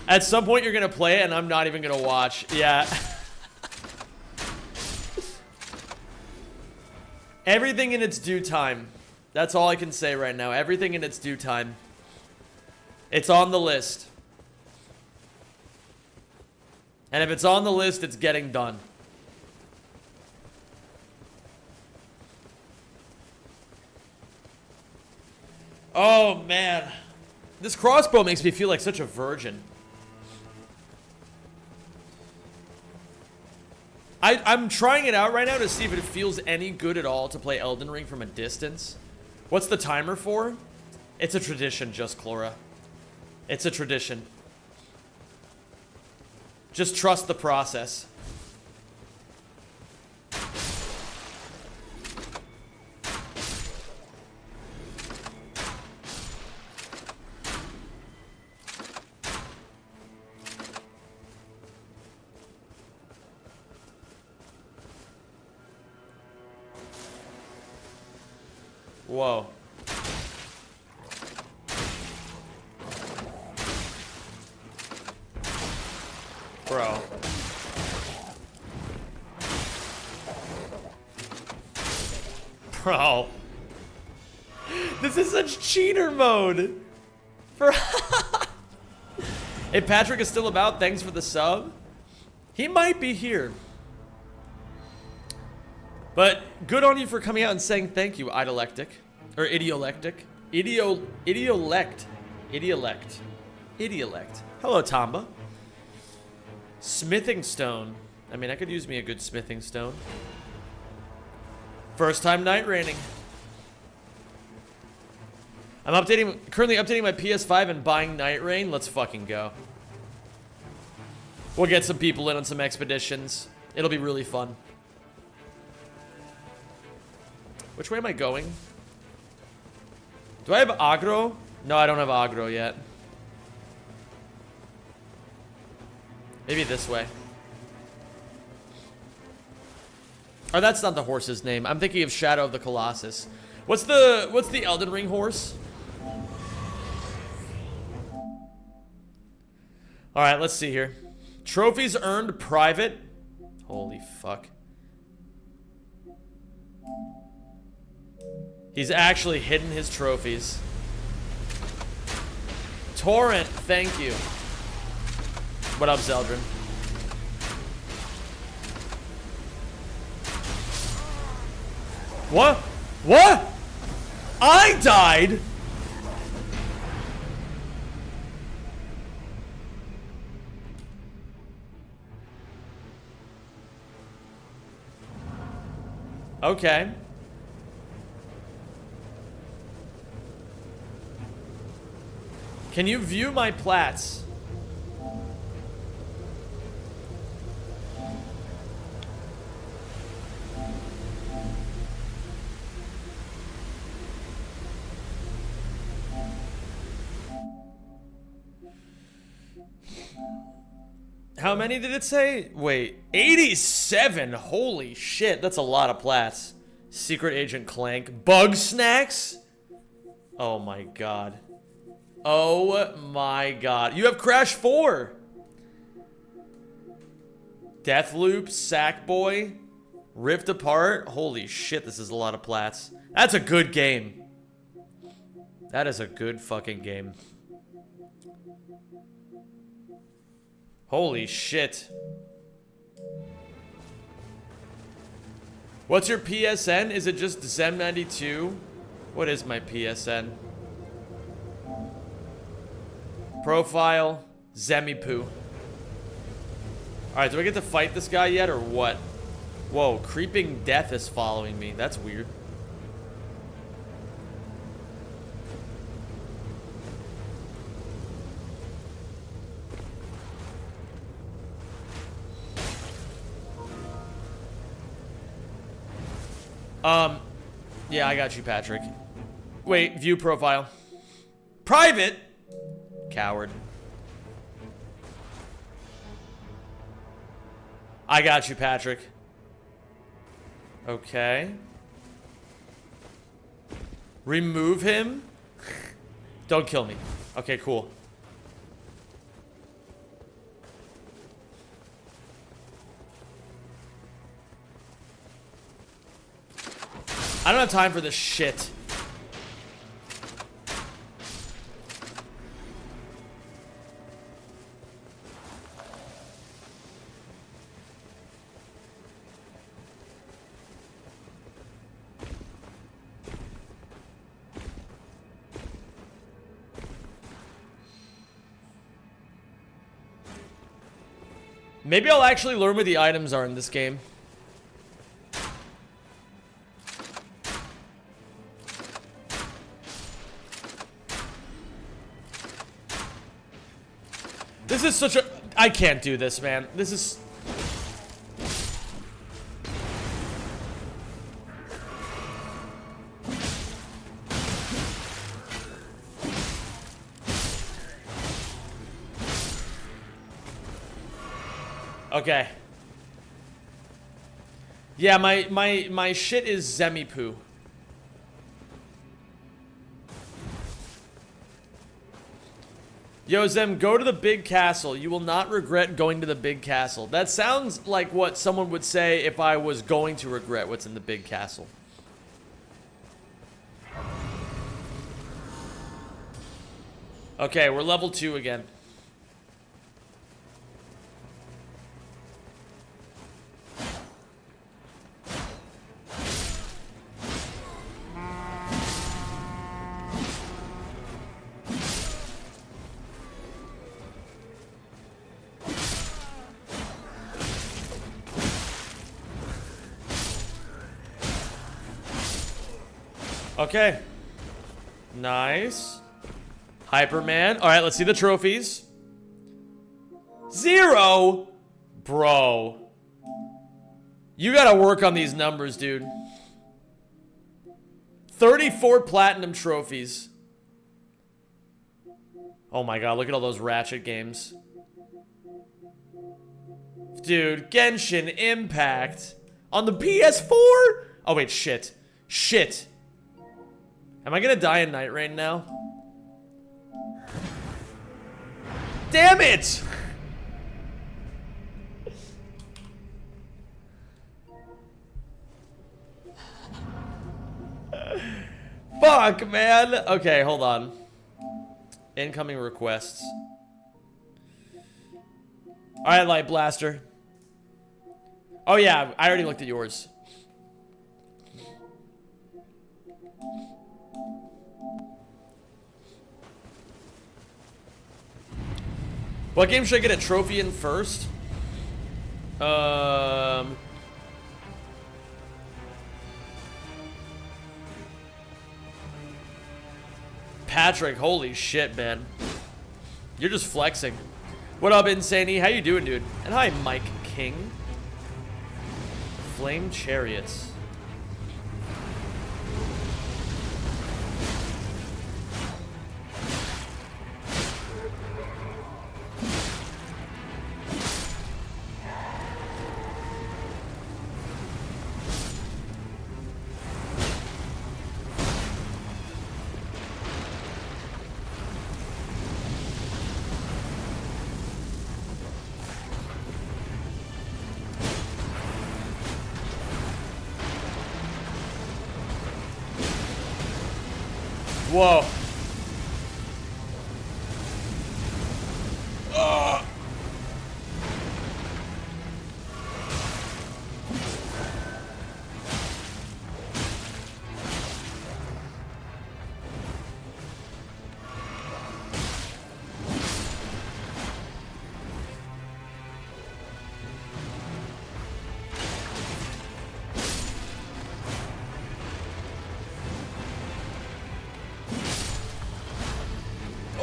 [SPEAKER 1] At some point you're gonna play it and I'm not even gonna watch. Yeah. Everything in its due time. That's all I can say right now. Everything in its due time. It's on the list. And if it's on the list, it's getting done. Oh, man. This crossbow makes me feel like such a virgin. I'm trying it out right now to see if it feels any good at all to play Elden Ring from a distance. What's the timer for? It's a tradition, Just Clora. It's a tradition. Just trust the process. Whoa. Bro. Bro. This is such cheater mode. For If Patrick is still about, thanks for the sub. He might be here. But good on you for coming out and saying thank you, Idolectic. Or Idiolectic. Idiolect. Hello, Tamba. Smithing stone. I mean, I could use me a good smithing stone. First time night raining. I'm currently updating my PS5 and buying Nightreign. Let's fucking go. We'll get some people in on some expeditions. It'll be really fun. Which way am I going? Do I have aggro? No, I don't have aggro yet. Maybe this way. Oh, that's not the horse's name. I'm thinking of Shadow of the Colossus. What's the Elden Ring horse? All right, let's see here. Trophies earned private. Holy fuck. He's actually hidden his trophies. Torrent, thank you. What up, Zeldrin? What? What? I died? Okay. Can you view my plats? How many did it say? Wait, 87. Holy shit, that's a lot of plats. Secret Agent Clank. Bug snacks? Oh my god. Oh my god. You have Crash 4. Deathloop, Sackboy, Rift Apart. Holy shit, this is a lot of plats. That's a good game. That is a good fucking game. Holy shit. What's your PSN? Is it just Zem92? What is my PSN? Profile, Zemipu. Alright, do I get to fight this guy yet or what? Whoa, Creeping Death is following me. That's weird. Yeah, I got you, Patrick. Wait, view profile. Private? Coward. I got you, Patrick. Okay. Remove him? Don't kill me. Okay, cool. I don't have time for this shit. Maybe I'll actually learn what the items are in this game. This is such a... I can't do this, man. This is... Okay. Yeah, my shit is Zemipu. Yo, Zem, go to the big castle. You will not regret going to the big castle. That sounds like what someone would say if I was going to regret what's in the big castle. Okay, we're level 2 again. Okay. Nice. Hyperman. All right, let's see the trophies. 0? Bro. You gotta work on these numbers, dude. 34 platinum trophies. Oh my god, look at all those Ratchet games. Dude, Genshin Impact. On the PS4? Oh wait, shit. Shit. Am I gonna die in Nightreign now? Damn it! Fuck, man. Okay, hold on. Incoming requests. Alright, Light Blaster. Oh yeah, I already looked at yours. What game should I get a trophy in first? Patrick, holy shit, man. You're just flexing. What up, Insaney? How you doing, dude? And hi, Mike King. Flame Chariots. Whoa.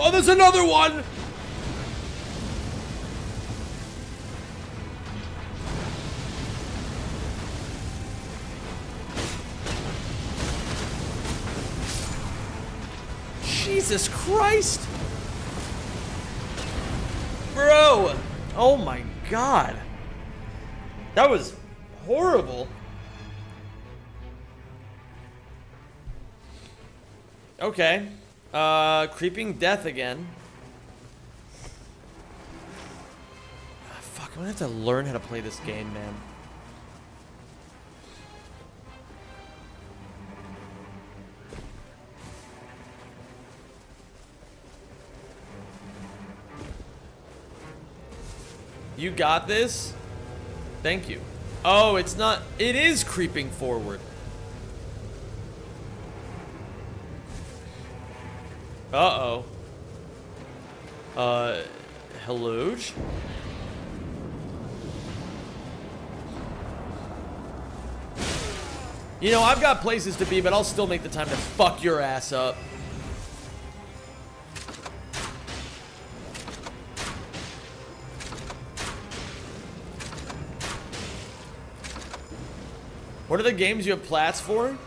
[SPEAKER 1] Oh, there's another one! Jesus Christ! Bro! Oh my god. That was horrible. Okay. Creeping Death again. Fuck, I'm gonna have to learn how to play this game, man. You got this? Thank you. Oh, it's not. It is creeping forward. Uh-oh. Hello? You know, I've got places to be, but I'll still make the time to fuck your ass up. What are the games you have plats for?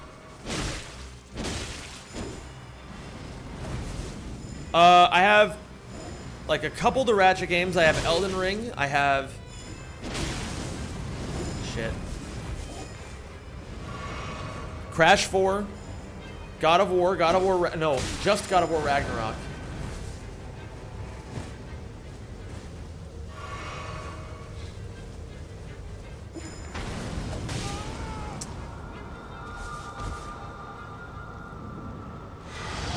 [SPEAKER 1] I have like a couple of the Ratchet games. I have Elden Ring. I have shit. Crash 4, God of War, no, just God of War Ragnarok.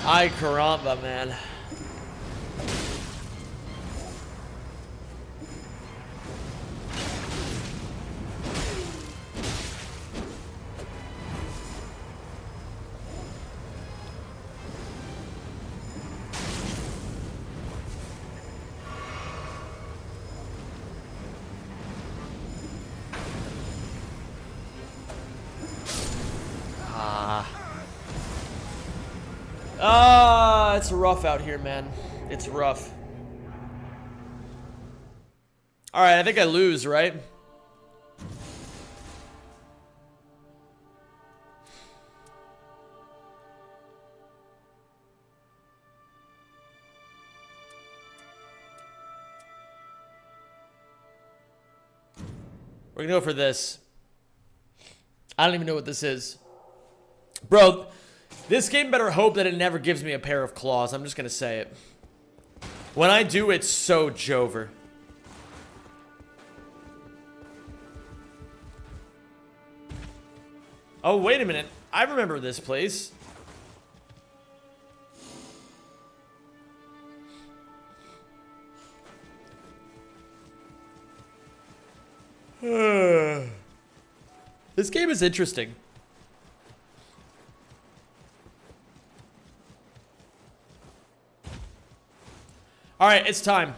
[SPEAKER 1] Ay caramba, man. It's rough out here, man. It's rough. Alright, I think I lose, right? We're gonna go for this. I don't even know what this is. Bro, this game better hope that it never gives me a pair of claws. I'm just gonna say it. When I do, it's so Jover. Oh, wait a minute. I remember this place. This game is interesting. Alright, it's time.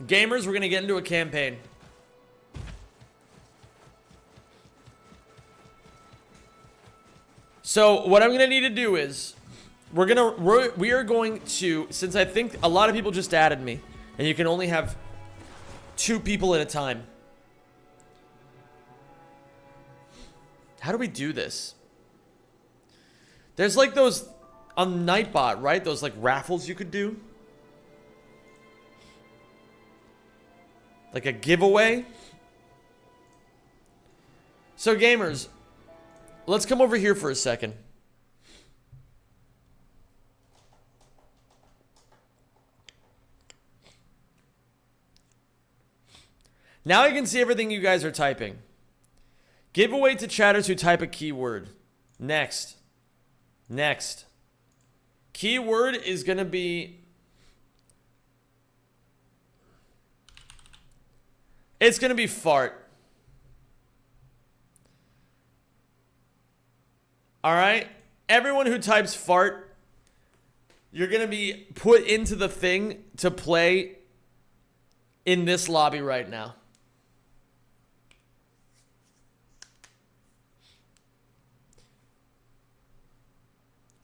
[SPEAKER 1] Gamers, we're gonna get into a campaign. So, what I'm gonna need to do is, we are going to, since I think a lot of people just added me, and you can only have 2 people at a time. How do we do this? There's like those on Nightbot, right? Those like raffles you could do. Like a giveaway. So gamers, let's come over here for a second. Now I can see everything you guys are typing. Giveaway to chatters who type a keyword. Next. Next. Keyword is going to be... It's going to be fart. Alright? Everyone who types fart, you're going to be put into the thing to play in this lobby right now.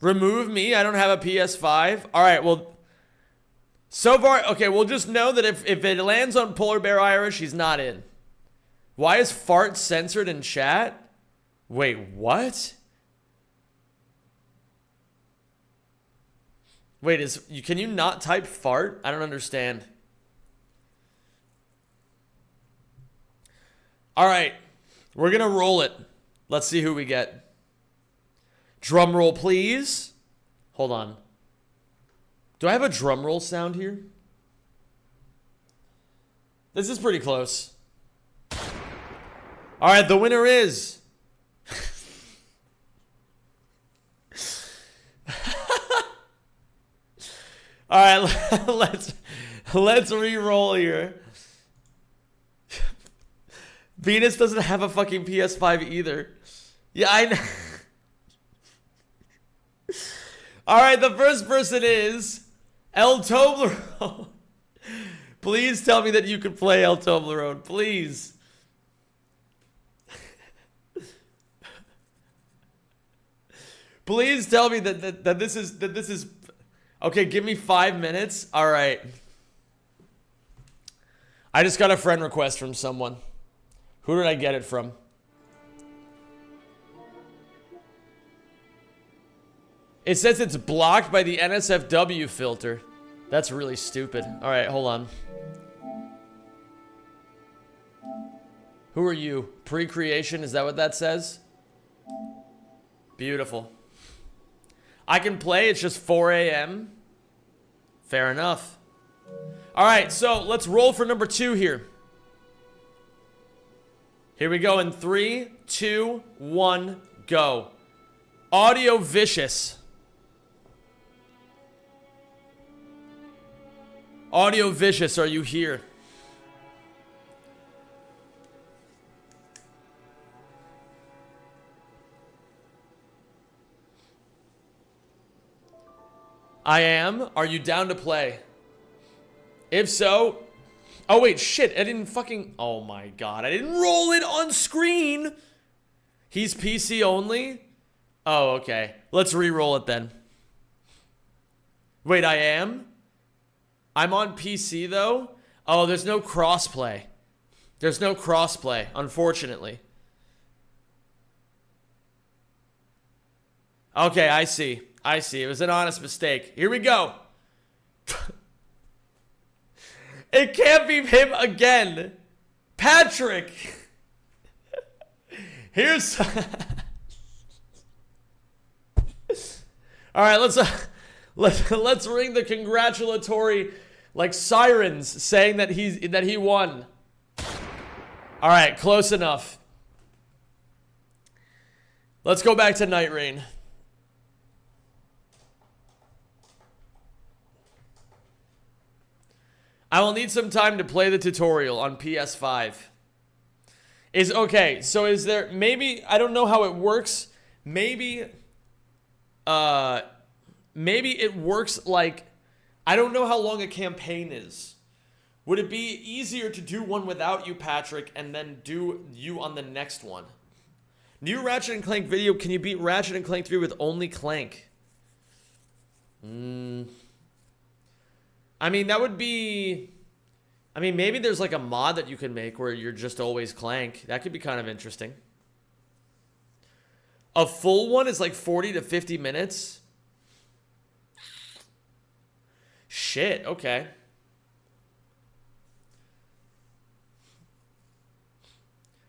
[SPEAKER 1] Remove me. I don't have a PS5. All right, well, so far, okay, we'll just know that if it lands on Polar Bear Irish, he's not in. Why is fart censored in chat? Wait, what? Wait, can you not type fart? I don't understand. All right, we're going to roll it. Let's see who we get. Drum roll, please. Hold on. Do I have a drum roll sound here? This is pretty close. All right, the winner is... All right, let's re-roll here. Venus doesn't have a fucking PS5 either. Yeah, I know. Alright, the first person is El Toblerone. Please tell me that you can play El Toblerone. Please. Please tell me that this is okay, give me 5 minutes. Alright. I just got a friend request from someone. Who did I get it from? It says it's blocked by the NSFW filter. That's really stupid. Alright, hold on. Who are you? Pre-creation? Is that what that says? Beautiful. I can play, it's just 4 a.m. Fair enough. Alright, so let's roll for number 2 here. Here we go in 3, 2, 1, go. Audio Vicious. Audio Vicious, are you here? I am. Are you down to play? If so... Oh, wait, shit. I didn't fucking... Oh, my God. I didn't roll it on screen. He's PC only? Oh, okay. Let's re-roll it then. Wait, I am? I'm on PC though? Oh, there's no crossplay. There's no crossplay, unfortunately. Okay, I see. I see. It was an honest mistake. Here we go. It can't be him again. Patrick. Here's... All right, let's ring the congratulatory like sirens saying that he won. All right, close enough. Let's go back to Nightreign. I will need some time to play the tutorial on PS5. Okay, so is there maybe I don't know how it works. Maybe it works like I don't know how long a campaign is. Would it be easier to do one without you, Patrick, and then do you on the next one? New Ratchet and Clank video, can you beat Ratchet and Clank 3 with only Clank? I mean, that would be... I mean, maybe there's like a mod that you can make where you're just always Clank. That could be kind of interesting. A full one is like 40 to 50 minutes? Shit, okay.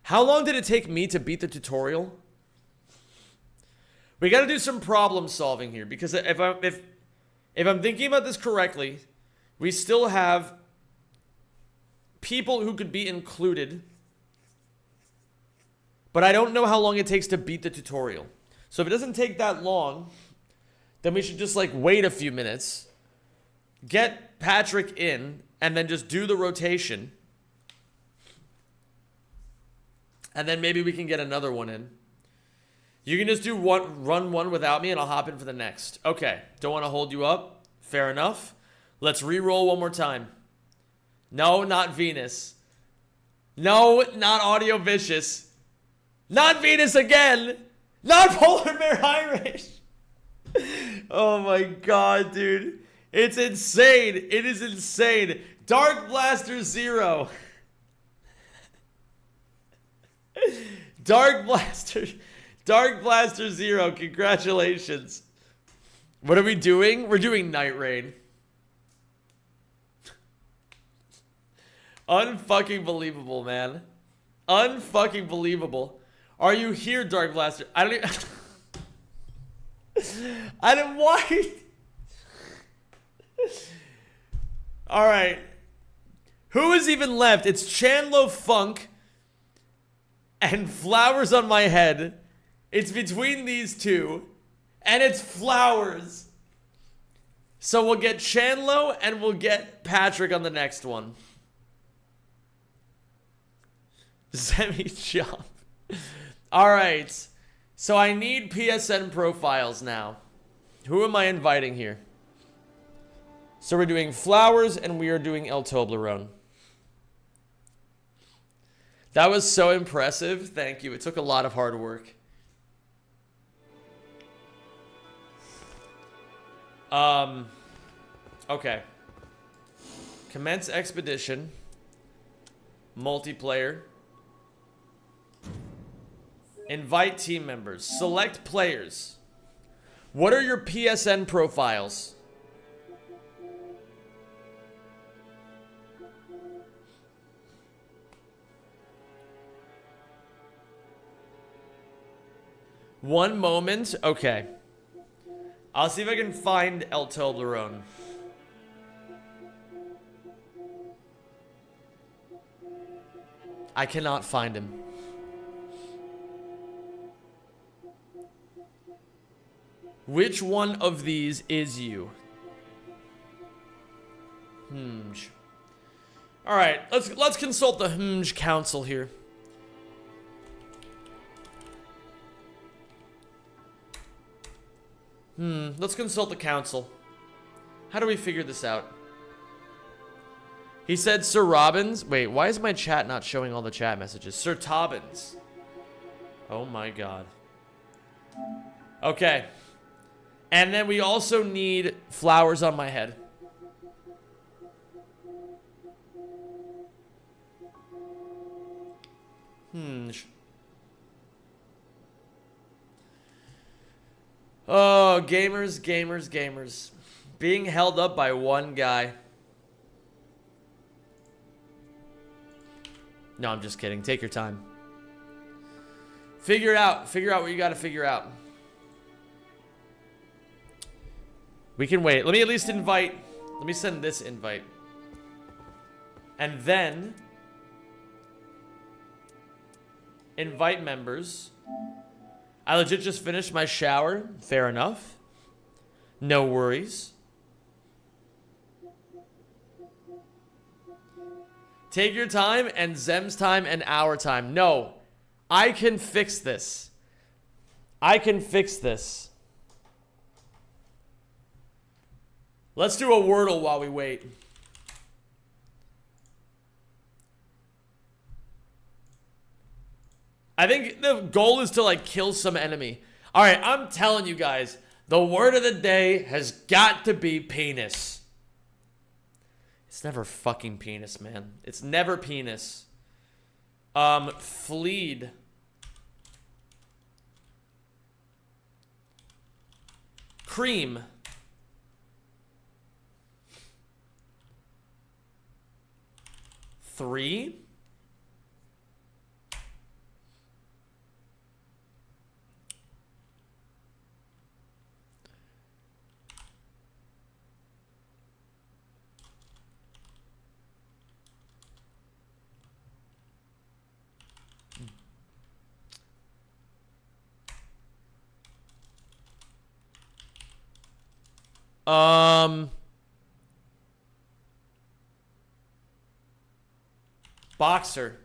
[SPEAKER 1] How long did it take me to beat the tutorial? We got to do some problem solving here because if I'm thinking about this correctly, we still have people who could be included, but I don't know how long it takes to beat the tutorial. So if it doesn't take that long, then we should just like wait a few minutes, get Patrick in, and then just do the rotation. And then maybe we can get another one in. You can just do run one without me and I'll hop in for the next. Okay, don't want to hold you up. Fair enough. Let's re-roll one more time. No, not Venus. No, not Audio Vicious. Not Venus again. Not Polar Bear Irish. Oh my god, dude. It's insane. It is insane. Dark Blaster 0. Dark Blaster 0, congratulations. What are we doing? We're doing Nightreign. Unfucking believable, man. Unfucking believable. Are you here, Dark Blaster? I don't even... I didn't want it. Alright. Who is even left? It's Chandlo Funk and Flowers on My Head. It's between these two. And it's Flowers. So we'll get Chandlo and we'll get Patrick on the next one. Semi-jump. Alright. So I need PSN profiles now. Who am I inviting here? So we're doing Flowers and we are doing El Toblerone. That was so impressive. Thank you. It took a lot of hard work. Okay. Commence expedition. Multiplayer. Invite team members. Select players. What are your PSN profiles? One moment. Okay. I'll see if I can find El Toblerone. I cannot find him. Which one of these is you? All right, let's consult the council here. Let's consult the council. How do we figure this out? He said Sir Robbins. Wait, why is my chat not showing all the chat messages? Sir Tobbins. Oh my god. Okay. And then we also need flowers on my head. Oh, gamers, gamers, gamers. Being held up by one guy. No, I'm just kidding. Take your time. Figure out what you gotta figure out. We can wait. Let me at least invite. Let me send this invite. And then invite members. I legit just finished my shower. Fair enough. No worries. Take your time and Zem's time and our time. No. I can fix this. I can fix this. Let's do a Wordle while we wait. I think the goal is to, like, kill some enemy. Alright, I'm telling you guys, the word of the day has got to be penis. It's never fucking penis, man. It's never penis. Fleed. Cream. Three. Boxer.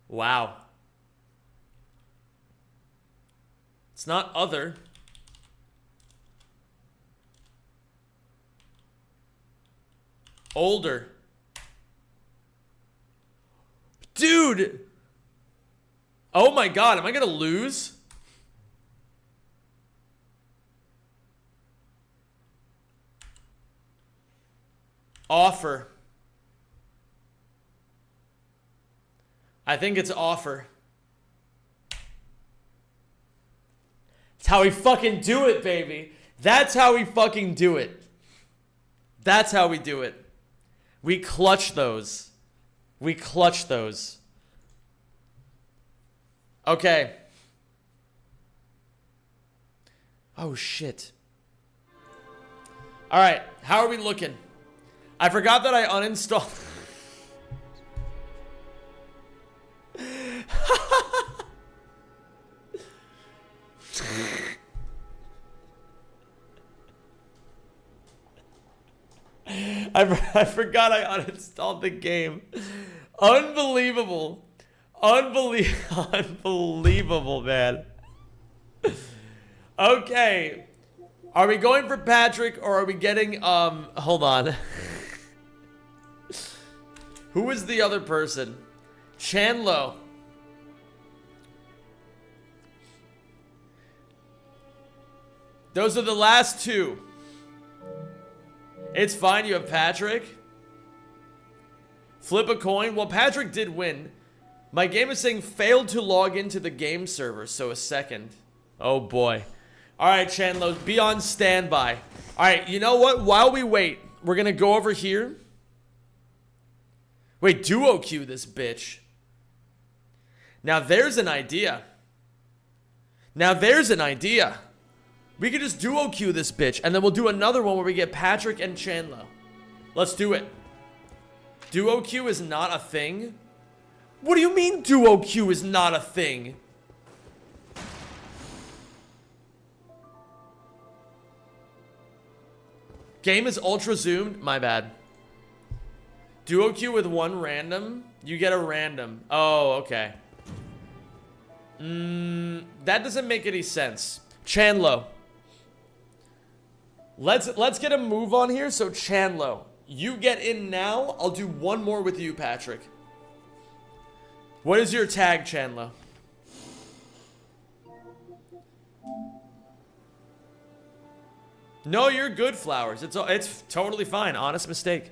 [SPEAKER 1] Wow. It's not other. Older. Dude! Oh my god, am I gonna lose? Offer. I think it's offer. That's how we fucking do it, baby. That's how we fucking do it. That's how we do it. We clutch those. We clutch those. Okay. Oh, shit. All right. How are we looking? I forgot that I uninstalled. I forgot I uninstalled the game. Unbelievable. Unbelievable, man. Okay. Are we going for Patrick or are we getting, hold on. Who was the other person? Chandlo. Those are the last two. It's fine, you have Patrick. Flip a coin. Well, Patrick did win. My game is saying failed to log into the game server, so a second. Oh boy. Alright, Chandlo, be on standby. Alright, you know what? While we wait, we're gonna go over here. Wait, duo queue this bitch. Now there's an idea. Now there's an idea. We could just duo queue this bitch, and then we'll do another one where we get Patrick and Chandlo. Let's do it. Duo queue is not a thing? What do you mean duo queue is not a thing? Game is ultra zoomed? My bad. Duo queue with one random? You get a random. Oh, okay. That doesn't make any sense. Chandlo. Let's get a move on here. So Chandlo, you get in now. I'll do one more with you, Patrick. What is your tag, Chandlo? No, you're good, Flowers. It's totally fine. Honest mistake.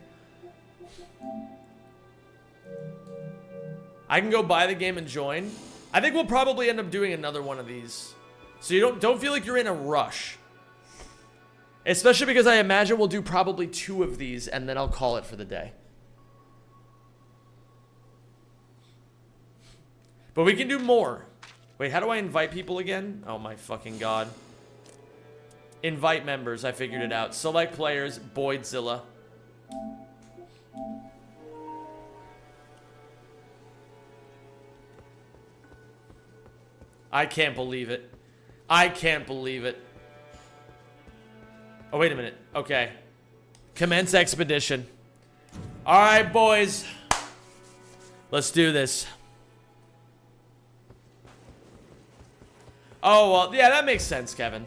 [SPEAKER 1] I can go buy the game and join. I think we'll probably end up doing another one of these. So you don't feel like you're in a rush. Especially because I imagine we'll do probably 2 of these and then I'll call it for the day. But we can do more. Wait, how do I invite people again? Oh my fucking god. Invite members, I figured it out. Select players, Boydzilla. I can't believe it. I can't believe it. Oh, wait a minute. Okay. Commence expedition. Alright, boys. Let's do this. Oh, well, yeah, that makes sense, Kevin.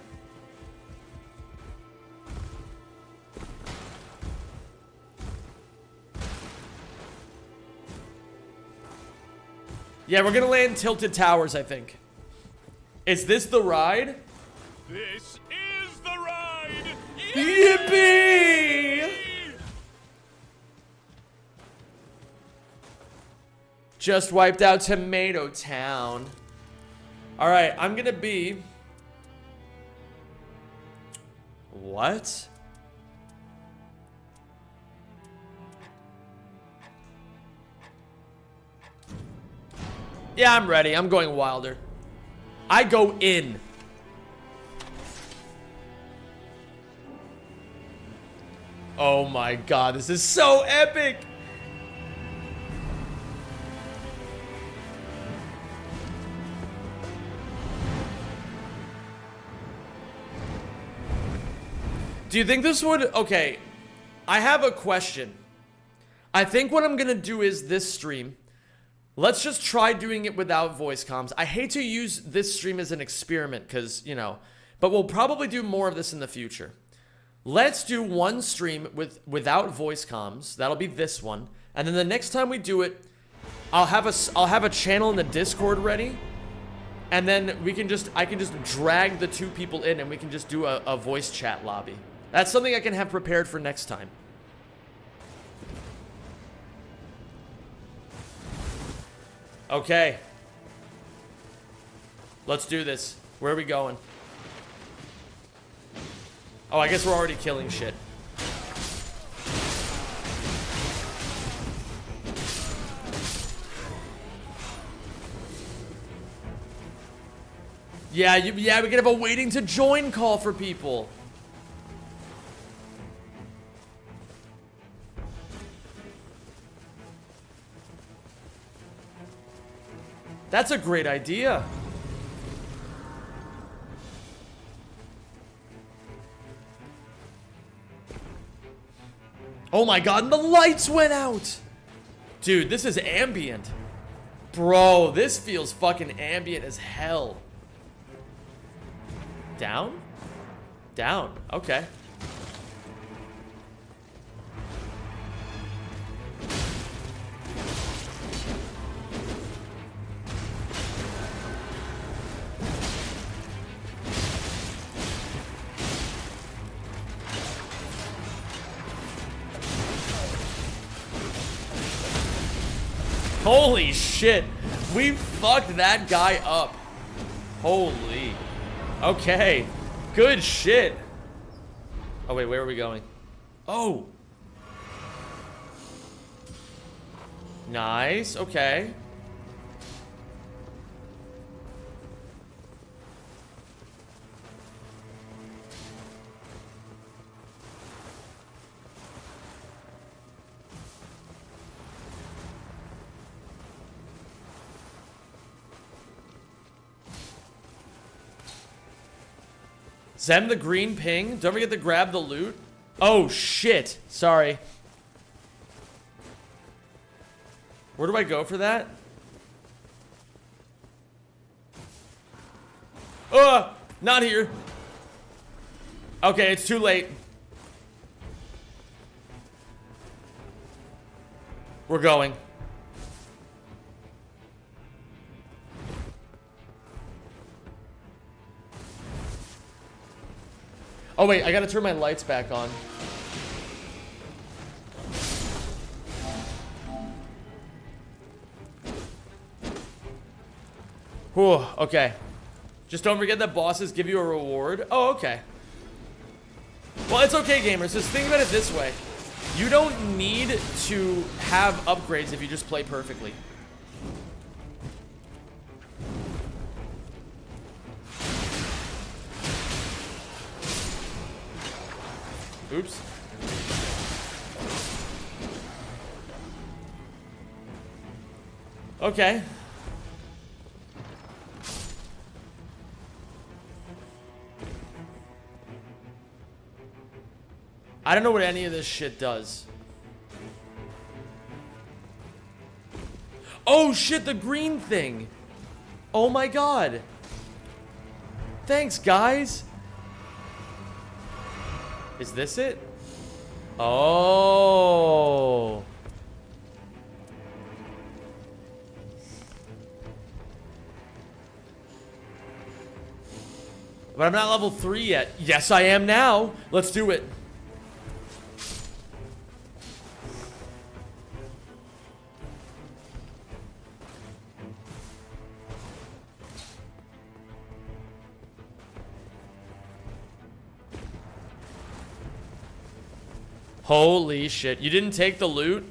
[SPEAKER 1] Yeah, we're gonna land Tilted Towers, I think. Is this the ride?
[SPEAKER 5] This is the ride!
[SPEAKER 1] Yippee! Just wiped out Tomato Town. Alright, I'm gonna be... What? Yeah, I'm ready. I'm going Wilder. I go in. Oh my god, this is so epic! Do you think this would... Okay, I have a question. I think what I'm gonna do is this stream... Let's just try doing it without voice comms. I hate to use this stream as an experiment because, you know, but we'll probably do more of this in the future. Let's do one stream without voice comms. That'll be this one. And then the next time we do it, I'll have a channel in the Discord ready. And then I can just drag the 2 people in and we can just do a voice chat lobby. That's something I can have prepared for next time. Okay. Let's do this. Where are we going? Oh, I guess we're already killing shit. Yeah, we can have a waiting to join call for people. That's a great idea. Oh my god, and the lights went out! Dude, this is ambient. Bro, this feels fucking ambient as hell. Down? Down, okay. Holy shit. We fucked that guy up. Holy. Okay. Good shit. Oh, wait, where are we going? Oh. Nice. Okay. Zem the green ping. Don't forget to grab the loot. Oh, shit. Sorry. Where do I go for that? Not here. Okay, it's too late. We're going. Oh wait, I gotta turn my lights back on. Whew, okay. Just don't forget that bosses give you a reward. Oh, okay. Well, it's okay, gamers. Just think about it this way. You don't need to have upgrades if you just play perfectly. Oops. Okay. I don't know what any of this shit does. Oh shit, the green thing. Oh my god. Thanks, guys. Is this it? Oh. But I'm not level 3 yet. Yes, I am now. Let's do it. Holy shit. You didn't take the loot?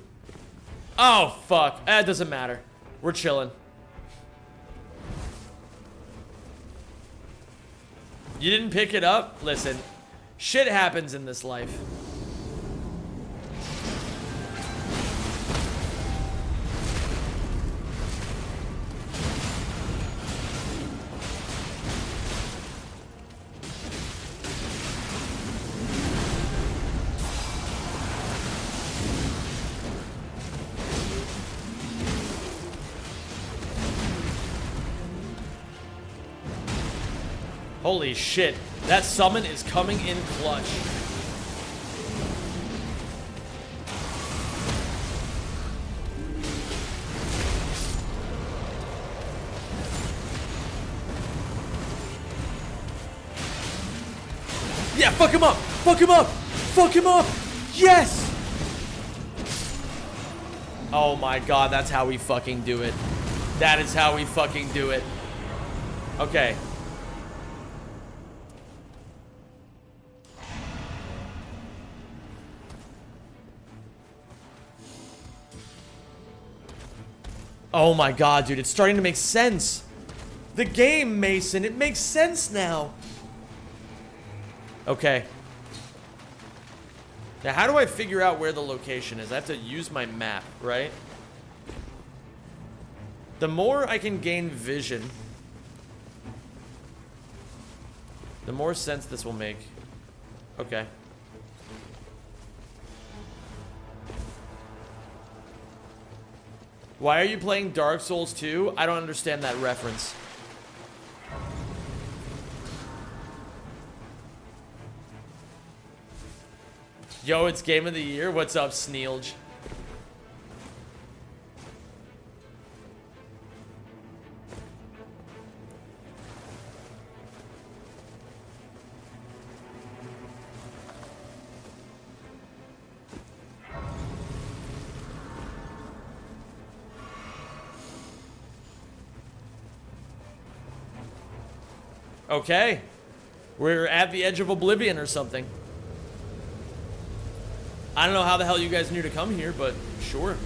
[SPEAKER 1] Oh, fuck. It doesn't matter. We're chilling. You didn't pick it up? Listen. Shit happens in this life. Holy shit. That summon is coming in clutch. Yeah, fuck him up! Fuck him up! Fuck him up! Yes! Oh my god, that's how we fucking do it. That is how we fucking do it. Okay. Oh my god, dude, it's starting to make sense. The game, Mason, it makes sense now. Okay. Now, how do I figure out where the location is? I have to use my map, right? The more I can gain vision, the more sense this will make. Okay. Why are you playing Dark Souls 2? I don't understand that reference. Yo, it's Game of the Year. What's up, Sneelge? Okay. We're at the edge of oblivion or something. I don't know how the hell you guys knew to come here, but sure.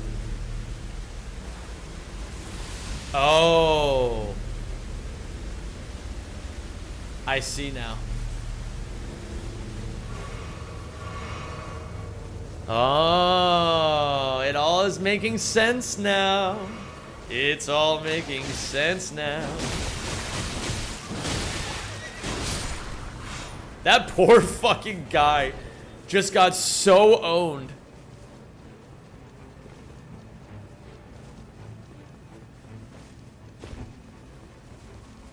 [SPEAKER 1] Oh. I see now. Oh, it all is making sense now. It's all making sense now. That poor fucking guy just got so owned.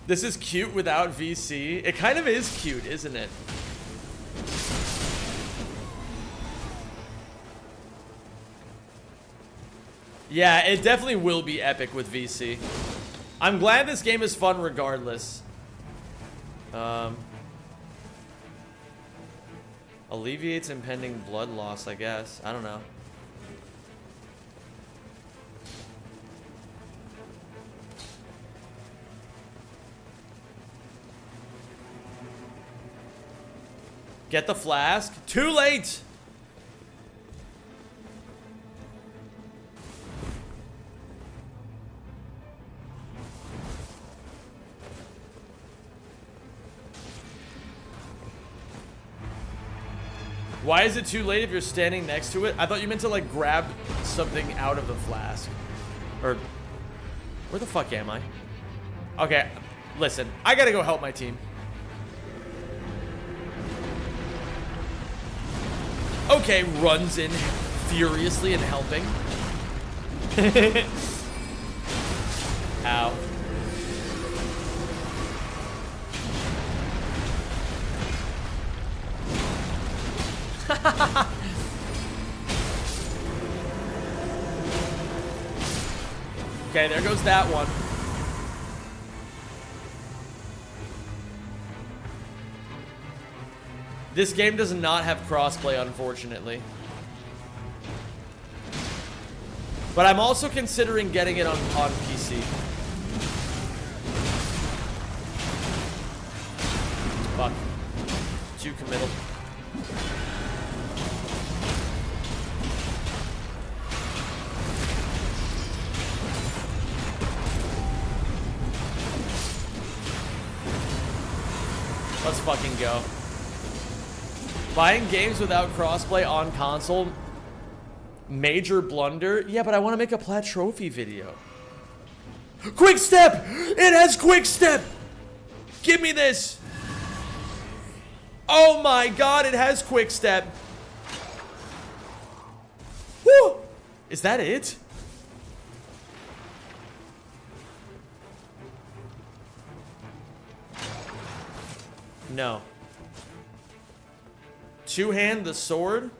[SPEAKER 1] This is cute without VC. It kind of is cute, isn't it? Yeah, it definitely will be epic with VC. I'm glad this game is fun regardless. Alleviates impending blood loss, I guess. I don't know. Get the flask. Too late! Why is it too late if you're standing next to it? I thought you meant to like grab something out of the flask. Or where the fuck am I? Okay, listen, I gotta go help my team. Okay, runs in furiously and helping. Ow. Okay, there goes that one. This game does not have crossplay, unfortunately. But I'm also considering getting it on PC. Fuck. Too committal. Let's fucking go. Buying games without crossplay on console, major blunder. Yeah, but I want to make a plat trophy video. Quick step! It has quick step! Give me this! Oh my god, it has quick step. Woo! Is that it? No. Two-hand the sword?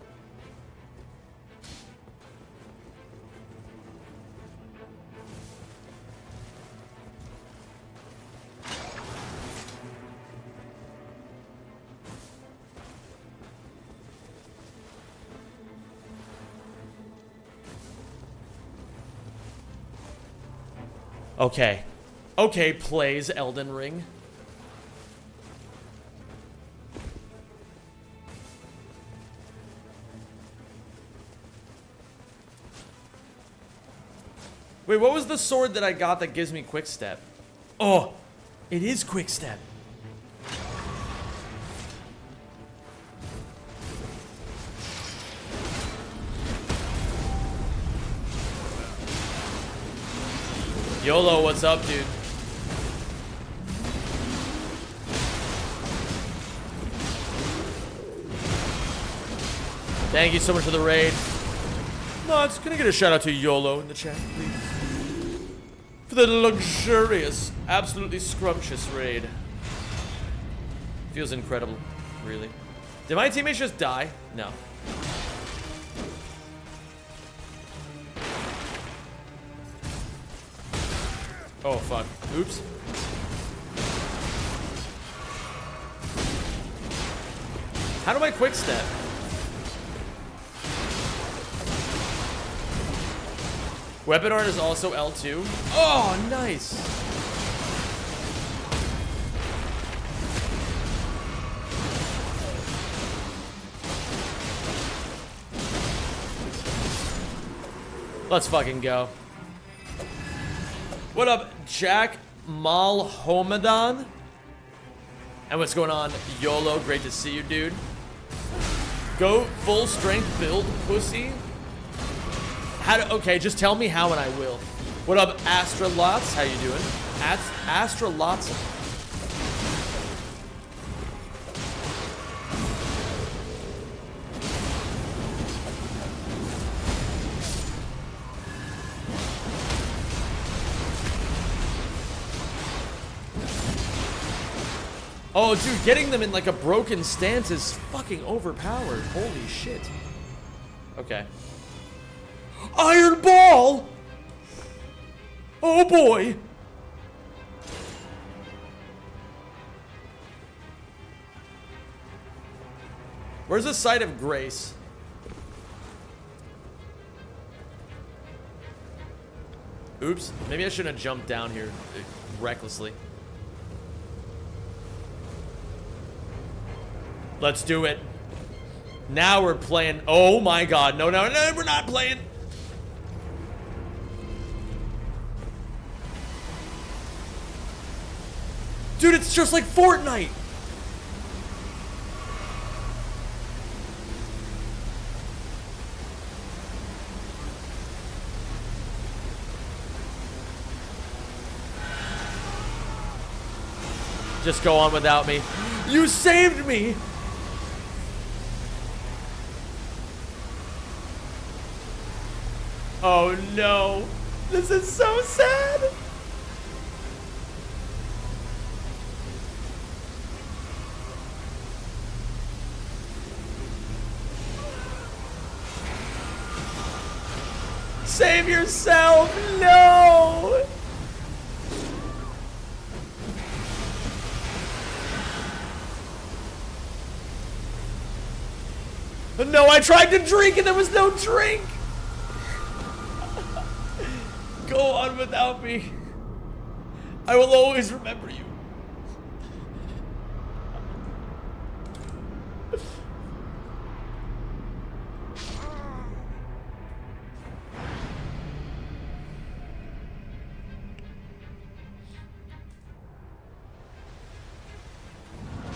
[SPEAKER 1] Okay. Okay, plays Elden Ring. Wait, what was the sword that I got that gives me quick step? Oh, it is quick step. YOLO, what's up, dude? Thank you so much for the raid. Mods, can I get a shout out to YOLO in the chat, please? For the luxurious, absolutely scrumptious raid. Feels incredible, really. Did my teammates just die? No. Oh, fuck. Oops. How do I quick step? Weapon art is also L2. Oh, nice. Let's fucking go. What up, Jack Malhomadan? And what's going on, YOLO? Great to see you, dude. Go full strength build, pussy. Okay, just tell me how and I will. What up, Astralots? How you doing? Astralots. Oh, dude, getting them in like a broken stance is fucking overpowered. Holy shit. Okay. Iron Ball! Oh boy! Where's the site of grace? Oops. Maybe I shouldn't have jumped down here recklessly. Let's do it. Now we're playing. Oh my god. No, no, no, we're not playing. Dude, it's just like Fortnite. Just go on without me. You saved me. Oh no. This is so sad. Save yourself! No! No, I tried to drink and there was no drink! Go on without me. I will always remember you.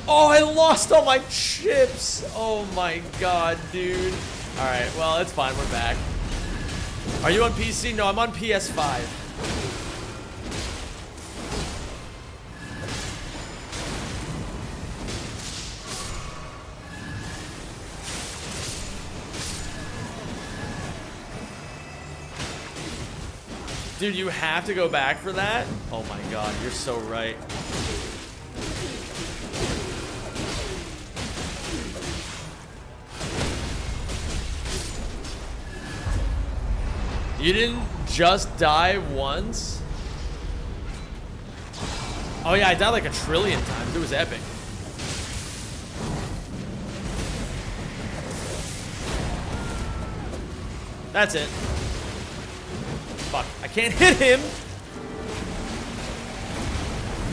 [SPEAKER 1] Oh, I lost all my chips. Oh my god, dude. Alright, well, it's fine. We're back. Are you on PC? No, I'm on PS5. Dude, you have to go back for that? Oh my god, you're so right. You didn't just die once? Oh yeah, I died like a trillion times. It was epic. That's it. Fuck, I can't hit him!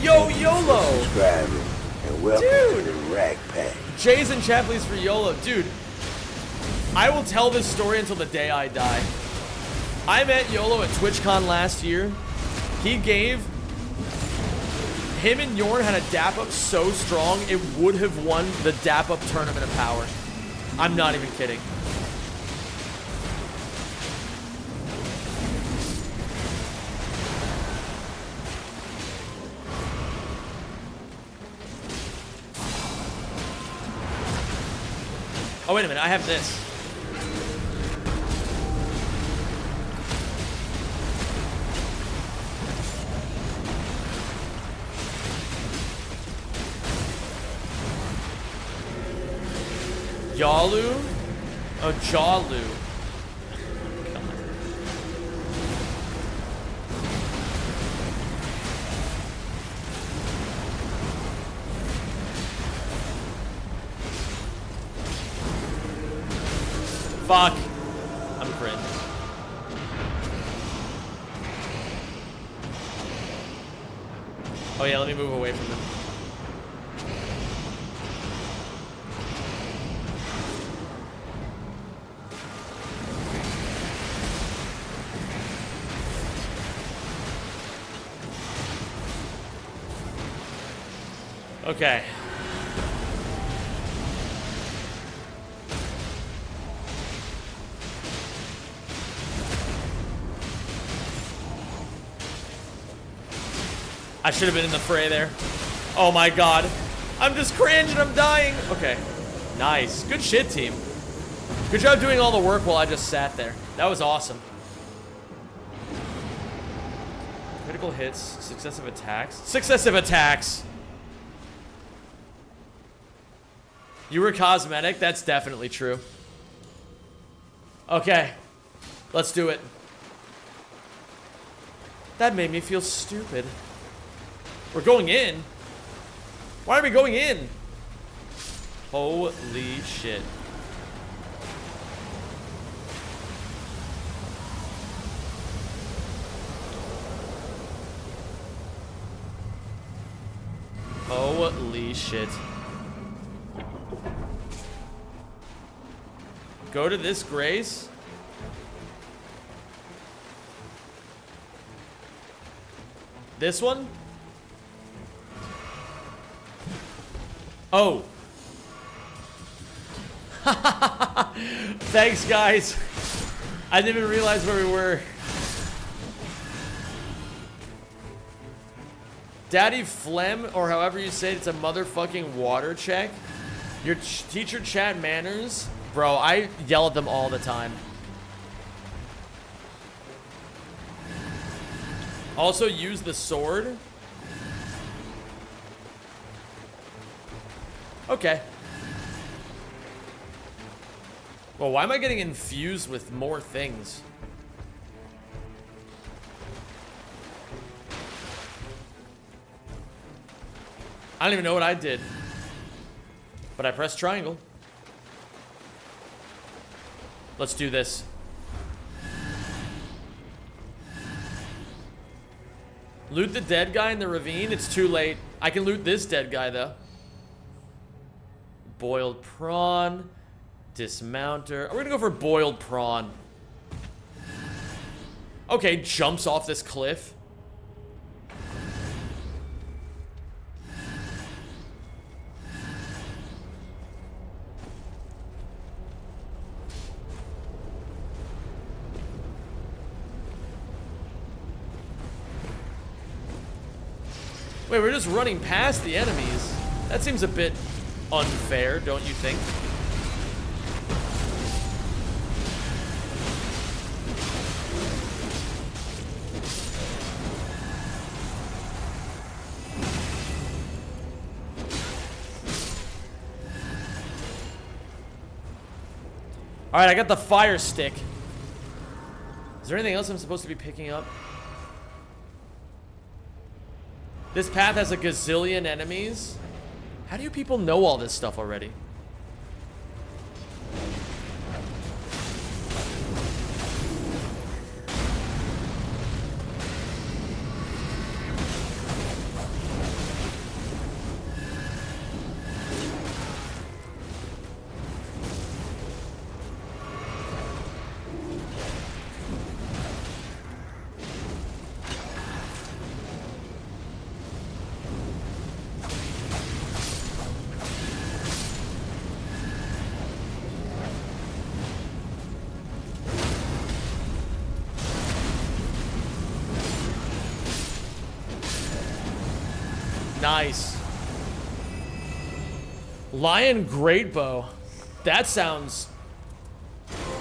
[SPEAKER 1] Yo, YOLO!
[SPEAKER 10] Subscribing and welcome
[SPEAKER 1] Dude.
[SPEAKER 10] to the Rack Pack.
[SPEAKER 1] Jays and chat please for YOLO. Dude, I will tell this story until the day I die. I met YOLO at TwitchCon last year. He gave... Him and Yorn had a dap up so strong, it would have won the dap up tournament of power. I'm not even kidding. Oh, wait a minute. I have this. Yalu? Oh, Jalu. Fuck. I'm cringe. Oh yeah, let me move away from them. Okay. I should have been in the fray there. Oh my god. I'm just cringe and I'm dying. Okay. Nice. Good shit, team. Good job doing all the work while I just sat there. That was awesome. Critical hits, successive attacks. Successive attacks! You were cosmetic? That's definitely true. Okay. Let's do it. That made me feel stupid. We're going in? Why are we going in? Holy shit. Holy shit. Go to this grace. This one? Oh. Thanks, guys. I didn't even realize where we were. Daddy Phlegm, or however you say it, it's a motherfucking water check. Your teacher chat manners? Bro, I yell at them all the time. Also use the sword. Okay. Well, why am I getting infused with more things? I don't even know what I did. But I pressed triangle. Let's do this. Loot the dead guy in the ravine. It's too late. I can loot this dead guy, though. Boiled prawn. Dismounter. We're gonna go for boiled prawn. Okay, jumps off this cliff. Wait, we're just running past the enemies. That seems a bit unfair, don't you think? Alright, I got the fire stick. Is there anything else I'm supposed to be picking up? This path has a gazillion enemies. How do you people know all this stuff already? Nice. Lion Great Bow. That sounds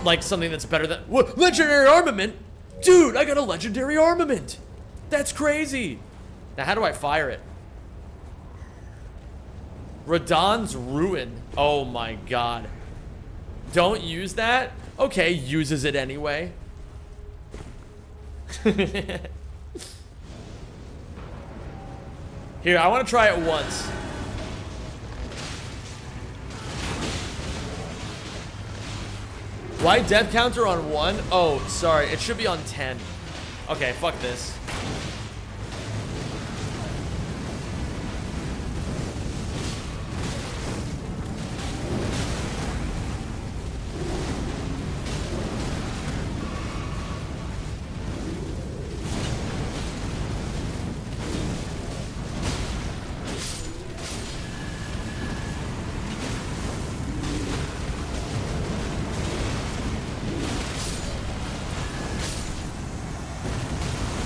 [SPEAKER 1] like something that's better than... What? Legendary armament? Dude, I got a legendary armament. That's crazy. Now, how do I fire it? Radahn's Ruin. Oh my god. Don't use that? Okay, uses it anyway. Here, I want to try it once. Why death counter on 1? Oh, sorry. It should be on 10. Okay, fuck this.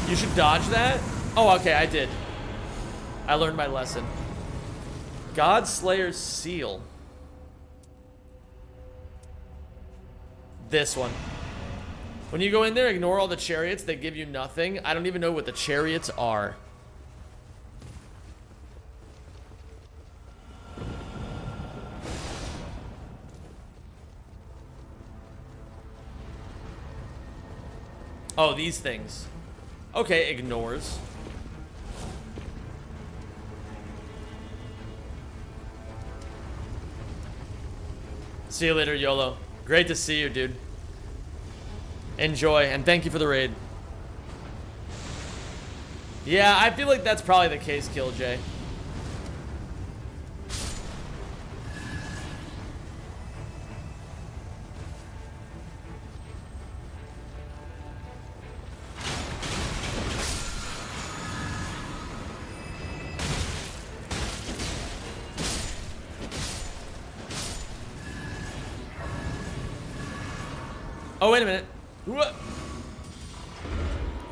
[SPEAKER 1] You should dodge that? Oh, okay, I did. I learned my lesson. Godslayer's Seal. This one. When you go in there, ignore all the chariots. They give you nothing. I don't even know what the chariots are. Oh, these things. Okay, ignores. See you later, YOLO. Great to see you, dude. Enjoy, and thank you for the raid. Yeah, I feel like that's probably the case, Killj. Oh, wait a minute. What?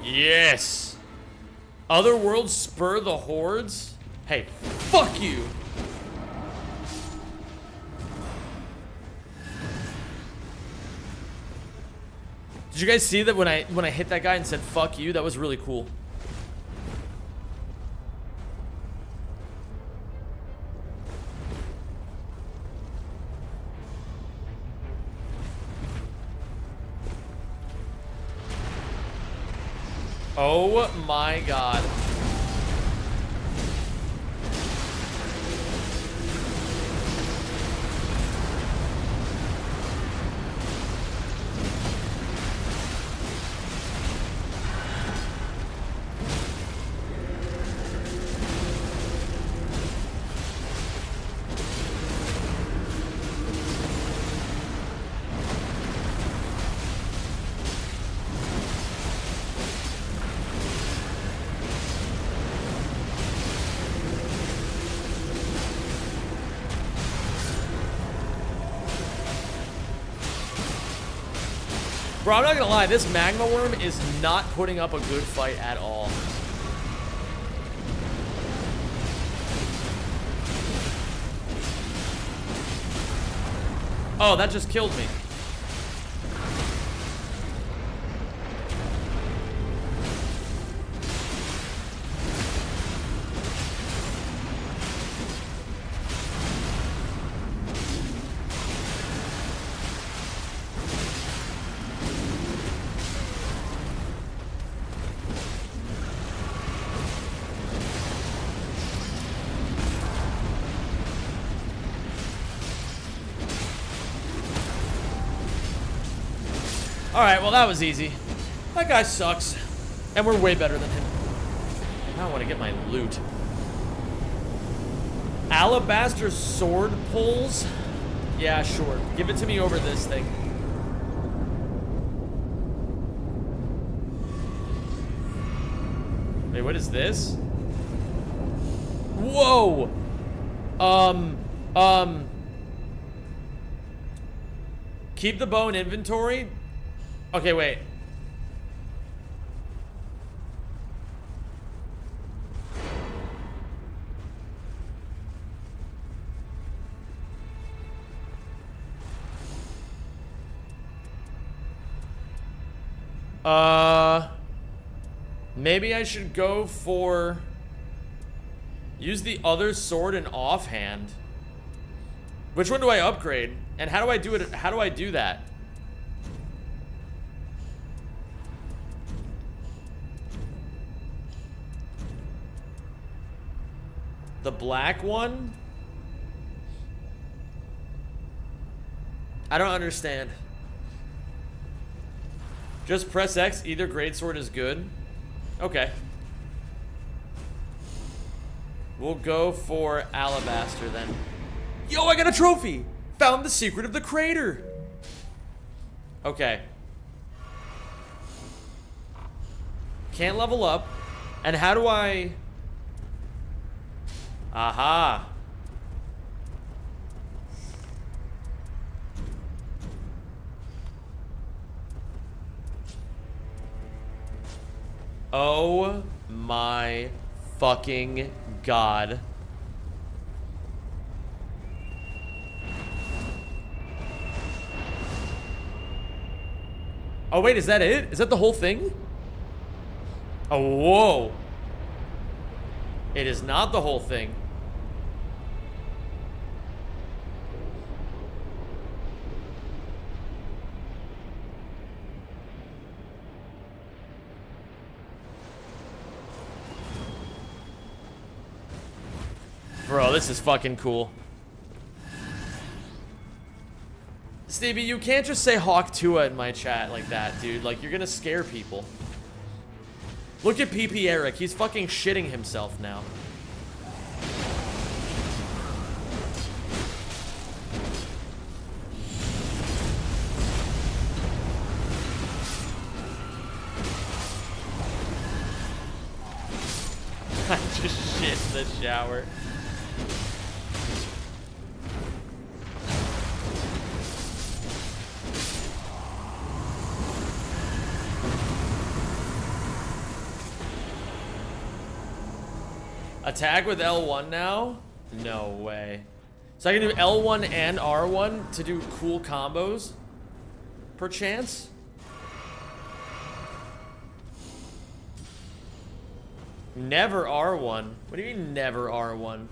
[SPEAKER 1] Yes. Other worlds spur the hordes? Hey, fuck you. Did you guys see that when I hit that guy and said fuck you? That was really cool. Oh my god. Bro, I'm not gonna lie, this magma worm is not putting up a good fight at all. Oh, that just killed me. Alright, well that was easy. That guy sucks. And we're way better than him. Now I want to get my loot. Alabaster sword pulls? Yeah, sure. Give it to me over this thing. Wait, what is this? Whoa! Keep the bow in inventory? Okay, wait. Maybe I should go for... Use the other sword in offhand. Which one do I upgrade? And how do I do it? How do I do that? The black one? I don't understand. Just press X, either greatsword is good. Okay. We'll go for alabaster then. Yo, I got a trophy! Found the secret of the crater! Okay. Can't level up. And how do I... Aha. Oh my fucking god. Oh wait, is that it? Is that the whole thing? Oh, whoa. It is not the whole thing. Bro, this is fucking cool. Stevie, you can't just say Hawk Tua in my chat like that, dude. Like, you're gonna scare people. Look at PP Eric. He's fucking shitting himself now. I just shit in the shower. Attack with L1 now? No way. So I can do L1 and R1 to do cool combos? Perchance? Never R1. What do you mean never R1?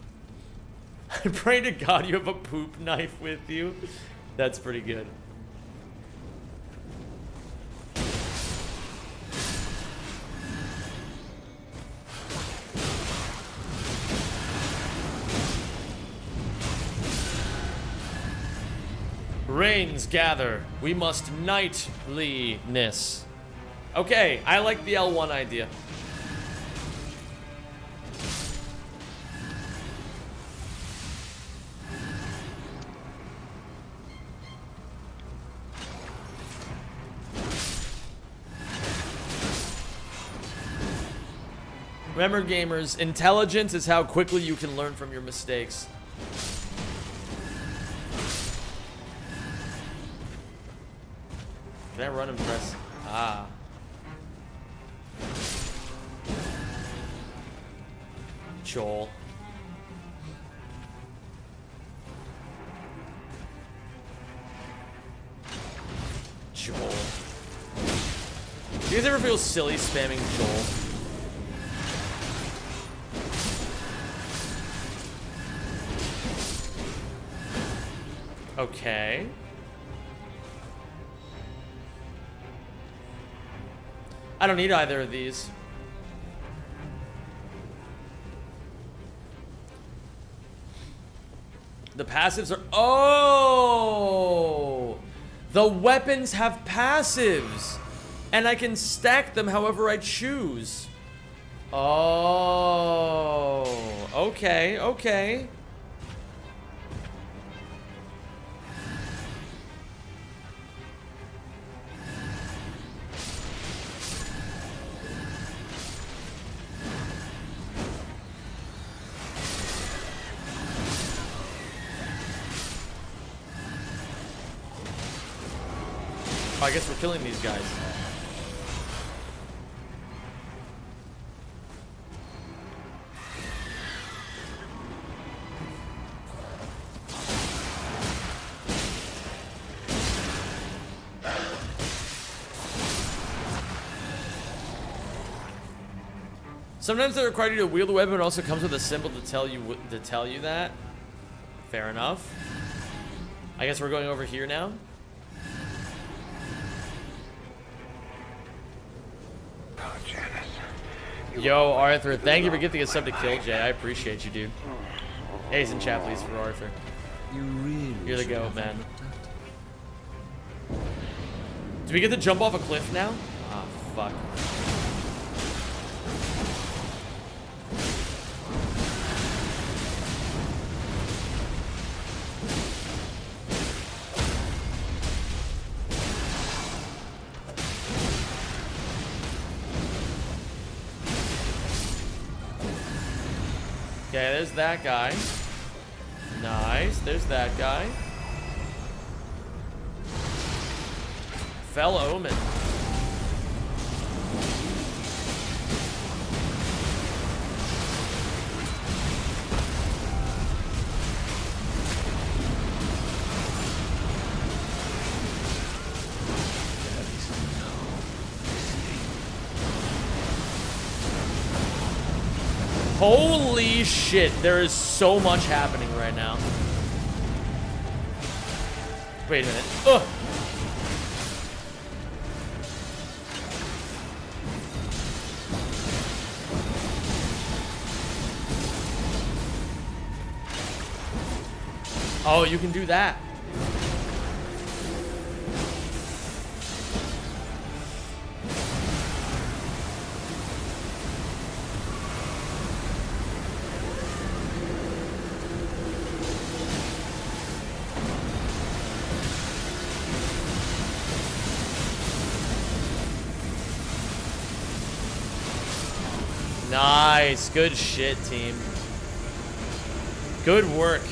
[SPEAKER 1] I pray to God you have a poop knife with you. That's pretty good. Rains gather. We must knightliness. Okay, I like the L1 idea. Remember, gamers, intelligence is how quickly you can learn from your mistakes. Can I run and press? Ah. Joel. Joel. Do you guys ever feel silly spamming Joel? Okay. I don't need either of these. The passives are... Oh! The weapons have passives! And I can stack them however I choose. Oh. Okay, okay. I guess we're killing these guys. Sometimes they require you to wield the weapon, but it also comes with a symbol to tell you that. Fair enough. I guess we're going over here now. Yo, Arthur, thank you for gifting a sub to Kill Jay. I appreciate you, dude. Ace in chat, please, for Arthur. You're the goat, man. Do we get to jump off a cliff now? Ah, fuck. Okay, there's that guy. Nice, there's that guy. Fell Omen. Holy shit, there is so much happening right now. Wait a minute. Ugh. Oh, you can do that. Nice. Good shit, team. Good work.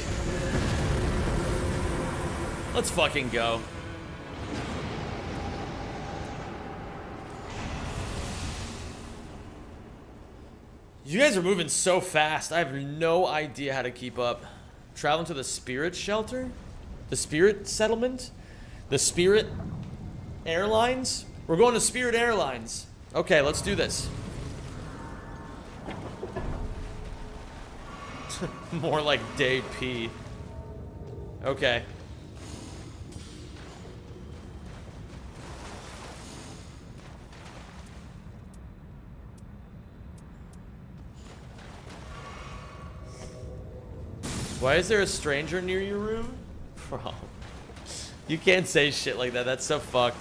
[SPEAKER 1] Let's fucking go. You guys are moving so fast. I have no idea how to keep up. Traveling to the spirit shelter? The spirit settlement? The spirit airlines? We're going to Spirit Airlines. Okay, let's do this. More like day P. Okay. Why is there a stranger near your room? Bro. You can't say shit like that. That's so fucked.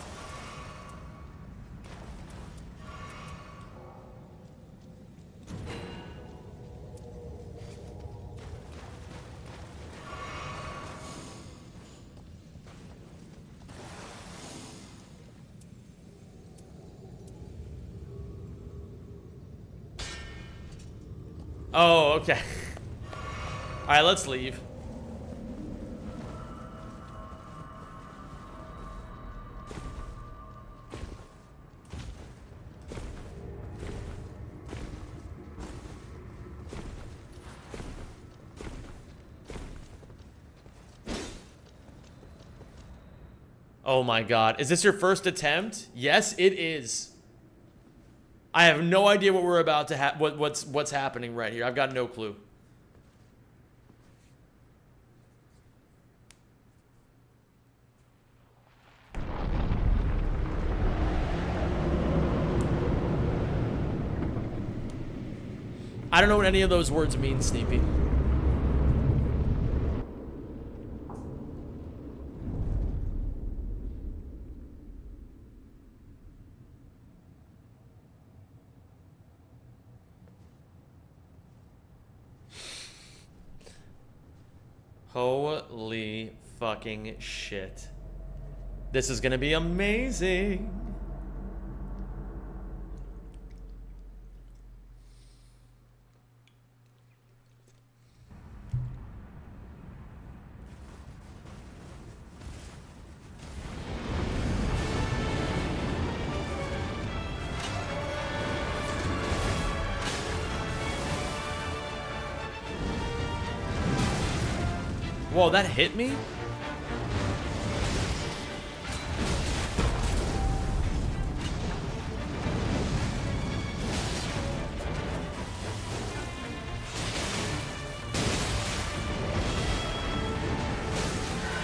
[SPEAKER 1] Oh, okay. Alright, let's leave. Oh my god. Is this your first attempt? Yes, it is. I have no idea what we're about to what's happening right here. I've got no clue. I don't know what any of those words mean, Sneepy. Holy fucking shit. This is gonna be amazing. Whoa, that hit me?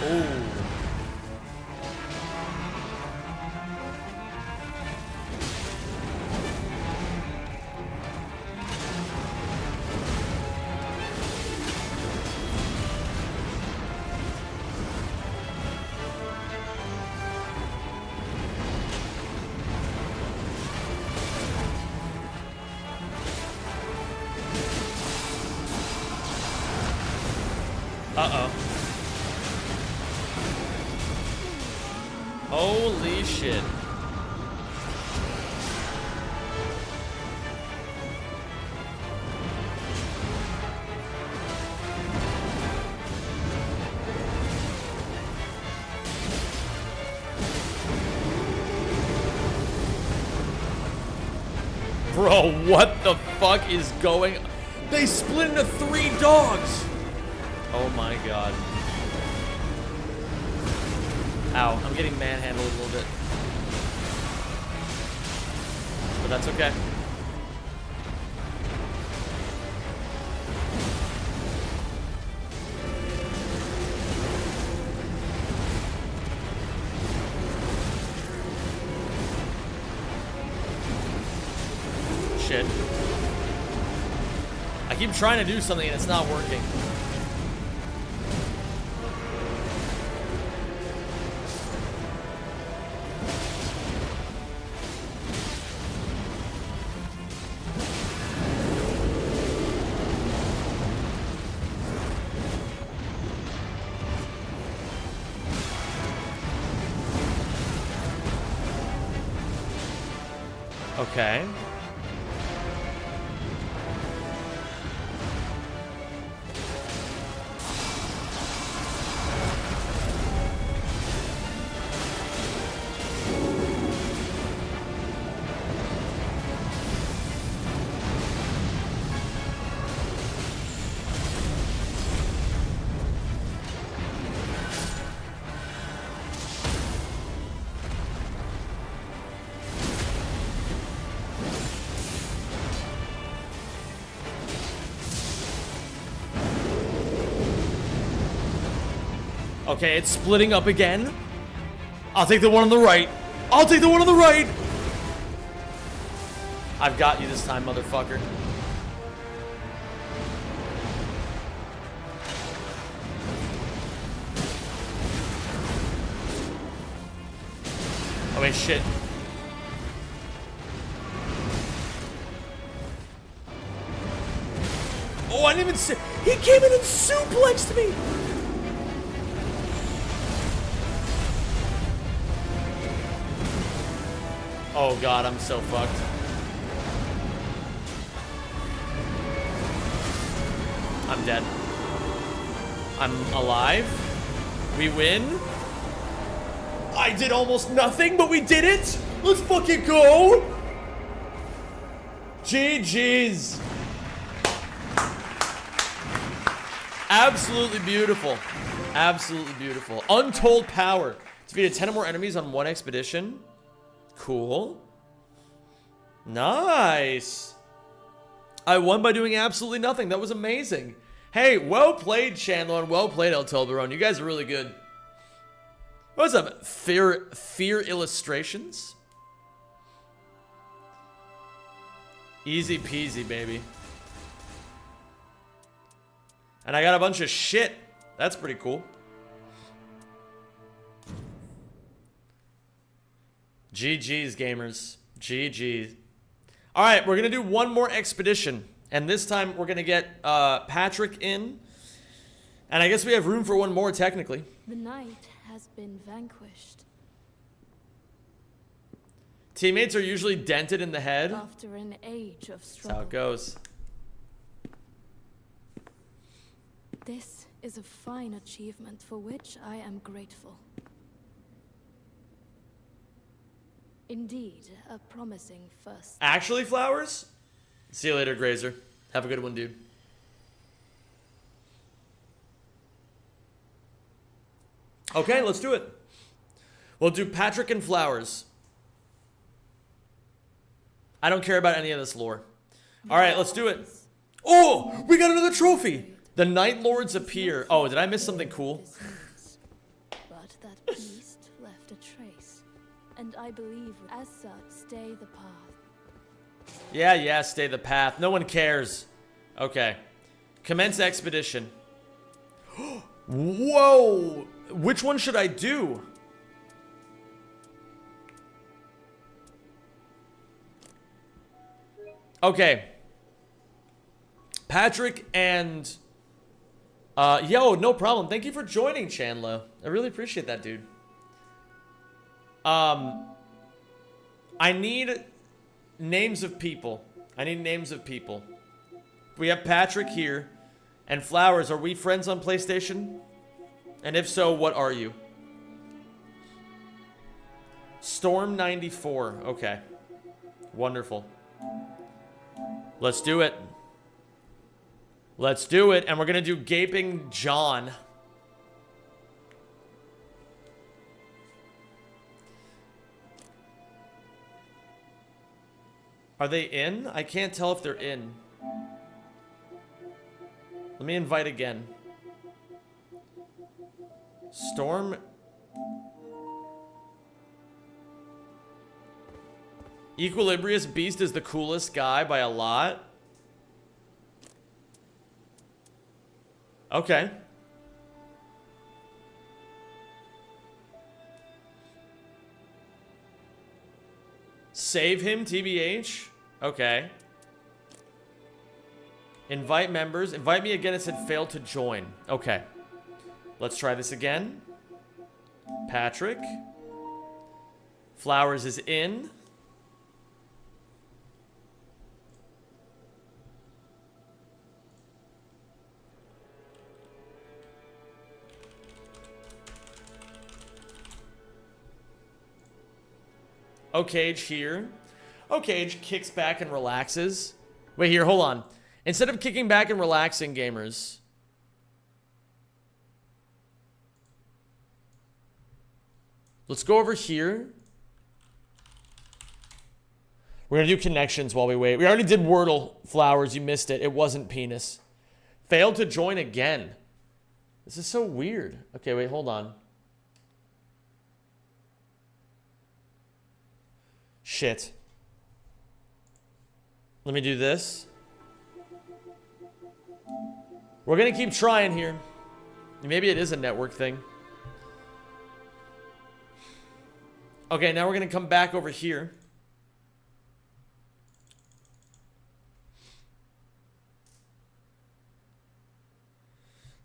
[SPEAKER 1] Oh. Uh-oh. Holy shit. Bro, what the fuck is going on? They split into 3 dogs! Oh my god. Ow, I'm getting manhandled a little bit. But that's okay. Shit. I keep trying to do something and it's not working. Okay. Okay, it's splitting up again. I'll take the one on the right. I'll take the one on the right. I've got you this time, motherfucker. Oh wait, shit. Oh, I didn't even see. He came in and suplexed me. Oh god, I'm so fucked. I'm dead. I'm alive. We win. I did almost nothing, but we did it. Let's fucking go. GG's. Absolutely beautiful. Absolutely beautiful. Untold power. Defeated 10 or more enemies on one expedition. Cool. Nice. I won by doing absolutely nothing. That was amazing. Hey, well played, Chandler, and well played, El Toblerone. You guys are really good. What's up? Fear illustrations? Easy peasy, baby. And I got a bunch of shit. That's pretty cool. GG's, gamers. GG's. Alright, we're gonna do one more expedition. And this time we're gonna get Patrick in. And I guess we have room for one more, technically.
[SPEAKER 9] The night has been vanquished.
[SPEAKER 1] Teammates are usually dented in the head.
[SPEAKER 9] After an age of
[SPEAKER 1] That's
[SPEAKER 9] struggle.
[SPEAKER 1] how it goes.
[SPEAKER 9] This is a fine achievement for which I am grateful. Indeed, a promising first.
[SPEAKER 1] Actually, Flowers? See you later, Grazer. Have a good one, dude. Okay, let's do it. We'll do Patrick and Flowers. I don't care about any of this lore. Alright, let's do it. Oh, we got another trophy. The Night Lords appear. Oh, did I miss something cool?
[SPEAKER 9] But that beast left a trace. And I believe as such, stay the path.
[SPEAKER 1] Yeah, stay the path. No one cares. Okay. Commence expedition. Whoa! Which one should I do? Okay. Patrick and... yo, no problem. Thank you for joining, Chandler. I really appreciate that, dude. I need names of people. We have Patrick here. And Flowers, are we friends on PlayStation? And if so, what are you? Storm94. Okay. Wonderful. Let's do it. Let's do it. And we're going to do Gaping John. Are they in? I can't tell if they're in. Let me invite again. Storm. Equilibrious Beast is the coolest guy by a lot. Okay. Save him, TBH. Okay. Invite members. Invite me again. It said failed to join. Okay. Let's try this again. Patrick. Flowers is in. Okage here. Okage kicks back and relaxes. Wait, here, hold on. Instead of kicking back and relaxing, gamers, let's go over here. We're gonna do connections while we wait. We already did Wordle, Flowers. You missed it. It wasn't penis. Failed to join again. This is so weird. Okay, wait, hold on. Shit. Let me do this. We're gonna keep trying here. Maybe it is a network thing. Okay, now we're gonna come back over here.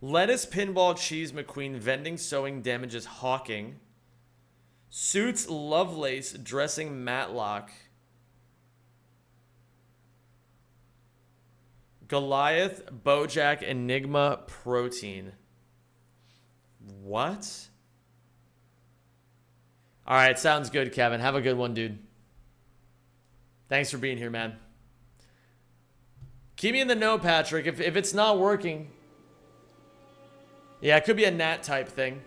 [SPEAKER 1] Lettuce, pinball, cheese, McQueen, vending, sewing, damages, hawking. Suits, Lovelace, dressing, Matlock. Goliath, Bojack, Enigma, Protein. What? Alright, sounds good, Kevin. Have a good one, dude. Thanks for being here, man. Keep me in the know, Patrick. If it's not working... Yeah, it could be a Nat type thing.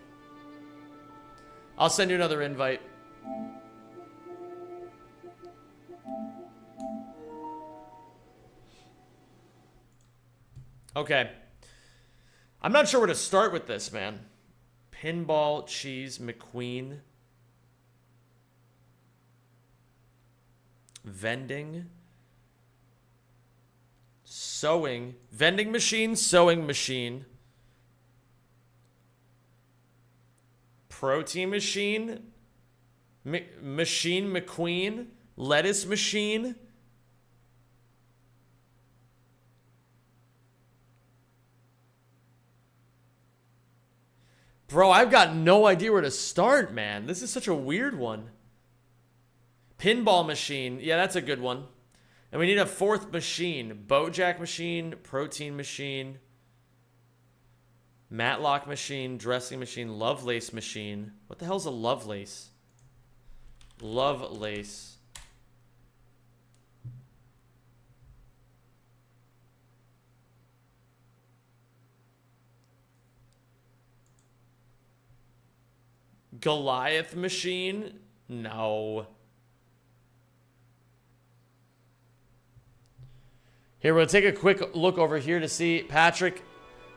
[SPEAKER 1] I'll send you another invite. Okay. I'm not sure where to start with this, man. Pinball, cheese, McQueen. Vending. Sewing. Vending machine, sewing machine. Protein machine. Machine McQueen. Lettuce machine. Bro, I've got no idea where to start, man. This is such a weird one. Pinball machine. Yeah, that's a good one. And we need a fourth machine. Bojack machine. Protein machine. Matlock machine. Dressing machine. Lovelace machine. What the hell's a Lovelace? Lovelace. Goliath machine? No. Here, we'll take a quick look over here to see. Patrick,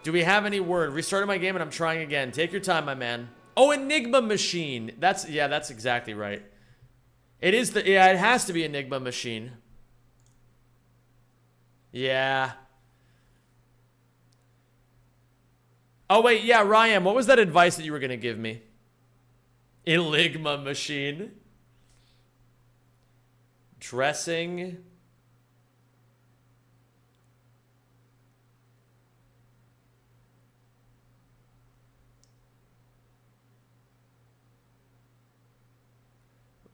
[SPEAKER 1] do we have any word? Restarted my game and I'm trying again. Take your time, my man. Oh, Enigma machine. That's exactly right. It is it has to be Enigma machine. Yeah. Oh, wait, yeah, Ryan, what was that advice that you were going to give me? Enigma machine. Dressing.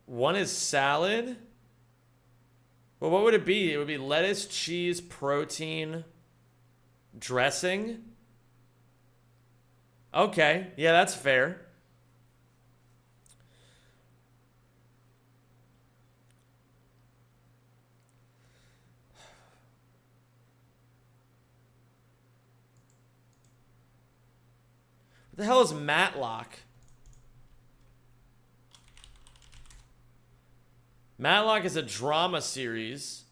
[SPEAKER 1] One is salad. Well, what would it be? It would be lettuce, cheese, protein, dressing. Okay. Yeah, that's fair. What the hell is Matlock? Matlock is a drama series.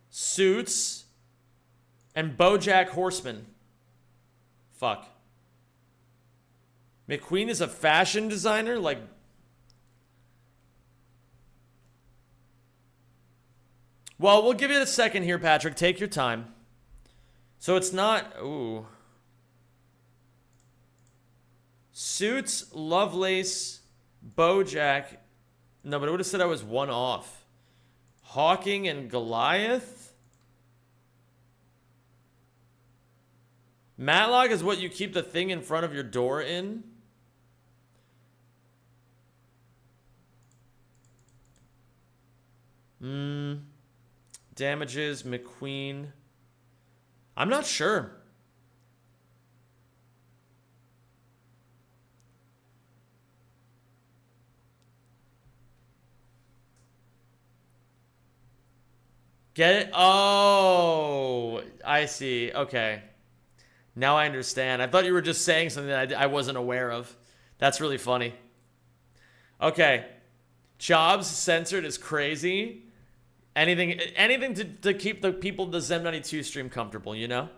[SPEAKER 1] Suits. And BoJack Horseman. Fuck. McQueen is a fashion designer? Like... Well, we'll give it a second here, Patrick. Take your time. So it's not... Ooh. Suits, Lovelace, BoJack. No, but it would have said I was one off. Hawking and Goliath? Matlock is what you keep the thing in front of your door in? Damages, McQueen... I'm not sure. Get it? Oh, I see. Okay. Now I understand. I thought you were just saying something that I wasn't aware of. That's really funny. Okay. Jobs censored is crazy. Anything to keep the people of the Zem92 stream comfortable, you know?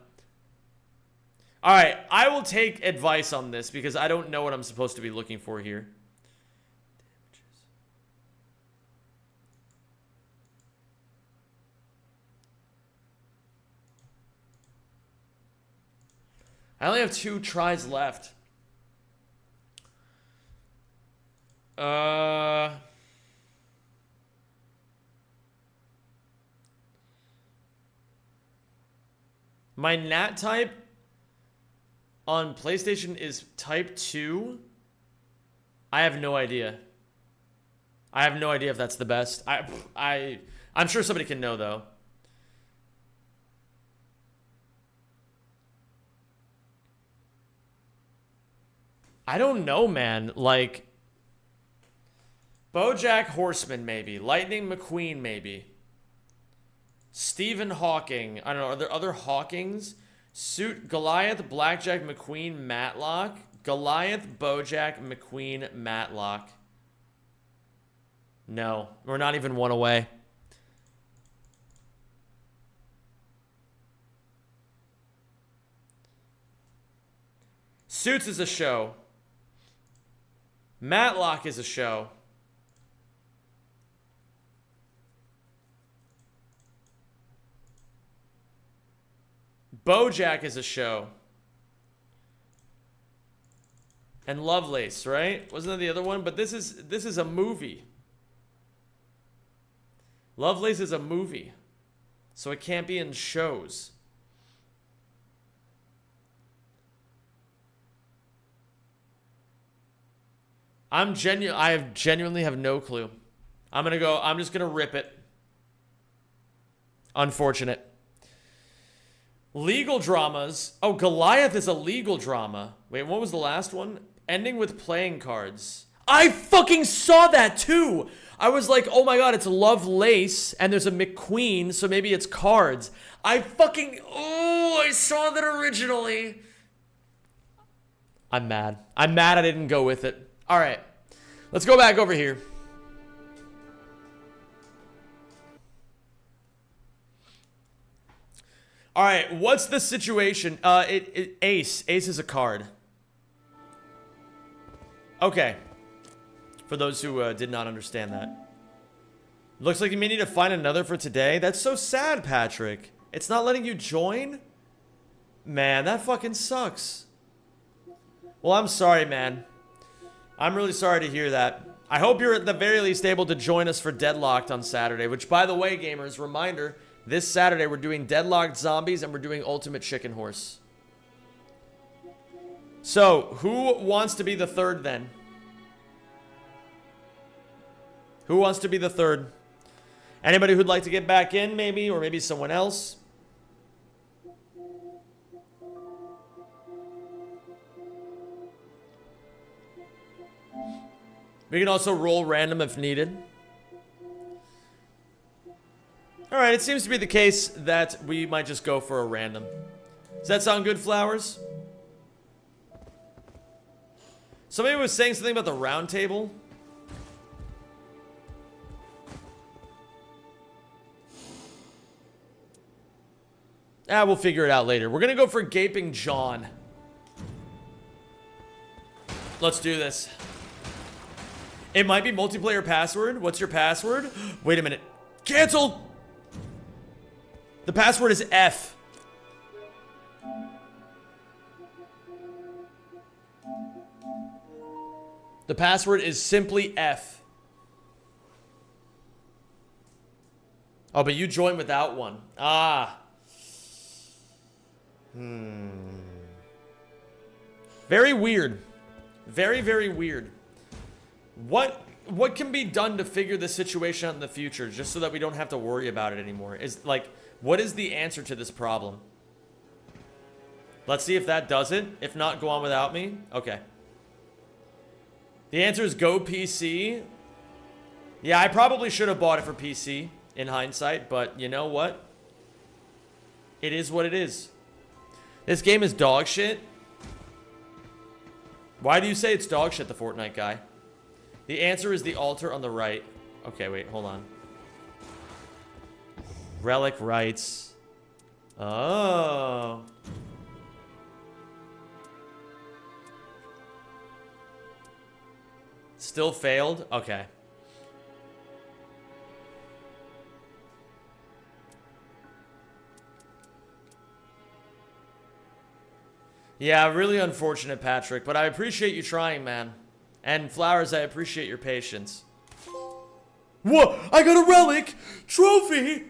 [SPEAKER 1] Alright, I will take advice on this because I don't know what I'm supposed to be looking for here. I only have 2 tries left. My nat type on PlayStation is type 2. I have no idea. I have no idea if that's the best. I'm sure somebody can know though. I don't know, man. Like, BoJack Horseman, maybe. Lightning McQueen, maybe. Stephen Hawking. I don't know. Are there other Hawkings? Suit Goliath, Blackjack, McQueen, Matlock. Goliath, BoJack, McQueen, Matlock. No. We're not even one away. Suits is a show. Matlock is a show. BoJack is a show. And Lovelace, right? Wasn't that the other one? But this is a movie. Lovelace is a movie. So it can't be in shows. I genuinely have no clue. I'm just gonna rip it. Unfortunate. Legal dramas. Oh, Goliath is a legal drama. Wait, what was the last one? Ending with playing cards. I fucking saw that too! I was like, oh my god, it's Lovelace, and there's a McQueen, so maybe it's cards. I saw that originally. I'm mad. I'm mad I didn't go with it. Alright, let's go back over here. Alright, what's the situation? Ace. Ace is a card. Okay. For those who did not understand that. Looks like you may need to find another for today. That's so sad, Patrick. It's not letting you join? Man, that fucking sucks. Well, I'm sorry, man. I'm really sorry to hear that. I hope you're at the very least able to join us for Deadlocked on Saturday, which, by the way, gamers, reminder, this Saturday we're doing Deadlocked Zombies and we're doing Ultimate Chicken Horse. So, who wants to be the third then? Who wants to be the third? Anybody who'd like to get back in, maybe, or maybe someone else? We can also roll random if needed. Alright, it seems to be the case that we might just go for a random. Does that sound good, Flowers? Somebody was saying something about the round table. We'll figure it out later. We're gonna go for Gaping John. Let's do this. It might be multiplayer password. What's your password? Wait a minute. Cancel! The password is F. The password is simply F. Oh, but you joined without one. Ah. Very weird. Very, very weird. What can be done to figure this situation out in the future just so that we don't have to worry about it anymore? What is the answer to this problem? Let's see if that does it. If not, go on without me. Okay. The answer is go PC. Yeah, I probably should have bought it for PC in hindsight, but you know what? It is what it is. This game is dog shit. Why do you say it's dog shit, the Fortnite guy? The answer is the altar on the right. Okay, wait, hold on. Relic rights. Oh. Still failed? Okay. Yeah, really unfortunate, Patrick, but I appreciate you trying, man. And Flowers, I appreciate your patience. What? I got a relic trophy!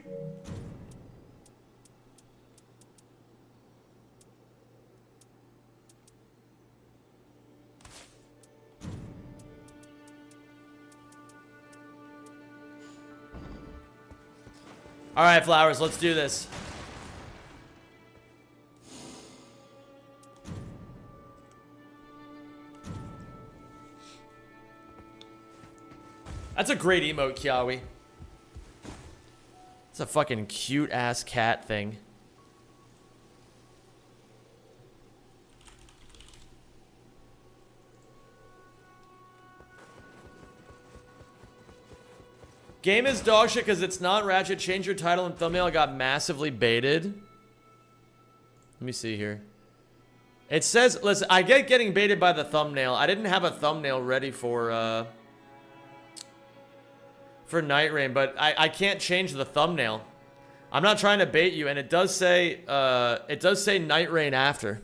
[SPEAKER 1] All right, Flowers, let's do this. That's a great emote, Kiawi. It's a fucking cute-ass cat thing. Game is dog shit because it's not Ratchet. Change your title and thumbnail. Got massively baited. Let me see here. It says, listen, I get getting baited by the thumbnail. I didn't have a thumbnail ready for Nightreign, but I can't change the thumbnail. I'm not trying to bait you, and it does say Nightreign after.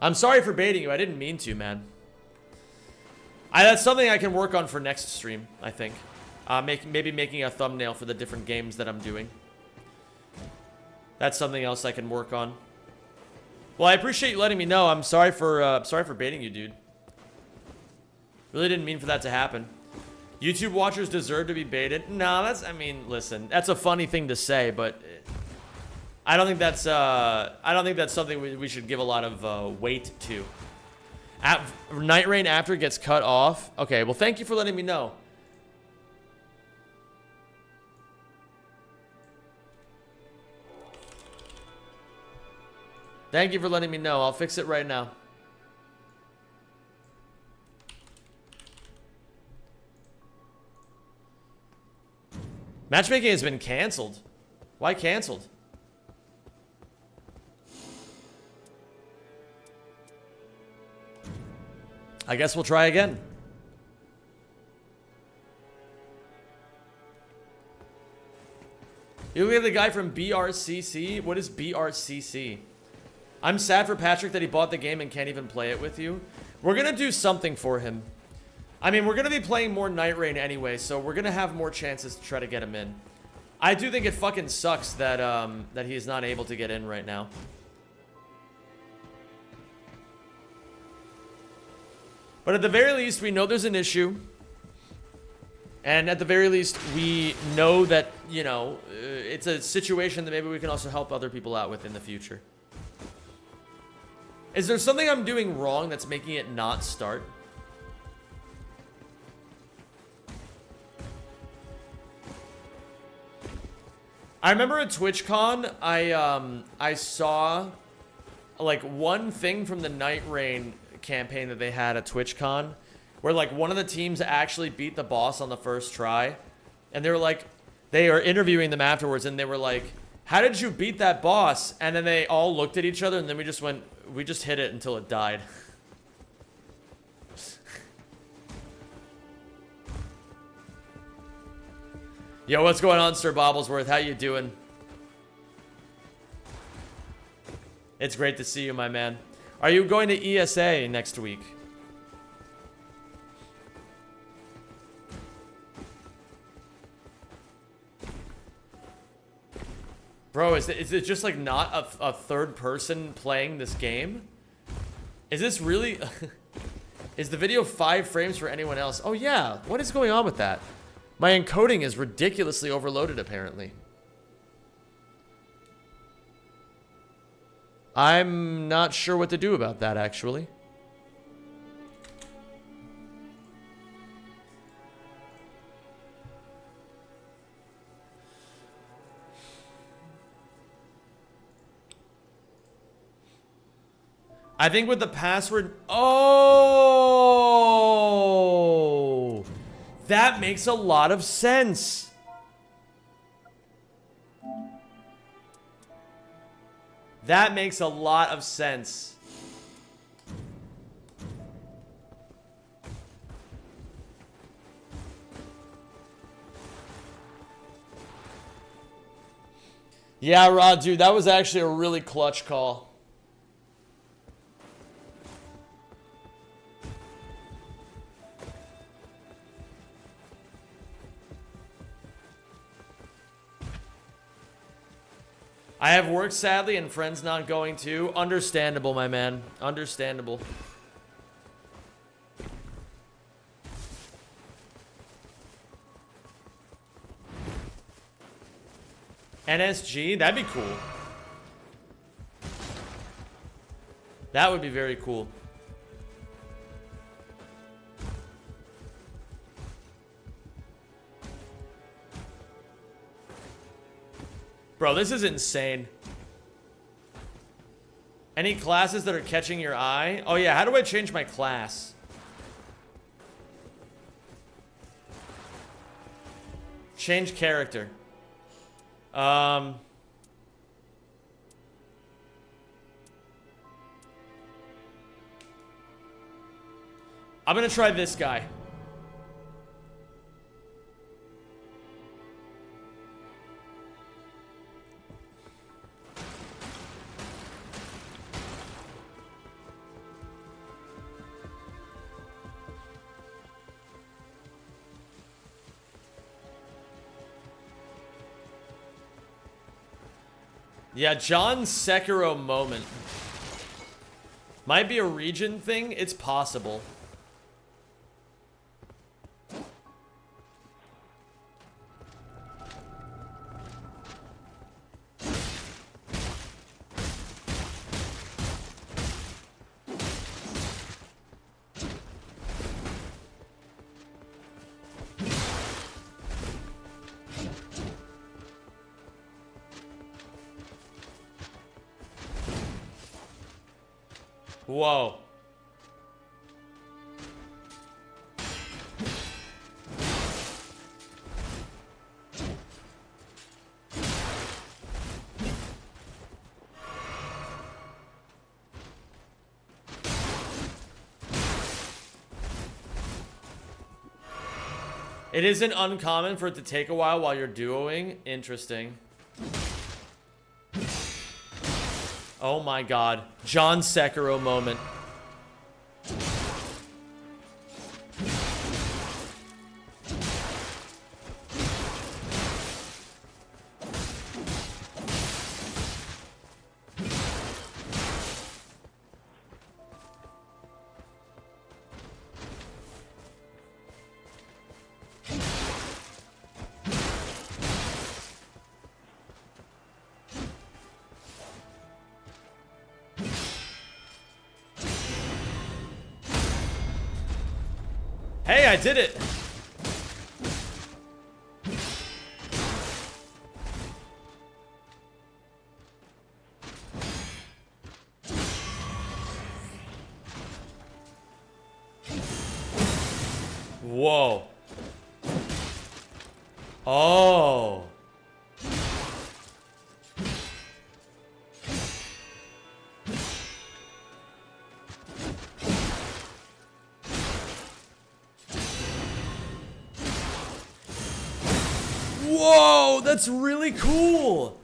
[SPEAKER 1] I'm sorry for baiting you. I didn't mean to, man. That's something I can work on for next stream, I think. Maybe making a thumbnail for the different games that I'm doing. That's something else I can work on. Well, I appreciate you letting me know. I'm sorry for baiting you, dude. Really didn't mean for that to happen. YouTube watchers deserve to be baited. No, I mean, listen, that's a funny thing to say, but I don't think that's something we should give a lot of weight to. Nightreign after gets cut off. Okay, well, thank you for letting me know. Thank you for letting me know. I'll fix it right now. Matchmaking has been canceled. Why canceled? I guess we'll try again. You look at the guy from BRCC. What is BRCC? I'm sad for Patrick that he bought the game and can't even play it with you. We're going to do something for him. I mean, we're going to be playing more Nightreign anyway, so we're going to have more chances to try to get him in. I do think it fucking sucks that that he is not able to get in right now. But at the very least, we know there's an issue. And at the very least, we know that, you know, it's a situation that maybe we can also help other people out with in the future. Is there something I'm doing wrong that's making it not start? I remember at TwitchCon, I saw like one thing from the Nightreign campaign that they had at TwitchCon, where like one of the teams actually beat the boss on the first try, and they were like, they are interviewing them afterwards, and they were like, "How did you beat that boss?" And then they all looked at each other, and then we just hit it until it died. Yo, what's going on, Sir Bobblesworth? How you doing? It's great to see you, my man. Are you going to ESA next week? Bro, is it just like not a third person playing this game? Is this really... Is the video 5 frames for anyone else? Oh yeah, what is going on with that? My encoding is ridiculously overloaded, apparently. I'm not sure what to do about that, actually. I think with the password... Oh! That makes a lot of sense. That makes a lot of sense. Yeah, Rod, dude, that was actually a really clutch call. I have work, sadly, and friends not going to. Understandable, my man. Understandable. NSG? That'd be cool. That would be very cool. Bro, this is insane. Any classes that are catching your eye? Oh yeah, how do I change my class? Change character. I'm gonna try this guy. Yeah, John Sekiro moment. Might be a region thing. It's possible. Whoa. It isn't uncommon for it to take a while you're duoing. Interesting. Oh my god. John Sekiro moment. Hey, I did it! Whoa. Oh. Whoa, that's really cool.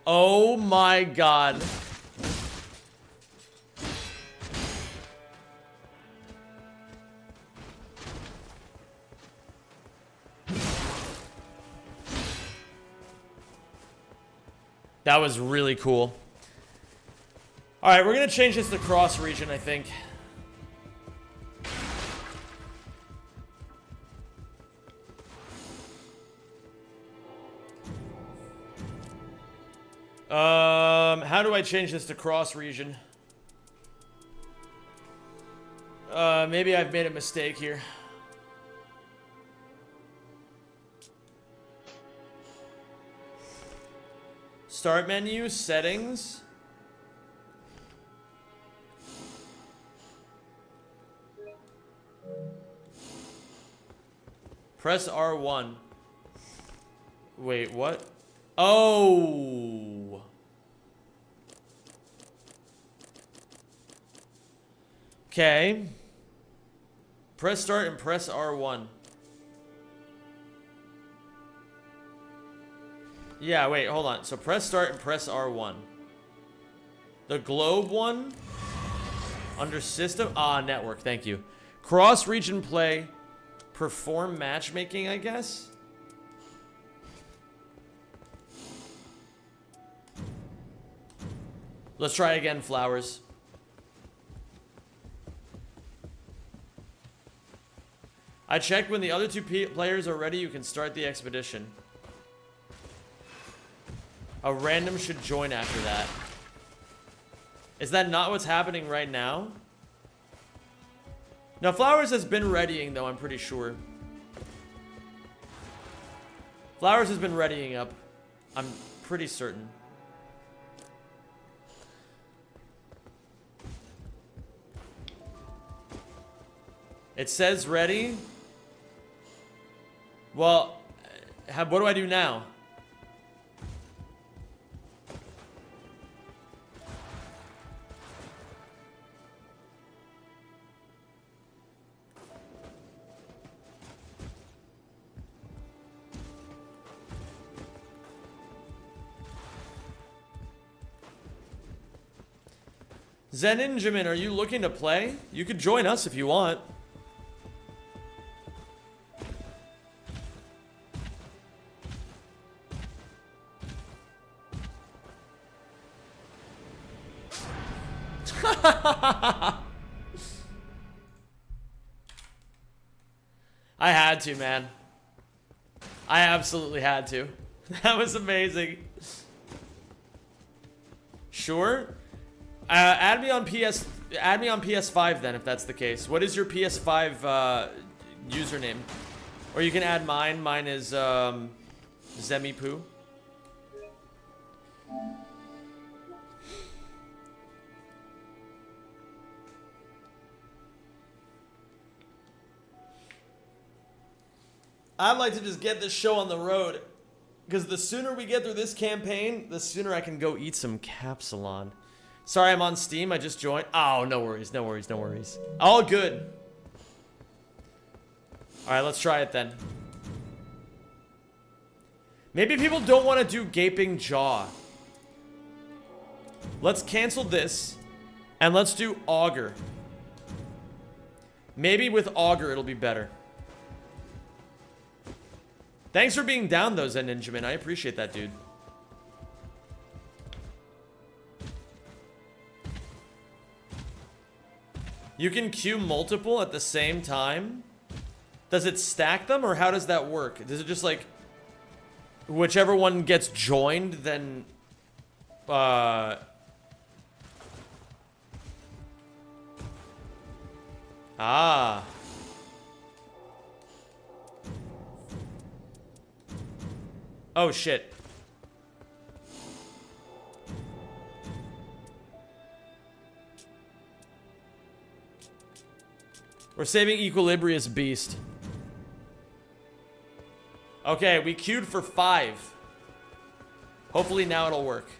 [SPEAKER 1] Oh my god. That was really cool. Alright, we're gonna change this to cross region, I think. How do I change this to cross region? Maybe I've made a mistake here. Start menu, settings. Press R1. Wait, what? Oh. Okay. Press start and press R1. Yeah, wait, hold on. So press start and press R1. The globe one? Under system? Ah, network, thank you. Cross-region play. Perform matchmaking, I guess? Let's try again, Flowers. I checked when the other two players are ready, you can start the expedition. A random should join after that. Is that not what's happening right now? No, Flowers has been readying, though, I'm pretty sure. Flowers has been readying up. I'm pretty certain. It says ready. Well, what do I do now? Zeninjamin, are you looking to play? You could join us if you want. I had to, man. I absolutely had to. That was amazing. Sure. Add me on PS5 then, if that's the case. What is your PS5 username? Or you can add mine. Mine is Zemipoo. I'd like to just get this show on the road. Because the sooner we get through this campaign, the sooner I can go eat some Capsalon. Sorry, I'm on Steam. I just joined. Oh, no worries, no worries, no worries. All good. All right, let's try it then. Maybe people don't want to do Gaping Jaw. Let's cancel this. And let's do Augur. Maybe with Augur it'll be better. Thanks for being down, though, Zeninjamin. I appreciate that, dude. You can queue multiple at the same time? Does it stack them, or how does that work? Does it just, like, whichever one gets joined, then, Ah. Oh, shit. We're saving Equilibrious Beast. Okay, we queued for 5. Hopefully now it'll work.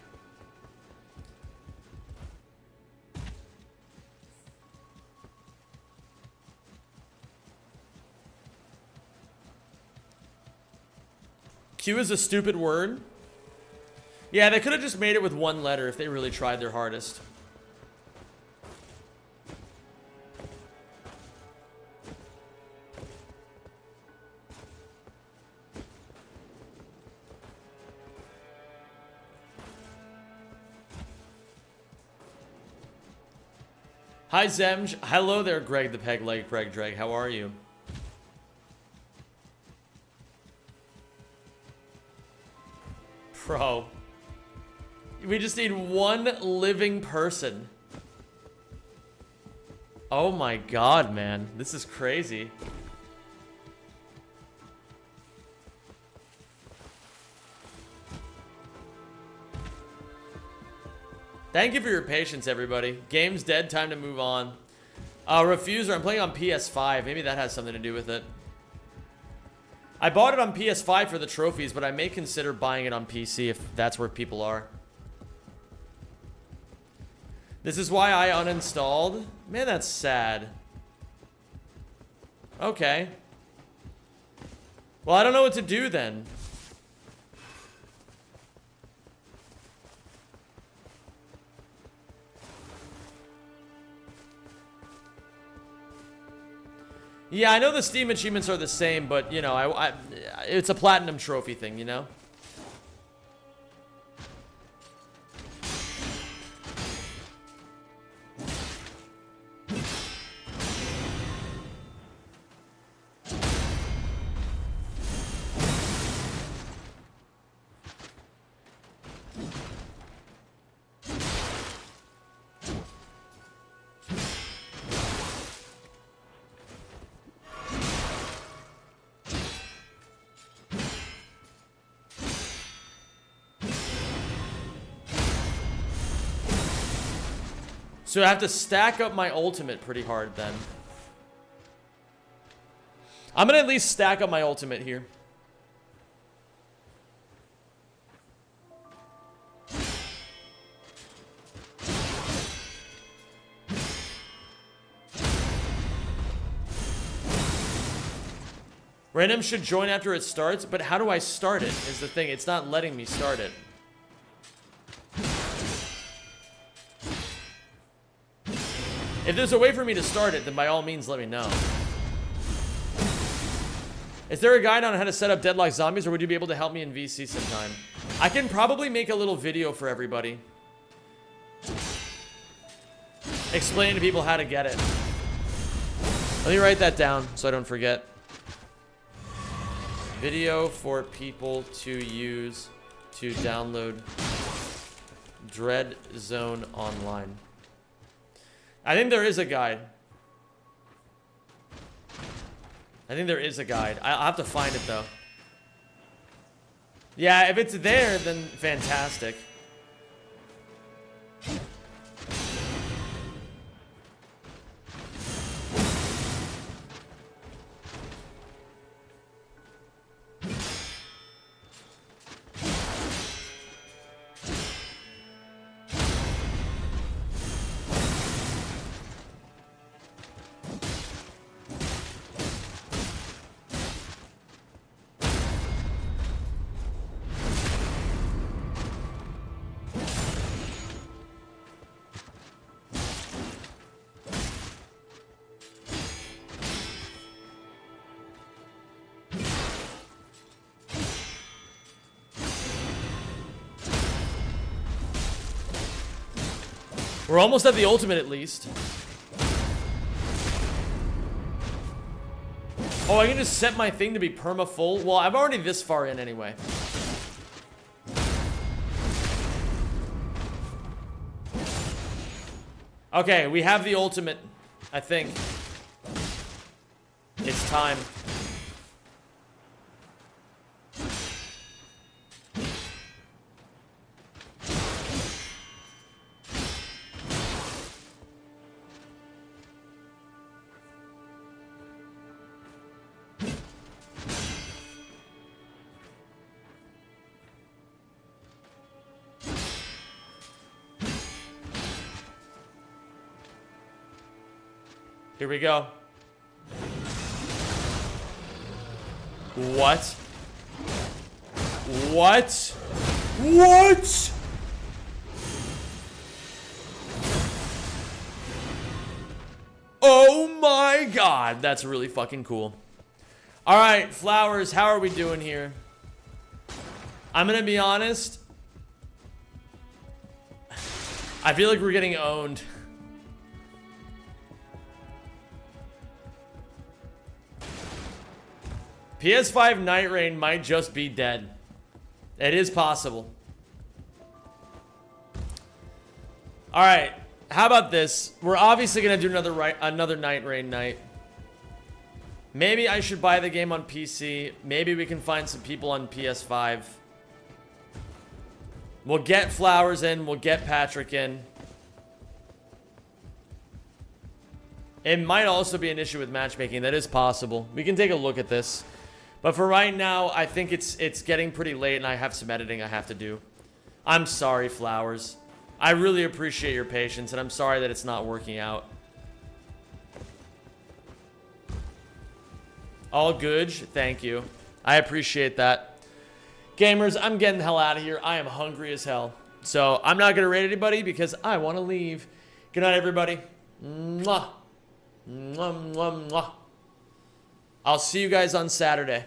[SPEAKER 1] Q is a stupid word. Yeah, they could have just made it with one letter if they really tried their hardest. Hi, Zemj. Hello there, Greg the Peg Leg Greg Dreg. How are you? Bro. We just need one living person. Oh my god, man. This is crazy. Thank you for your patience, everybody. Game's dead, time to move on. Refuser, I'm playing on PS5. Maybe that has something to do with it. I bought it on PS5 for the trophies, but I may consider buying it on PC if that's where people are. This is why I uninstalled. Man, that's sad. Okay. Well, I don't know what to do then. Yeah, I know the Steam achievements are the same, but, you know, it's a platinum trophy thing, you know? So I have to stack up my ultimate pretty hard then. I'm gonna at least stack up my ultimate here. Random should join after it starts, but how do I start it is the thing. It's not letting me start it. If there's a way for me to start it, then by all means let me know. Is there a guide on how to set up deadlock zombies, or would you be able to help me in VC sometime? I can probably make a little video for everybody. Explain to people how to get it. Let me write that down so I don't forget. Video for people to use to download Dread Zone Online. I think there is a guide. I think there is a guide. I'll have to find it though. Yeah, if it's there, then fantastic. We're almost at the ultimate at least. Oh, I can just set my thing to be perma full? Well, I'm already this far in anyway. Okay, we have the ultimate, I think. It's time. Here we go. What? What? What? Oh my god, that's really fucking cool. All right, Flowers, how are we doing here? I'm gonna be honest. I feel like we're getting owned. PS5 Nightreign might just be dead. It is possible. Alright, how about this? We're obviously going to do another Nightreign night. Maybe I should buy the game on PC. Maybe we can find some people on PS5. We'll get Flowers in. We'll get Patrick in. It might also be an issue with matchmaking. That is possible. We can take a look at this. But for right now, I think it's getting pretty late and I have some editing I have to do. I'm sorry, Flowers. I really appreciate your patience and I'm sorry that it's not working out. All good, thank you. I appreciate that. Gamers, I'm getting the hell out of here. I am hungry as hell. So I'm not going to rate anybody because I want to leave. Good night, everybody. Mwah. Mwah, mwah, mwah. I'll see you guys on Saturday.